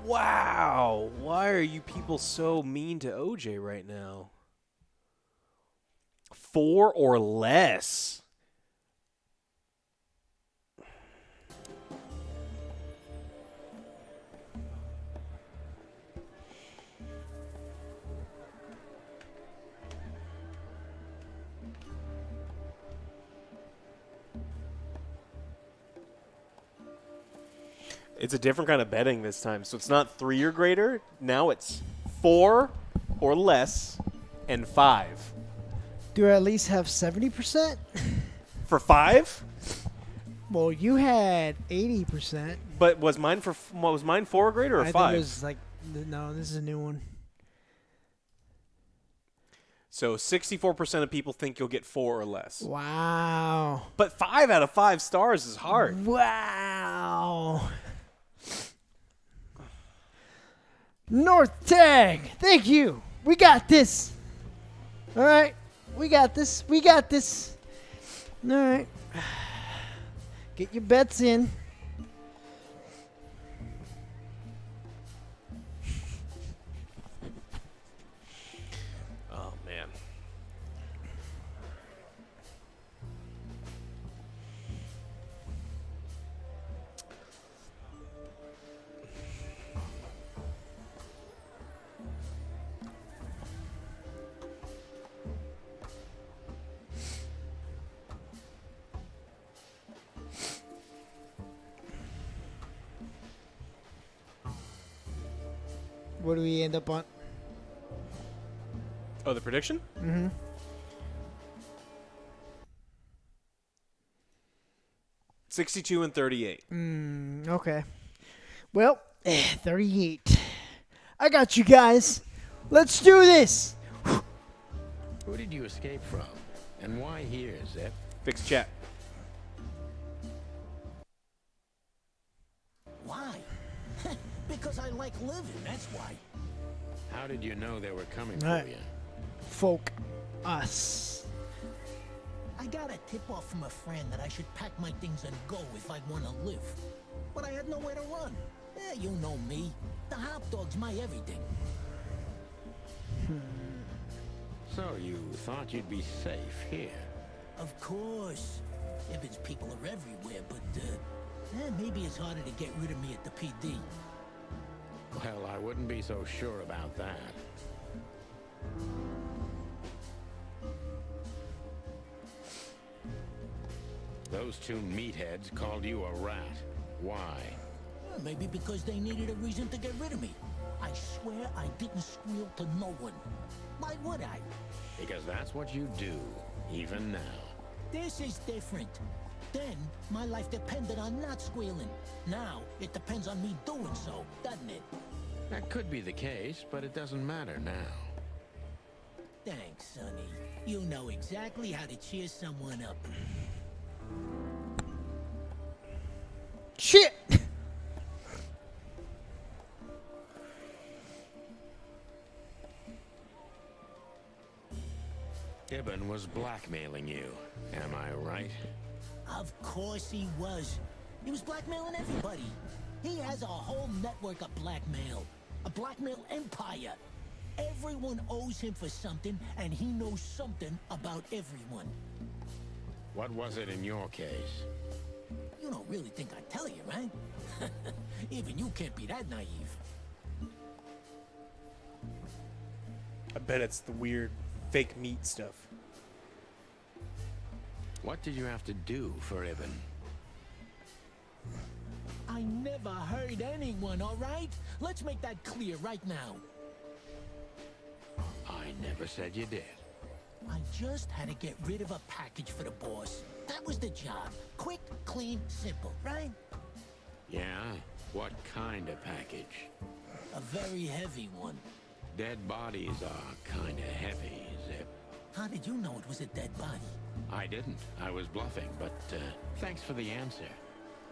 Wow, why are you people so mean to OJ right now? 4 or less. It's a different kind of betting this time. So it's not 3 or greater. Now it's 4 or less and 5. Do I at least have 70%? For 5? Well, you had 80%. But was mine 4 or greater or 5? I think it was like, no, this is a new one. So 64% of people think you'll get 4 or less. Wow. But 5 out of 5 stars is hard. Wow. North Tag, thank you. We got this. All right. We got this. We got this. All right. Get your bets in. Oh, man. What do we end up on? Oh, the prediction? Mm-hmm. $62 and $38. Okay. Well, 38. I got you guys. Let's do this. Who did you escape from? And why here, Zip? Fix chat. Why? Because I like living, that's why. How did you know they were coming Right. for you? Folk. Us. I got a tip-off from a friend that I should pack my things and go if I want to live. But I had nowhere to run. You know me. The hot dog's my everything. So you thought you'd be safe here? Of course. Ibben's people are everywhere, but maybe it's harder to get rid of me at the PD. Well, I wouldn't be so sure about that. Those two meatheads called you a rat. Why? Maybe because they needed a reason to get rid of me. I swear I didn't squeal to no one. Why would I? Because that's what you do, even now. This is different. Then, my life depended on not squealing. Now, it depends on me doing so, doesn't it? That could be the case, but it doesn't matter now. Thanks, Sonny. You know exactly how to cheer someone up. Shit! Ibben was blackmailing you, am I right? Of course he was. He was blackmailing everybody. He has a whole network of blackmail. A blackmail empire. Everyone owes him for something, and he knows something about everyone. What was it in your case? You don't really think I'd tell you, right? Even you can't be that naive. I bet it's the weird fake meat stuff. What did you have to do for Ibben? I never hurt anyone, all right? Let's make that clear right now. I never said you did. I just had to get rid of a package for the boss. That was the job. Quick, clean, simple, right? Yeah? What kind of package? A very heavy one. Dead bodies are kinda heavy, Zip. How did you know it was a dead body? I didn't. I was bluffing, but thanks for the answer.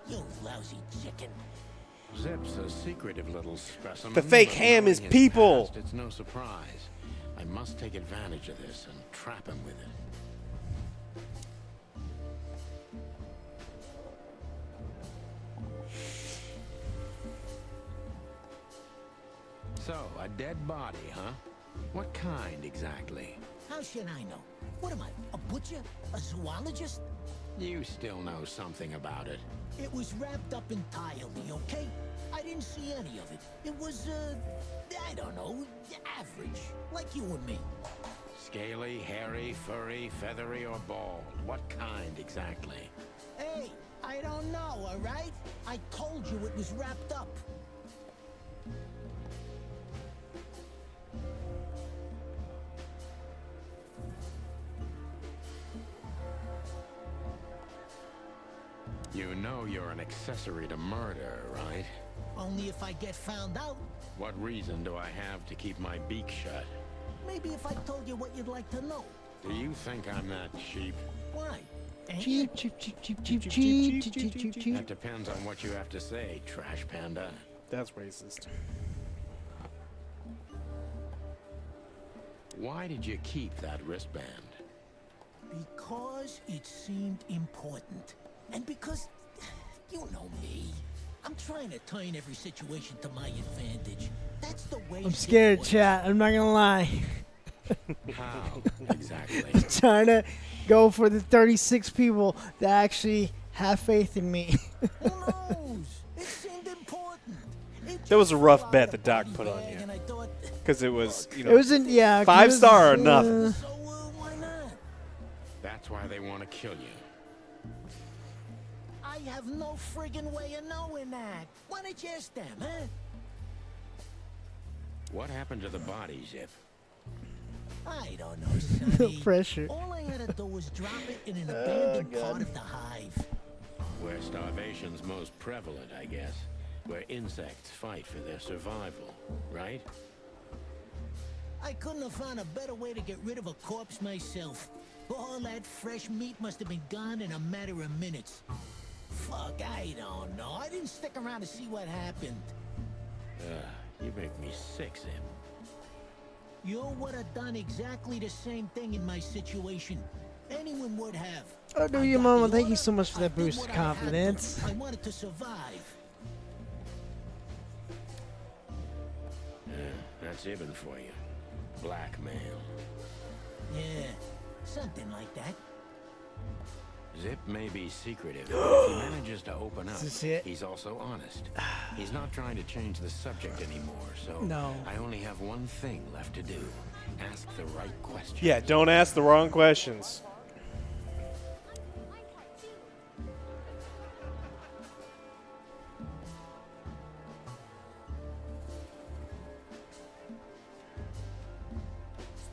You lousy chicken. Zip's a secretive little specimen. The fake but ham is knowing his people. past, it's no surprise. I must take advantage of this and trap him with it. So, a dead body, huh? What kind exactly? How should I know? What am I, a butcher? A zoologist? You still know something about it. It was wrapped up entirely, okay? I didn't see any of it. It was, I don't know, average. Like you and me. Scaly, hairy, furry, feathery, or bald? What kind exactly? Hey, I don't know, all right? I told you it was wrapped up. You know you're an accessory to murder, right? Only if I get found out. What reason do I have to keep my beak shut? Maybe if I told you what you'd like to know. Do you think I'm that cheap? Why? Cheap, cheap, cheap, cheap, cheap, cheap, cheap, cheap, cheap, cheap. That depends on what you have to say, trash panda. That's racist. Why did you keep that wristband? Because it seemed important. And because, you know me, I'm trying to turn every situation to my advantage. That's the way. I'm scared, chat. I'm not gonna lie. How exactly? I'm trying to go for the 36 people that actually have faith in me. Who knows? It seemed important. That was a rough bet that Doc put on you. Because it was, you know, It wasn't, yeah. 5-star or nothing. Why not? That's why they want to kill you. I have no friggin' way of knowing that. Why don't you ask them, huh? What happened to the body, Zip? I don't know, Sonny. No pressure. All I had to do was drop it in an abandoned part of the hive. Where starvation's most prevalent, I guess. Where insects fight for their survival, right? I couldn't have found a better way to get rid of a corpse myself. All that fresh meat must have been gone in a matter of minutes. Fuck, I don't know. I didn't stick around to see what happened. You make me sick, Zip. You would have done exactly the same thing in my situation. Anyone would have. Oh, do you, Mama? Thank you so much for that boost of confidence. I wanted to survive. That's Ibn for you. Blackmail. Yeah, something like that. Zip may be secretive, but if he manages to open up, Is this it? he's also honest. He's not trying to change the subject anymore, so No. I only have one thing left to do. Ask the right question. Yeah, don't ask the wrong questions.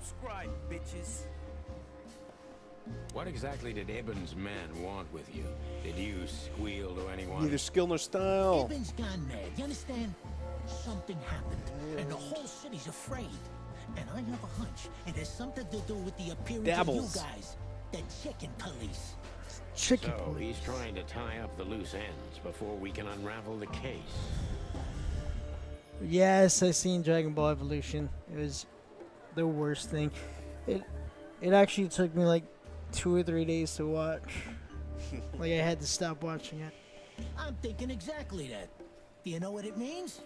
Subscribe, bitches. What exactly did Ibn's men want with you? Did you squeal to anyone? Neither skill nor style. Ibn's gone mad, you understand? Something happened, and the whole city's afraid. And I have a hunch it has something to do with the appearance Dabbles. of you guys, the chicken police. Chicken So police. he's trying to tie up the loose ends before we can unravel the case. Yes, I seen Dragon Ball Evolution. It was the worst thing. It actually took me like 2 or 3 days to watch. Like I had to stop watching it. I'm thinking exactly that. Do you know what it means?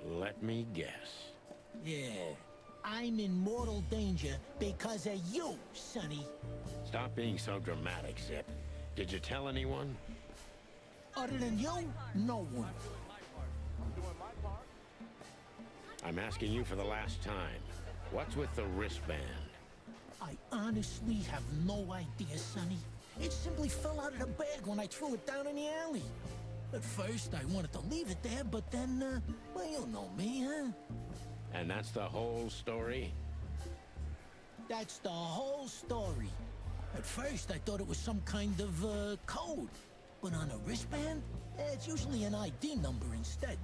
Let me guess. Yeah, I'm in mortal danger because of you, Sonny. Stop being so dramatic, Zip. Did you tell anyone? Other than you, no one. I'm asking you for the last time. What's with the wristband? I honestly have no idea, Sonny. It simply fell out of the bag when I threw it down in the alley. At first, I wanted to leave it there, but then, well, you know me, huh? And that's the whole story? That's the whole story. At first, I thought it was some kind of, code. But on a wristband, it's usually an ID number instead.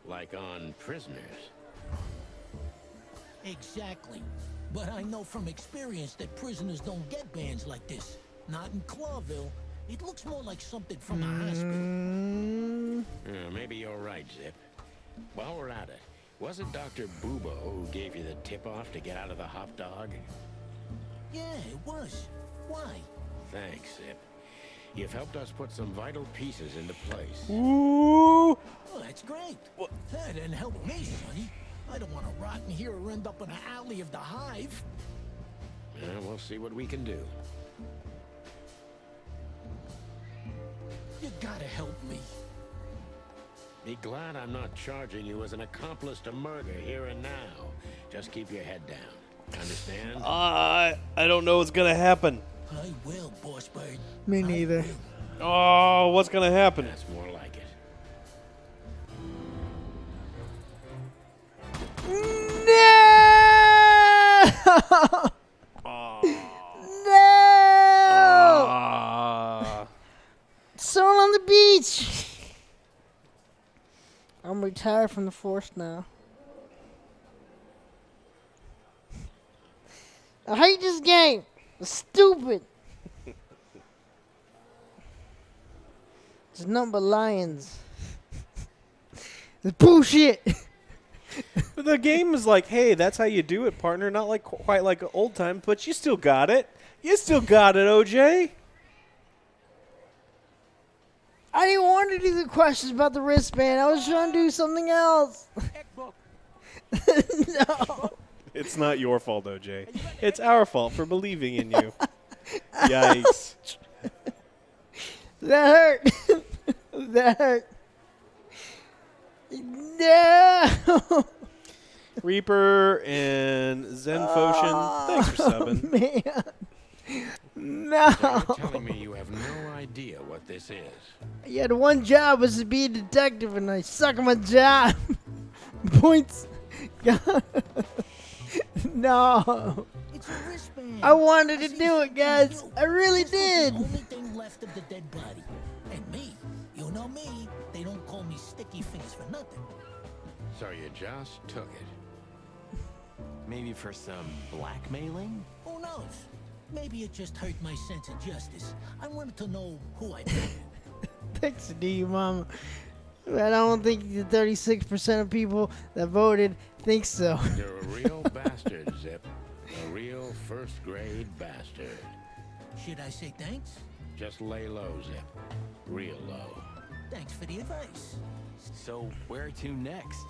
Like on prisoners? Exactly. But I know from experience that prisoners don't get bands like this. Not in Clawville. It looks more like something from a hospital. Yeah, maybe you're right, Zip. While we're at it, was it Dr. Bubo who gave you the tip-off to get out of the hop dog? Yeah, it was. Why? Thanks, Zip. You've helped us put some vital pieces into place. Ooh! Well, that's great. That didn't help me, Sonny. I don't want to rot in here or end up in an alley of the hive. Yeah, we'll see what we can do. You gotta help me. Be glad I'm not charging you as an accomplice to murder here and now. Just keep your head down. Understand? I don't know what's gonna happen. I will, Boss Bird. Me neither. Oh, what's gonna happen? That's more like it. No! No! Someone on the beach. I'm retired from the force now. I hate this game. It's stupid. It's nothing but lions. It's bullshit. But the game is like, hey, that's how you do it, partner. Not like quite like old time, but you still got it. You still got it, OJ. I didn't want to do the questions about the wristband. I was trying to do something else. No. It's not your fault, OJ. It's our fault for believing in you. Yikes. That hurt. That hurt. No. Reaper and Zenfoshin, thanks for subbing. Man. No. So you're telling me you have no idea what this is? Yeah, the one job was to be a detective, and I suck at my job. Points. No. It's a wristband. I wanted to do it, guys. I really did. The only thing left of the dead body. And me. You know me. They don't call me Sticky Fingers for nothing. So you just took it. Maybe for some blackmailing? Who knows? Maybe it just hurt my sense of justice. I wanted to know who I did. Thanks to you, Mama. But I don't think the 36% of people that voted think so. You're a real bastard, Zip. A real first-grade bastard. Should I say thanks? Just lay low, Zip. Real low. Thanks for the advice. So where to next?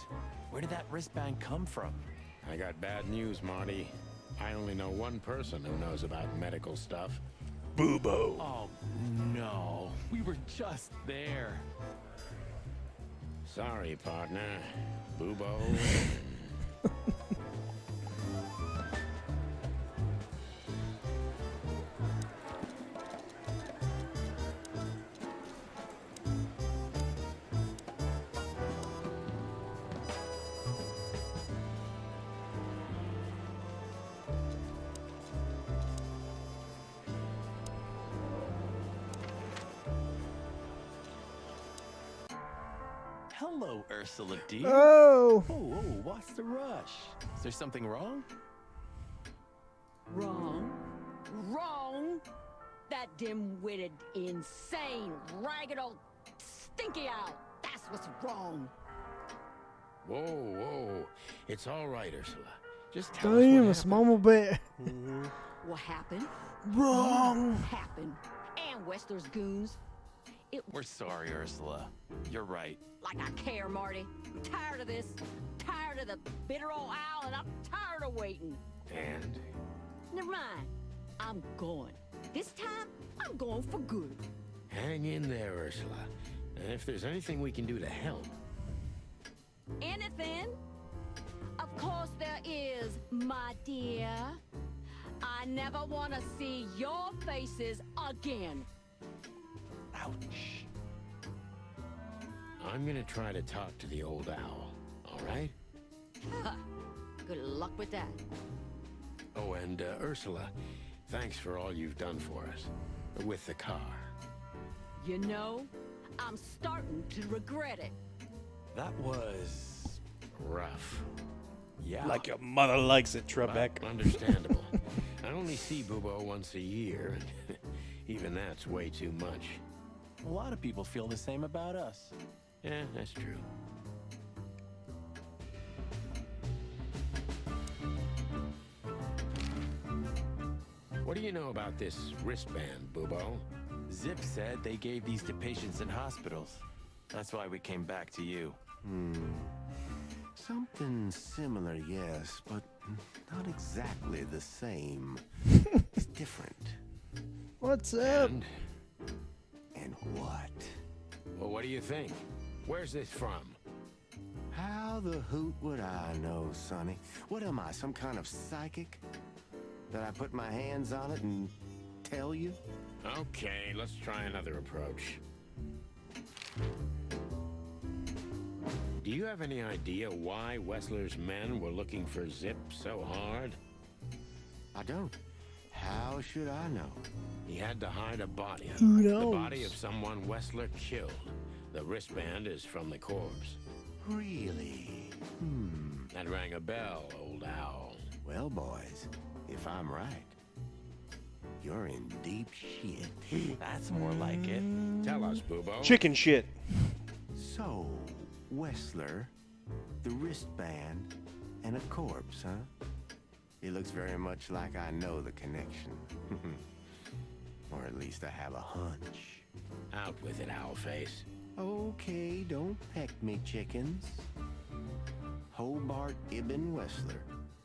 Where did that wristband come from? I got bad news, Marty. I only know one person who knows about medical stuff. Boobo. Oh, no. We were just there. Sorry, partner. Boobo. Hello, Ursula, dear. Oh. Oh, what's the rush? Is there something wrong? Wrong. Wrong. That dim-witted, insane, ragged old stinky owl. That's what's wrong. Whoa. It's all right, Ursula. Just tell us Damn, what it's Mama Bear. What happened? Wrong. What happened? And Wester's goons. We're sorry, Ursula. You're right. Like I care, Marty. I'm tired of this. Tired of the bitter old owl, and I'm tired of waiting. And? Never mind. I'm going. This time, I'm going for good. Hang in there, Ursula. And if there's anything we can do to help. Anything? Of course there is, my dear. I never want to see your faces again. Ouch. I'm gonna try to talk to the old owl, all right? Good luck with that. Oh, and Ursula, thanks for all you've done for us. With the car. You know, I'm starting to regret it. That was rough. Yeah. Like your mother likes it, Trebek. But understandable. I only see Boobo once a year, and even that's way too much. A lot of people feel the same about us. Yeah, that's true. What do you know about this wristband, Boobo? Zip said they gave these to patients in hospitals. That's why we came back to you. Something similar, yes, but not exactly the same. It's different. What's up? And what? Well, what do you think? Where's this from? How the hoot would I know, Sonny? What am I, some kind of psychic? That I put my hands on it and tell you? Okay, let's try another approach. Do you have any idea why Wessler's men were looking for Zip so hard? I don't. How should I know? He had to hide a body. Who knows? The body of someone Wessler killed. The wristband is from the corpse. Really? That rang a bell, old owl. Well, boys, if I'm right, you're in deep shit. That's more like it. Tell us, Boobo. Chicken shit. So, Wessler, the wristband, and a corpse, huh? It looks very much like I know the connection. Or at least I have a hunch. Out with it, Owlface. Okay, don't peck me, chickens. Hobart Ibn Wessler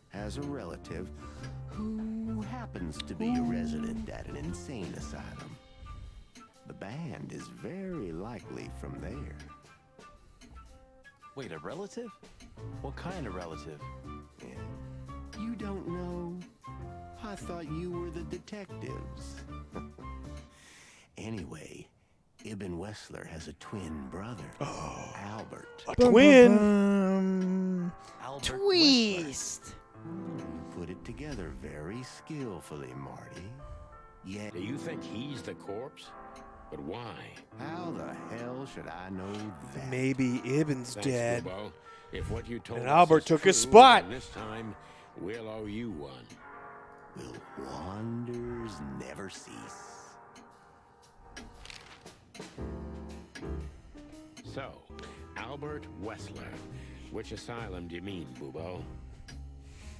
has a relative who happens to be a resident at an insane asylum. The band is very likely from there. Wait, a relative? What kind of relative? You don't know? I thought you were the detectives. Anyway, Ibn Wessler has a twin brother, Albert. A twin? Albert Twist. You put it together very skillfully, Marty. Yeah. Do you think he's the corpse? But why? How the hell should I know that? Maybe Ibn's Thanks, dead. Boobo. If what you told And us Albert is took true, his spot. then this time we'll owe you one. Will wonders never cease? So, Albert Wessler. Which asylum do you mean, Boobo?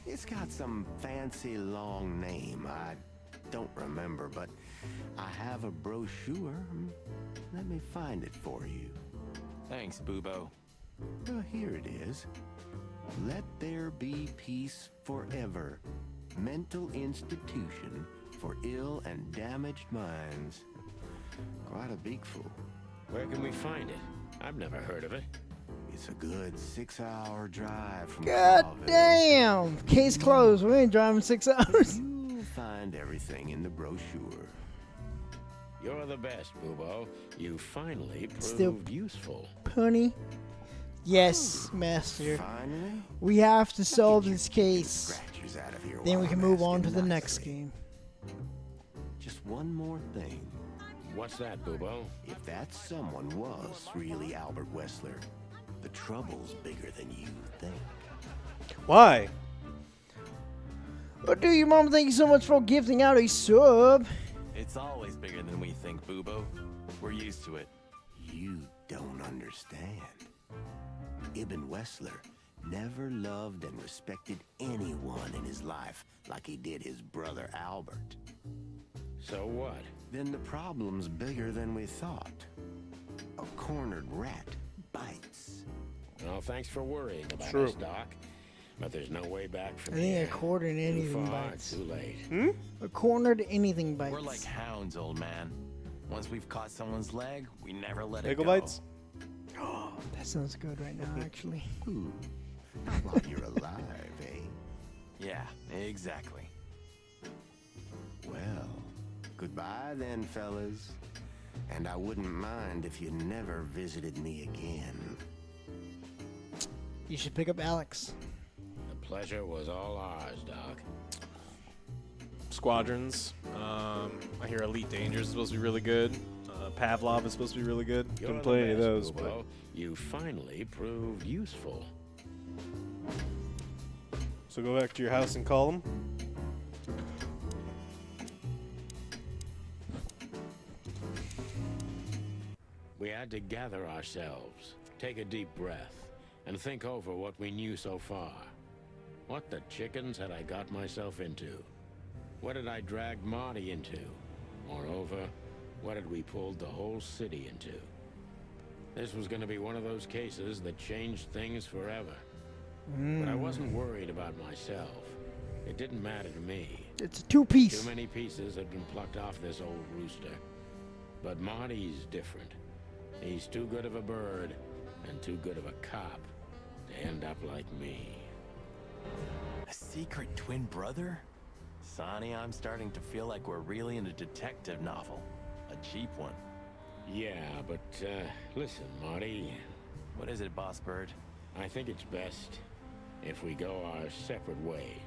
It's got some fancy long name. I don't remember, but I have a brochure. Let me find it for you. Thanks, Boobo. Well, here it is. Let there be peace forever. Mental institution for ill and damaged minds. Quite a big fool. Where can we find it? I've never heard of it. It's a good 6-hour drive from God Fowlville. damn. Case closed. We ain't driving 6 hours. You'll find everything in the brochure. You're the best, Boobo. You finally proved Still useful. Punny. Yes, master. Finally? We have to solve this case. Scratchers out of here Then while we can I'm move on asking to the nicely. next game. Just one more thing. What's that, Boobo? If that someone was really Albert Wessler, the trouble's bigger than you think. Why? Oh, dude, your mom, thank you so much for gifting out a sub. It's always bigger than we think, Boobo. We're used to it. You don't understand. Ibn Wessler never loved and respected anyone in his life like he did his brother Albert. So what? Then the problem's bigger than we thought. A cornered rat bites. Well, thanks for worrying about True. us, Doc. But there's no way back from I think here. a quarter to anything Too far, bites. too late. A corner to anything bites. We're like hounds, old man. Once we've caught someone's leg, we never let it Nickel go. bites? Oh, that sounds good right now, actually. Ooh, not while you're alive, eh? Yeah, exactly. Well, goodbye then, fellas. And I wouldn't mind if you never visited me again. You should pick up Alex. The pleasure was all ours, Doc. Squadrons. I hear Elite Dangerous is supposed to be really good. Pavlov is supposed to be really good. You're Didn't the play any of best, those, Boobo. You finally proved useful. So go back to your house and call them. We had to gather ourselves, take a deep breath, and think over what we knew so far. What the chickens had I got myself into? What had I dragged Marty into? Moreover, what had we pulled the whole city into? This was going to be one of those cases that changed things forever. But I wasn't worried about myself. It didn't matter to me. It's a two-piece. Too many pieces had been plucked off this old rooster. But Marty's different. He's too good of a bird and too good of a cop to end up like me. A secret twin brother? Sonny, I'm starting to feel like we're really in a detective novel. A cheap one. Yeah, but, listen, Marty. What is it, Boss Bird? I think it's best if we go our separate ways.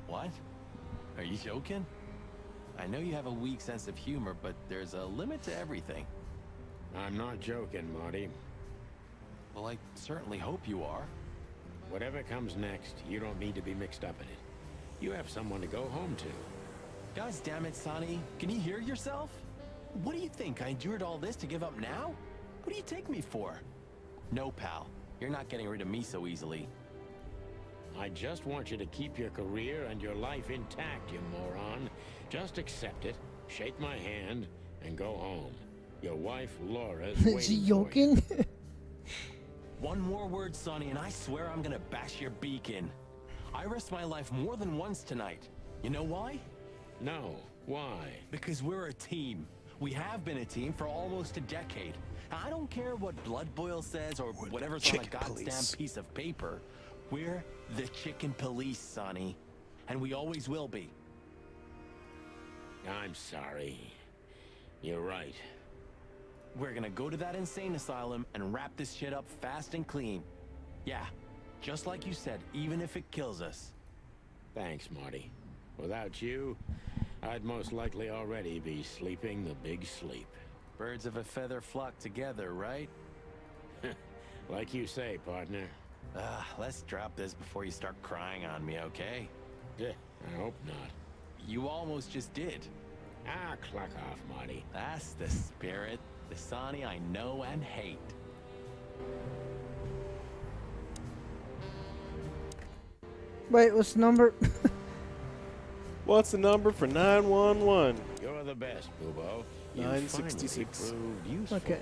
What? Are you joking? I know you have a weak sense of humor, but there's a limit to everything. I'm not joking, Marty. Well, I certainly hope you are. Whatever comes next, you don't need to be mixed up in it. You have someone to go home to. Gosh damn it, Sonny. Can you hear yourself? What do you think? I endured all this to give up now? What do you take me for? No, pal. You're not getting rid of me so easily. I just want you to keep your career and your life intact, you moron. Just accept it, shake my hand, and go home. Your wife, Laura, is waiting Is he for you. joking? One more word, Sonny, and I swear I'm gonna bash your beak in. I risked my life more than once tonight. You know why? No. Why? Because we're a team. We have been a team for almost a decade. I don't care what Blood Boil says or whatever's on a goddamn piece of paper. We're the Chicken Police, Sonny. And we always will be. I'm sorry. You're right. We're gonna go to that insane asylum and wrap this shit up fast and clean. Yeah, just like you said, even if it kills us. Thanks, Marty. Without you, I'd most likely already be sleeping the big sleep. Birds of a feather flock together, right? Like you say, partner. Let's drop this before you start crying on me, okay? I hope not. You almost just did. Cluck off, Marty. That's the spirit. The Sonny I know and hate. Wait, what's the number? What's the number for 911? You're the best, Bubo. 966. Okay.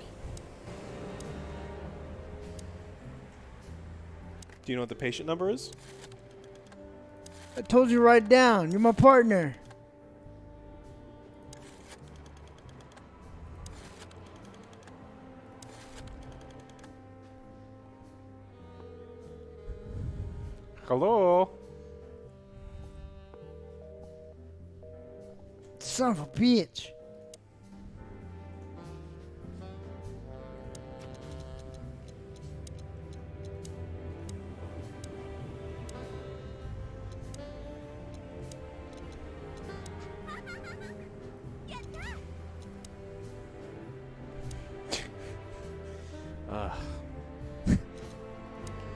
Do you know what the patient number is? I told you to write it down. You're my partner. Hello? Son of a bitch.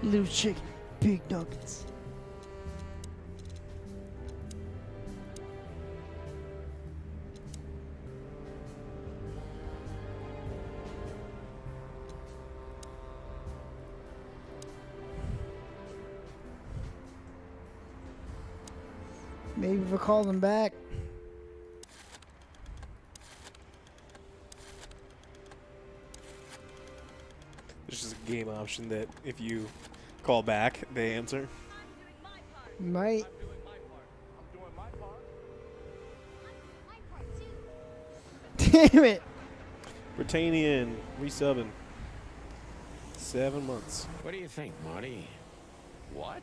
Little chicken, big nuggets. Maybe if I call them back. There's just a game option that if you call back, they answer. Might. Damn it. Britannian resubbing. 7 months. What do you think, Marty? What?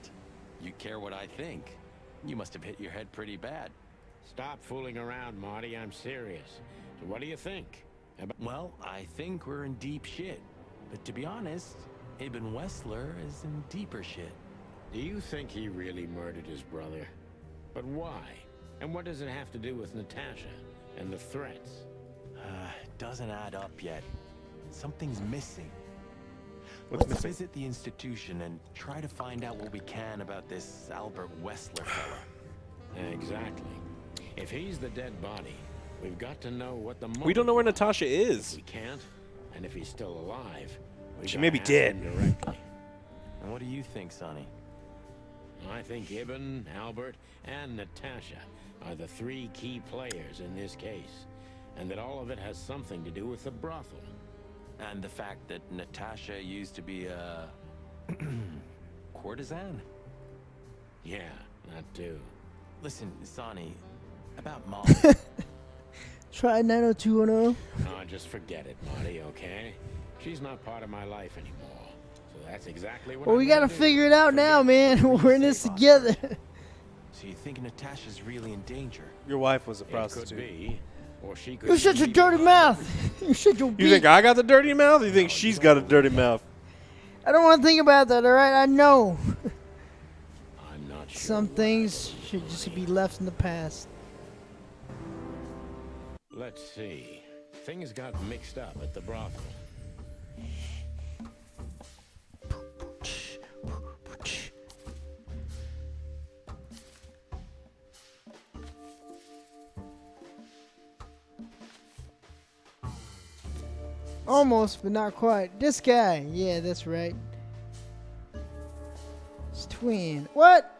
You care what I think? You must have hit your head pretty bad. Stop fooling around, Marty. I'm serious. So what do you think? Well, I think we're in deep shit. But to be honest, Eben Wessler is in deeper shit. Do you think he really murdered his brother? But why? And what does it have to do with Natasha and the threats? Doesn't add up yet. Something's missing. What's Let's missing? visit the institution and try to find out what we can about this Albert Wessler fella. Exactly. If he's the dead body, we've got to know what the We don't know where motive Natasha was. is. We can't. And if he's still alive, we She gotta may be ask dead. him directly. And what do you think, Sonny? I think Ibn, Albert, and Natasha are the three key players in this case, and that all of it has something to do with the brothel. And the fact that Natasha used to be a courtesan? Yeah, that too. Listen, Sonny, about Mom. Try 90210. Oh, just forget it, Marty, okay? She's not part of my life anymore. So that's exactly what Well, I'm we gonna gotta do. figure it out now, man. We're in this together. So you think Natasha's really in danger? Your wife was a It prostitute. could be, or she could. You shut your be dirty behind mouth. You shut your You beak. think I got the dirty mouth? Or you think she's got a dirty mouth? I don't want to think about that, all right? I know. I'm not sure. Some things should just be left in the past. Let's see. Things got mixed up at the brothel. Almost, but not quite. This guy. Yeah, that's right. It's twin. What?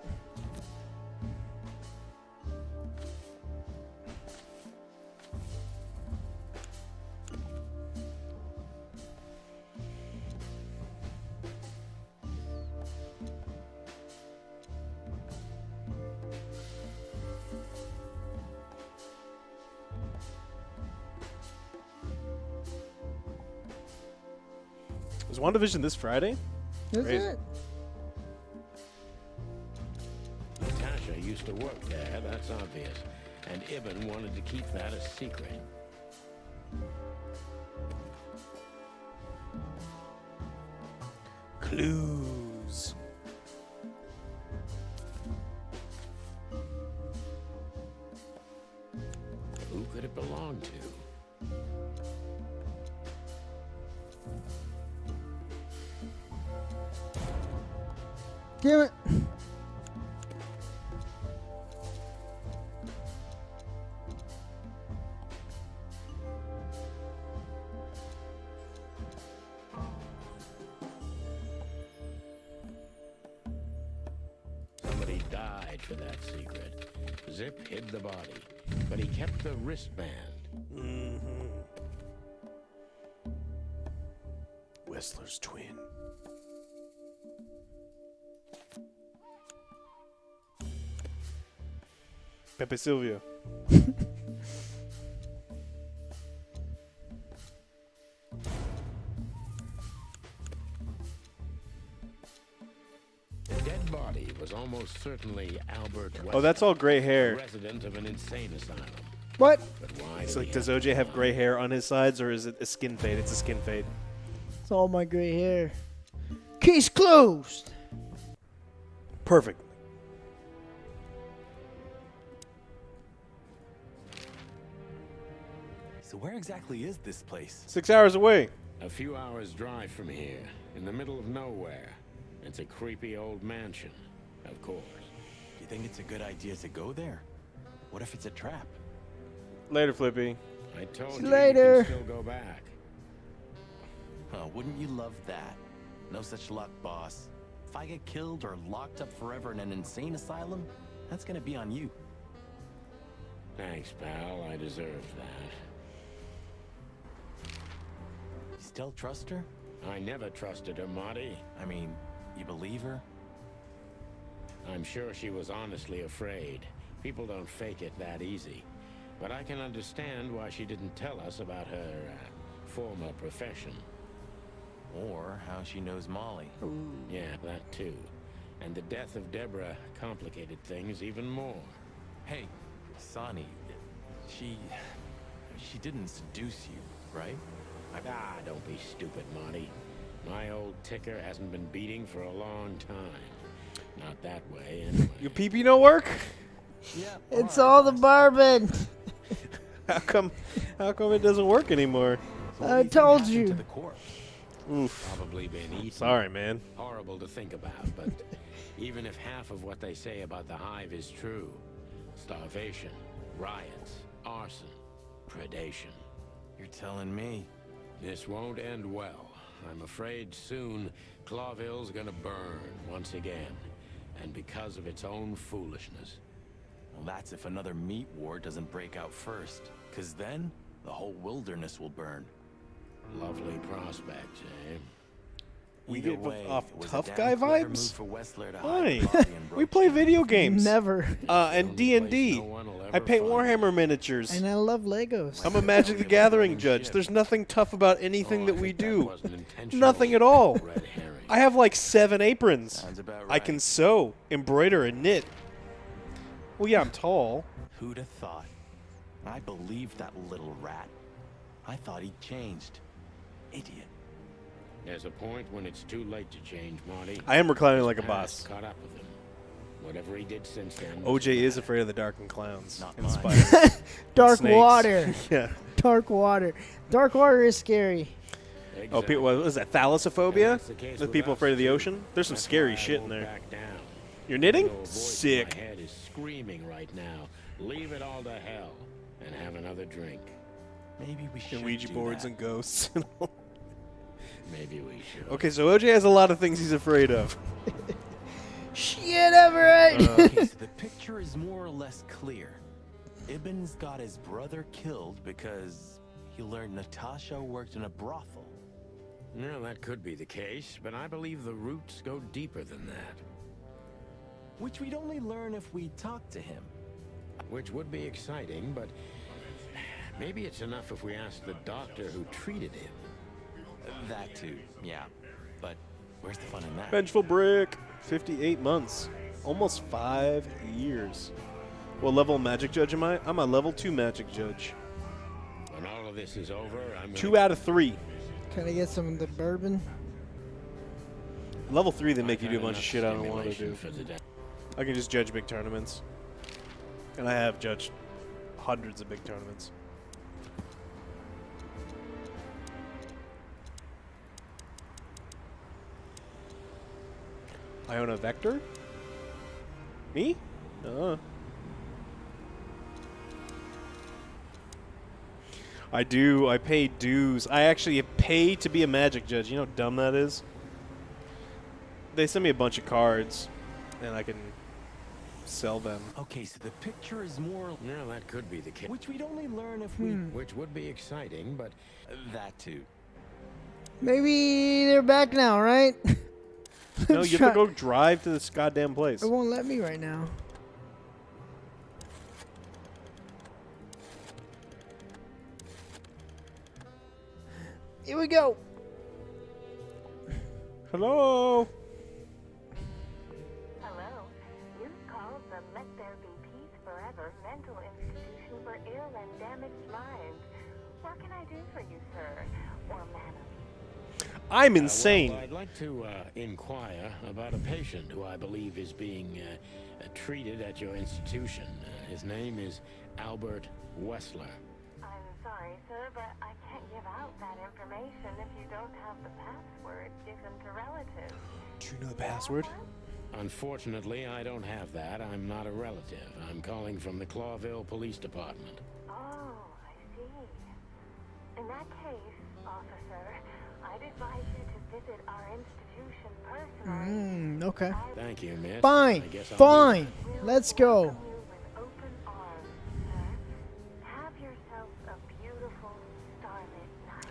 Was WandaVision this Friday? Is Crazy. it? Natasha used to work there, that's obvious. And Ibn wanted to keep that a secret. Clues. Who could it belong to? Damn it. Somebody died for that secret. Zip hid the body, but he kept the wristband. Whistler's twin. Pepe Silvio. The dead body was almost certainly Albert Wesker, Oh, that's all gray hair. resident of an insane asylum. What? But why It's do like, we does have OJ have gray hair on his sides, or is it a skin fade? It's a skin fade. It's all my gray hair. Case closed. Perfect. So where exactly is this place? 6 hours away. a few hours' drive from here, in the middle of nowhere? It's a creepy old mansion, of course. Do you think it's a good idea to go there? What if it's a trap? Later, Flippy. I told See you you later. you can still go back. Huh, wouldn't you love that? No such luck, boss. If I get killed or locked up forever in an insane asylum, that's gonna be on you. Thanks, pal. I deserve that. You still trust her? I never trusted her, Marty. I mean, you believe her? I'm sure she was honestly afraid. People don't fake it that easy. But I can understand why she didn't tell us about her former profession. Or how she knows Molly. Yeah, that too. And the death of Deborah complicated things even more. Hey, Sonny, she didn't seduce you, right? Ah, don't be stupid, Marty. My old ticker hasn't been beating for a long time. Not that way, anyway. Your pee-pee no work? Yeah. It's all the barbon. How come it doesn't work anymore? I told you. To the corpse. Oof. Probably been eaten. Sorry, man. Horrible to think about, but even if half of what they say about the hive is true, starvation, riots, arson, predation. You're telling me. This won't end well. I'm afraid soon Clawville's gonna burn once again, and because of its own foolishness. Well, that's if another meat war doesn't break out first. 'Cause then, the whole wilderness will burn. Lovely prospects, eh? We Either get way, off it was a tough damn guy clever vibes? move for Wessler to hide Why? the body and We broach play the video games. Never. And D&D. No one will I ever paint find. Warhammer miniatures. And I love Legos. I'm a Magic the Gathering judge. ship. There's nothing tough about anything Oh, that I we think that do. wasn't intentional. Nothing at all. Red herring. I have like 7 aprons. Sounds about I right. can sew, embroider, and knit. Well, yeah, I'm tall. Who'd have thought? I believed that little rat. I thought he'd changed. Idiot. There's a point when it's too late to change, Marty. I am reclining like a His boss. past caught up with him. Whatever he did since then. OJ is afraid of the dark and clowns. Not And mine. spiders. Dark snakes. water. Yeah. Dark water. Dark water is scary. Oh, people, what is that? Thalassophobia? That's the case The with people us, afraid of the too. ocean? There's some That's scary why I shit in won't there. back down. You're knitting? Even though a voice in Sick. My head is screaming right now. Leave it all to hell and have another drink. Maybe we should And Ouija do boards that. and ghosts. Maybe we should. Okay, so OJ has a lot of things he's afraid of. Shit, Everett. Okay, so the picture is more or less clear. Ibn's got his brother killed because he learned Natasha worked in a brothel. No, that could be the case, but I believe the roots go deeper than that. Which we'd only learn if we talked to him. Which would be exciting, but maybe it's enough if we ask the doctor who treated him. That too, yeah. But where's the fun in that? Vengeful Brick. 58 months. Almost 5 years. What level of magic judge am I? I'm a level 2 magic judge. When all of this is over, I'm 2 out of 3. Can I get some of the bourbon? Level 3, they make you do a bunch of shit I don't want to do. for the day. I can just judge big tournaments. And I have judged hundreds of big tournaments. I own a Vector? Me? I do. I pay dues. I actually pay to be a magic judge. You know how dumb that is? They send me a bunch of cards, and I can sell them. Okay, so the picture is more... No, that could be the case. Which we'd only learn if we... Which would be exciting, but... That too. Maybe they're back now, right? No, you have to go drive to this goddamn place. It won't let me right now. Here we go. Hello. Hello. You've called the Let There Be Peace Forever mental institution for ill and damaged minds. What can I do for you, sir? Or madam? I'm insane. Well, I'd like to inquire about a patient who I believe is being treated at your institution. His name is Albert Wessler. I'm sorry, sir, but I can't give out that information if you don't have the password given to relatives. Do you know the password? Unfortunately, I don't have that. I'm not a relative. I'm calling from the Clawville Police Department. Oh, I see. In that case, officer, I'd advise you to visit our institution personally. Okay. Thank you, miss. Fine. I guess I'll Fine. Let's go. With open arms, sir. Have yourself a beautiful starlit night.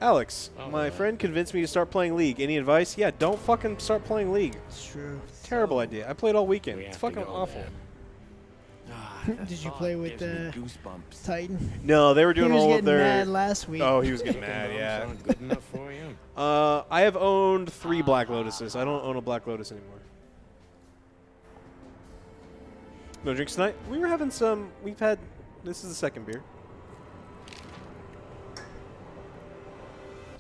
Alex, my friend convinced me to start playing League. Any advice? Yeah, don't fucking start playing League. It's true. Terrible idea. I played all weekend. We It's have to fucking go awful. there. Did you play with Goosebumps. Titan? No, they were doing He was all getting of their. mad last week. Oh, he was getting mad. Yeah. Sound good enough for you? I have owned 3 Black Lotuses. I don't own a Black Lotus anymore. No drinks tonight? We were having some. We've had. This is the second beer.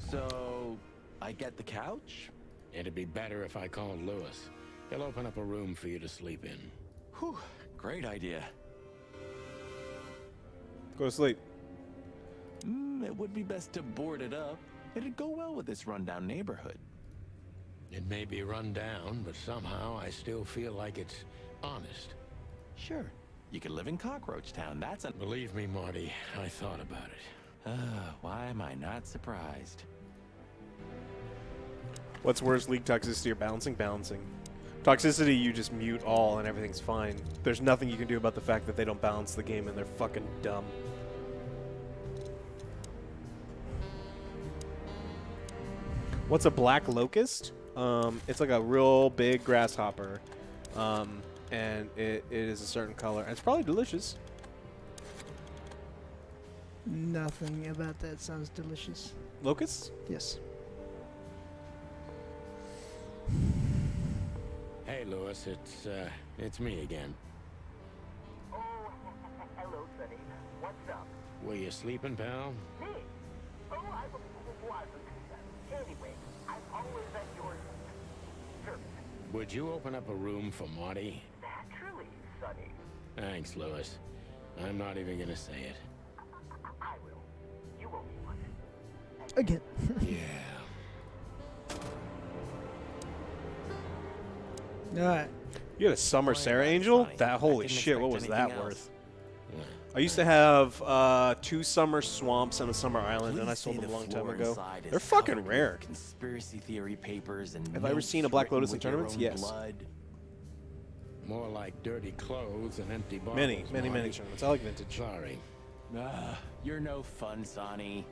So, I get the couch? It'd be better if I called Lewis. He'll open up a room for you to sleep in. Whew, great idea. Go to sleep. It would be best to board it up. It'd go well with this rundown neighborhood. It may be run down, but somehow I still feel like it's honest. Sure, you could live in Cockroach Town. That's a... Believe me, Marty, I thought about it. Why am I not surprised? What's worse, League toxicity or balancing? Balancing. Toxicity, you just mute all and everything's fine. There's nothing you can do about the fact that they don't balance the game and they're fucking dumb. What's a black locust? It's like a real big grasshopper. And it is a certain color. And it's probably delicious. Nothing about that sounds delicious. Locusts? Yes. Hey, Lewis, it's me again. you sleeping, pal? Me? Oh, I wasn't. Anyway, I'm always at your service. Would you open up a room for Marty? That truly, Sonny. Thanks, Lewis. I'm not even gonna say it. I will. You owe me one. Again. Yeah. Alright. You had a summer Sarah Angel? That holy shit, what was that worth? I used to have 2 summer swamps and a summer island, and I sold them a long time ago. They're fucking rare. Conspiracy theory papers and Have I ever seen a Black Lotus in tournaments? Yes. Blood. More like dirty clothes and empty bottles. Many Marty. tournaments. I like vintage. Sorry. You're no fun, Sonny.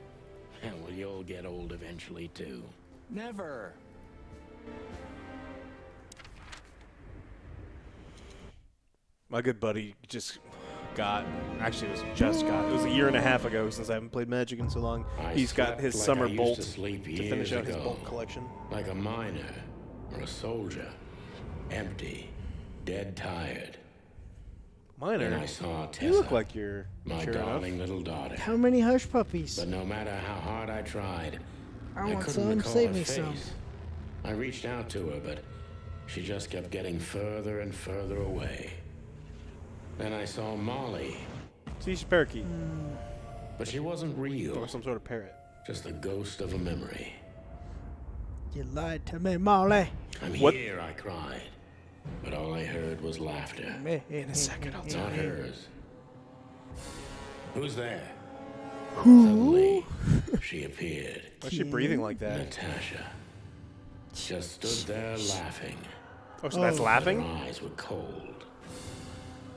Well, you'll get old eventually, too. Never. My good buddy just got, actually it was a year and a half ago since I haven't played Magic in so long. He's got his summer bolt to finish out his bolt collection. Like a miner or a soldier. Empty. Dead tired. Miner? And I saw Tessa, You look like you're my mature darling enough. little daughter. How many hush puppies? But no matter how hard I tried, I want couldn't some. recall Save her me face. some. I reached out to her, but she just kept getting further and further away. Then I saw Molly. See, she's a parakeet. But she wasn't real. Or some sort of parrot. Just the ghost of a memory. You lied to me, Molly. I'm here, I cried. But all I heard was laughter. In a second, I'll tell Not you. hers. Who's there? Who? Suddenly, she appeared. Why is she breathing like that? Natasha. Just stood there laughing. Oh, so that's laughing? Her eyes were cold.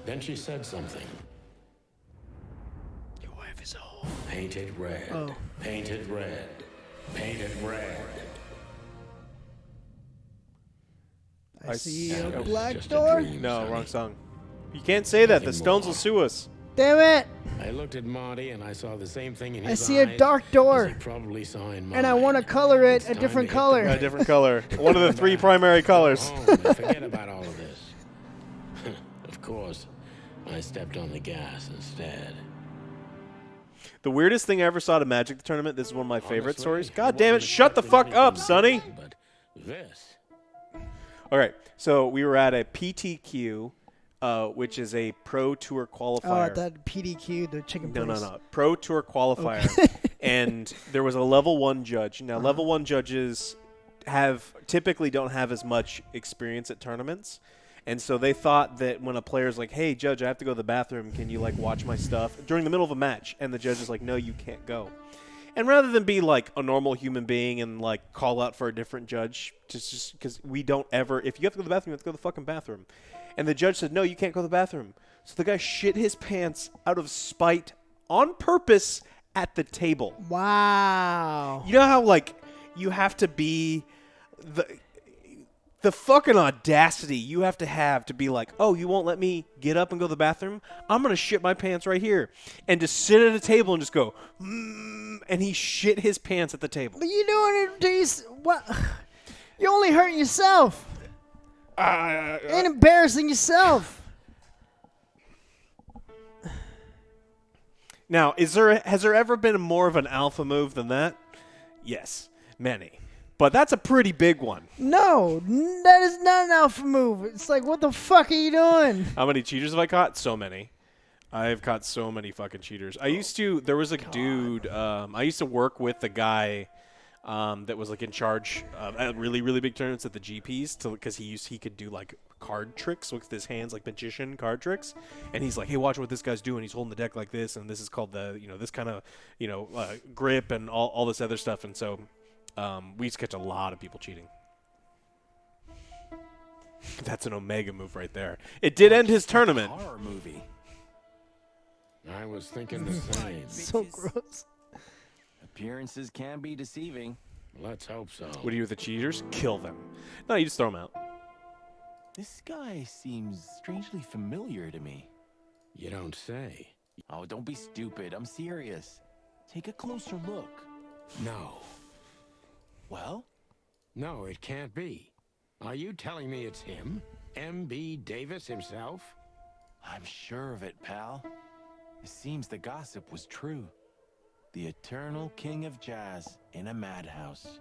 Then she said something. Your wife is old. Painted red. Oh. Painted red. Painted red. I see That a was black just a door. dream, No, Sonny. wrong song. You can't say that. The Nothing Stones more. will sue us. Damn it! I looked at Marty and I saw the same thing in I his see a eyes dark as door. he probably saw in mine. And I want to color it It's a time different to hit the color. A different color. One of the 3 primary colors. home and forget about all of this. Of course, I stepped on the gas instead. The weirdest thing I ever saw at a Magic tournament, this is one of my favorite Honestly, stories. I God damn it, wasn't shut the fuck expecting up, anything Sonny! But this. Alright, so we were at a PTQ, which is a Pro Tour qualifier. Oh, at that PDQ, the chicken No, place. Pro Tour qualifier. And there was a level 1 judge. Now, level 1 judges typically don't have as much experience at tournaments. And so they thought that when a player's like, hey, judge, I have to go to the bathroom. Can you, like, watch my stuff? During the middle of a match. And the judge is like, no, you can't go. And rather than be, like, a normal human being and, like, call out for a different judge, just because we don't ever, if you have to go to the bathroom, you have to go to the fucking bathroom. And the judge said, no, you can't go to the bathroom. So the guy shit his pants out of spite on purpose at the table. Wow. You know how, like, you have to be the fucking audacity you have to be like, oh, you won't let me get up and go to the bathroom? I'm going to shit my pants right here. And just sit at a table and just go, and he shit his pants at the table. But you doing it to what? You're only hurting yourself. And embarrassing yourself. Now, has there ever been more of an alpha move than that? Yes, many. But that's a pretty big one. No, that is not an alpha move. It's like, what the fuck are you doing? How many cheaters have I caught? So many. I've caught so many fucking cheaters. There was a dude, I used to work with the guy that was like in charge at really, really big tournaments at the GPs because he could do like card tricks with his hands, like magician card tricks. And he's like, hey, watch what this guy's doing. He's holding the deck like this, and this is called the, this kind of, grip and all this other stuff. And so we used to catch a lot of people cheating. That's an Omega move right there. It did end his tournament. Horror movie. I was thinking the same. So gross. Appearances can be deceiving. Let's hope so. What do you do with the cheaters? Kill them. No, you just throw them out. This guy seems strangely familiar to me. You don't say. Oh, don't be stupid. I'm serious. Take a closer look. No. Well? No, it can't be. Are you telling me it's him? M.B. Davis himself? I'm sure of it, pal. It seems the gossip was true. The eternal king of jazz in a madhouse.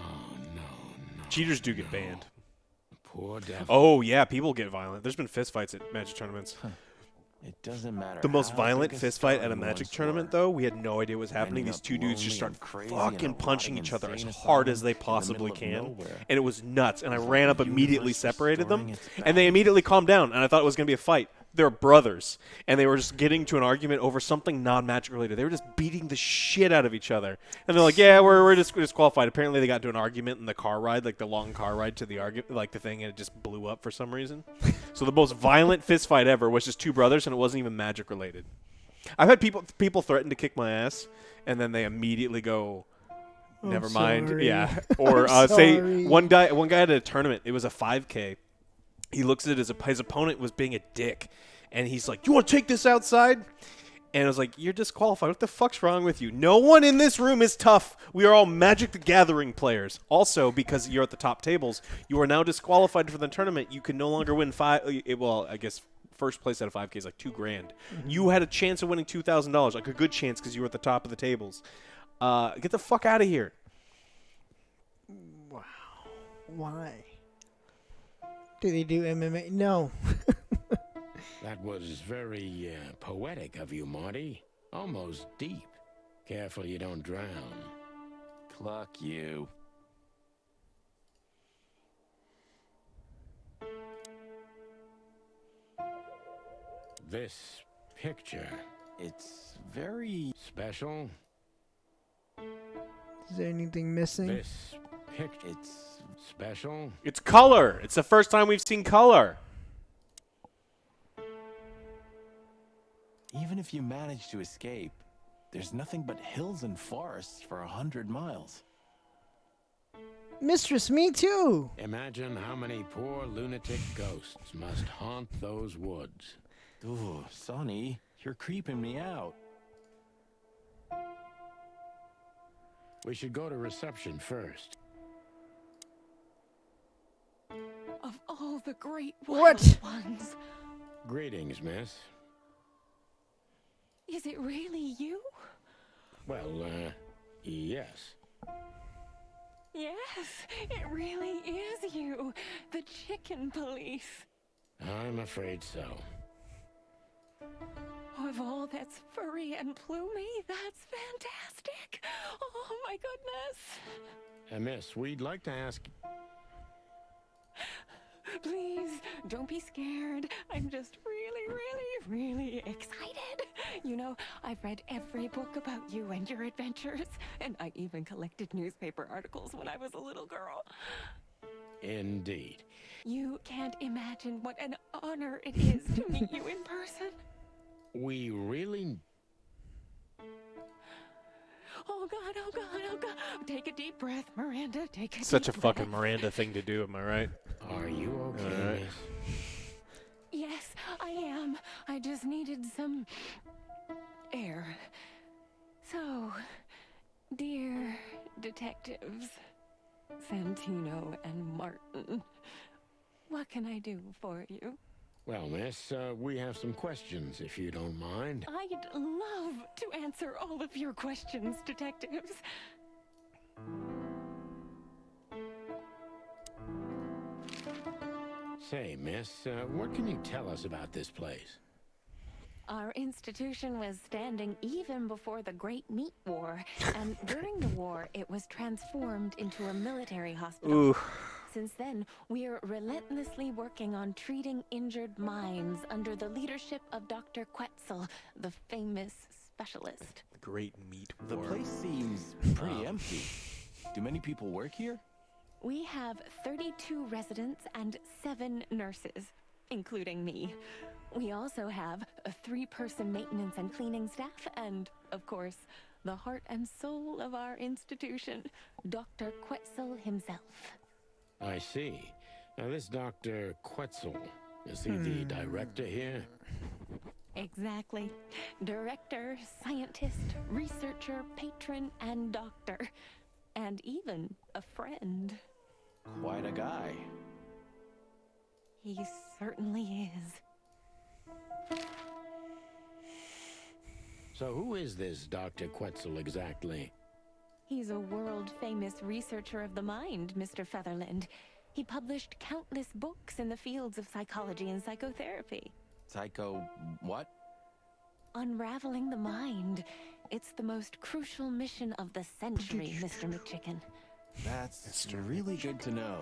Oh, no. Cheaters do get banned. Poor devil. Oh, yeah, people get violent. There's been fistfights at Magic tournaments. It doesn't matter. The most how violent big a fistfight star at a you Magic once tournament, were. though, we had no idea what was happening. Ending These up two dudes just lonely start and crazy in a fucking punching rotting each other as insane hard asylum as they in the possibly middle of can. nowhere. And it was nuts. And I It's like ran the up, immediately universe separated them. restoring its And they immediately calmed down. And I thought it was going to be a fight. They're brothers. And they were just getting to an argument over something non-Magic related. They were just beating the shit out of each other. And they're like, yeah, we're disqualified. Apparently they got into an argument in the car ride, like the long car ride to the argument, like the thing, and it just blew up for some reason. So the most violent fist fight ever was just two brothers, and it wasn't even Magic related. I've had people threaten to kick my ass, and then they immediely go, never mind. sorry. Yeah. Or say one guy at a tournament, it was a 5K. He looks at his opponent was being a dick, and he's like, "You want to take this outside?" And I was like, "You're disqualified. What the fuck's wrong with you? No one in this room is tough. We are all Magic the Gathering players. Also, because you're at the top tables, you are now disqualified for the tournament. You can no longer win well, I guess first place out of 5K is like $2,000. Mm-hmm. You had a chance of winning $2,000, like a good chance because you were at the top of the tables. Get the fuck out of here." Wow. Why? Do they do MMA? No. That was very poetic of you, Marty. Almost deep. Careful you don't drown. Cluck you. This picture. It's very special. Is there anything missing? This picture. It's special. It's color. It's the first time we've seen color. Even if you manage to escape, there's nothing but hills and forests for 100 miles. Mistress, me too. Imagine how many poor lunatic ghosts must haunt those woods. Ooh, Sonny, you're creeping me out. We should go to reception first. Of all the great What? wild ones, Greetings, miss. is it really you? Well, yes. Yes, it really is you, the chicken police. I'm afraid so. Of all that's furry and plumey, that's fantastic. Oh my goodness. Miss, we'd like to ask... Please, don't be scared. I'm just really excited. You know, I've read every book about you and your adventures, and I even collected newspaper articles when I was a little girl. Indeed. You can't imagine what an honor it is to meet you in person. We really... Oh God, oh God, oh God. Take a deep breath, Miranda. Take a Such a deep fucking breath. Miranda thing to do, am I right? Are you okay, All right. miss? Yes, I am. I just needed some air. So, dear detectives, Santino and Martin, what can I do for you? Well, miss, we have some questions, if you don't mind. I'd love to answer all of your questions, detectives. Say, miss, what can you tell us about this place? Our institution was standing even before the Great Meat War, and during the war, it was transformed into a military hospital. Ooh. Since then, we're relentlessly working on treating injured minds under the leadership of Dr. Quetzal, the famous specialist. The Great Meat The War. place seems pretty empty. Do many people work here? We have 32 residents and 7 nurses, including me. We also have a 3-person maintenance and cleaning staff, and, of course, the heart and soul of our institution, Dr. Quetzal himself. I see. Now, this Dr. Quetzal, is he the director here? Exactly. Director, scientist, researcher, patron, and doctor. And even a friend. Quite a guy. He certainly is. So who is this Dr. Quetzal exactly? He's a world-famous researcher of the mind, Mr. Featherland. He published countless books in the fields of psychology and psychotherapy. Psycho... what? Unraveling the mind. It's the most crucial mission of the century, Mr. McChicken. That's really good to know.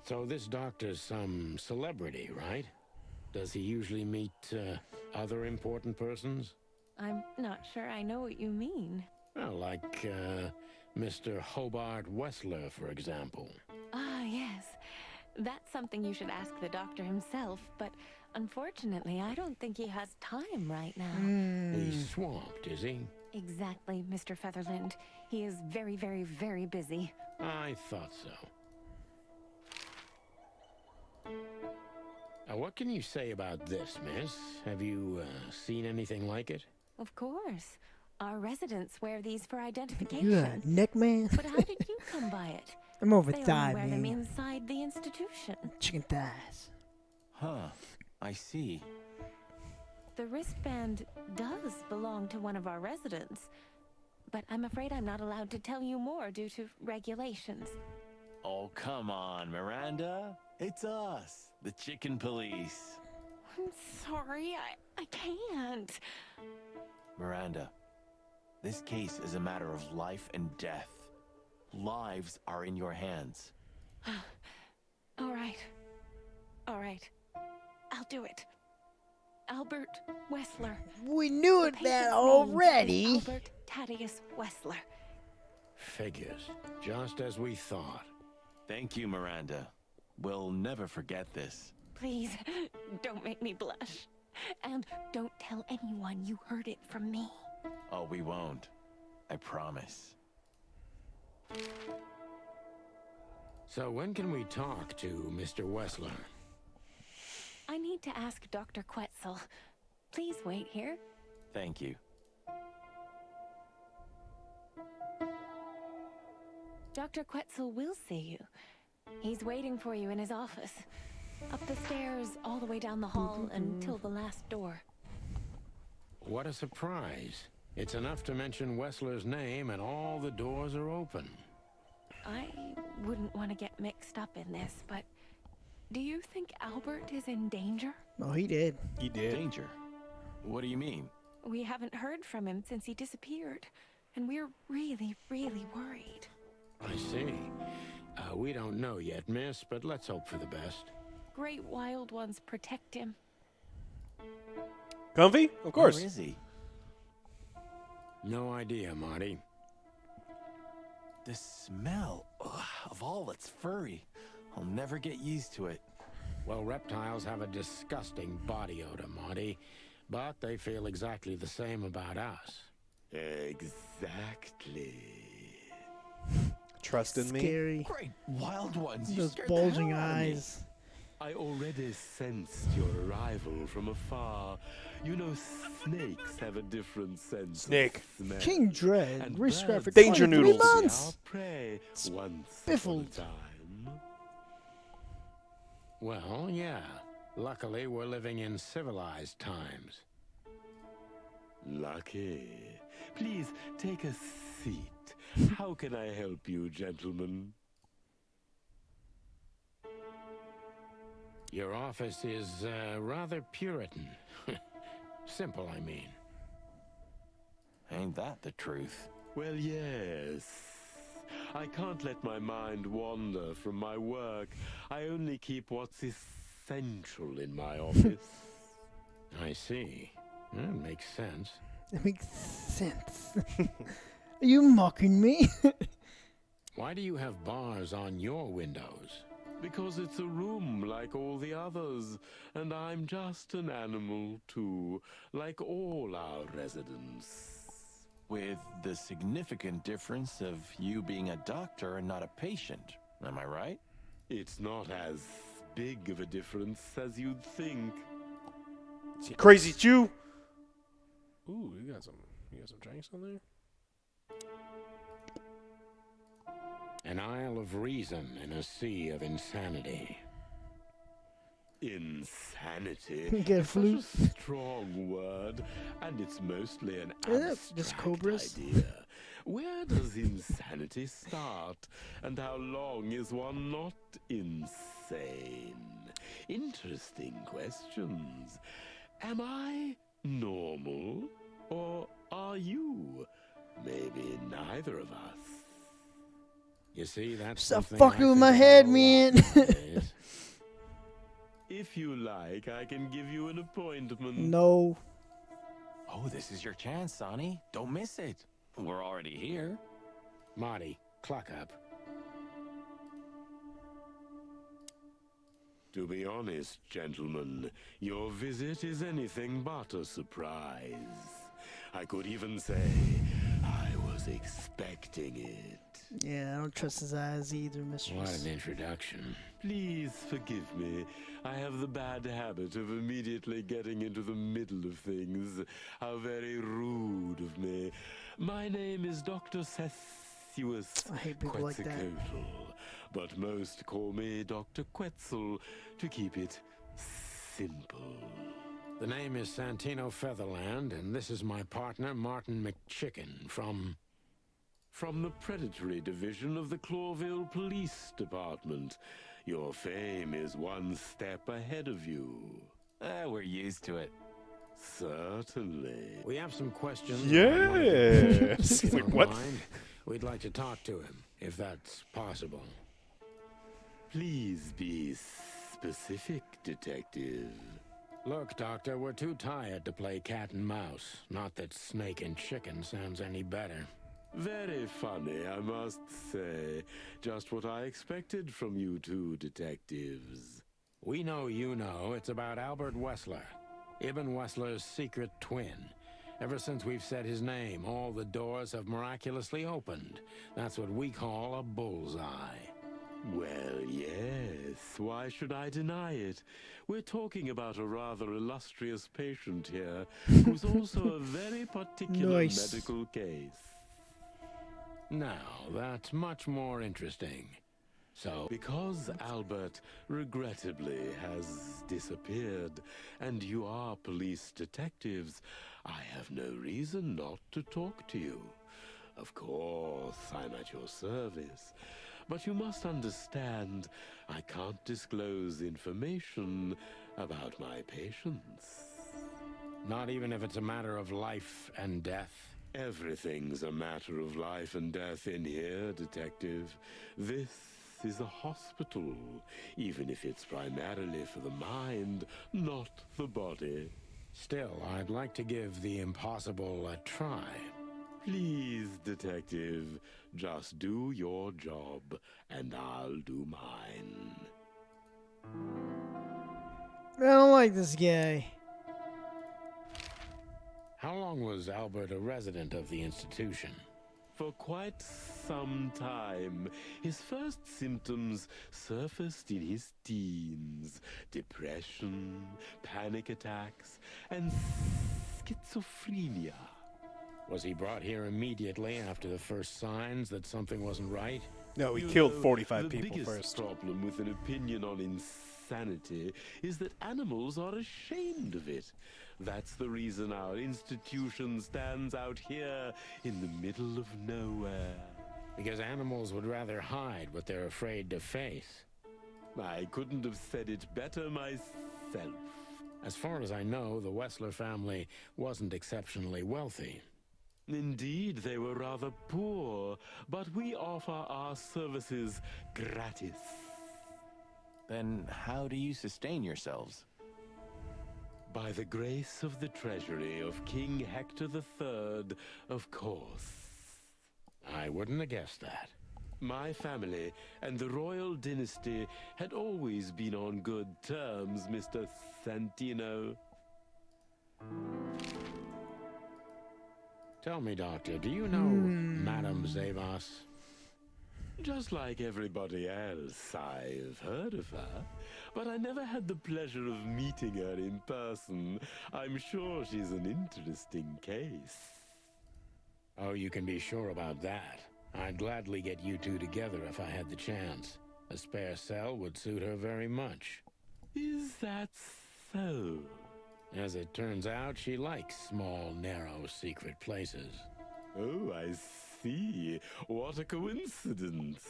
So this doctor's some celebrity, right? Does he usually meet other important persons? I'm not sure I know what you mean. Well, like Mr. Hobart Wessler, for example. Ah, yes. That's something you should ask the doctor himself, but unfortunately, I don't think he has time right now. He's swamped, is he? Exactly, Mr. Featherland. He is very, very, very busy. I thought so. What can you say about this, miss? Have you seen anything like it? Of course. Our residents wear these for identification. You a neck man? But how did you come by it? I'm over They thigh, only wear them man. inside the institution. Chicken thighs. Huh. I see. The wristband does belong to one of our residents, but I'm afraid I'm not allowed to tell you more due to regulations. Oh, come on, Miranda. It's us, the Chicken Police. I'm sorry, I can't. Miranda, this case is a matter of life and death. Lives are in your hands. All right. All right. I'll do it. Albert Wessler. We knew The that patient's name already. is Albert Thaddeus Wessler. Figures. Just as we thought. Thank you, Miranda. We'll never forget this. Please, don't make me blush. And don't tell anyone you heard it from me. Oh, we won't. I promise. So when can we talk to Mr. Wessler? I need to ask Dr. Quetzal. Please wait here. Thank you. Dr. Quetzal will see you. He's waiting for you in his office. Up the stairs, all the way down the hall, until the last door. What a surprise. It's enough to mention Wessler's name and all the doors are open. I wouldn't want to get mixed up in this, but do you think Albert is in danger? Oh, he did. He did. Danger? What do you mean? We haven't heard from him since he disappeared, and we're really, really worried. I see. We don't know yet, miss, but let's hope for the best. Great wild ones protect him. Comfy? Of course. Where is he? No idea, Marty. The smell of all that's furry. I'll never get used to it. Well, reptiles have a disgusting body odor, Marty, but they feel exactly the same about us. Exactly. Trust in me. Scary. Great wild ones. You Those scared the bulging hell out of me. eyes. I already sensed your arrival from afar. You know, snakes have a different sense Snake. of smell. King Dread. And Reese birds for Danger 23 noodles. months. Our prey once Spiffled. upon a time. Well, yeah. Luckily, we're living in civilized times. Lucky. Please take a seat. How can I help you, gentlemen? Your office is rather Puritan. Simple, I mean. Ain't that the truth? Well, yes. I can't let my mind wander from my work. I only keep what's essential in my office. I see. That makes sense. That makes sense. Are you mocking me? Why do you have bars on your windows? Because it's a room like all the others, and I'm just an animal too, like all our residents. With the significant difference of you being a doctor and not a patient. Am I right? It's not as big of a difference as you'd think. Crazy Jew. Ooh, you got some drinks on there? An isle of reason in a sea of insanity. Insanity. Get a It's such flute. a strong word, and it's mostly an Yeah, abstract just cobras. idea. Where does insanity start, and how long is one not insane? Interesting questions. Am I normal, or are you? Maybe neither of us. You see, that's Stop something fucking I with think my about head, a lot man. nowadays. If you like, I can give you an appointment. No. Oh, this is your chance, Sonny. Don't miss it. We're already here. Marty, clock up. To be honest, gentlemen, your visit is anything but a surprise. I could even say I was expecting it. Yeah, I don't trust his eyes either, What mistress. an introduction. Please forgive me. I have the bad habit of immediately getting into the middle of things. How very rude of me. My name is Dr. Sessuous I hate people like that. Quetzalcoatl, but most call me Dr. Quetzal to keep it simple. The name is Santino Featherland, and this is my partner, Martin McChicken, from the Predatory Division of the Clawville Police Department. Your fame is one step ahead of you. We're used to it. Certainly. We have some questions. Yes. If you Like, don't what? mind, we'd like to talk to him, if that's possible. Please be specific, detective. Look, Doctor, we're too tired to play cat and mouse. Not that snake and chicken sounds any better. Very funny, I must say. Just what I expected from you two detectives. We know you know it's about Albert Wessler, Ibn Wessler's secret twin. Ever since we've said his name, all the doors have miraculously opened. That's what we call a bullseye. Well, yes. Why should I deny it? We're talking about a rather illustrious patient here, who's also a very particular Nice. medical case. Now, that's much more interesting. So, Because Albert, regrettably, has disappeared, and you are police detectives, I have no reason not to talk to you. Of course, I'm at your service. But you must understand, I can't disclose information about my patients. not even if it's a matter of life and death. Everything's a matter of life and death in here, detective. This is a hospital, even if it's primarily for the mind, not the body. Still, I'd like to give the impossible a try. Please, detective, just do your job, and I'll do mine. I don't like this guy. How long was Albert a resident of the institution? For quite some time, his first symptoms surfaced in his teens. Depression, panic attacks, and schizophrenia. Was he brought here immediately after the first signs that something wasn't right? No, he You killed know, 45 the people biggest first. problem with an opinion on insanity is that animals are ashamed of it. That's the reason our institution stands out here in the middle of nowhere. Because animals would rather hide what they're afraid to face. I couldn't have said it better myself. As far as I know, the Wessler family wasn't exceptionally wealthy. Indeed, they were rather poor, but we offer our services gratis. Then how do you sustain yourselves? By the grace of the treasury of King Hector III, of course. I wouldn't have guessed that. My family and the royal dynasty had always been on good terms, Mr. Santino. Tell me, Doctor, do you know Madame Zavas? Just like everybody else, I've heard of her, but I never had the pleasure of meeting her in person. I'm sure she's an interesting case. Oh, you can be sure about that. I'd gladly get you two together if I had the chance. A spare cell would suit her very much. Is that so? As it turns out, she likes small, narrow, secret places. Oh, I see. What a coincidence.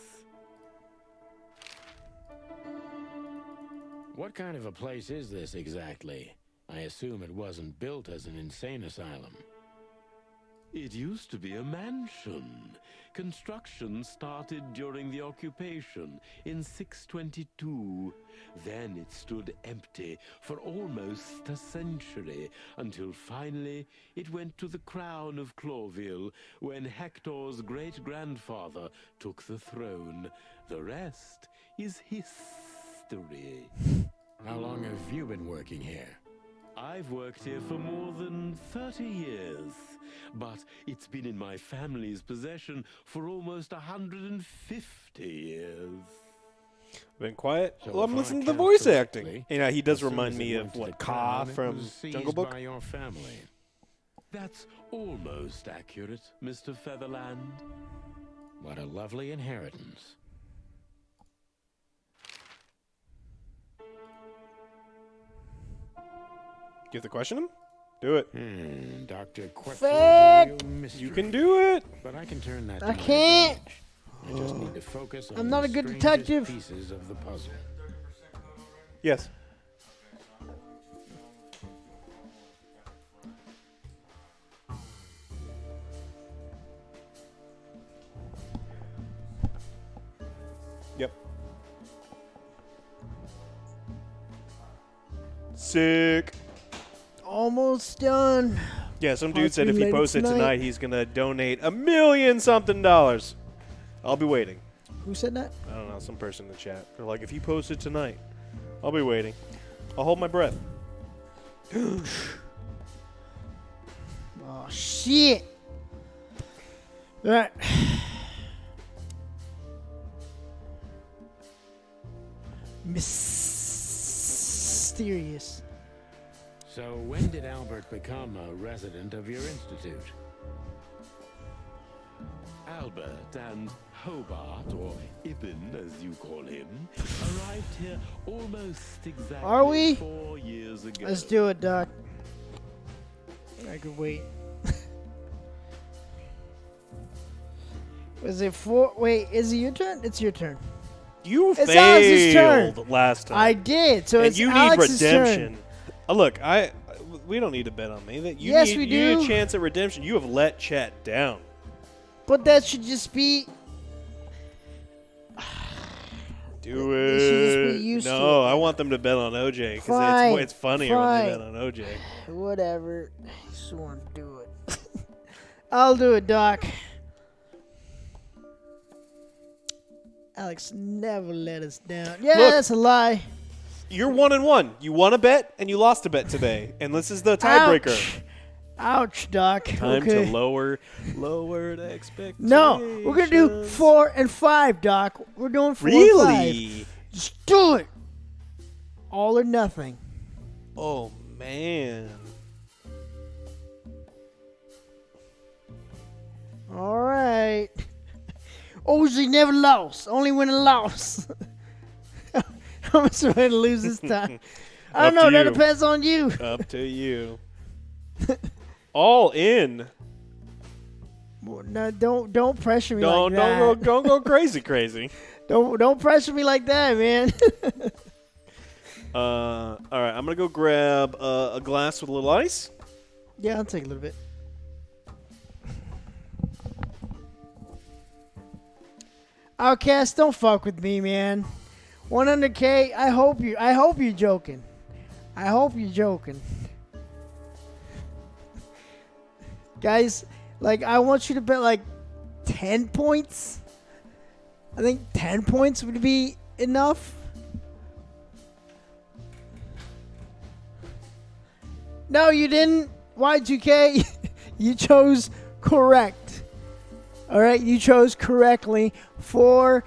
What kind of a place is this exactly? I assume it wasn't built as an insane asylum. It used to be a mansion. Construction started during the occupation in 622. Then it stood empty for almost a century, until finally it went to the crown of Clawville when Hector's great-grandfather took the throne. The rest is history. How long have you been working here? I've worked here for more than 30 years, but it's been in my family's possession for almost 150 years. Been quiet. So Well, I'm if I listening to the count voice correctly, acting. You know, he does as soon remind as it me went of to the what Ka crown, it from was seized Jungle Book. by your family. That's almost accurate, Mr. Featherland. What a lovely inheritance. You have to question him? Do it. Dr. Fact! You can do it. But I can turn that. I to my can't. advantage. I just need to focus on I'm not the a good strangest detective. pieces of the puzzle. Yes. Yep. Sick. Almost done. Yeah, some dude Parts said if he related posts it tonight. tonight, he's gonna donate $1 million something. I'll be waiting. Who said that? I don't know, some person in the chat. They're like, if you post it tonight, I'll be waiting. I'll hold my breath. Oh shit! All right. Mysterious. So when did Albert become a resident of your institute? Albert and Hobart, or Ibn as you call him, arrived here almost exactly Are we? 4 years ago. Let's do it, Doc. I could wait. Was it 4? Wait, is it your turn? It's your turn. You It's Alex's turn. failed last time. I did, so and it's you Alex's need redemption. turn. Look, we don't need to bet on me. That you Yes, need, we you need do. a chance at redemption. You have let Chet down. But that should just be. Do They should just it. be used to No, it. I want them to bet on OJ because Fine, it's funnier when they fine. bet on OJ. Whatever. I just want to do it. I'll do it, Doc. Alex never let us down. Yeah, Look. that's a lie. You're 1-1. You won a bet and you lost a bet today, and this is the tiebreaker. Ouch, Doc. Time okay. to lower the expectations. No, we're gonna do 4 and 5, Doc. We're doing 4 and Really? 5. Just do it. All or nothing. Oh man. All right. OG never lost. Only when it lost. How much am I going to lose this time? I don't Up know. to That you. depends on you. Up to you. All in. Well, no, don't pressure me like that. Don't go crazy. Don't pressure me like that, man. All right, I'm gonna go grab a glass with a little ice. Yeah, I'll take a little bit. Outcast, don't fuck with me, man. 100K. I hope you're joking. I hope you're joking. Guys, like I want you to bet like 10 points. I think 10 points would be enough. No, you didn't. Y2K, you chose correct. All right, you chose correctly. 4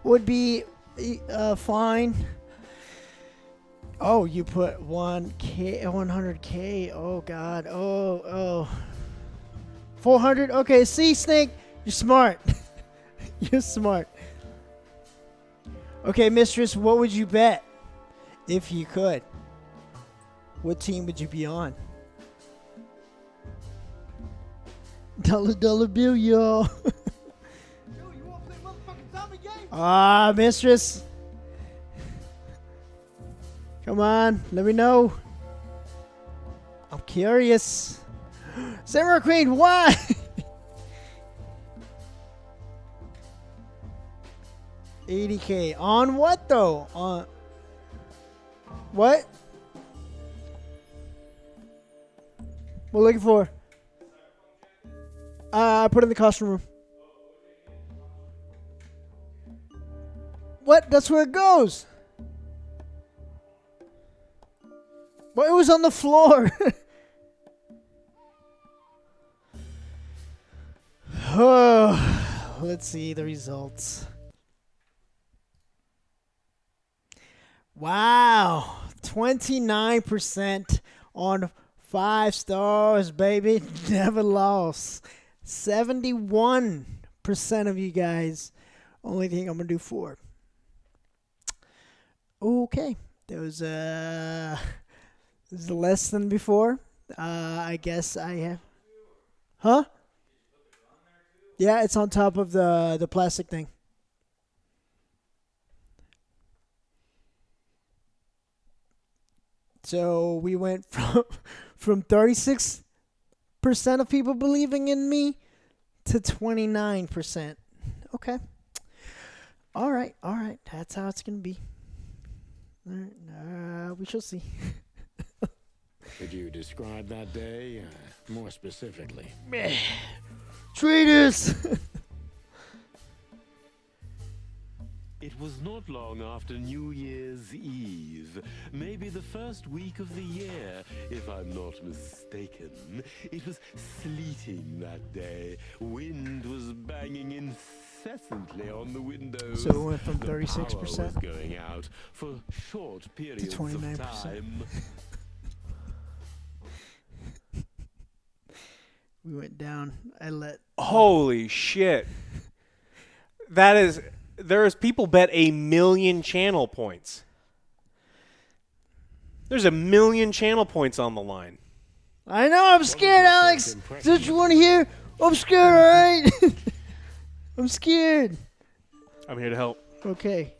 would be fine. Oh, you put 1K, 100K. Oh God. Oh. 400. Okay, see, Snake, you're smart. You're smart. Okay, Mistress, what would you bet? If you could, what team would you be on? Dollar bill, y'all. Ah, mistress. Come on, let me know. I'm curious. Samurai Queen, why? $80K on what though? On what? We're looking for. I put it in the costume room. What? That's where it goes. Well, it was on the floor. Oh, let's see the results. Wow, 29% on 5 stars, baby. Never lost. 71% of you guys only think I'm gonna do 4. Okay, there was less than before. I guess I have. Huh? Yeah, it's on top of the plastic thing. So we went from 36% of people believing in me to 29%. Okay. All right. That's how it's gonna be. All right. We shall see. Could you describe that day more specifically? Traitors! It was not long after New Year's Eve, maybe the first week of the year, if I'm not mistaken. It was sleeting that day. Wind was banging incessantly on the windows. So it went from The 36% power was going out for short periods to 29%. of time. We went down. I let. Holy shit. There's people bet 1 million channel points. There's 1 million channel points on the line. I know, I'm scared, Alex. Is that what you want to hear? I'm scared, alright? I'm scared. I'm here to help. Okay.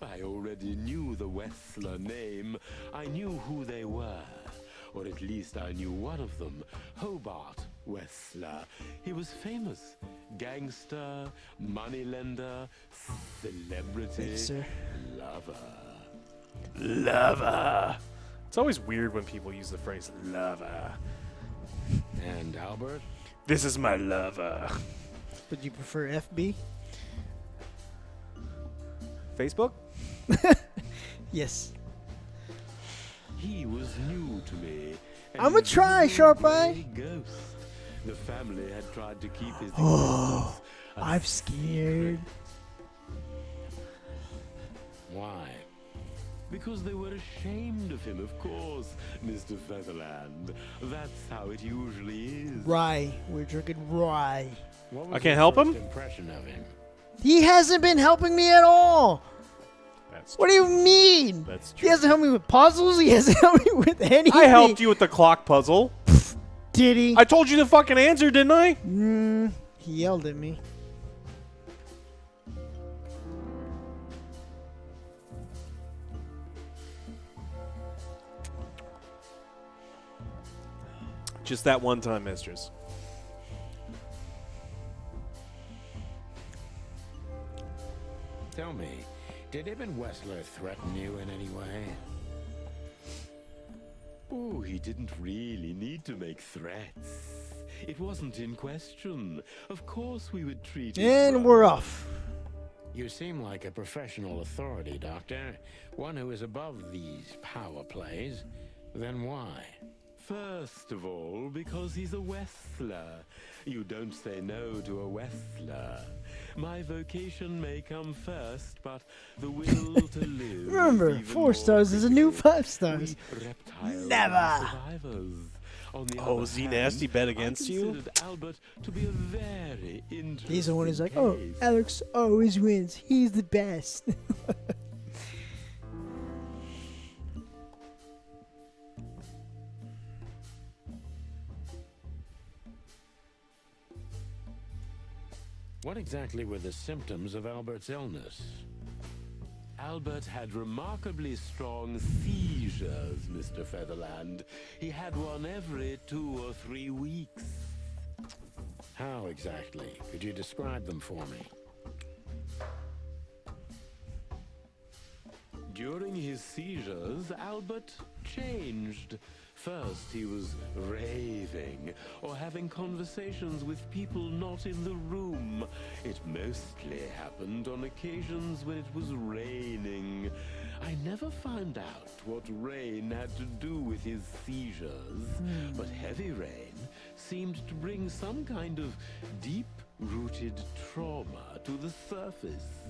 I already knew the Wessler name. I knew who they were. Or at least I knew one of them, Hobart Wessler. He was famous. Gangster, moneylender, celebrity, lover. It's always weird when people use the phrase lover. And Albert? This is my lover. Would you prefer FB? Facebook? Yes. He was new to me. I'm gonna try, Sharp Eye. Ghost. The family had tried to keep his Oh, existence I'm scared. Why? Because they were ashamed of him, of course, Mr. Featherland. That's how it usually is. Rye. We're drinking rye. What I was can't your help first him? impression of him? He hasn't been helping me at all. That's What do you mean? That's He hasn't helped me with puzzles. He hasn't helped me with anything. I helped you with the clock puzzle. Did he? I told you the fucking answer, didn't I? He yelled at me. Just that one time, mistress. Tell me, did Ibn Wessler threaten you in any way? Oh, he didn't really need to make threats. It wasn't in question. Of course we would treat him And well. we're off. You seem like a professional authority, Doctor. One who is above these power plays. Then why? First of all, because he's a Wessler. You don't say no to a Wessler. My vocation may come first, but the will to live. Remember, is even 4 more stars is a new 5 stars. We reptiles Never. are survivors. On the Oh, other Z hand, Nasty bet I against you? considered Albert to be a very interesting He's the one who's like, oh, case. Alex always wins. He's the best. What exactly were the symptoms of Albert's illness? Albert had remarkably strong seizures, Mr. Featherland. He had one every 2 or 3 weeks. How exactly? Could you describe them for me? During his seizures, Albert changed. First, he was raving or having conversations with people not in the room. It mostly happened on occasions when it was raining. I never found out what rain had to do with his seizures, but heavy rain seemed to bring some kind of deep-rooted trauma to the surface.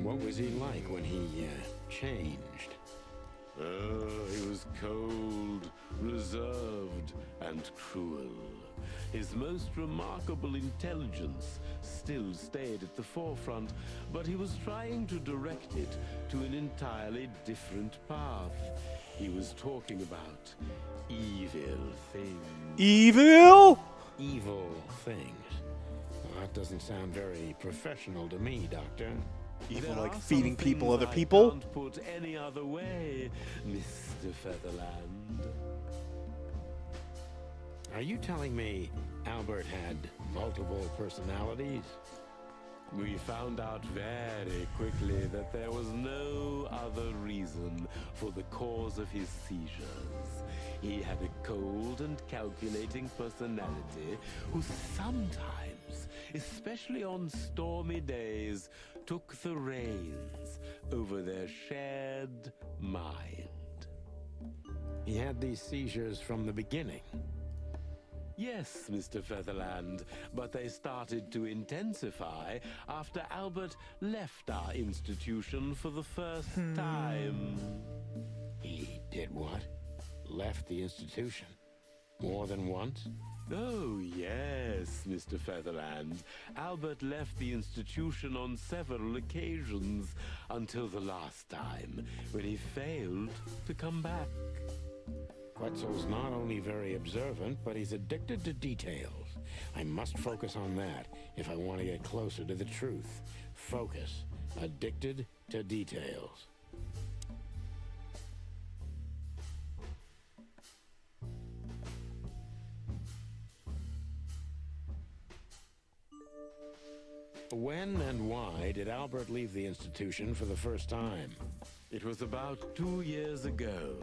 What was he like when he changed? Oh, he was cold, reserved, and cruel. His most remarkable intelligence still stayed at the forefront, but he was trying to direct it to an entirely different path. He was talking about evil things. Evil? Evil things? Well, that doesn't sound very professional to me, Doctor. Evil, There like are feeding some people things other I people? can't put any other way, Mr. Featherland. Are you telling me Albert had multiple personalities? We found out very quickly that there was no other reason for the cause of his seizures. He had a cold and calculating personality who sometimes, especially on stormy days, took the reins over their shared mind. He had these seizures from the beginning. Yes, Mr. Featherland, but they started to intensify after Albert left our institution for the first time. He did what? Left the institution? More than once? Oh, yes, Mr. Featherland. Albert left the institution on several occasions until the last time, when he failed to come back. Quetzal's not only very observant, but he's addicted to details. I must focus on that if I want to get closer to the truth. Focus. Addicted to details. When and why did Albert leave the institution for the first time? It was about 2 years ago.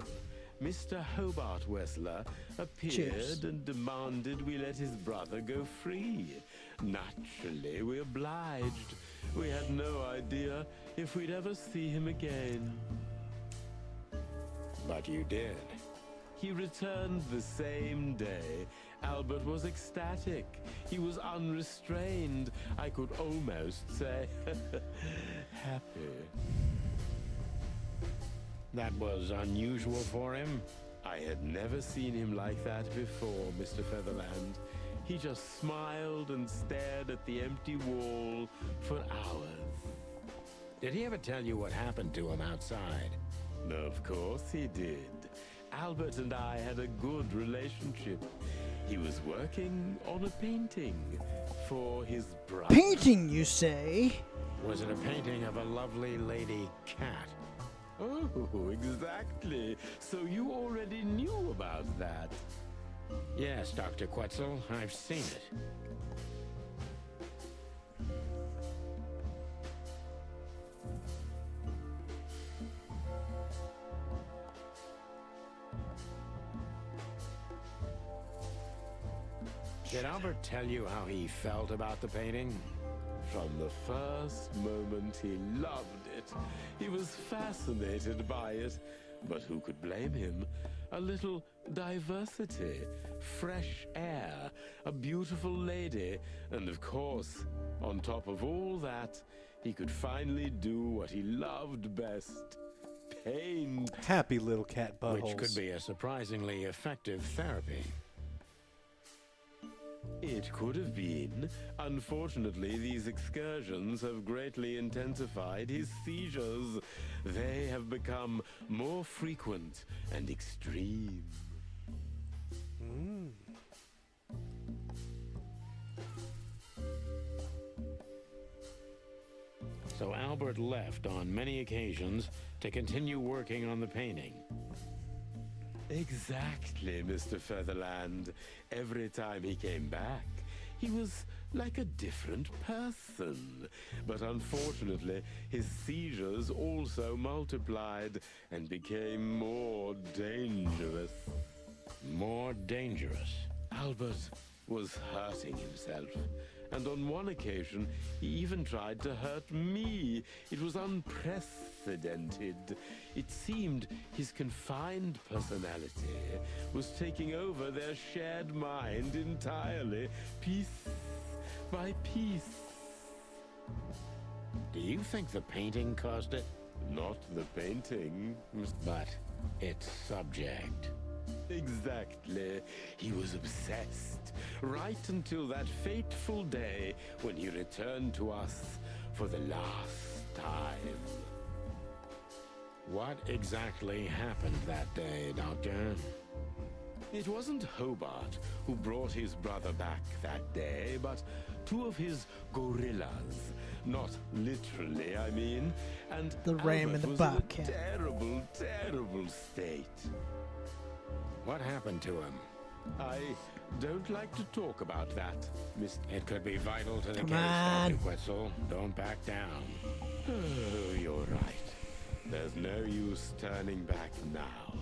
Mr. Hobart Wessler appeared and demanded we let his brother go free. Naturally, we obliged. We had no idea if we'd ever see him again. But you did. He returned the same day. Albert was ecstatic. He was unrestrained. I could almost say happy. That was unusual for him. I had never seen him like that before, Mr. Featherland. He just smiled and stared at the empty wall for hours. Did he ever tell you what happened to him outside? Of course he did. Albert and I had a good relationship. He was working on a painting for his brother. Painting, you say? Was it a painting of a lovely lady cat? Oh, exactly. So you already knew about that? Yes, Dr. Quetzal, I've seen it. Did Albert tell you how he felt about the painting? From the first moment, he loved it. He was fascinated by it. But who could blame him? A little diversity, fresh air, a beautiful lady, and of course, on top of all that, he could finally do what he loved best. Paint. Happy little cat buttholes. Which could be a surprisingly effective therapy. It could have been. Unfortunately, these excursions have greatly intensified his seizures. They have become more frequent and extreme. so Albert left on many occasions to continue working on the painting. Exactly, Mr. Featherland. Every time he came back, he was like a different person. But unfortunately, his seizures also multiplied and became more dangerous. More dangerous? Albert was hurting himself. And on one occasion, he even tried to hurt me. It was unprecedented. It seemed his confined personality was taking over their shared mind entirely, piece by piece. Do you think the painting caused it? Not the painting, but its subject. Exactly. He was obsessed, right until that fateful day when he returned to us for the last time. What exactly happened that day, Doctor? It wasn't Hobart who brought his brother back that day, but two of his gorillas. Not literally, I mean. And the ram and the bobcat. Terrible, terrible state. What happened to him? I don't like to talk about that, Miss. It could be vital to the Come case, on. Dr. Quetzal. Don't back down. Oh, you're right. There's no use turning back now.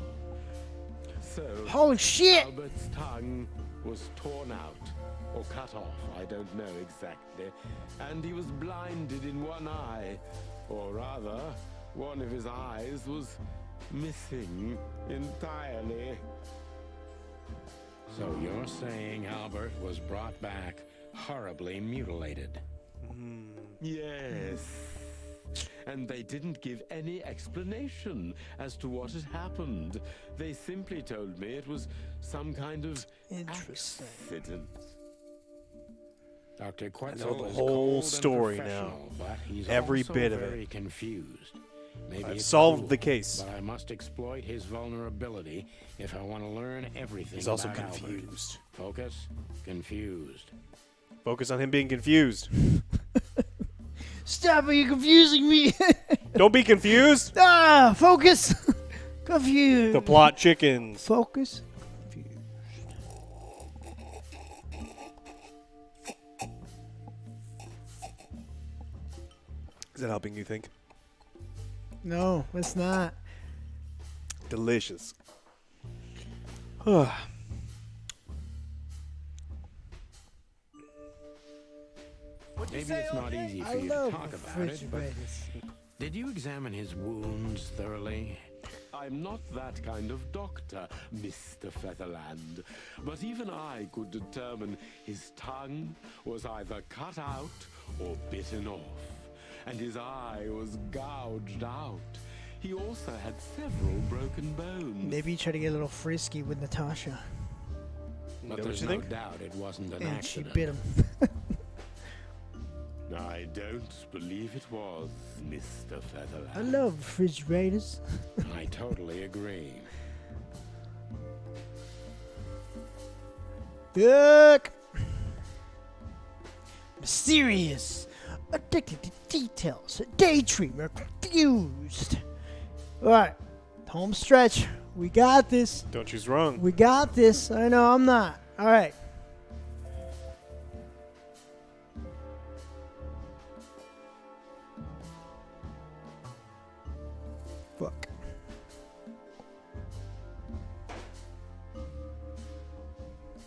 So, holy shit! Albert's tongue was torn out, or cut off, I don't know exactly, and he was blinded in one eye, or rather, one of his eyes was missing entirely. So you're saying Albert was brought back horribly mutilated? Yes. And they didn't give any explanation as to what had happened. They simply told me it was some kind of accident. Dr. I know Quetzal the is whole cold and story now. professional, but he's Every also bit of very it. confused. Maybe I've it's solved cruel, the case. but I must exploit his vulnerability if I want to learn everything. He's also about Albert. confused. Focus. Confused. Focus on him being confused. Stop it, you're confusing me. Don't be confused. Focus. Confused. The plot chickens. Focus. Is that helping you think? No, it's not. Delicious. Maybe it's not easy for you to talk about it, but did you examine his wounds thoroughly? I'm not that kind of doctor, Mr. Featherland, but even I could determine his tongue was either cut out or bitten off, and his eye was gouged out. He also had several broken bones. Maybe he tried to get a little frisky with Natasha. But there's no doubt it wasn't an And accident. she bit him. I don't believe it was, Mr. Featherland. I love refrigerators. I totally agree. Look! Mysterious, addicted to details, a daydreamer, confused. Alright, home stretch. We got this. Don't choose wrong. We got this. I know I'm not. Alright. Fuck.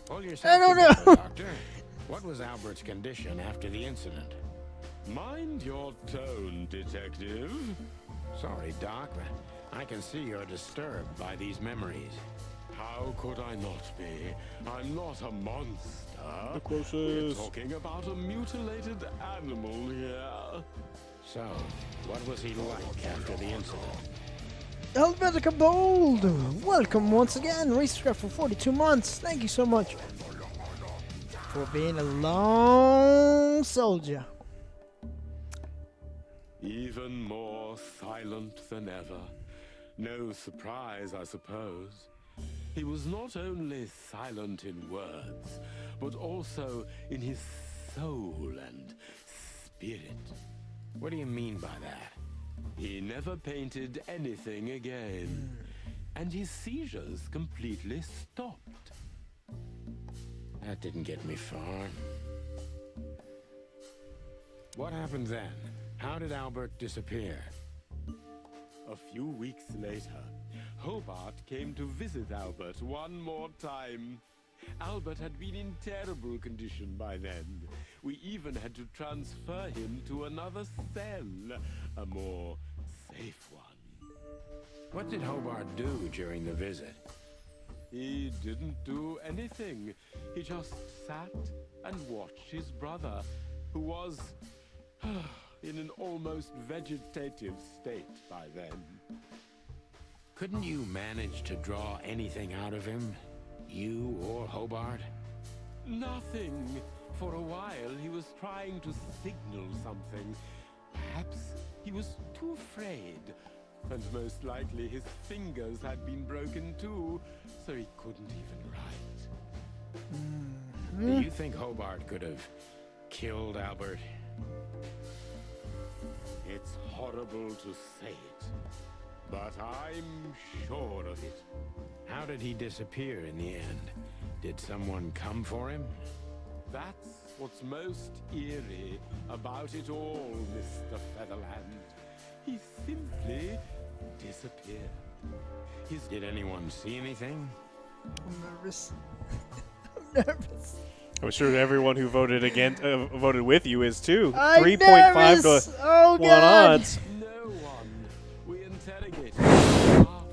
Hold yourself I don't together, know. Doctor. What was Albert's condition after the incident? Mind your tone, detective. Sorry, Doc, but I can see you're disturbed by these memories. How could I not be? I'm not a monster. The closest. We're talking about a mutilated animal here. So, what was he like after the incident? Helvetica Bold! Welcome once again, Racecraft for 42 months. Thank you so much for being a long soldier. Even more silent than ever. No surprise, I suppose. He was not only silent in words, but also in his soul and spirit. What do you mean by that? He never painted anything again, and his seizures completely stopped. That didn't get me far. What happened then? How did Albert disappear? A few weeks later, Hobart came to visit Albert one more time. Albert had been in terrible condition by then. We even had to transfer him to another cell, a more safe one. What did Hobart do during the visit? He didn't do anything. He just sat and watched his brother, who was in an almost vegetative state by then. Couldn't you manage to draw anything out of him? You or Hobart? Nothing. For a while, he was trying to signal something. Perhaps he was too afraid. And most likely his fingers had been broken too, so he couldn't even write. Do you think Hobart could have killed Albert? It's horrible to say it, but I'm sure of it. How did he disappear in the end? Did someone come for him? That's what's most eerie about it all, Mr. Featherland. He simply disappeared. Did anyone see anything? I'm nervous. I'm nervous. I'm sure everyone who voted voted with you is too. I'm 3.5 nervous. to Oh, 1 God. odds. No one. We interrogated the staff,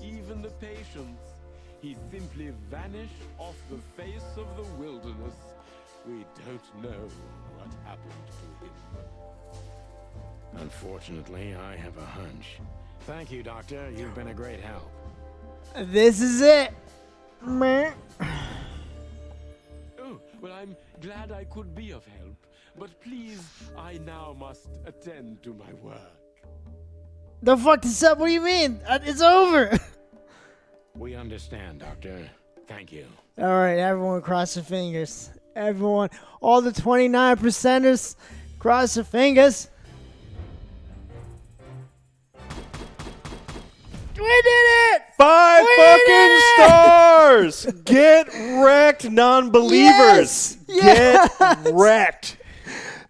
even the patients. He simply vanished off the face of the wilderness. We don't know what happened to him. Unfortunately, I have a hunch. Thank you, Doctor. You've been a great help. This is it. Meh. Oh, well, I'm glad I could be of help. But please, I now must attend to my work. The fuck this up? What do you mean? It's over. We understand, Doctor. Thank you. All right, everyone cross their fingers. Everyone, all the 29%ers, cross their fingers. We did it! 5 We fucking did it! stars! Get wrecked, non-believers! Yes! Get wrecked!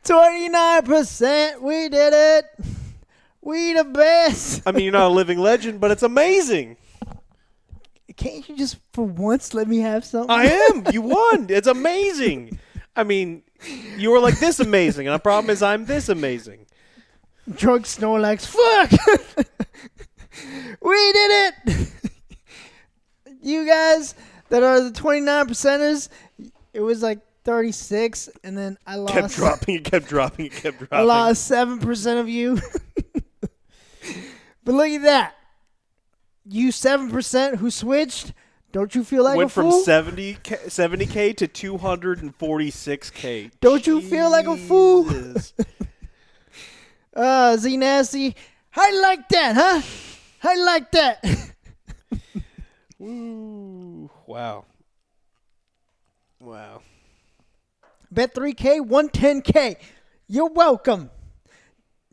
29%. We did it. We the best. I mean, you're not a living legend, but it's amazing. Can't you just, for once, let me have something? I am. You won. It's amazing. I mean, you were like this amazing, and the problem is I'm this amazing. Drunk Snorlax. Fuck! We did it! You guys that are the 29%ers, it was like 36, and then I lost. Kept dropping. It kept dropping. It kept dropping. I lost 7% of you. But look at that. You 7% who switched, don't you feel like Went a fool? from 70K to 246K. Don't you feel like a fool? Z Nasty, I like that, huh? I like that. Woo. Wow. Wow. Bet 3K, 110K. You're welcome.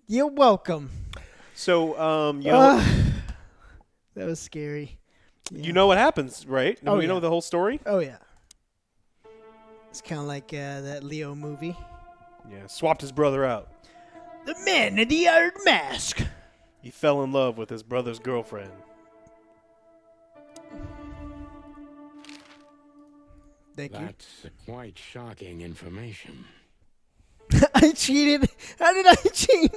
You're welcome. So, you know, that was scary. Yeah. You know what happens, right? Oh, You know yeah. the whole story? Oh, yeah. It's kind of like that Leo movie. Yeah, swapped his brother out. The Man in the Iron Mask. He fell in love with his brother's girlfriend. Thank you. That's quite shocking information. I cheated. How did I cheat?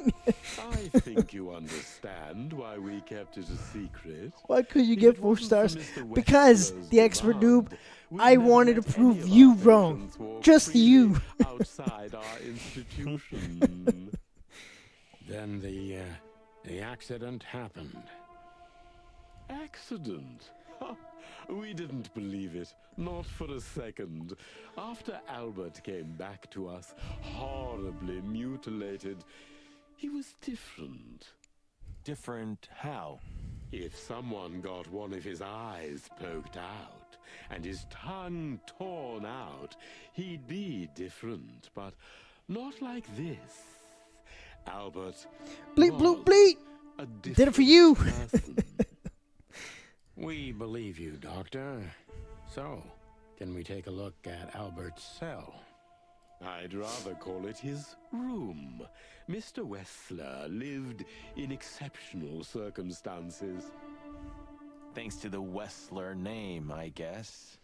I think you understand why we kept it a secret. Why could you If get it 4 wasn't for stars? Mr. Because Wexler's the expert noob, demand, we'd I never wanted to let prove any of you our wrong. patients walk Just freely you. outside our institution. Then the accident happened. Accident? Ha, we didn't believe it, not for a second. After Albert came back to us, horribly mutilated, he was different. Different how? If someone got one of his eyes poked out and his tongue torn out, he'd be different, but not like this. Albert Bleep, was bloop, bleep. a Did it for you. person. We believe you, Doctor. So, can we take a look at Albert's cell? I'd rather call it his room. Mr. Wessler lived in exceptional circumstances. Thanks to the Wessler name, I guess.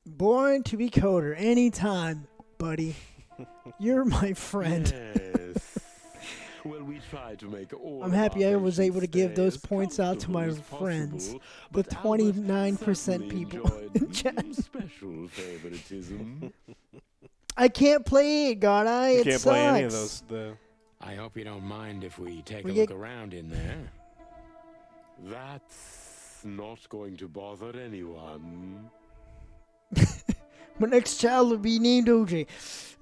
Born to be coder anytime, buddy. You're my friend. Yes. Well, we try to make all I'm of happy our I was able to patients give stay those as points out to my comfortable as friends. possible, The but Albert 29% certainly people enjoyed in chat. special favoritism. I can't play it, God. You can't play any of those. I hope you don't mind if we take We a get- look around in there. That's not going to bother anyone. My next child will be named OJ.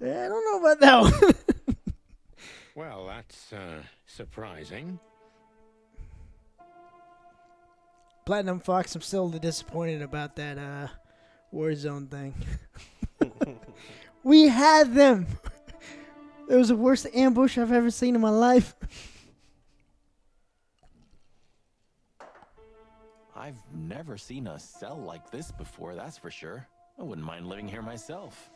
I don't know about that one. Well, that's surprising. Platinum Fox, I'm still disappointed about that Warzone thing. We had them. It was the worst ambush I've ever seen in my life. I've never seen a cell like this before, that's for sure. I wouldn't mind living here myself.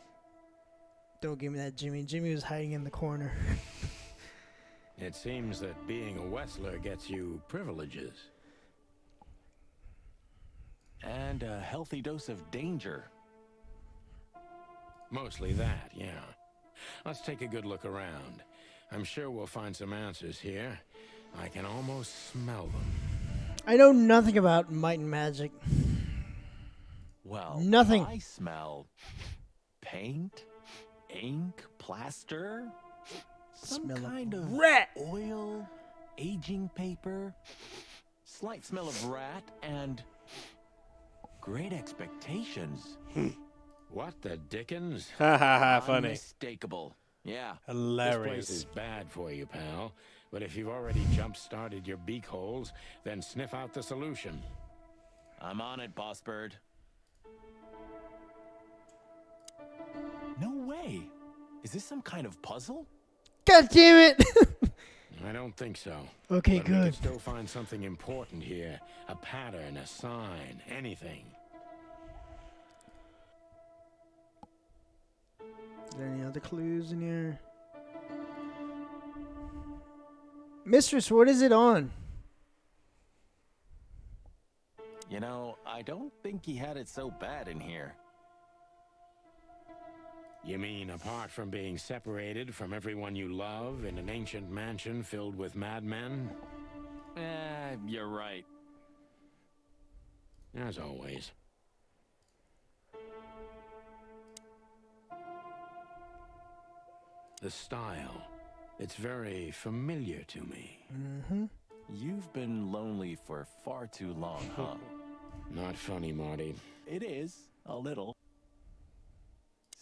Don't give me that, Jimmy. Jimmy was hiding in the corner. It seems that being a Wessler gets you privileges. And a healthy dose of danger. Mostly that, yeah. Let's take a good look around. I'm sure we'll find some answers here. I can almost smell them. I know nothing about might and magic. Well, Nothing. I smell paint, ink, plaster, some Smell of kind of rat. oil, aging paper, slight smell of rat, and great expectations. What the dickens? Ha ha ha, funny. Unmistakable. Yeah. This place Hilarious. is bad for you, pal. But if you've already jump-started your beak holes, then sniff out the solution. I'm on it, Boss Bird. No way. Is this some kind of puzzle? God damn it! I don't think so. Okay, But we good. could still find something important here. A pattern, a sign, anything. Is there any other clues in here? Mistress, what is it on? You know, I don't think he had it so bad in here. You mean apart from being separated from everyone you love in an ancient mansion filled with madmen? You're right. As always. The style. It's very familiar to me. Mm-hmm. You've been lonely for far too long, huh? Not funny, Marty. It is, a little.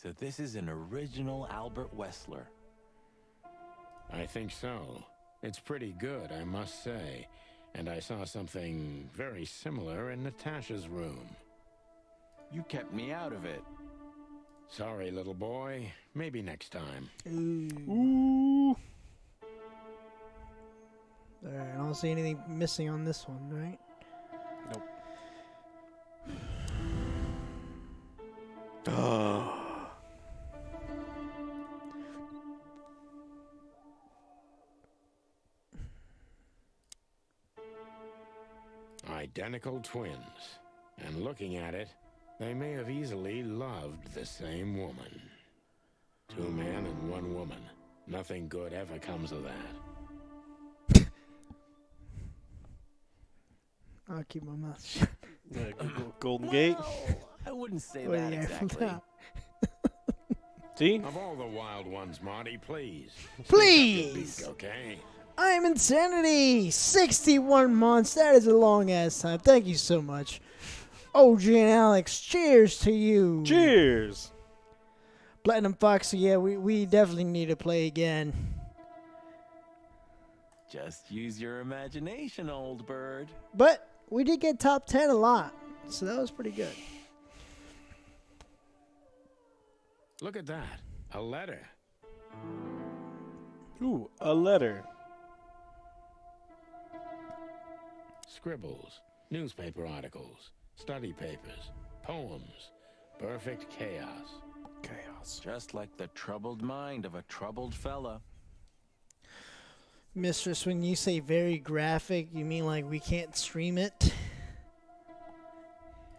So this is an original Albert Wessler. I think so. It's pretty good, I must say. And I saw something very similar in Natasha's room. You kept me out of it. Sorry, little boy. Maybe next time. Ooh. Alright, I don't see anything missing on this one, right? Nope. Oh. Identical twins. And looking at it, they may have easily loved the same woman. 2 men and 1 woman. Nothing good ever comes of that. I'll keep my mouth shut. Golden Gate. I wouldn't say What do that you have from exactly. that? See? Of all the wild ones, Marty, please. Please! Speak up your beak, okay? I'm Insanity! 61 months. That is a long ass time. Thank you so much. OG and Alex, cheers to you. Cheers. Platinum Fox, yeah, we definitely need to play again. Just use your imagination, old bird. But we did get top 10 a lot, so that was pretty good. Look at that. A letter. Ooh, a letter. Scribbles, newspaper articles, study papers, poems. Perfect chaos. Chaos. Just like the troubled mind of a troubled fella. Mistress, when you say very graphic, you mean like we can't stream it?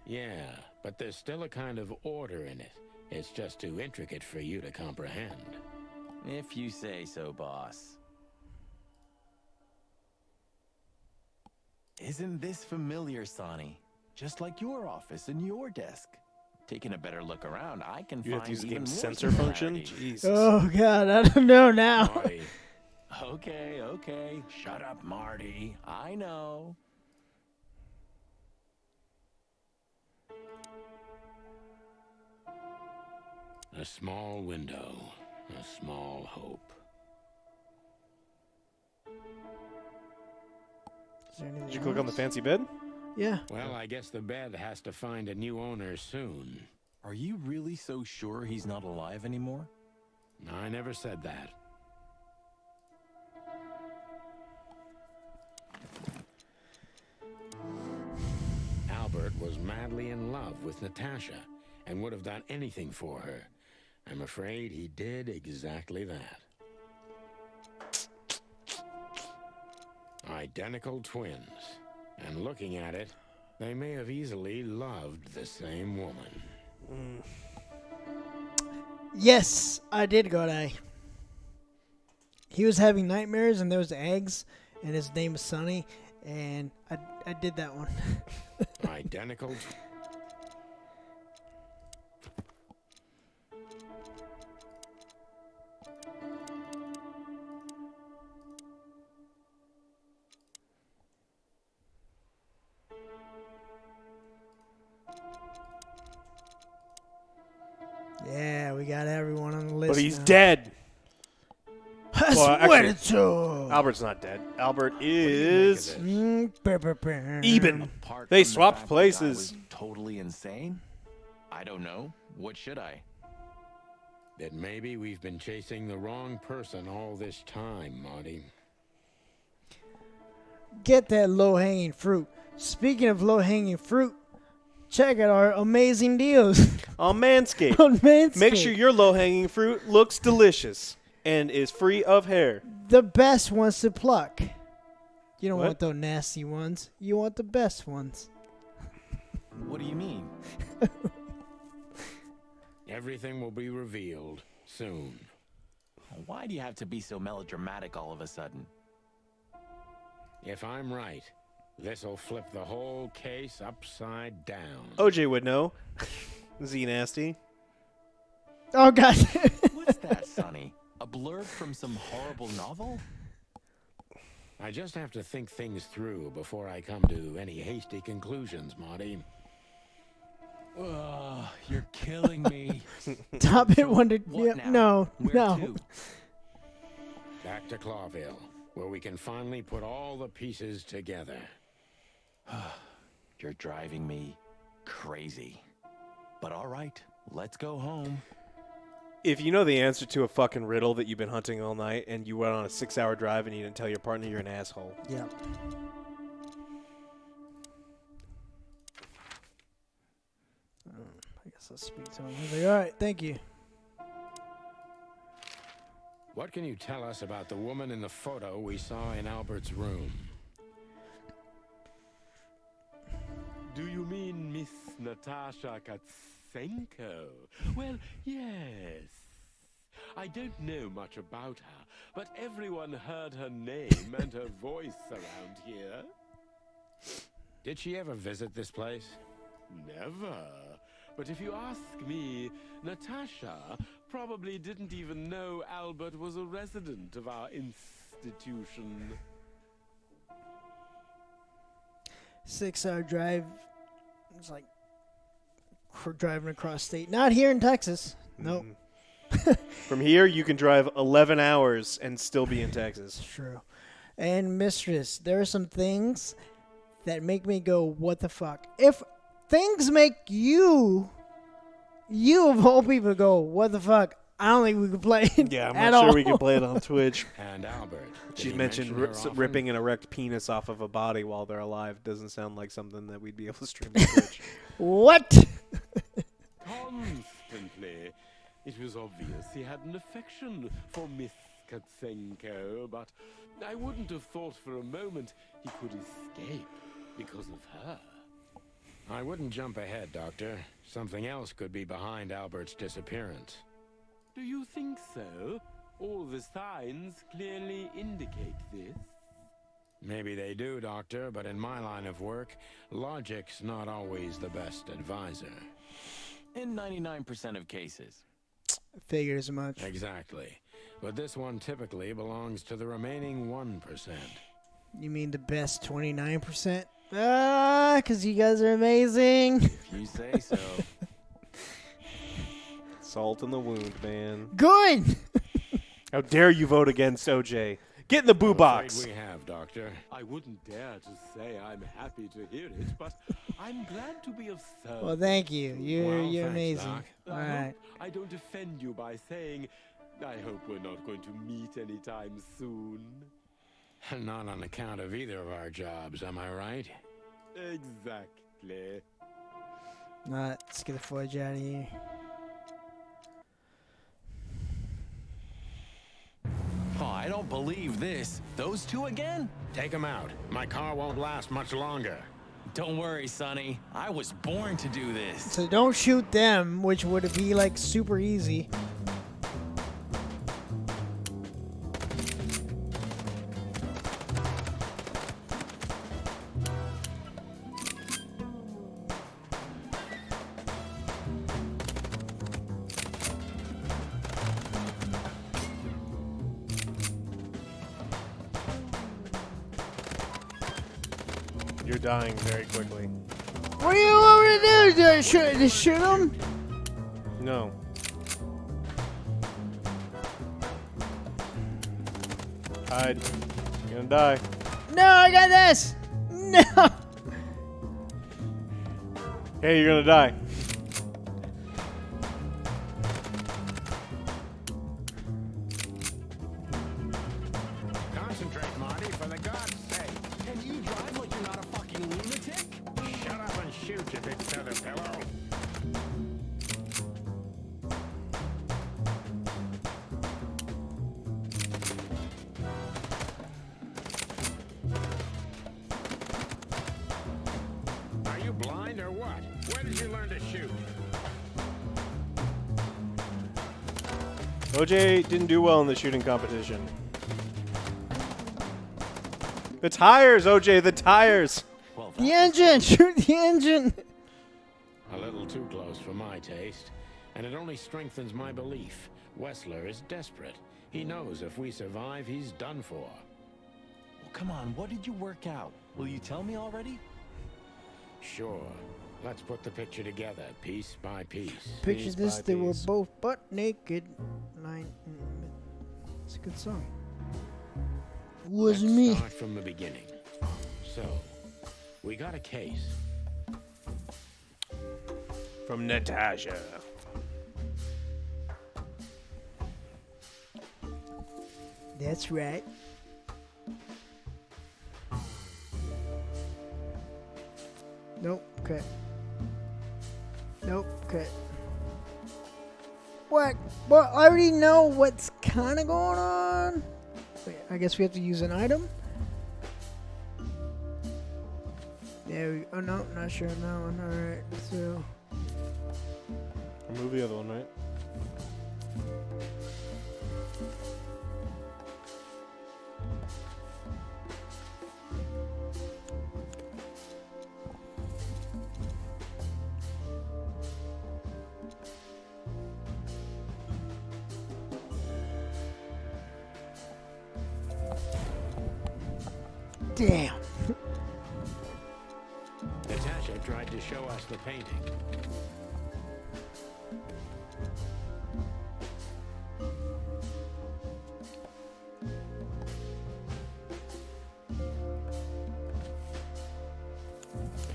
Yeah, but there's still a kind of order in it. It's just too intricate for you to comprehend. If you say so, boss. Isn't this familiar, Sonny? Just like your office and your desk. Taking a better look around, I can You find have to use the even game's more censor function? similarities. Jesus. Oh, God, I don't know now. Marty, Okay. Shut up, Marty. I know. a small window, a small hope. Is there anything Did you click on the else? fancy bed? Yeah. Well, I guess the bed has to find a new owner soon. Are you really so sure he's not alive anymore? I never said that. Albert was madly in love with Natasha and would have done anything for her. I'm afraid he did exactly that. Identical twins. And looking at it, they may have easily loved the same woman. Yes, I did go to. He was having nightmares, and there was eggs, and his name was Sonny, and I did that one. Identical. Yeah, we got everyone on the list. But he's now. dead. I Well, swear actually, to. Albert's not dead. Albert is Eben. Apart They from the swapped fact the guy places. was totally insane? I don't know. What should I? That maybe we've been chasing the wrong person all this time, Marty. Get that low-hanging fruit. Speaking of low-hanging fruit, check out our amazing deals on Manscaped. on Manscaped. Make sure your low-hanging fruit looks delicious and is free of hair. The best ones to pluck. You don't What? want those nasty ones. You want the best ones. What do you mean? Everything will be revealed soon. Why do you have to be so melodramatic all of a sudden? If I'm right, this'll flip the whole case upside down. OJ would know. Z nasty. Oh, God. What's that, Sonny? A blurb from some horrible novel? I just have to think things through before I come to any hasty conclusions, Marty. Ugh, you're killing me. Stop it, Wonder. What Yep, now? no, Where no. to? Back to Clawville, where we can finally put all the pieces together. You're driving me crazy. But all right, let's go home. If you know the answer to a fucking riddle that you've been hunting all night and you went on a 6-hour drive and you didn't tell your partner, you're an asshole. Yeah. I guess I'll speak to him. He's like, all right, thank you. What can you tell us about the woman in the photo we saw in Albert's room? Do you mean Miss Natasha Katsenko? Well, yes. I don't know much about her, but everyone heard her name and her voice around here. Did she ever visit this place? Never. But if you ask me, Natasha probably didn't even know Albert was a resident of our institution. 6-hour drive. It's like driving across state. Not here in Texas. Nope. From here, you can drive 11 hours and still be in Texas. True. And Mistress, there are some things that make me go, what the fuck? If things make you of all people go, what the fuck? I don't think we could play it Yeah, I'm at not sure all. we can play it on Twitch. And Albert. did She he mentioned mention her often? ripping an erect penis off of a body while they're alive. Doesn't sound like something that we'd be able to stream on Twitch. What? Constantly. It was obvious he had an affection for Miss Katsenko, but I wouldn't have thought for a moment he could escape because of her. I wouldn't jump ahead, Doctor. Something else could be behind Albert's disappearance. Do you think so? All the signs clearly indicate this. Maybe they do, Doctor, but in my line of work, logic's not always the best advisor. In 99% of cases. Figured as much. Exactly. But this one typically belongs to the remaining 1%. You mean the best 29%? Ah, because you guys are amazing. If you say so. Salt in the wound, man. Good. How dare you vote against OJ? Get in the boo I'm box. afraid we have, Doctor. I wouldn't dare to say I'm happy to hear it, but I'm glad to be of service. Well, thank you. You're Well, you're thanks, amazing. Doc. All I right. hope I don't offend you by saying I hope we're not going to meet anytime soon. Not on account of either of our jobs, am I right? Exactly. All right, let's get the fudge out of here. Oh, I don't believe this. Those two again? Take them out. My car won't last much longer. Don't worry, Sonny. I was born to do this. So don't shoot them, which would be like super easy. You're dying very quickly. What do you want me to do? Do I shoot them? No. Hide. You're gonna die. No, I got this. No. Hey, you're gonna die. Concentrate, Marty, for the God's sake. And you drive like you're not a fucking lunatic? Shut up and shoot, you big feather pillow. Are you blind or what? Where did you learn to shoot? OJ didn't do well in the shooting competition. The tires, OJ, the tires. Well, The engine. Shoot the engine. A little too close for my taste, and it only strengthens my belief. Wessler is desperate. He knows if we survive, he's done for. Well, come on. What did you work out? Will you tell me already? Sure. Let's put the picture together, piece by piece. Picture Piece this, by they were piece. both butt naked. It's a good song. Wasn't Let's me. start from the beginning. So, we got a case. From Natasha. That's right. Nope. Okay. Nope. Okay. What? Well, I already know what's kind of going on. Wait, I guess we have to use an item. There we. Oh no, not sure on that one. All right. So. Remove the other one, right? Damn. Natasha tried to show us the painting.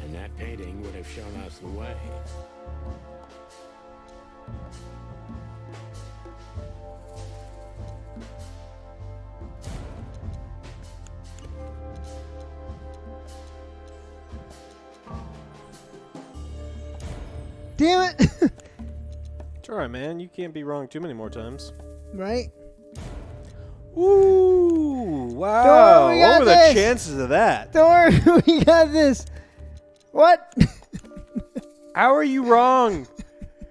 And that painting would have shown us the way. Damn it! It's alright, man. You can't be wrong too many more times. Right? Ooh, wow. Don't worry, we got what were this. the chances of that? Don't worry, we got this. What? How are you wrong?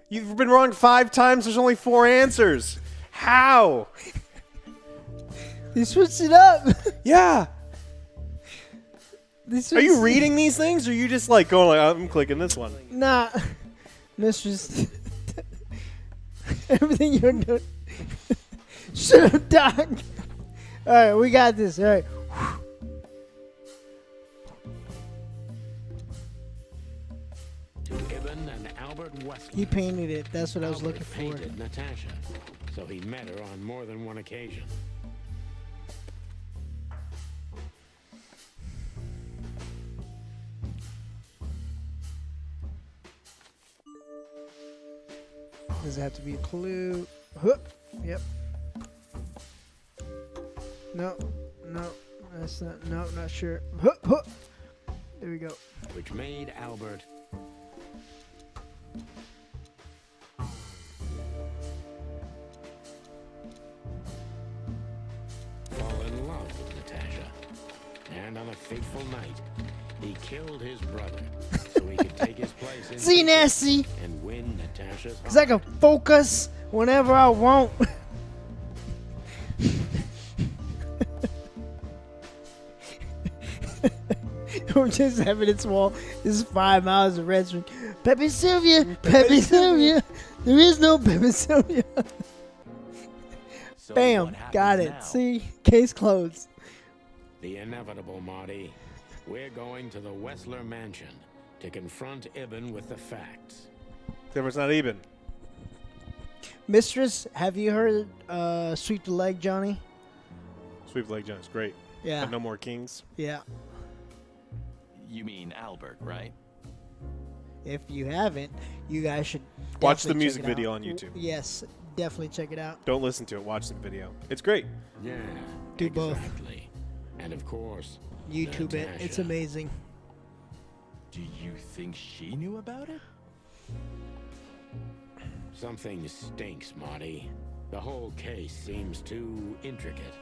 You've been wrong 5 times. There's only 4 answers. How? You switched it up. Yeah. Are you reading these things, or are you just like going like, I'm clicking this one? Nah. Mistress. Everything you're doing. Shut up, Doc. Alright, we got this. Alright. To Ibn and Albert Wesley. He painted it. That's what I was looking for. Painted Natasha, so he met her on more than one occasion. Does it have to be a clue? Huh. Yep. No. No. That's not. No, not sure. Huh. Huh. There we go. Which made Albert fall in love with Natasha. And on a fateful night, he killed his brother so he could take his place in See, Nasty? and win Natasha's Because I can focus whenever I want. We're just having it small. This is 5 miles of red string. Pepe Sylvia, Pepe Sylvia. There is no Pepe Sylvia. So Bam, what happens got it. now? See, case closed. The inevitable, Marty. We're going to the Wessler mansion to confront Ibn with the facts. Except it's not Ibn. Mistress, have you heard Sweep the Leg, Johnny? Sweep the leg, John. It's great. Yeah. But no more kings. Yeah. You mean Albert, right? If you haven't, you guys should Watch the definitely music check it video out. on YouTube. Yes, definitely check it out. Don't listen to it. Watch the video. It's great. Yeah. Do both. Exactly. And of course, YouTube it. It's Natasha. amazing. Do you think she knew about it? Something stinks, Marty. The whole case seems too intricate.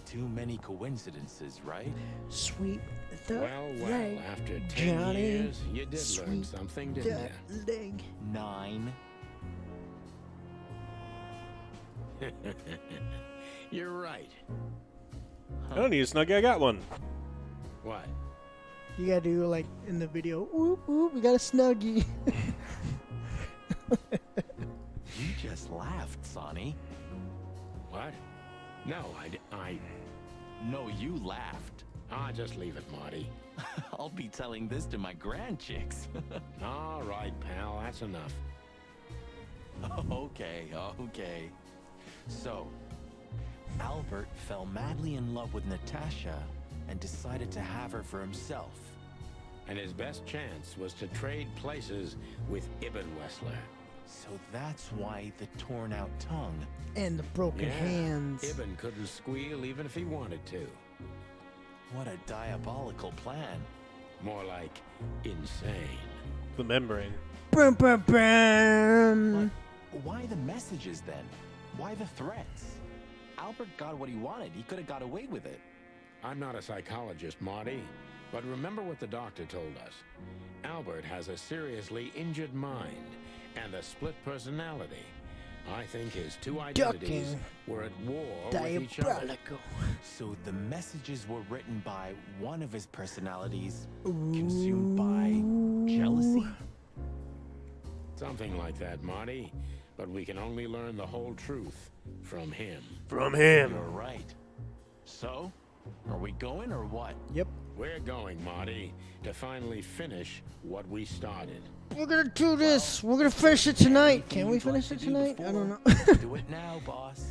Too many coincidences, right? Sweep the Well, leg, after 10 Johnny. years, you did learn Sweep something, didn't that you? leg. 9. You're right. I don't need a snuggie. I got one. What? You gotta do like in the video. Whoop whoop. We got a snuggie. You just laughed, Sonny. What? No, I... No, you laughed. Just leave it, Marty. I'll be telling this to my grandchicks. All right, pal, that's enough. Okay. So, Albert fell madly in love with Natasha and decided to have her for himself. And his best chance was to trade places with Ibn Wessler. So that's why the torn out tongue. And the broken hands. Ibn couldn't squeal even if he wanted to. What a diabolical plan. More like insane. The membrane. Brum, brum, brum. Why the messages then? Why the threats? Albert got what he wanted. He could have got away with it. I'm not a psychologist, Marty, but remember what the doctor told us. Albert has a seriously injured mind and a split personality. I think his two identities Ducking. were at war with each other. Diabolical. So the messages were written by one of his personalities, consumed by jealousy? Something like that, Marty. But we can only learn the whole truth from him. From him. You're right. So, are we going or what? Yep. We're going, Marty, to finally finish what we started. We're gonna do this. We're gonna finish it tonight. Can we finish it tonight? I don't know. Do it now, boss.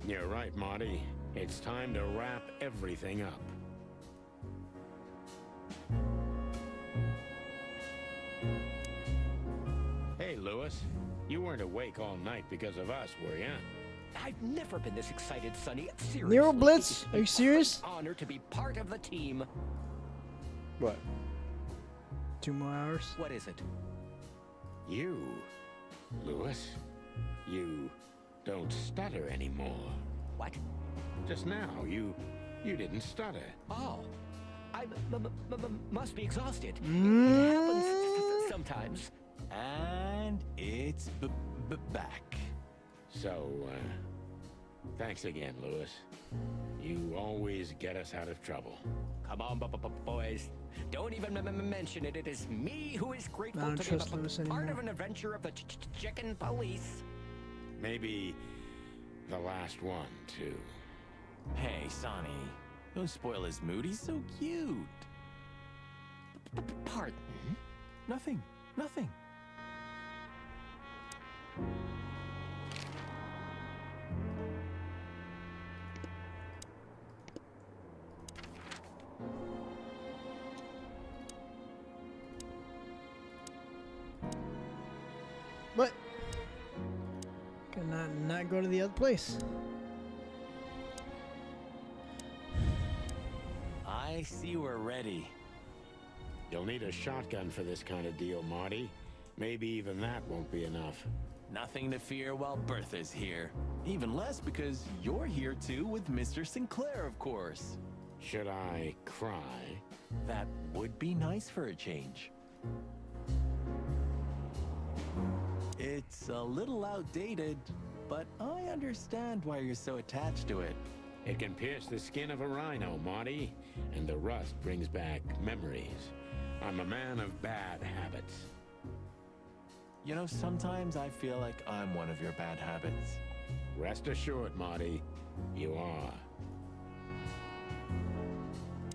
You're right, Marty. It's time to wrap everything up. Hey, Lewis. You weren't awake all night because of us, were ya? I've never been this excited, Sonny. Seriously. Nero Blitz? Are you serious? Honor to be part of the team. What? 2 more hours. What is it? You, Lewis, you don't stutter anymore. What? Just now, you didn't stutter. Oh, I must be exhausted. It happens sometimes. And it's back. So, thanks again, Lewis. You always get us out of trouble. Come on, boys. Don't even mention it. It is me who is I grateful don't to be trust Lewis part anymore. of an adventure of the chicken police. Maybe the last one, too. Hey, Sonny. Don't spoil his mood. He's so cute. Pardon? Nothing. Nothing. What? Can I not go to the other place? I see we're ready. You'll need a shotgun for this kind of deal, Marty. Maybe even that won't be enough. Nothing to fear while Bertha's here. Even less because you're here too with Mr. Sinclair, of course. Should I cry? That would be nice for a change. It's a little outdated, but I understand why you're so attached to it. It can pierce the skin of a rhino, Marty, and the rust brings back memories. I'm a man of bad habits. You know, sometimes I feel like I'm one of your bad habits. Rest assured, Marty, you are.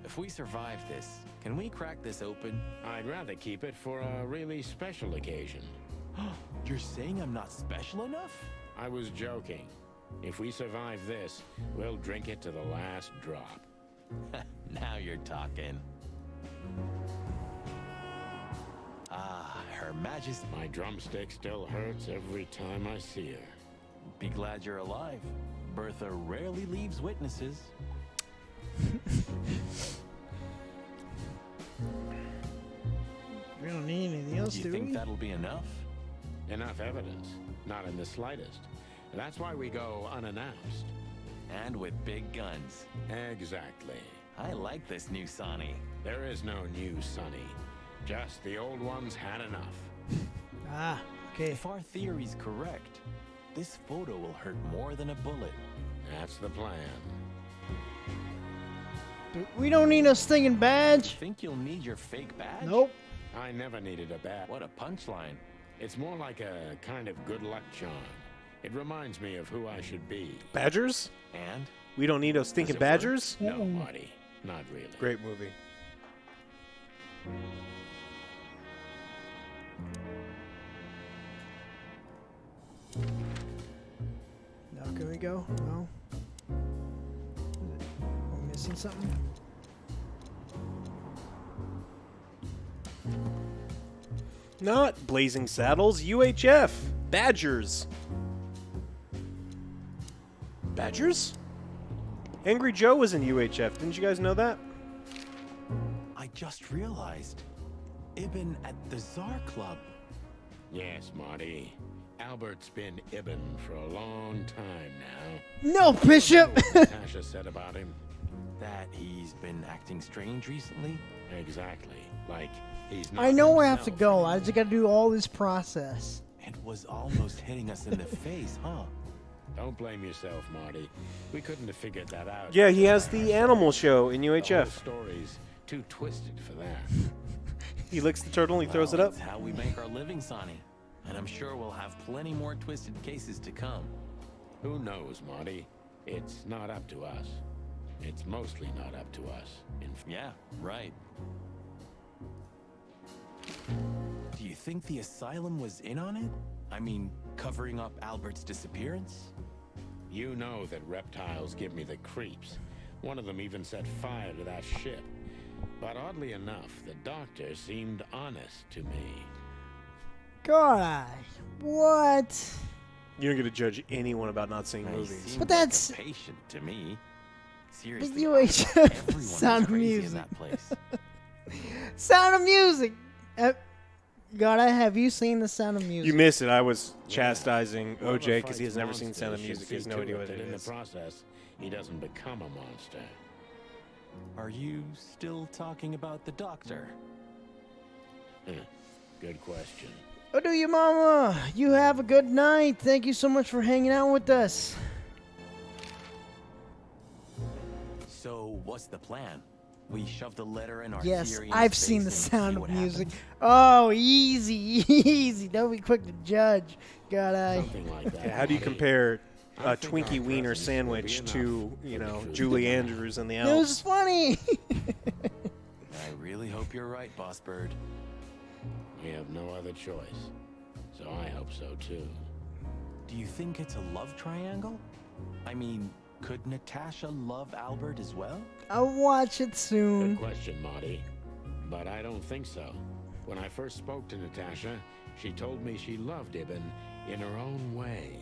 If we survive this, can we crack this open? I'd rather keep it for a really special occasion. You're saying I'm not special enough? I was joking. If we survive this, we'll drink it to the last drop. Now you're talking. Ah, Her Majesty. My drumstick still hurts every time I see her. Be glad you're alive. Bertha rarely leaves witnesses. We don't need anything else, Do do you think we? that'll be enough? Enough evidence. Not in the slightest. That's why we go unannounced. And with big guns. Exactly. I like this new Sonny. There is no new Sonny. Just the old ones had enough. Ah, okay. If our theory's correct, this photo will hurt more than a bullet. That's the plan. We don't need a stinging badge. Think you'll need your fake badge? Nope. I never needed a badge. What a punchline. It's more like a kind of good luck charm. It reminds me of who I should be. Badgers? And? We don't need those stinking badgers? No, Marty. Not really. Great movie. Now can we go? No. We're missing something. Not Blazing Saddles, UHF. Badgers. Badgers? Angry Joe was in UHF. Didn't you guys know that? I just realized. Ibn at the Tsar Club. Yes, Marty. Albert's been Ibn for a long time now. No, Bishop! Tasha said about him. That he's been acting strange recently? Exactly. Like he's not I know where I have to himself go. I anymore. just gotta do all this process. It was almost hitting us in the face, huh? Don't blame yourself, Marty. We couldn't have figured that out. Yeah, he has the animal show in The whole UHF. story's too twisted for that. He licks the turtle and he throws it up. It's how we make our living, Sonny. And I'm sure we'll have plenty more twisted cases to come. Who knows, Marty? It's not up to us. It's mostly not up to us. Yeah, right. Do you think the asylum was in on it? I mean, covering up Albert's disappearance? You know that reptiles give me the creeps. One of them even set fire to that ship. But oddly enough, the doctor seemed honest to me. God, what? You don't get to judge anyone about not seeing He movies. seemed But that's- like a patient to me. But Seriously, UHF everyone was Sound of crazy in Music. that place. Sound of Music. God, have you seen The Sound of Music? You missed it. I was chastising Whoever OJ because he fights has never seen Sound of monsters Music. should He has see no to idea what that it in is. the process, he doesn't become a monster. Are you still talking about the doctor? Good question. Oh, do you, Mama? You have a good night. Thank you so much for hanging out with us. So, what's the plan? We shove the letter in our Yes, theory in I've his seen face The and see Sound what of Music. happens? Oh, easy, easy. Don't be quick to judge. God, Something like that. Yeah, how do you Marty. compare I a think Twinkie our Wiener presence will sandwich be to, enough you for the know, truth to Julie come out. Andrews in the It was Alps? funny. I really hope you're right, Boss Bird. We have no other choice. So I hope so too. Do you think it's a love triangle? I mean, could Natasha love Albert as well? I'll watch it Good soon. question, Marty. But I don't think so. When I first spoke to Natasha, she told me she loved Ibn in her own way.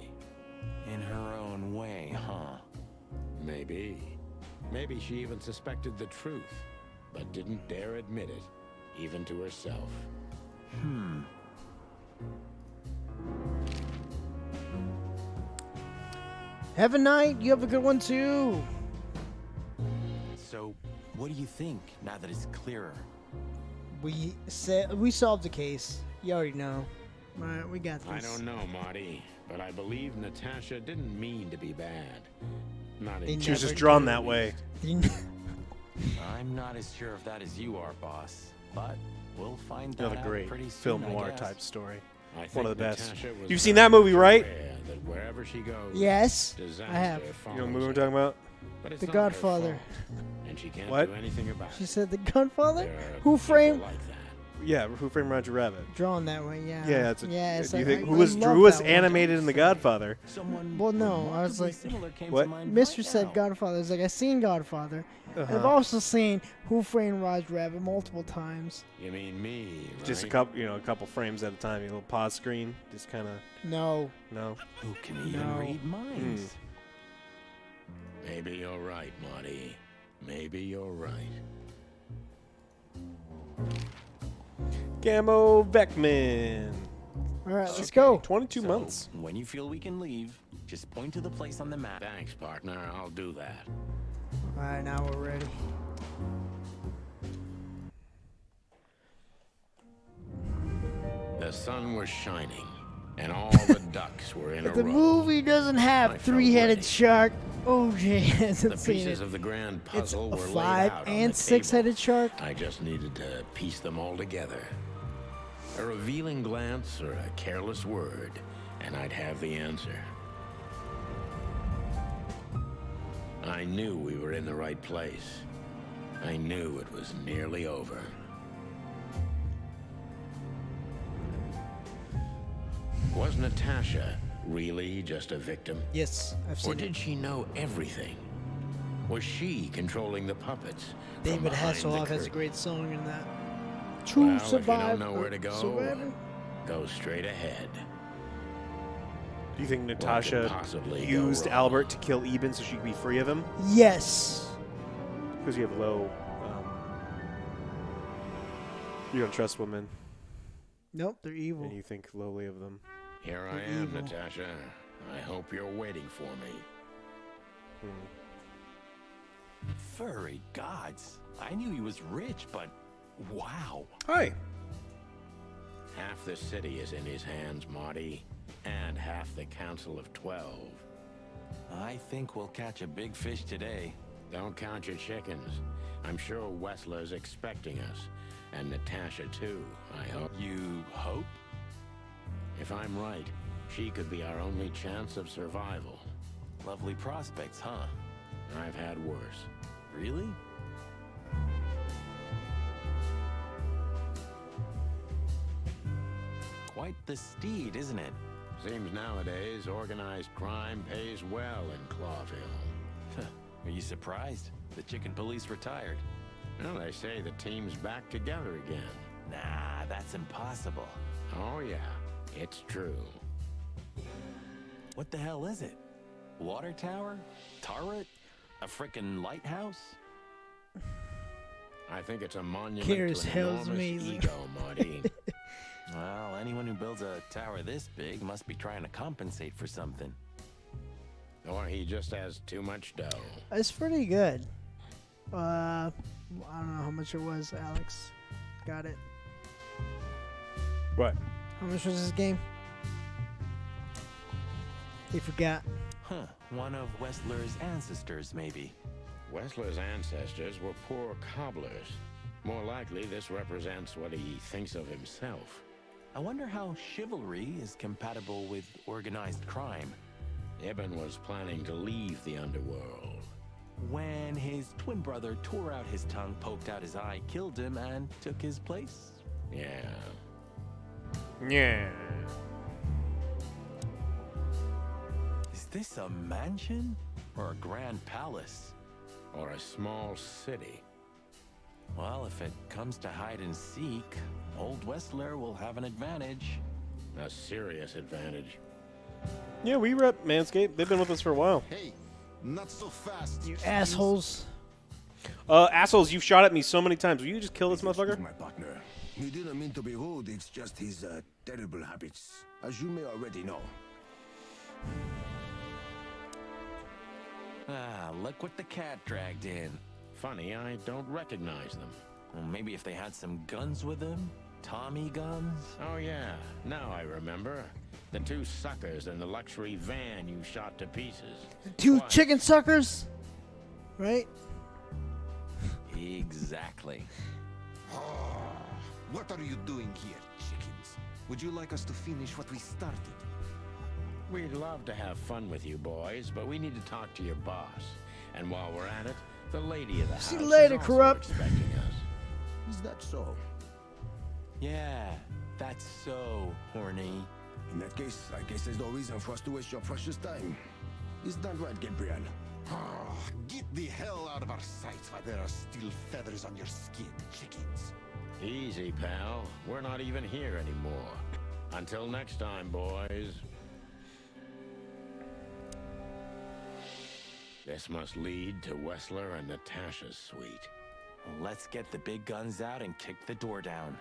In her own way, huh? Maybe. Maybe she even suspected the truth, but didn't dare admit it, even to herself. Have a night. You have a good one, too. So, what do you think now that it's clearer? We solved the case. You already know. All right, we got this. I don't know, Marty, but I believe Natasha didn't mean to be bad. Not They in She was never just drawn did. that way. I'm not as sure of that as you are, boss. But we'll find Another that out great pretty film soon, I noir guess. type story. I think One of the best. Natasha was You've seen very that movie, much right? aware that wherever she goes, Yes, disaster I have. You know what follows movie we're her. talking about? But it's The not her Godfather. fault, and she can't What? do anything about She it. said The Godfather? There are Who people framed? like that. Yeah, Who Framed Roger Rabbit? Drawn that way, yeah. Yeah, it's a, Yes, do you I- think, I- who I was love who was that one. animated in The Godfather? Someone Well, no, I was remarkably like, similar came what? to mind Mister right said now. Godfather. I was like, I've seen Godfather. Uh-huh. I've also seen Who Framed Roger Rabbit multiple times. You mean me, right? Just a couple frames at a time. A little pause screen, just kind of No. no. Who can even No. read minds? Maybe you're right, Marty. Maybe you're right. Gamo Beckman. All right, let's go. 22 So, months. When you feel we can leave, just point to the place on the map. Thanks, partner. I'll do that. All right, now we're ready. The sun was shining, and all the ducks were in a If the row. movie doesn't have I felt three-headed ready. shark, OJ The hasn't seen pieces it. of the grand It's puzzle a were laid five out on and the six-headed shark. I just needed to piece them all together. A revealing glance or a careless word, and I'd have the answer. I knew we were in the right place. I knew it was nearly over. Was Natasha really just a victim? Yes, I've Or seen did it. she know everything? Was she controlling the puppets? from David behind the Hasselhoff has a curtain? great song in that. True Well, if you survivor. don't know where to go, Survivor? go straight ahead. Do you think could Natasha possibly go used wrong? Albert to kill Eben so she could be free of him? Yes. Because you have low. You don't trust women, Nope, they're evil. and you think lowly of them. Here I They're am, evil. Natasha. I hope you're waiting for me. Furry gods. I knew he was rich, but wow. Hi. Half the city is in his hands, Marty, and half the Council of 12. I think we'll catch a big fish today. Don't count your chickens. I'm sure Wessler's expecting us, and Natasha too, I hope. You hope? If I'm right, she could be our only chance of survival. Lovely prospects, huh? I've had worse. Really? Quite the steed, isn't it? Seems nowadays organized crime pays well in Clawville. Are you surprised? The chicken police retired. Well, they say the team's back together again. Nah, that's impossible. Oh yeah, it's true. What the hell is it? Water tower? Turret? A frickin' lighthouse? I think it's a monument Clear as to an hell's enormous amazing. ego, Marty. anyone who builds a tower this big must be trying to compensate for something. Or he just has too much dough. It's pretty good. I don't know how much it was, Alex. Got it. What? How much was this game? He forgot. Huh. One of Wessler's ancestors, maybe. Wessler's ancestors were poor cobblers. More likely, this represents what he thinks of himself. I wonder how chivalry is compatible with organized crime. Ibn was planning to leave the underworld. When his twin brother tore out his tongue, poked out his eye, killed him, and took his place? Yeah. Yeah. Is this a mansion? Or a grand palace? Or a small city? Well, if it comes to hide and seek, old Wessler will have an advantage. A serious advantage. Yeah, we rep Manscaped. They've been with us for a while. Hey, not so fast. You assholes. Assholes, you've shot at me so many times. Will you just kill this motherfucker? My partner. He didn't mean to be rude. It's just his terrible habits, as you may already know. Ah, look what the cat dragged in. Funny, I don't recognize them. Well, maybe if they had some guns with them? Tommy guns? Oh yeah, now I remember. The two suckers in the luxury van you shot to pieces. The two Twice. chicken suckers? Right? Exactly. What are you doing here, chickens? Would you like us to finish what we started? We'd love to have fun with you boys, but we need to talk to your boss. And while we're at it, the lady of the house See you later, is also corrupt. expecting us. Is that so? Yeah, that's so horny. In that case, I guess there's no reason for us to waste your precious time. Is that right, Gabriel? Get the hell out of our sights while there are still feathers on your skin, chickens. Easy, pal. We're not even here anymore. Until next time, boys. This must lead to Wessler and Natasha's suite. Let's get the big guns out and kick the door down.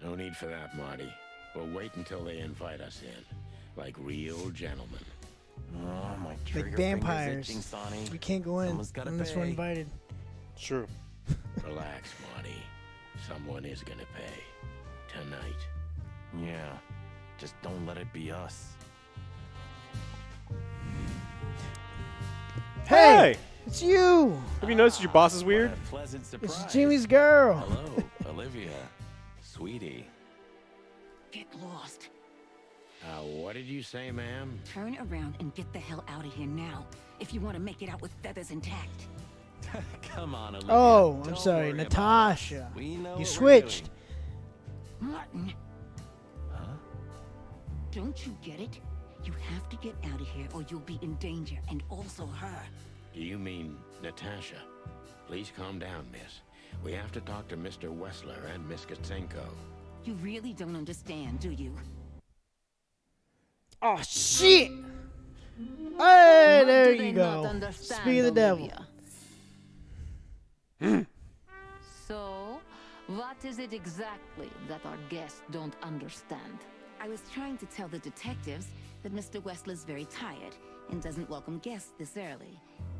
No need for that, Marty. We'll wait until they invite us in, like real gentlemen. Oh, my trigger Like finger's vampires. itching, Sonny. We can't go in Someone's gotta unless we're pay. invited. True. Relax, Marty. Someone is gonna pay. Tonight. Yeah, just don't let it be us. Hey! It's you! Have you noticed your boss is weird? What a pleasant surprise. It's Jimmy's girl. Hello, Olivia. Sweetie. Get lost. What did you say, ma'am? Turn around and get the hell out of here now. If you want to make it out with feathers intact. Come on, Olivia. Oh, I'm Don't sorry, worry about Natasha. us. We know You what we're switched. doing. Martin. Huh? Don't you get it? You have to get out of here or you'll be in danger, and also her. Do you mean Natasha? Please calm down, miss. We have to talk to Mr. Wessler and Miss Katsenko. You really don't understand, do you? Oh, shit! Hey, there Do they you not go. understand, Speak of the devil. Olivia? So, what is it exactly that our guests don't understand? I was trying to tell the detectives that Mr. Wessler's very tired and doesn't welcome guests this early.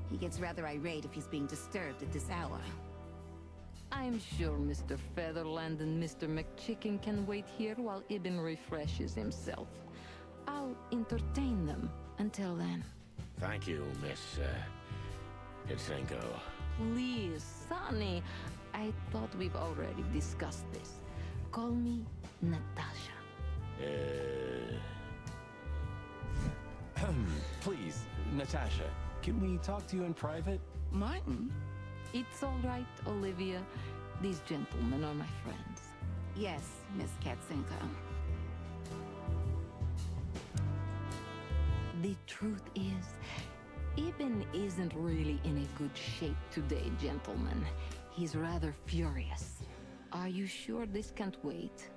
He gets rather irate if he's being disturbed at this hour. I'm sure Mr. Featherland and Mr. McChicken can wait here while Ibn refreshes himself. I'll entertain them until then. Thank you, Miss Katsenko. Please, Sonny. I thought we've already discussed this. Call me Natasha. Please, Natasha, can we talk to you in private? Martin? It's all right, Olivia. These gentlemen are my friends. Yes, Miss Katsenko. The truth is, Ibn isn't really in a good shape today, gentlemen. He's rather furious. Are you sure this can't wait?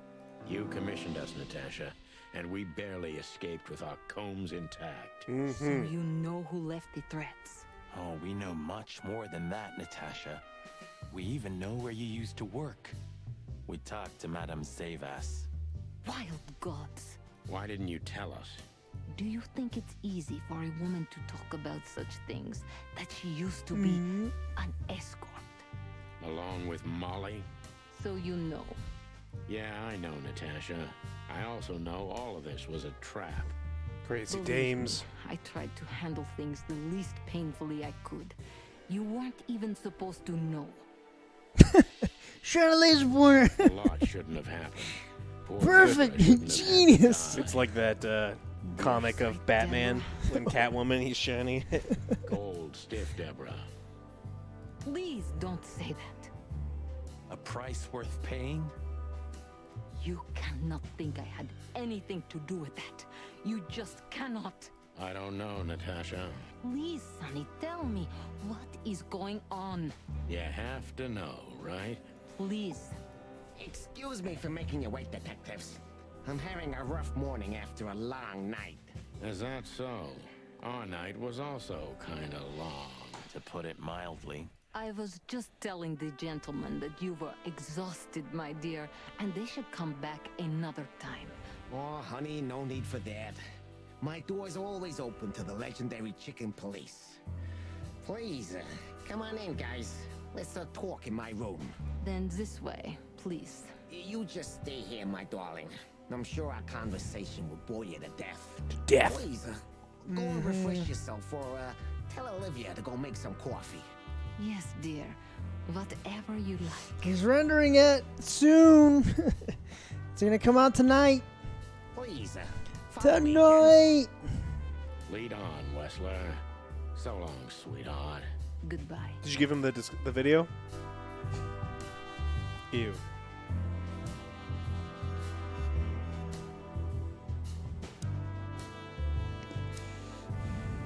You commissioned us, Natasha, and we barely escaped with our combs intact. So you know who left the threats? Oh, we know much more than that, Natasha. We even know where you used to work. We talked to Madame Savas. Wild gods. Why didn't you tell us? Do you think it's easy for a woman to talk about such things? That she used to be an escort? Along with Molly? So you know. Yeah, I know, Natasha. I also know all of this was a trap. Crazy Believe dames. me, I tried to handle things the least painfully I could. You weren't even supposed to know. Shirley's born. A lot shouldn't have happened. Poor Perfect. Deborah shouldn't have had to Genius. die. It's like that comic of Batman when Catwoman, he's shiny. Cold, stiff Deborah. Please don't say that. A price worth paying? You cannot think I had anything to do with that. You just cannot. I don't know, Natasha. Please, Sonny, tell me, what is going on? You have to know, right? Please. Excuse me for making you wait, detectives. I'm having a rough morning after a long night. Is that so? Our night was also kinda long. To put it mildly. I was just telling the gentleman that you were exhausted, my dear, and they should come back another time. Oh, honey, no need for that. My door's always open to the legendary chicken police. Please, come on in, guys. Let's talk in my room. Then this way, please. You just stay here, my darling. I'm sure our conversation will bore you to death. To death. Please, go and refresh yourself, or tell Olivia to go make some coffee. Yes, dear. Whatever you like. He's rendering it soon. It's gonna come out tonight. Please, Tonight. Lead on, Wessler. So long, sweetheart. Goodbye. Did you give him the video? Ew.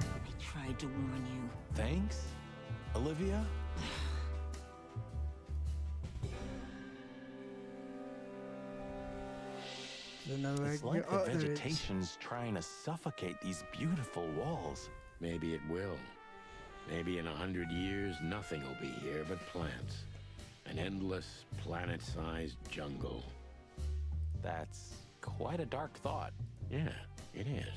I tried to warn you. Thanks, Olivia? It's like the vegetation's trying to suffocate these beautiful walls. Maybe it will. Maybe in 100 years, nothing will be here but plants. An endless, planet-sized jungle. That's quite a dark thought. Yeah, it is.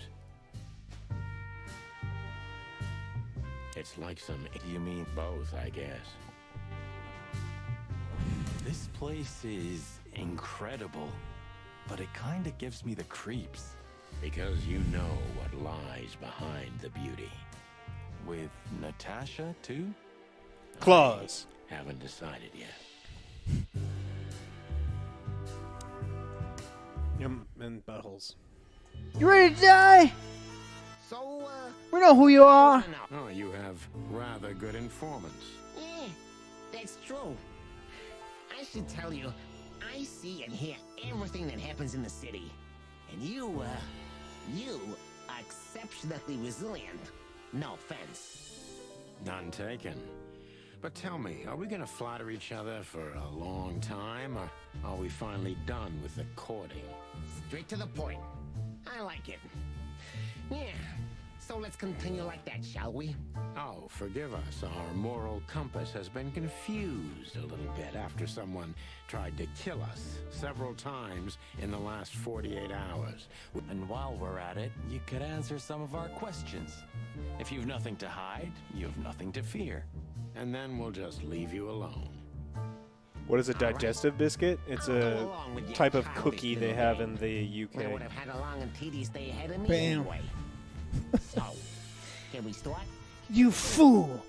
It's like some... You mean... Both, I guess. This place is incredible, but it kind of gives me the creeps. Because you know what lies behind the beauty. With Natasha, too? Claws. Haven't decided yet. And buttholes. You ready to die? So, we know who you are. Oh, you have rather good informants. Yeah, that's true. I should tell you, I see and hear everything that happens in the city. And you are exceptionally resilient. No offense. None taken. But tell me, are we gonna flatter each other for a long time, or are we finally done with the courting? Straight to the point. I like it. Yeah, so let's continue like that, shall we? Oh, forgive us. Our moral compass has been confused a little bit after someone tried to kill us several times in the last 48 hours. And while we're at it, you could answer some of our questions. If you've nothing to hide, you have nothing to fear. And then we'll just leave you alone. What is a digestive biscuit? It's a type of cookie they have in the UK. I would have had a long and tedious day ahead of me Bam. anyway. So, can we start? You fool.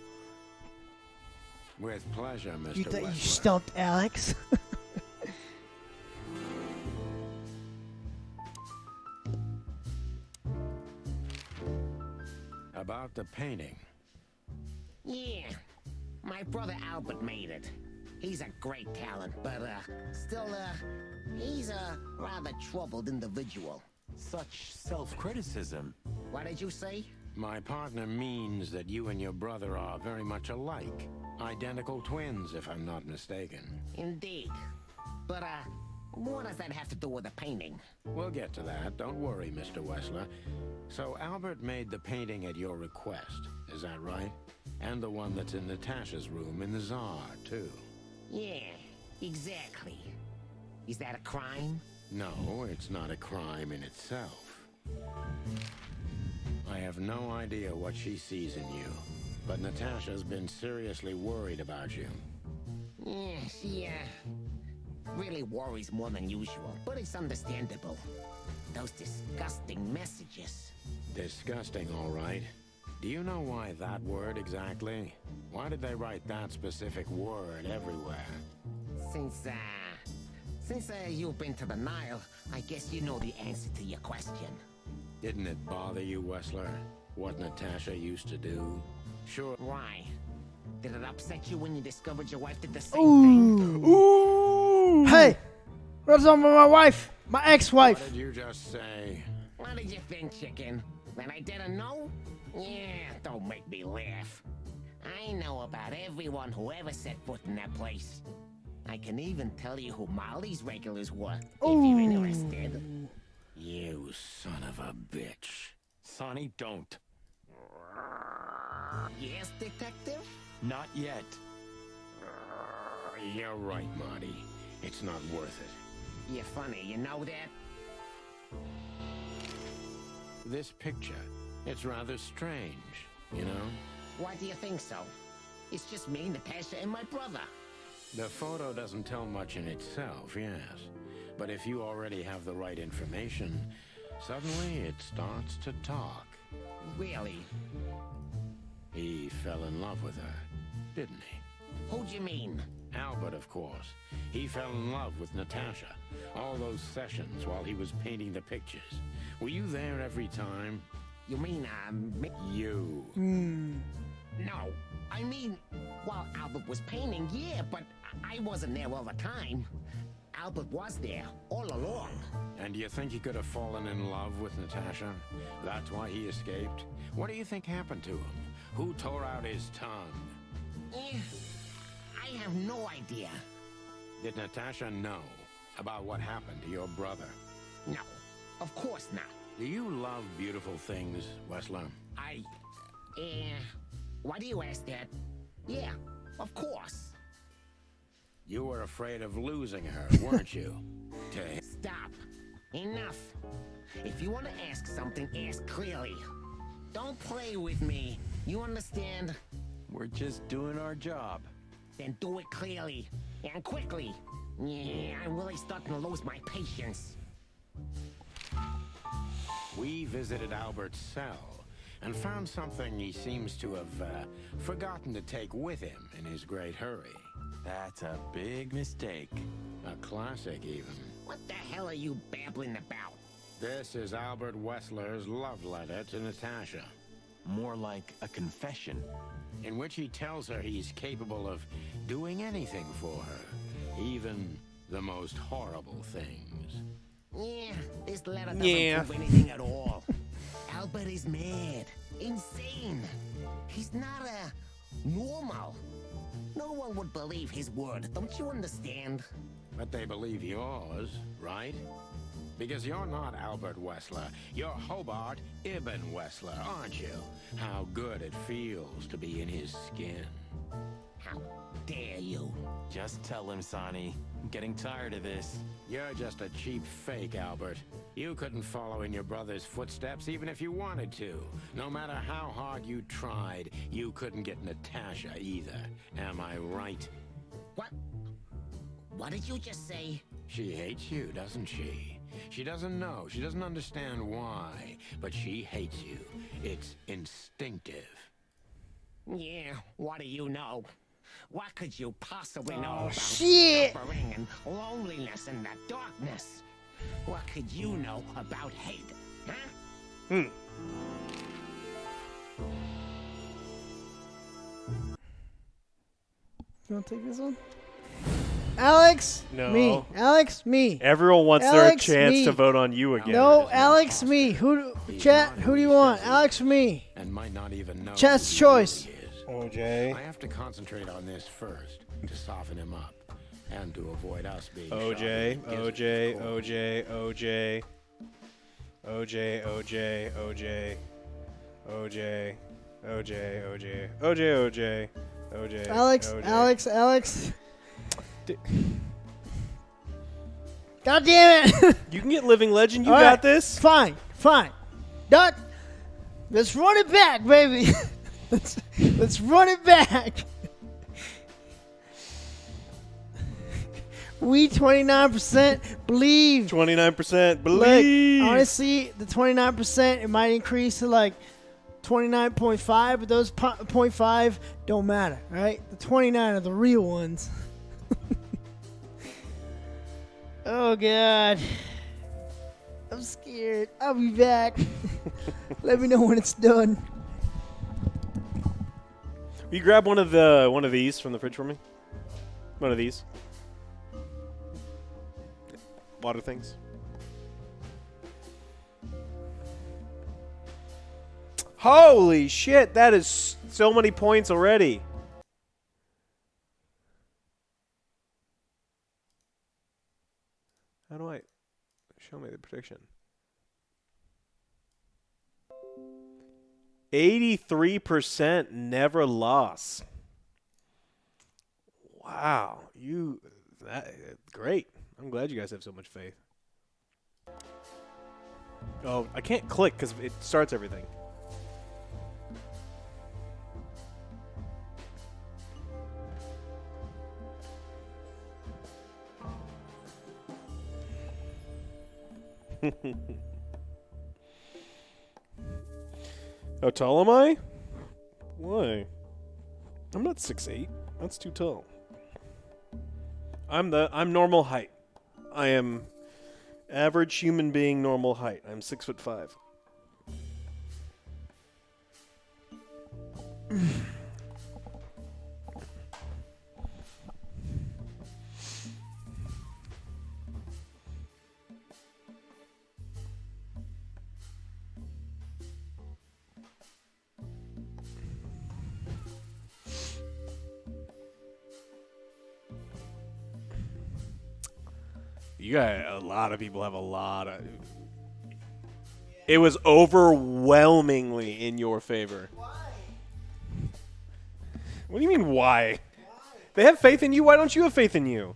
With pleasure, Mr. You thought you Westwood. stumped Alex? About the painting. Yeah, my brother Albert made it. He's a great talent, but still, he's a rather troubled individual. Such self-criticism. What did you say? My partner means that you and your brother are very much alike. Identical twins, if I'm not mistaken. Indeed. But, what does that have to do with the painting? We'll get to that. Don't worry, Mr. Wessler. So Albert made the painting at your request, is that right? And the one that's in Natasha's room in the Tsar, too. Yeah, exactly. Is that a crime? No, it's not a crime in itself. I have no idea what she sees in you, but Natasha's been seriously worried about you. Yeah, she, really worries more than usual, but it's understandable. Those disgusting messages. Disgusting, all right. Do you know why that word exactly? Why did they write that specific word everywhere? Since you've been to the Nile, I guess you know the answer to your question. Didn't it bother you, Wessler, what Natasha used to do? Sure. Why? Did it upset you when you discovered your wife did the same thing? Ooh! Hey! What's wrong with my wife? My ex-wife? What did you just say? What did you think, chicken? That I didn't know? Yeah, don't make me laugh. I know about everyone who ever set foot in that place. I can even tell you who Molly's regulars were, if you're interested. You son of a bitch. Sonny, don't. Yes, detective? Not yet. You're right, Marty. It's not worth it. You're funny, you know that? This picture, it's rather strange, you know? Why do you think so? It's just me, Natasha, and my brother. The photo doesn't tell much in itself, yes. But if you already have the right information, suddenly it starts to talk. Really? He fell in love with her, didn't he? Who'd you mean? Albert, of course. He fell in love with Natasha. All those sessions while he was painting the pictures. Were you there every time? You mean, You. No. I mean, while Albert was painting, yeah, but I wasn't there all the time. Albert was there, all along. And do you think he could have fallen in love with Natasha? That's why he escaped? What do you think happened to him? Who tore out his tongue? I have no idea. Did Natasha know about what happened to your brother? No, of course not. Do you love beautiful things, Wessler? Why do you ask that? Yeah, of course. You were afraid of losing her, weren't you? Stop. Enough. If you want to ask something, ask clearly. Don't play with me. You understand? We're just doing our job. Then do it clearly. And quickly. Yeah, I'm really starting to lose my patience. We visited Albert's cell and found something he seems to have forgotten to take with him in his great hurry. That's a big mistake. A classic, even. What the hell are you babbling about? This is Albert Wessler's love letter to Natasha. More like a confession. In which he tells her he's capable of doing anything for her, even the most horrible things. Yeah, this letter doesn't prove anything at all. Albert is mad, insane. He's not normal. No one would believe his word, don't you understand? But they believe yours, right? Because you're not Albert Wessler. You're Hobart Ibn Wessler, aren't you? How good it feels to be in his skin. How dare you? Just tell him, Sonny. I'm getting tired of this. You're just a cheap fake, Albert. You couldn't follow in your brother's footsteps even if you wanted to. No matter how hard you tried, you couldn't get Natasha either. Am I right? What? What did you just say? She hates you, doesn't she? She doesn't know. She doesn't understand why. But she hates you. It's instinctive. Yeah, what do you know? What could you possibly know about suffering and loneliness and the darkness? What could you know about hate, huh? You want to take this one? Alex, No. me. Alex, me. Everyone wants Alex, their chance me. to vote on you again. No, Alex, me. Chat, who do you want? Alex, me. And might not even know. Chat's choice. OJ. I have to concentrate on this first to soften him up and to avoid us being OJ, shot. OJ, OJ, OJ. OJ, OJ, OJ. OJ. OJ, OJ. OJ, OJ. Alex, OJ. Alex. God damn it! You can get Living Legend. You All got right, this. Fine. Doc, let's run it back, baby. let's run it back. We 29% believe. 29% believe. Like, honestly, the 29%, it might increase to like 29.5, but those 0.5 don't matter, right? The 29 are the real ones. Oh, God. I'm scared. I'll be back. Let me know when it's done. Will you grab one of these from the fridge for me? One of these. Water things. Holy shit, that is so many points already. How do I show me the prediction? 83% never lost. Wow, great. I'm glad you guys have so much faith. Oh, I can't click because it starts everything. How tall am I? Why? I'm not 6'8". That's too tall. I'm normal height. I am average human being normal height. I'm 6'5". You got a lot of people have a lot of. It was overwhelmingly in your favor. Why? What do you mean, why? They have faith in you. Why don't you have faith in you?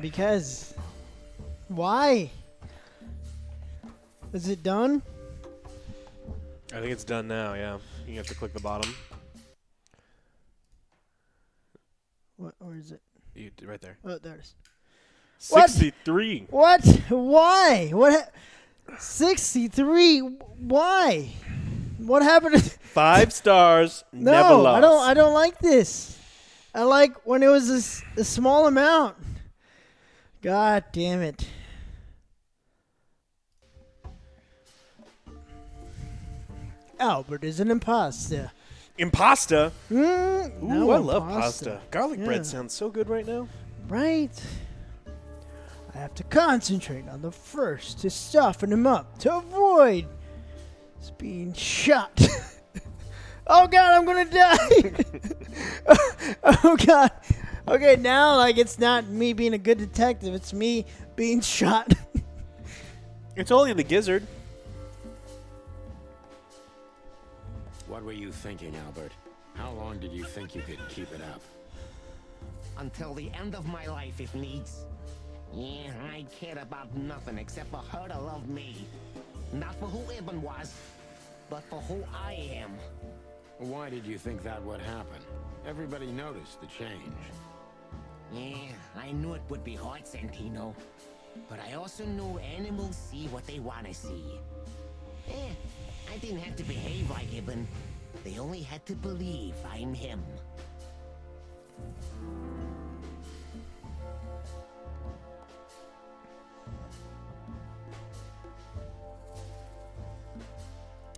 Because. Why? Is it done? I think it's done now, yeah. You have to click the bottom. Where is it? Right there. Oh, there it is. 63. What? Why? 63? Why? What happened? 5 stars, No, never lost. I don't like this. I like when it was a small amount. God damn it. Albert is an imposter. Impasta? Ooh, no, I love pasta. pasta. Garlic Yeah. bread sounds so good right now. Right. I have to concentrate on the first to soften him up, to avoid being shot. Oh, God, I'm going to die. Oh, God. Okay, now, like, it's not me being a good detective. It's me being shot. It's only the gizzard. What were you thinking, Albert? How long did you think you could keep it up? Until the end of my life, if needs. Yeah, I cared about nothing except for her to love me. Not for who Ibn was, but for who I am. Why did you think that would happen? Everybody noticed the change. Yeah, I knew it would be hard, Santino. But I also knew animals see what they want to see. I didn't have to behave like Ibn. They only had to believe I'm him.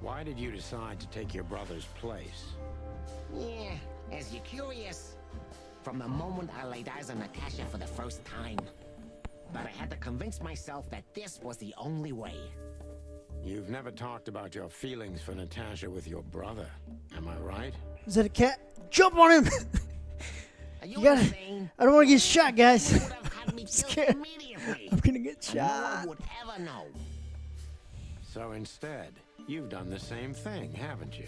Why did you decide to take your brother's place? Yeah, as you're curious. From the moment I laid eyes on Natasha for the first time. But I had to convince myself that this was the only way. You've never talked about your feelings for Natasha with your brother, am I right? Is that a cat? Jump on him! You gotta. I don't want to get shot, guys. I'm scared. I'm gonna get shot. No one would ever know. So instead, you've done the same thing, haven't you?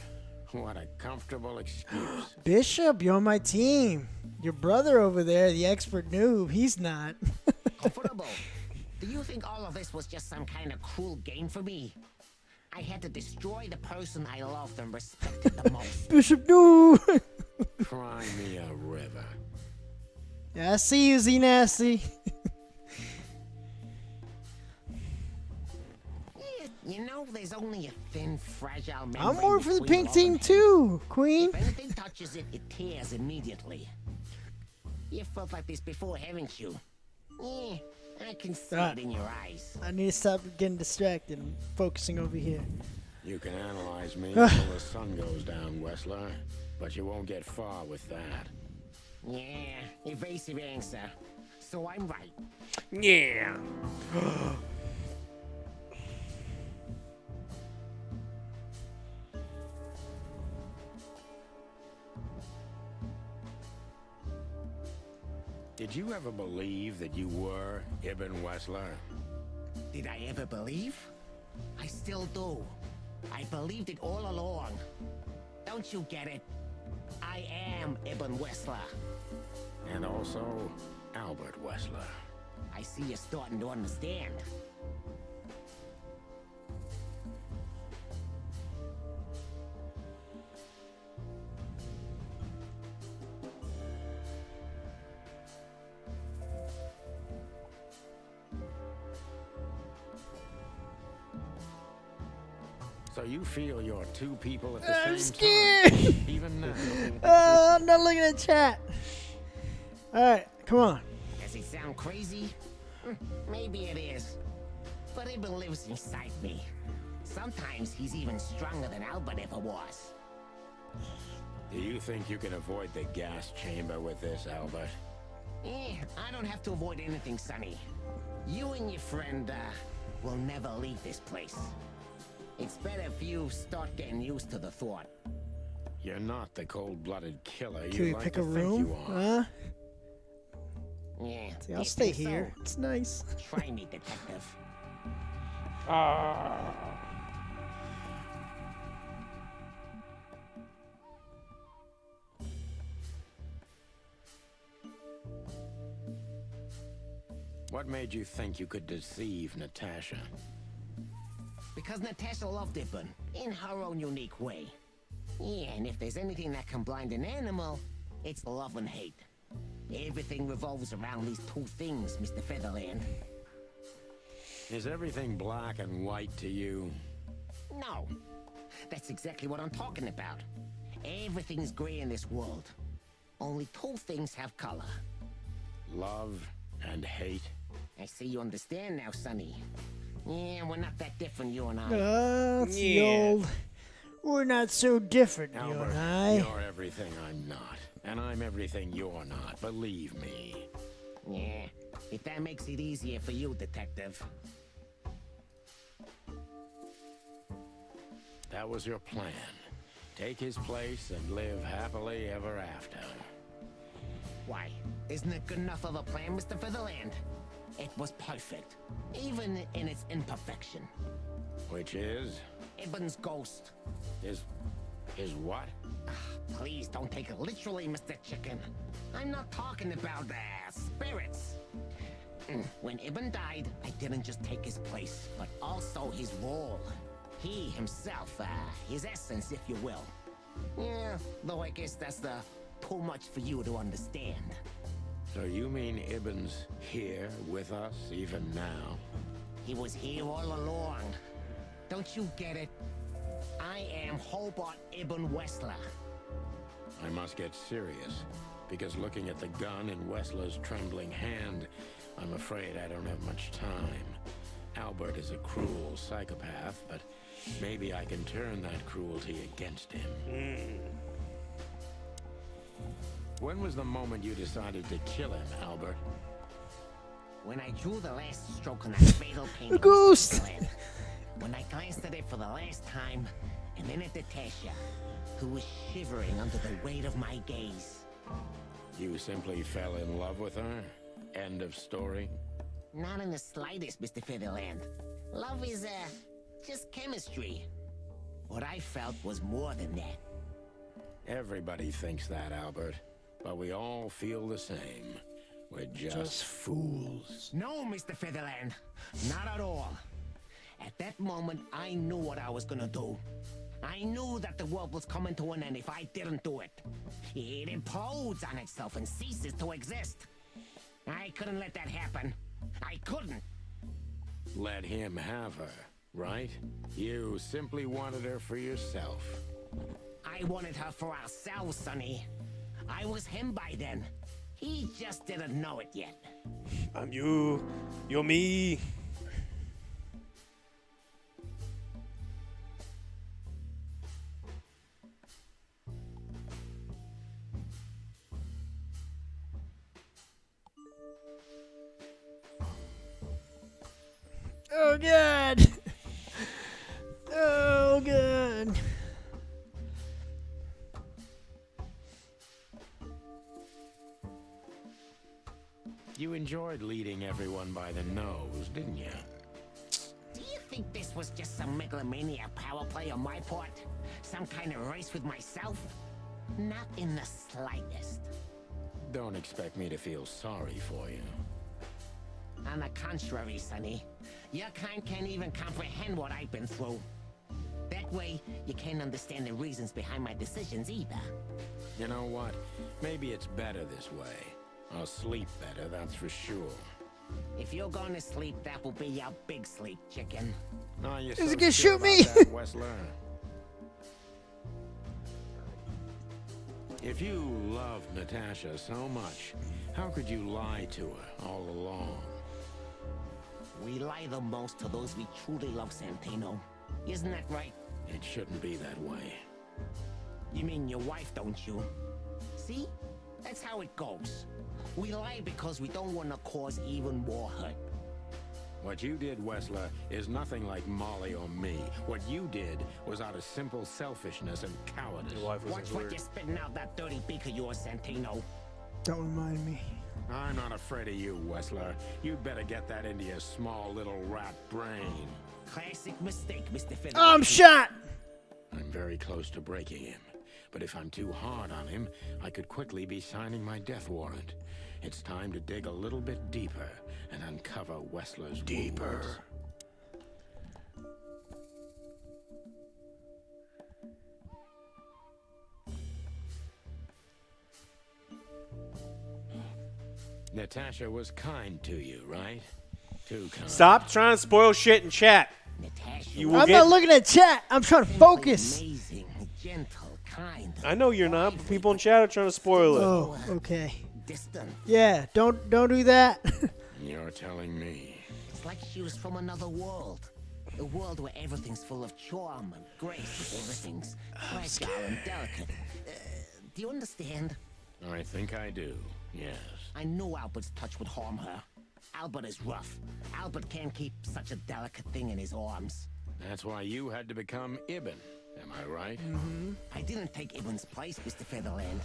What a comfortable excuse. Bishop, you're on my team. Your brother over there, the expert noob, he's not. Comfortable. Do you think all of this was just some kind of cruel game for me? I had to destroy the person I loved and respected the most. Bishop, no! Cry me a river. Yeah, I see you, Z Nasty. You know, there's only a thin, fragile membrane. I'm more for the between pink love team and hate. too, Queen. If anything touches it, it tears immediately. You felt like this before, haven't you? Yeah, I can see it in your eyes. I need to stop getting distracted. I'm focusing over here. You can analyze me until the sun goes down, Wessler, but you won't get far with that. Yeah, evasive answer. So I'm right. Yeah. Did you ever believe that you were Ibn Wessler? Did I ever believe? I still do. I believed it all along. Don't you get it? I am Ibn Wessler. And also Albert Wessler. I see you're starting to understand. So you feel you're two people at the I'm same scared. time? Even now. I'm not looking at chat. Alright, come on. Does it sound crazy? Maybe it is. But Ibn lives inside me. Sometimes he's even stronger than Albert ever was. Do you think you can avoid the gas chamber with this, Albert? I don't have to avoid anything, Sonny. You and your friend, will never leave this place. It's better if you start getting used to the thought. You're not the cold-blooded killer Can you we like pick to a think room? you are. Huh? Yeah. See, I'll you stay think here. so? It's nice. Try me, detective. What made you think you could deceive Natasha? Because Natasha loved Ibn, in her own unique way. Yeah, and if there's anything that can blind an animal, it's love and hate. Everything revolves around these two things, Mr. Featherland. Is everything black and white to you? No. That's exactly what I'm talking about. Everything's gray in this world. Only two things have color. Love and hate? I see you understand now, Sonny. Yeah, we're not that different, you and I. That's the old. We're not so different, you Albert, and I. you're everything I'm not. And I'm everything you're not, believe me. Yeah, if that makes it easier for you, detective. That was your plan. Take his place and live happily ever after. Why? Isn't it good enough of a plan, Mr. Featherland? It was perfect, even in its imperfection. Which is? Ibn's ghost. Is what? Please don't take it literally, Mr. Chicken. I'm not talking about spirits. When Ibn died, I didn't just take his place, but also his role. He himself, his essence, if you will. Yeah, though I guess that's too much for you to understand. So you mean Ibn's here with us even now? He was here all along. Don't you get it? I am Hobart Ibn Wessler. I must get serious, because looking at the gun in Wessler's trembling hand, I'm afraid I don't have much time. Albert is a cruel psychopath, but maybe I can turn that cruelty against him. When was the moment you decided to kill him, Albert? When I drew the last stroke on that fatal paint. The ghost! When I glanced at it for the last time, and then at Natasha, who was shivering under the weight of my gaze. You simply fell in love with her? End of story? Not in the slightest, Mr. Featherland. Love is, just chemistry. What I felt was more than that. Everybody thinks that, Albert. But we all feel the same. We're just fools. No, Mr. Featherland. Not at all. At that moment, I knew what I was gonna do. I knew that the world was coming to an end if I didn't do it. It implodes on itself and ceases to exist. I couldn't let that happen. I couldn't. Let him have her, right? You simply wanted her for yourself. I wanted her for ourselves, Sonny. I was him by then. He just didn't know it yet. I'm you. You're me. Oh, God. Oh, God. You enjoyed leading everyone by the nose, didn't you? Do you think this was just some megalomaniac power play on my part? Some kind of race with myself? Not in the slightest. Don't expect me to feel sorry for you. On the contrary, Sonny. Your kind can't even comprehend what I've been through. That way, you can't understand the reasons behind my decisions either. You know what? Maybe it's better this way. I'll sleep better, that's for sure. If you're going to sleep, that will be your big sleep, chicken. Oh, you're Is so he gonna sure shoot me? about that, Wessler? If you love Natasha so much, how could you lie to her all along? We lie the most to those we truly love, Santino. Isn't that right? It shouldn't be that way. You mean your wife, don't you? See? That's how it goes. We lie because we don't want to cause even more hurt. What you did, Wessler, is nothing like Molly or me. What you did was out of simple selfishness and cowardice. Watch what you're spitting out that dirty beak of yours, Santino. Don't remind me. I'm not afraid of you, Wessler. You'd better get that into your small little rat brain. Classic mistake, Mr. Fiddler. I'm shot! I'm very close to breaking him. But if I'm too hard on him, I could quickly be signing my death warrant. It's time to dig a little bit deeper and uncover Wessler's wounds. Natasha was kind to you, right? Too kind. Stop trying to spoil shit in chat. You will I'm get... not looking at chat. I'm trying to focus. Amazing, gentle, kind. I know you're not, but people in chat are trying to spoil it. Oh, okay. Distant. Yeah, don't do that. You're telling me. It's like she was from another world. A world where everything's full of charm and grace. Everything's fragile and delicate. Do you understand? I think I do, yes. I knew Albert's touch would harm her. Albert is rough. Albert can't keep such a delicate thing in his arms. That's why you had to become Ibn, am I right? Mm-hmm. I didn't take Ibn's place, Mr. Featherland.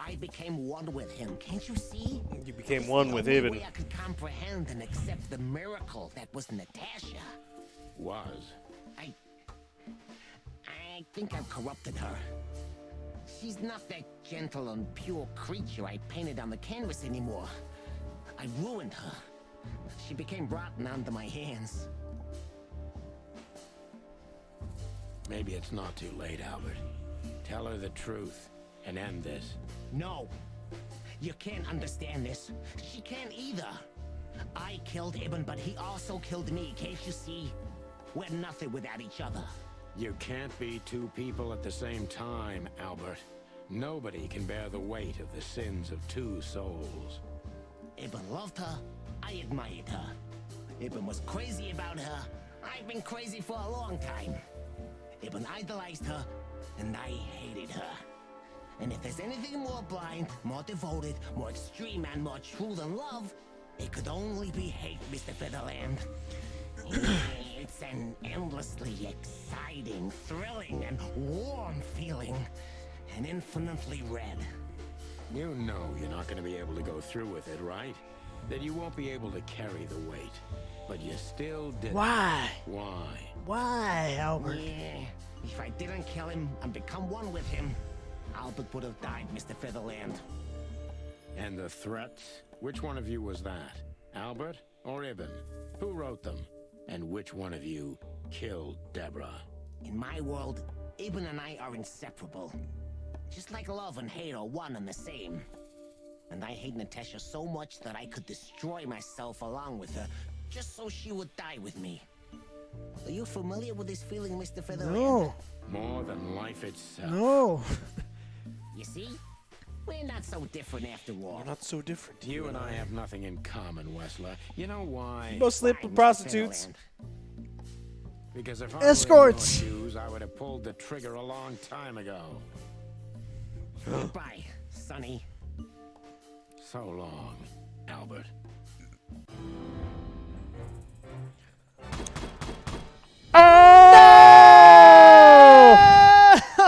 I became one with him, can't you see? You became one with Ibn. The only way I could comprehend and accept the miracle that was Natasha. Was? I think I've corrupted her. She's not that gentle and pure creature I painted on the canvas anymore. I ruined her. She became rotten under my hands. Maybe it's not too late, Albert. Tell her the truth and end this. No. You can't understand this. She can't either. I killed Ibn, but he also killed me, can't you see? We're nothing without each other. You can't be two people at the same time, Albert. Nobody can bear the weight of the sins of two souls. Ibn loved her. I admired her. Ibn was crazy about her. I've been crazy for a long time. Ibn idolized her, and I hated her. And if there's anything more blind, more devoted, more extreme, and more true than love, it could only be hate, Mr. Featherland. It's an endlessly exciting, thrilling, and warm feeling. And infinitely red. You know you're not going to be able to go through with it, right? That you won't be able to carry the weight. But you still did. Why? Why? Why, Albert? Yeah, if I didn't kill him and become one with him, Albert would have died, Mr. Featherland. And the threats? Which one of you was that? Albert or Ibn? Who wrote them? And which one of you killed Deborah? In my world, Ibn and I are inseparable. Just like love and hate are one and the same. And I hate Natasha so much that I could destroy myself along with her, just so she would die with me. Are you familiar with this feeling, Mr. Featherland? No. More than life itself. No. You see? We're not so different after all. We're not so different. You and I have nothing in common, Wessler. You know why? You both sleep with prostitutes. Because if Escorts. I were in your shoes, I would have pulled the trigger a long time ago. Goodbye, Sonny. So long, Albert.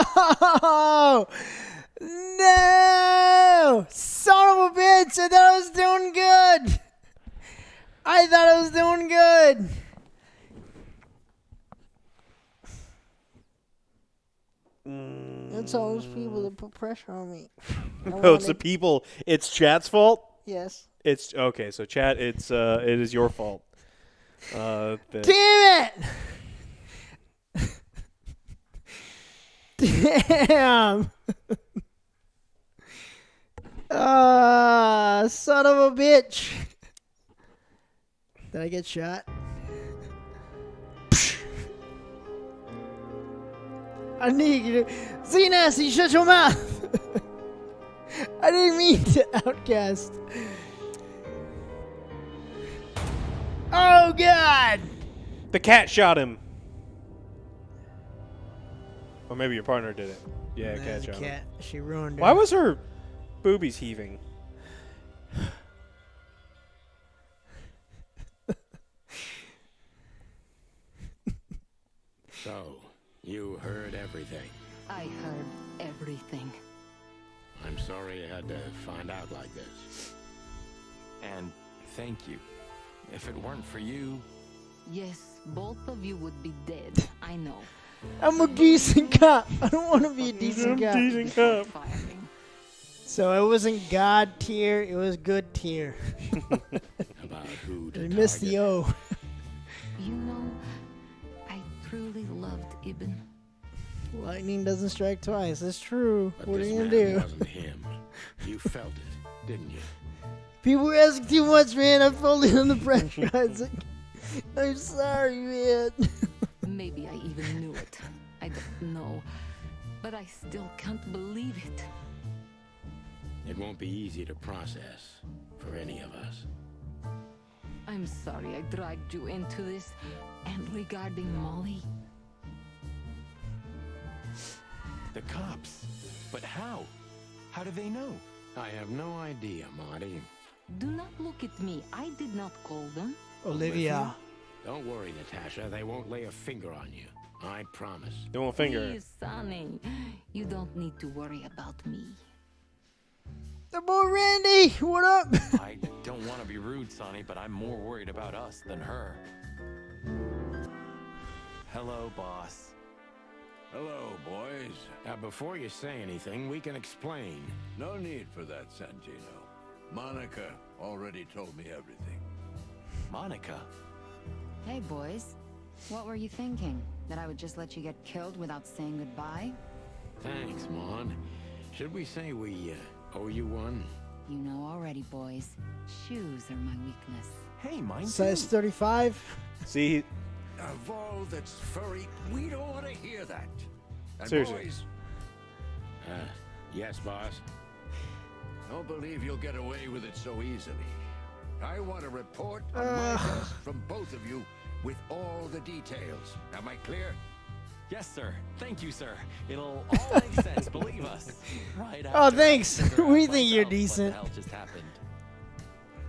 Oh! No! Son of a bitch! I thought I was doing good! I thought I was doing good! It's all those people that put pressure on me. Oh, it's the people. It's chat's fault? Yes. It's okay, so chat, it is your fault. Damn it! Damn! Son of a bitch! Did I get shot? I need you to... See, Nasty, shut your mouth! I didn't mean to outcast. Oh, God! The cat shot him. Or maybe your partner did it. Yeah, Nah, cat the shot him. cat, she ruined her. Why was her boobies heaving? So, you heard everything. I heard everything. I'm sorry you had to find out like this. And thank you. If it weren't for you... Yes, both of you would be dead. I know. I'm a decent cop. I don't want to be a decent cop. So it wasn't God tier, it was good tier. About who I missed the O. You know, I truly loved Ibn. Lightning doesn't strike twice. That's true. But What are this you gonna man do? wasn't him. You felt it, didn't you? People were asking too much, man. I felt it under pressure. I was like, I'm sorry, man. Maybe I even knew it. I don't know. But I still can't believe it. It won't be easy to process for any of us. I'm sorry I dragged you into this. And regarding Molly, The cops. But how? How do they know? I have no idea, Marty. do not look at me. I did not call them. Olivia. Don't worry, Natasha. They won't lay a finger on you. I promise. They won't finger. Please, Sonny. You don't need to worry about me. The boy Randy, what up? I don't want to be rude, Sonny, but I'm more worried about us than her. Hello, boss. Hello, boys. Now, before you say anything, we can explain. No need for that, Santino. Monica already told me everything. Monica? Hey, boys. What were you thinking? That I would just let you get killed without saying goodbye? Thanks, Mon. Should we say we owe you one? You know already, boys. Shoes are my weakness. Hey, mine Size 35. See, Of all that's furry, we don't want to hear that. And Seriously. boys, Yes, boss. don't believe you'll get away with it so easily. I want a report on my desk from both of you with all the details. Am I clear? Yes, sir. Thank you, sir. It'll all make sense, believe us. Right Oh, after I thanks. figure out We think you're myself decent. What the hell just happened?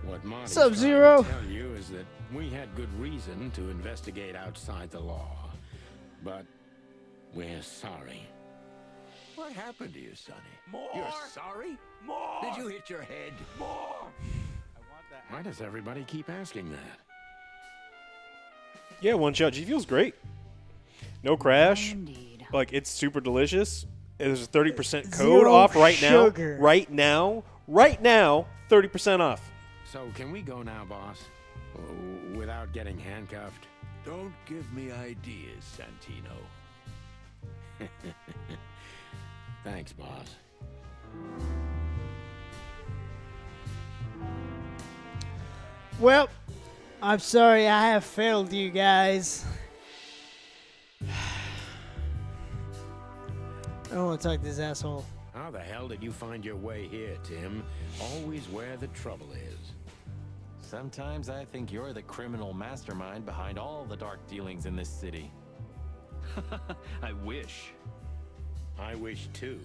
What Marty's Sub-Zero. trying to tell you is that we had good reason to investigate outside the law. But we're sorry. What happened to you, Sonny? More! You're sorry? More! Did you hit your head? More! Why does everybody keep asking that? yeah, one shot G feels great. No crash. Indeed. Like, it's super delicious. There's a 30% code Zero off right sugar. now. Right now, 30% off. So can we go now, boss? Without getting handcuffed? Don't give me ideas, Santino. Thanks, boss. Well, I'm sorry I have failed you guys. I don't want to talk to this asshole. How the hell did you find your way here, Tim? Always where the trouble is. Sometimes I think you're the criminal mastermind behind all the dark dealings in this city. I wish. I wish too,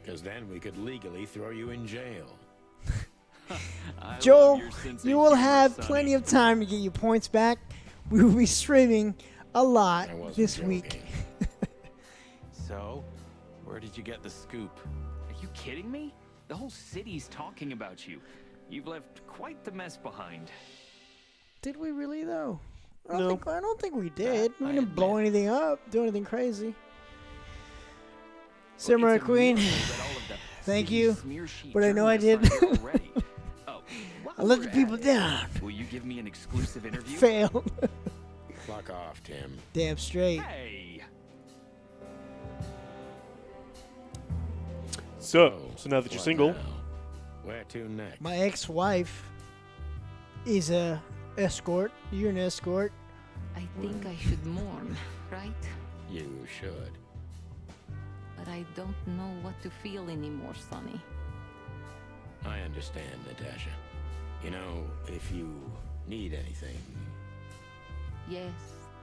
because then we could legally throw you in jail. Joel, you will have plenty of time to get your points back. We will be streaming a lot this week. So, where did you get the scoop? Are you kidding me? The whole city's talking about you. You've left quite the mess behind. Did we really though? I No. don't think we did. We didn't blow anything up, do anything crazy. Samurai Queen, thank you, but I know I did. I let the people down. Will you give me an exclusive interview? Fail. Fuck off, Tim. Damn straight. Hey. So now that you're What single, now? Where to next? My ex-wife is a escort. You're an escort. I think I should mourn, right? You should. But I don't know what to feel anymore, Sonny. I understand, Natasha. You know, if you need anything, Yes,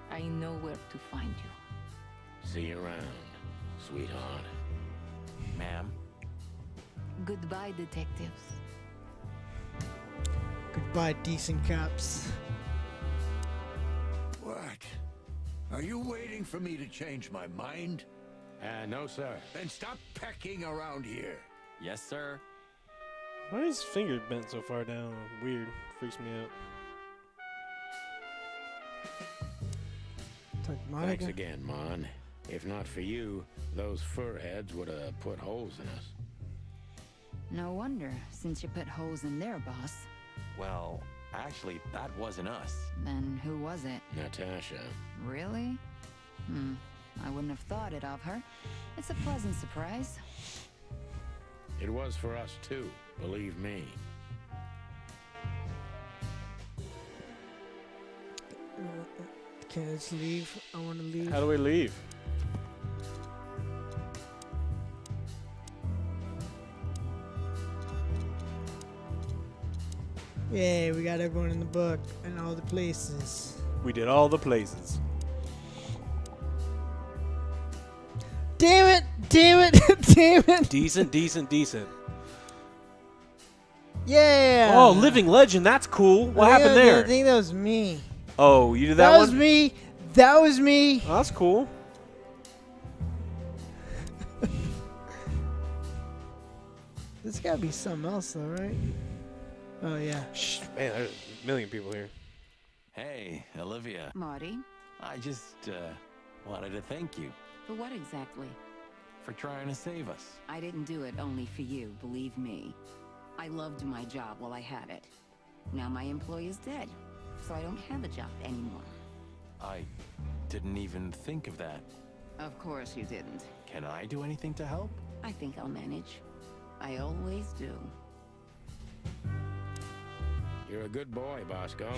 I know where to find you. see you around, sweetheart. Ma'am? Goodbye, detectives. Goodbye, decent cops. What? Are you waiting for me to change my mind? No, sir. Then stop pecking around here. Yes, sir. why is his finger bent so far down? Weird. Freaks me out. Thanks again, Mon. If not for you, those fur heads would have put holes in us. No wonder, since you put holes in their boss. Well, actually, that wasn't us. Then who was it? Natasha. Really? I wouldn't have thought it of her. It's a pleasant surprise. It was for us too, believe me. Can I just leave? I want to leave. How do we leave? Yeah, we got everyone in the book and all the places. We did all the places. Damn it! Damn it! Damn it! Decent. Yeah! Oh, living legend. That's cool. What happened there? I think that was me. Oh, you did that That one? was me. That was me. Oh, that's cool. There's gotta be something else though, right? Oh yeah. Shh, man, there's a million people here. Hey, Olivia. Marty? I just, wanted to thank you For what exactly? for trying to save us. I didn't do it only for you, believe me. I loved my job while I had it. Now my employee is dead, so I don't have a job anymore. I didn't even think of that. Of course you didn't. Can I do anything to help? I think I'll manage. I always do. You're a good boy, Bosco.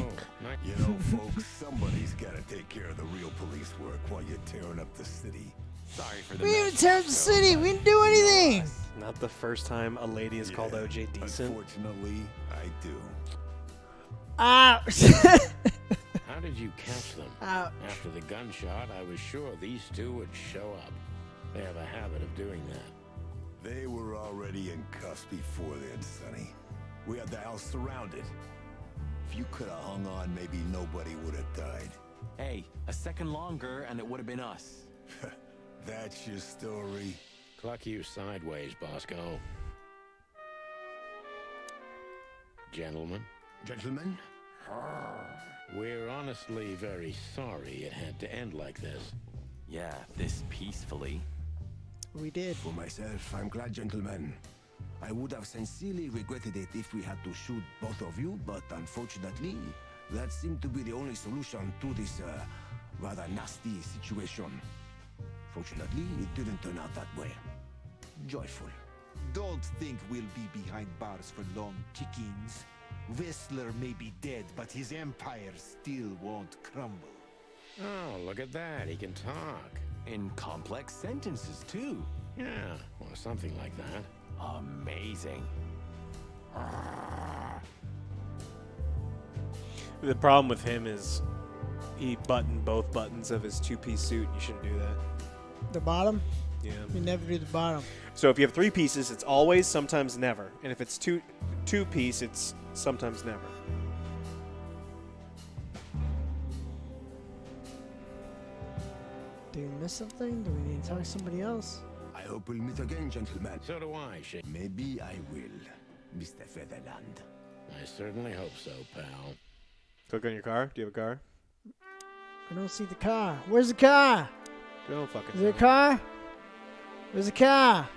You know, folks, somebody's got to take care of the real police work while you're tearing up the city. Sorry for the We didn't tear up the city. We didn't do anything. Not the first time a lady has called OJ decent. Unfortunately, I do. Ouch. How did you catch them? Ouch. After the gunshot, I was sure these two would show up. They have a habit of doing that. They were already in cuffs before then, Sonny. We had the house surrounded. If you could have hung on, maybe nobody would have died. Hey, a second longer and it would have been us. That's your story. Cluck you sideways, Bosco. Gentlemen. Gentlemen? We're honestly very sorry it had to end like this. Yeah, this peacefully. We did. For myself, I'm glad, gentlemen. I would have sincerely regretted it if we had to shoot both of you, but unfortunately, that seemed to be the only solution to this rather nasty situation. Fortunately, it didn't turn out that way. Joyful. Don't think we'll be behind bars for long, chickens. Whistler may be dead, but his empire still won't crumble. Oh, look at that. He can talk. In complex sentences, too. Yeah, or something like that. Amazing. The problem with him is he buttoned both buttons of his two-piece suit. You shouldn't do that. The bottom? Yeah. You never do the bottom. So if you have 3 pieces, it's always, sometimes, never. And if it's two-piece, it's sometimes, never. Do we miss something? Do we need to talk to somebody else? I hope we'll meet again, gentlemen. So do I, Shane. Maybe I will, Mr. Featherland. I certainly hope so, pal. Click on your car. Do you have a car? I don't see the car. Where's the car? Go fucking. Is there a car? Where's the car?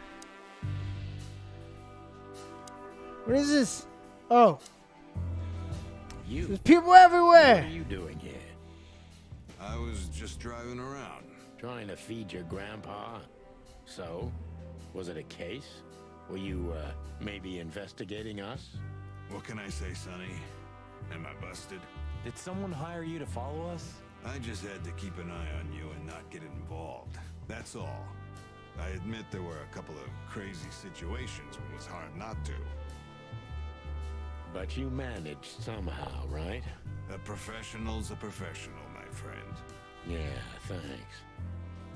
What is this? Oh. You. There's people everywhere. What are you doing here? I was just driving around. Trying to feed your grandpa? So? Was it a case? Were you, maybe investigating us? What can I say, Sonny? Am I busted? Did someone hire you to follow us? I just had to keep an eye on you and not get involved. That's all. I admit there were a couple of crazy situations when it was hard not to. But you managed somehow, right? A professional's a professional, my friend. Yeah, thanks.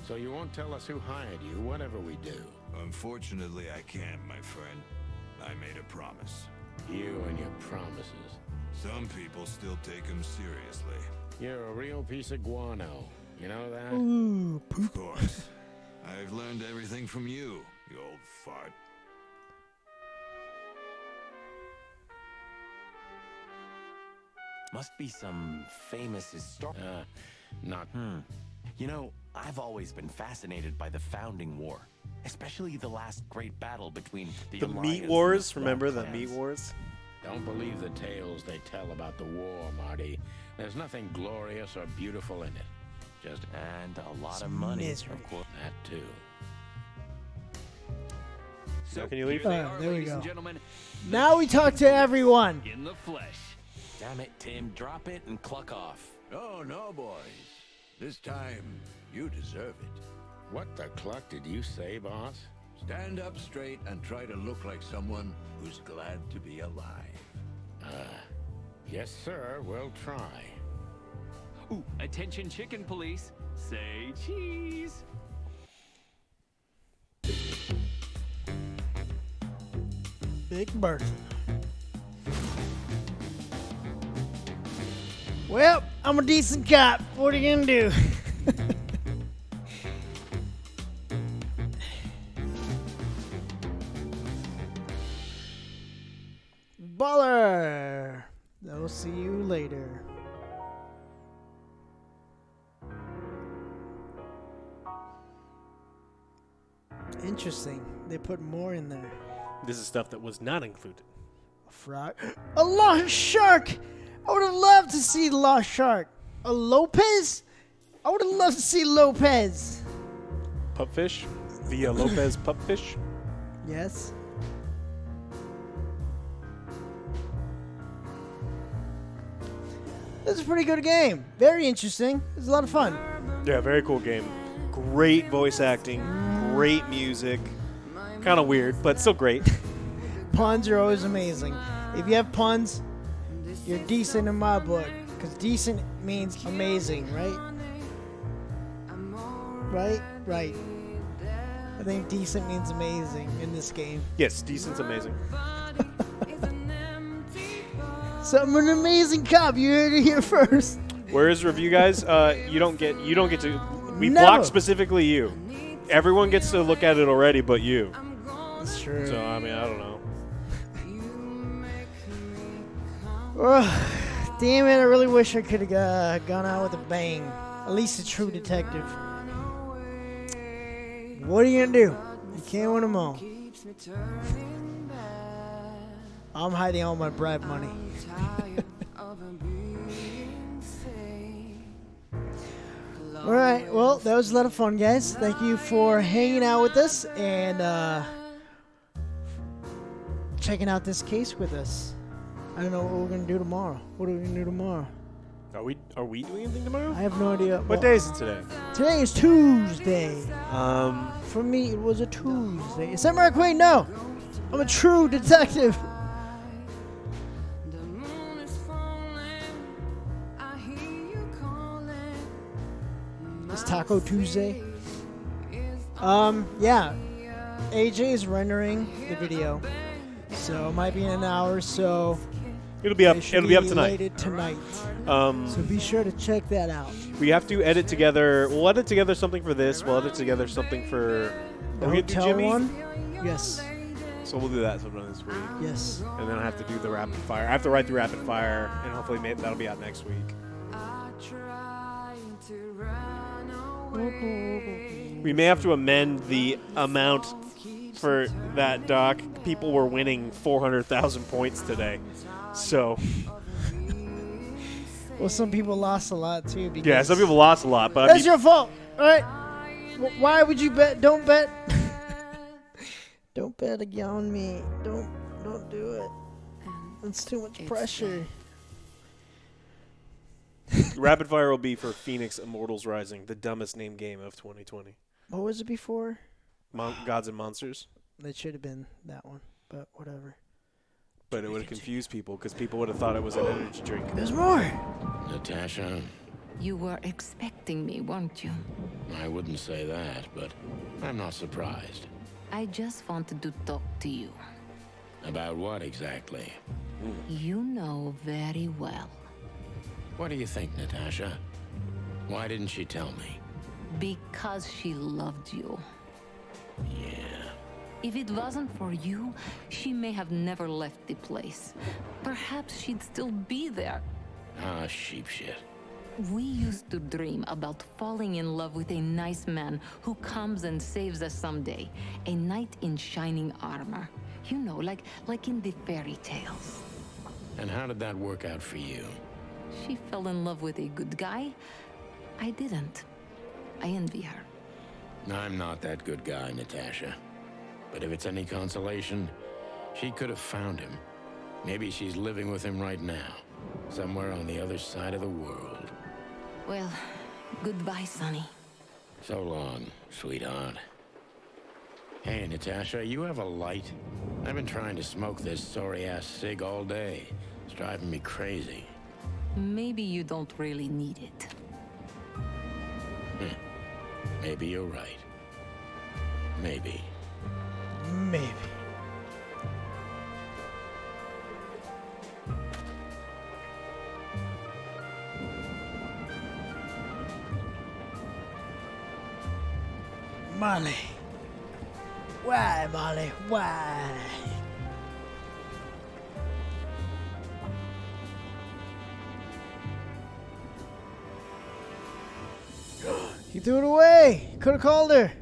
So you won't tell us who hired you, whatever we do? Unfortunately, I can't, my friend. I made a promise. You and your promises. Some people still take them seriously. You're a real piece of guano. You know that? Ooh, Of course. I've learned everything from you, you old fart. Must be some famous historic. Not. You know, I've always been fascinated by the Founding War, especially the last great battle between the The Alliance Meat and Wars. the Remember the clans. Meat Wars? Don't believe the tales they tell about the war, Marty. There's nothing glorious or beautiful in it. Just and a lot of money, misery. of course. That too. So can you leave? Here they Ah, are, there we ladies go. and gentlemen, Now we talk to everyone. in the flesh. Damn it, Tim, drop it and cluck off. Oh, no, boys. This time, you deserve it. What the cluck did you say, boss? Stand up straight and try to look like someone who's glad to be alive. Yes, sir. We'll try. Ooh, attention chicken police. Say cheese. Big Bertha. Well, I'm a decent cop. What are you gonna do? Baller. I'll see you later. Interesting. They put more in there. This is stuff that was not included. A frog. A lost shark! I would have loved to see the lost shark. A Lopez? I would have loved to see Lopez. Pupfish? Via Lopez Pupfish? Yes. This is a pretty good game. Very interesting. It was a lot of fun. Yeah, very cool game. Great voice acting. Great music. Kind of weird, but still great. Puns are always amazing. If you have puns, you're decent in my book. Because decent means amazing, right? Right? Right. I think decent means amazing in this game. Yes, decent's amazing. So I'm an amazing cop. You heard it here first. Where is review, guys? You don't get to. We Never. blocked specifically you. Everyone gets to look at it already, but you. That's true. So I mean, I don't know. Damn it! I really wish I could have gone out with a bang. At least a true detective. What are you gonna do? Can't win them all. I'm hiding all my bribe money. All right, well, that was a lot of fun, guys. Thank you for hanging out with us and checking out this case with us. I don't know what we're gonna do tomorrow. What are we gonna do tomorrow? Are we doing anything tomorrow? I have no idea. What day is it today? Today is Tuesday. For me, it was a Tuesday. Is that Mark Wayne? No. I'm a true detective. It's Taco Tuesday. Yeah. AJ is rendering the video, so it might be in an hour or so. It'll be up. It'll be up tonight. So be sure to check that out. We have to edit together. We'll edit together something for this. We'll edit together something for The are we gonna do hotel Jimmy? one? Yes. So we'll do that sometime this week. Yes. And then I have to do the rapid fire. I have to write the rapid fire, and hopefully that'll be out next week. We may have to amend the amount for that, Doc. People were winning 400,000 points today. So. Well, some people lost a lot too. Because Yeah, some people lost a lot, but that's your fault. All right. Why would you bet? Don't bet. Don't bet on me. Don't do it. It's too much pressure. rapid fire will be for Phoenix Immortals Rising, the dumbest named game of 2020. What was it before? Gods and Monsters. It should have been that one, but whatever. But it would have confused people because people would have thought it was an energy drink. There's more. Natasha, You were expecting me, weren't you? I wouldn't say that, but I'm not surprised. I just wanted to talk to you. About what exactly? You know very well. What do you think, Natasha? Why didn't she tell me? Because she loved you. Yeah. If it wasn't for you, she may have never left the place. Perhaps she'd still be there. Ah, sheep shit. We used to dream about falling in love with a nice man who comes and saves us someday. A knight in shining armor. You know, like in the fairy tales. And how did that work out for you? She fell in love with a good guy. I didn't. I envy her. I'm not that good guy, Natasha. But if it's any consolation, she could have found him. Maybe she's living with him right now, somewhere on the other side of the world. Well, goodbye, Sonny. So long, sweetheart. Hey, Natasha, you have a light? I've been trying to smoke this sorry-ass cig all day. It's driving me crazy. Maybe you don't really need it. Maybe you're right. Maybe. Maybe. Molly. Why, Molly? Why? He threw it away. Could have called her.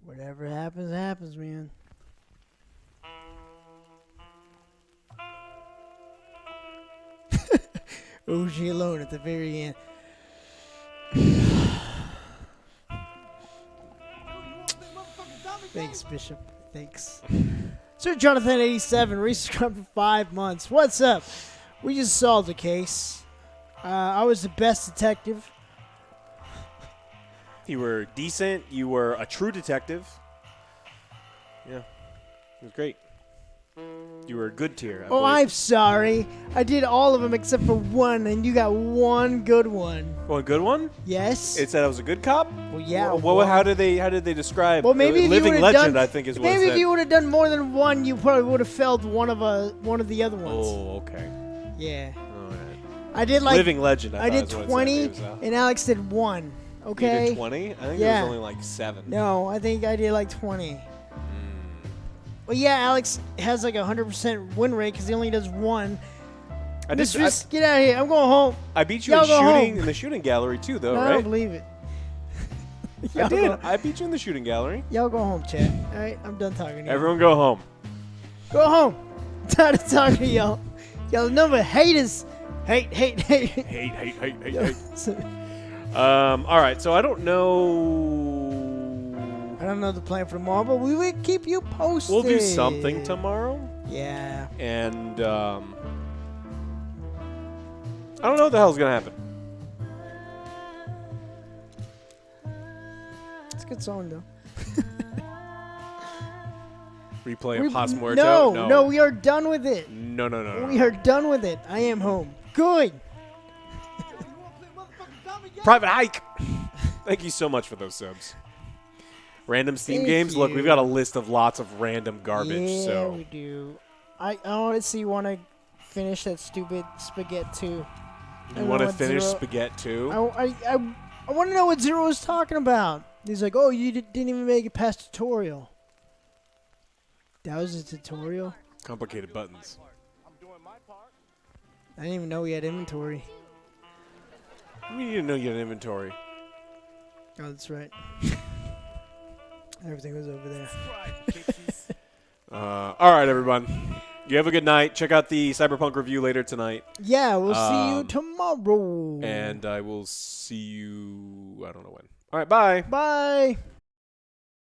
Whatever happens, happens, man. OG alone at the very end. Thanks, Bishop. Thanks. Sir Jonathan 87, resubscribed for 5 months. What's up? We just solved the case. I was the best detective. You were decent. You were a true detective. Yeah. It was great. You were a good tier. I Oh, believe. I'm sorry. I did all of them except for one, and you got one good one. Oh, a good one? Yes. It said I was a good cop? Well, yeah. Well, how did they describe Well, maybe if living you would have legend, done, I think is what maybe it if said. you would have done more than one, you probably would have failed one of the other ones. Oh, okay. Yeah. All right. I did like Living legend. I did thought is what it 20, said, Dave, so. and Alex did 1. Okay. You did 20? I think yeah. it was only like 7. No, I think I did like 20. Well, yeah, Alex has like a 100% win rate because he only does 1. Mistress, get out of here. I'm going home. I beat you Y'all in go shooting home. in the shooting gallery too, though, No, right? I don't believe it. I did. I beat you in the shooting gallery. Y'all go home, chat. All right, I'm done talking to you. Everyone go home. Go home. Tired of talking to y'all. Y'all number haters. Hate. Hate. All right, so I don't know. I don't know the plan for tomorrow, but we will keep you posted. We'll do something tomorrow. Yeah. And I don't know what the hell's gonna happen. It's a good song though. Replay of Paz Muerto? No, we are done with it. No. We are done with it. I am home. Good. Private Hike. Thank you so much for those subs. Random Steam Thank games. Look, you. we've got a list of lots of random garbage. Yeah, So we do. I honestly want to finish that stupid Spaghetti 2. you want to finish Spaghetti 2? I want to know what Zero was talking about. He's like, oh, you didn't even make it past tutorial. That was a tutorial? Complicated buttons. I didn't even know we had inventory. You didn't know you had inventory. Oh, that's right. Everything was over there. All right, everyone. You have a good night. Check out the Cyberpunk review later tonight. Yeah, we'll see you tomorrow. And I will see you, I don't know when. All right, bye. Bye.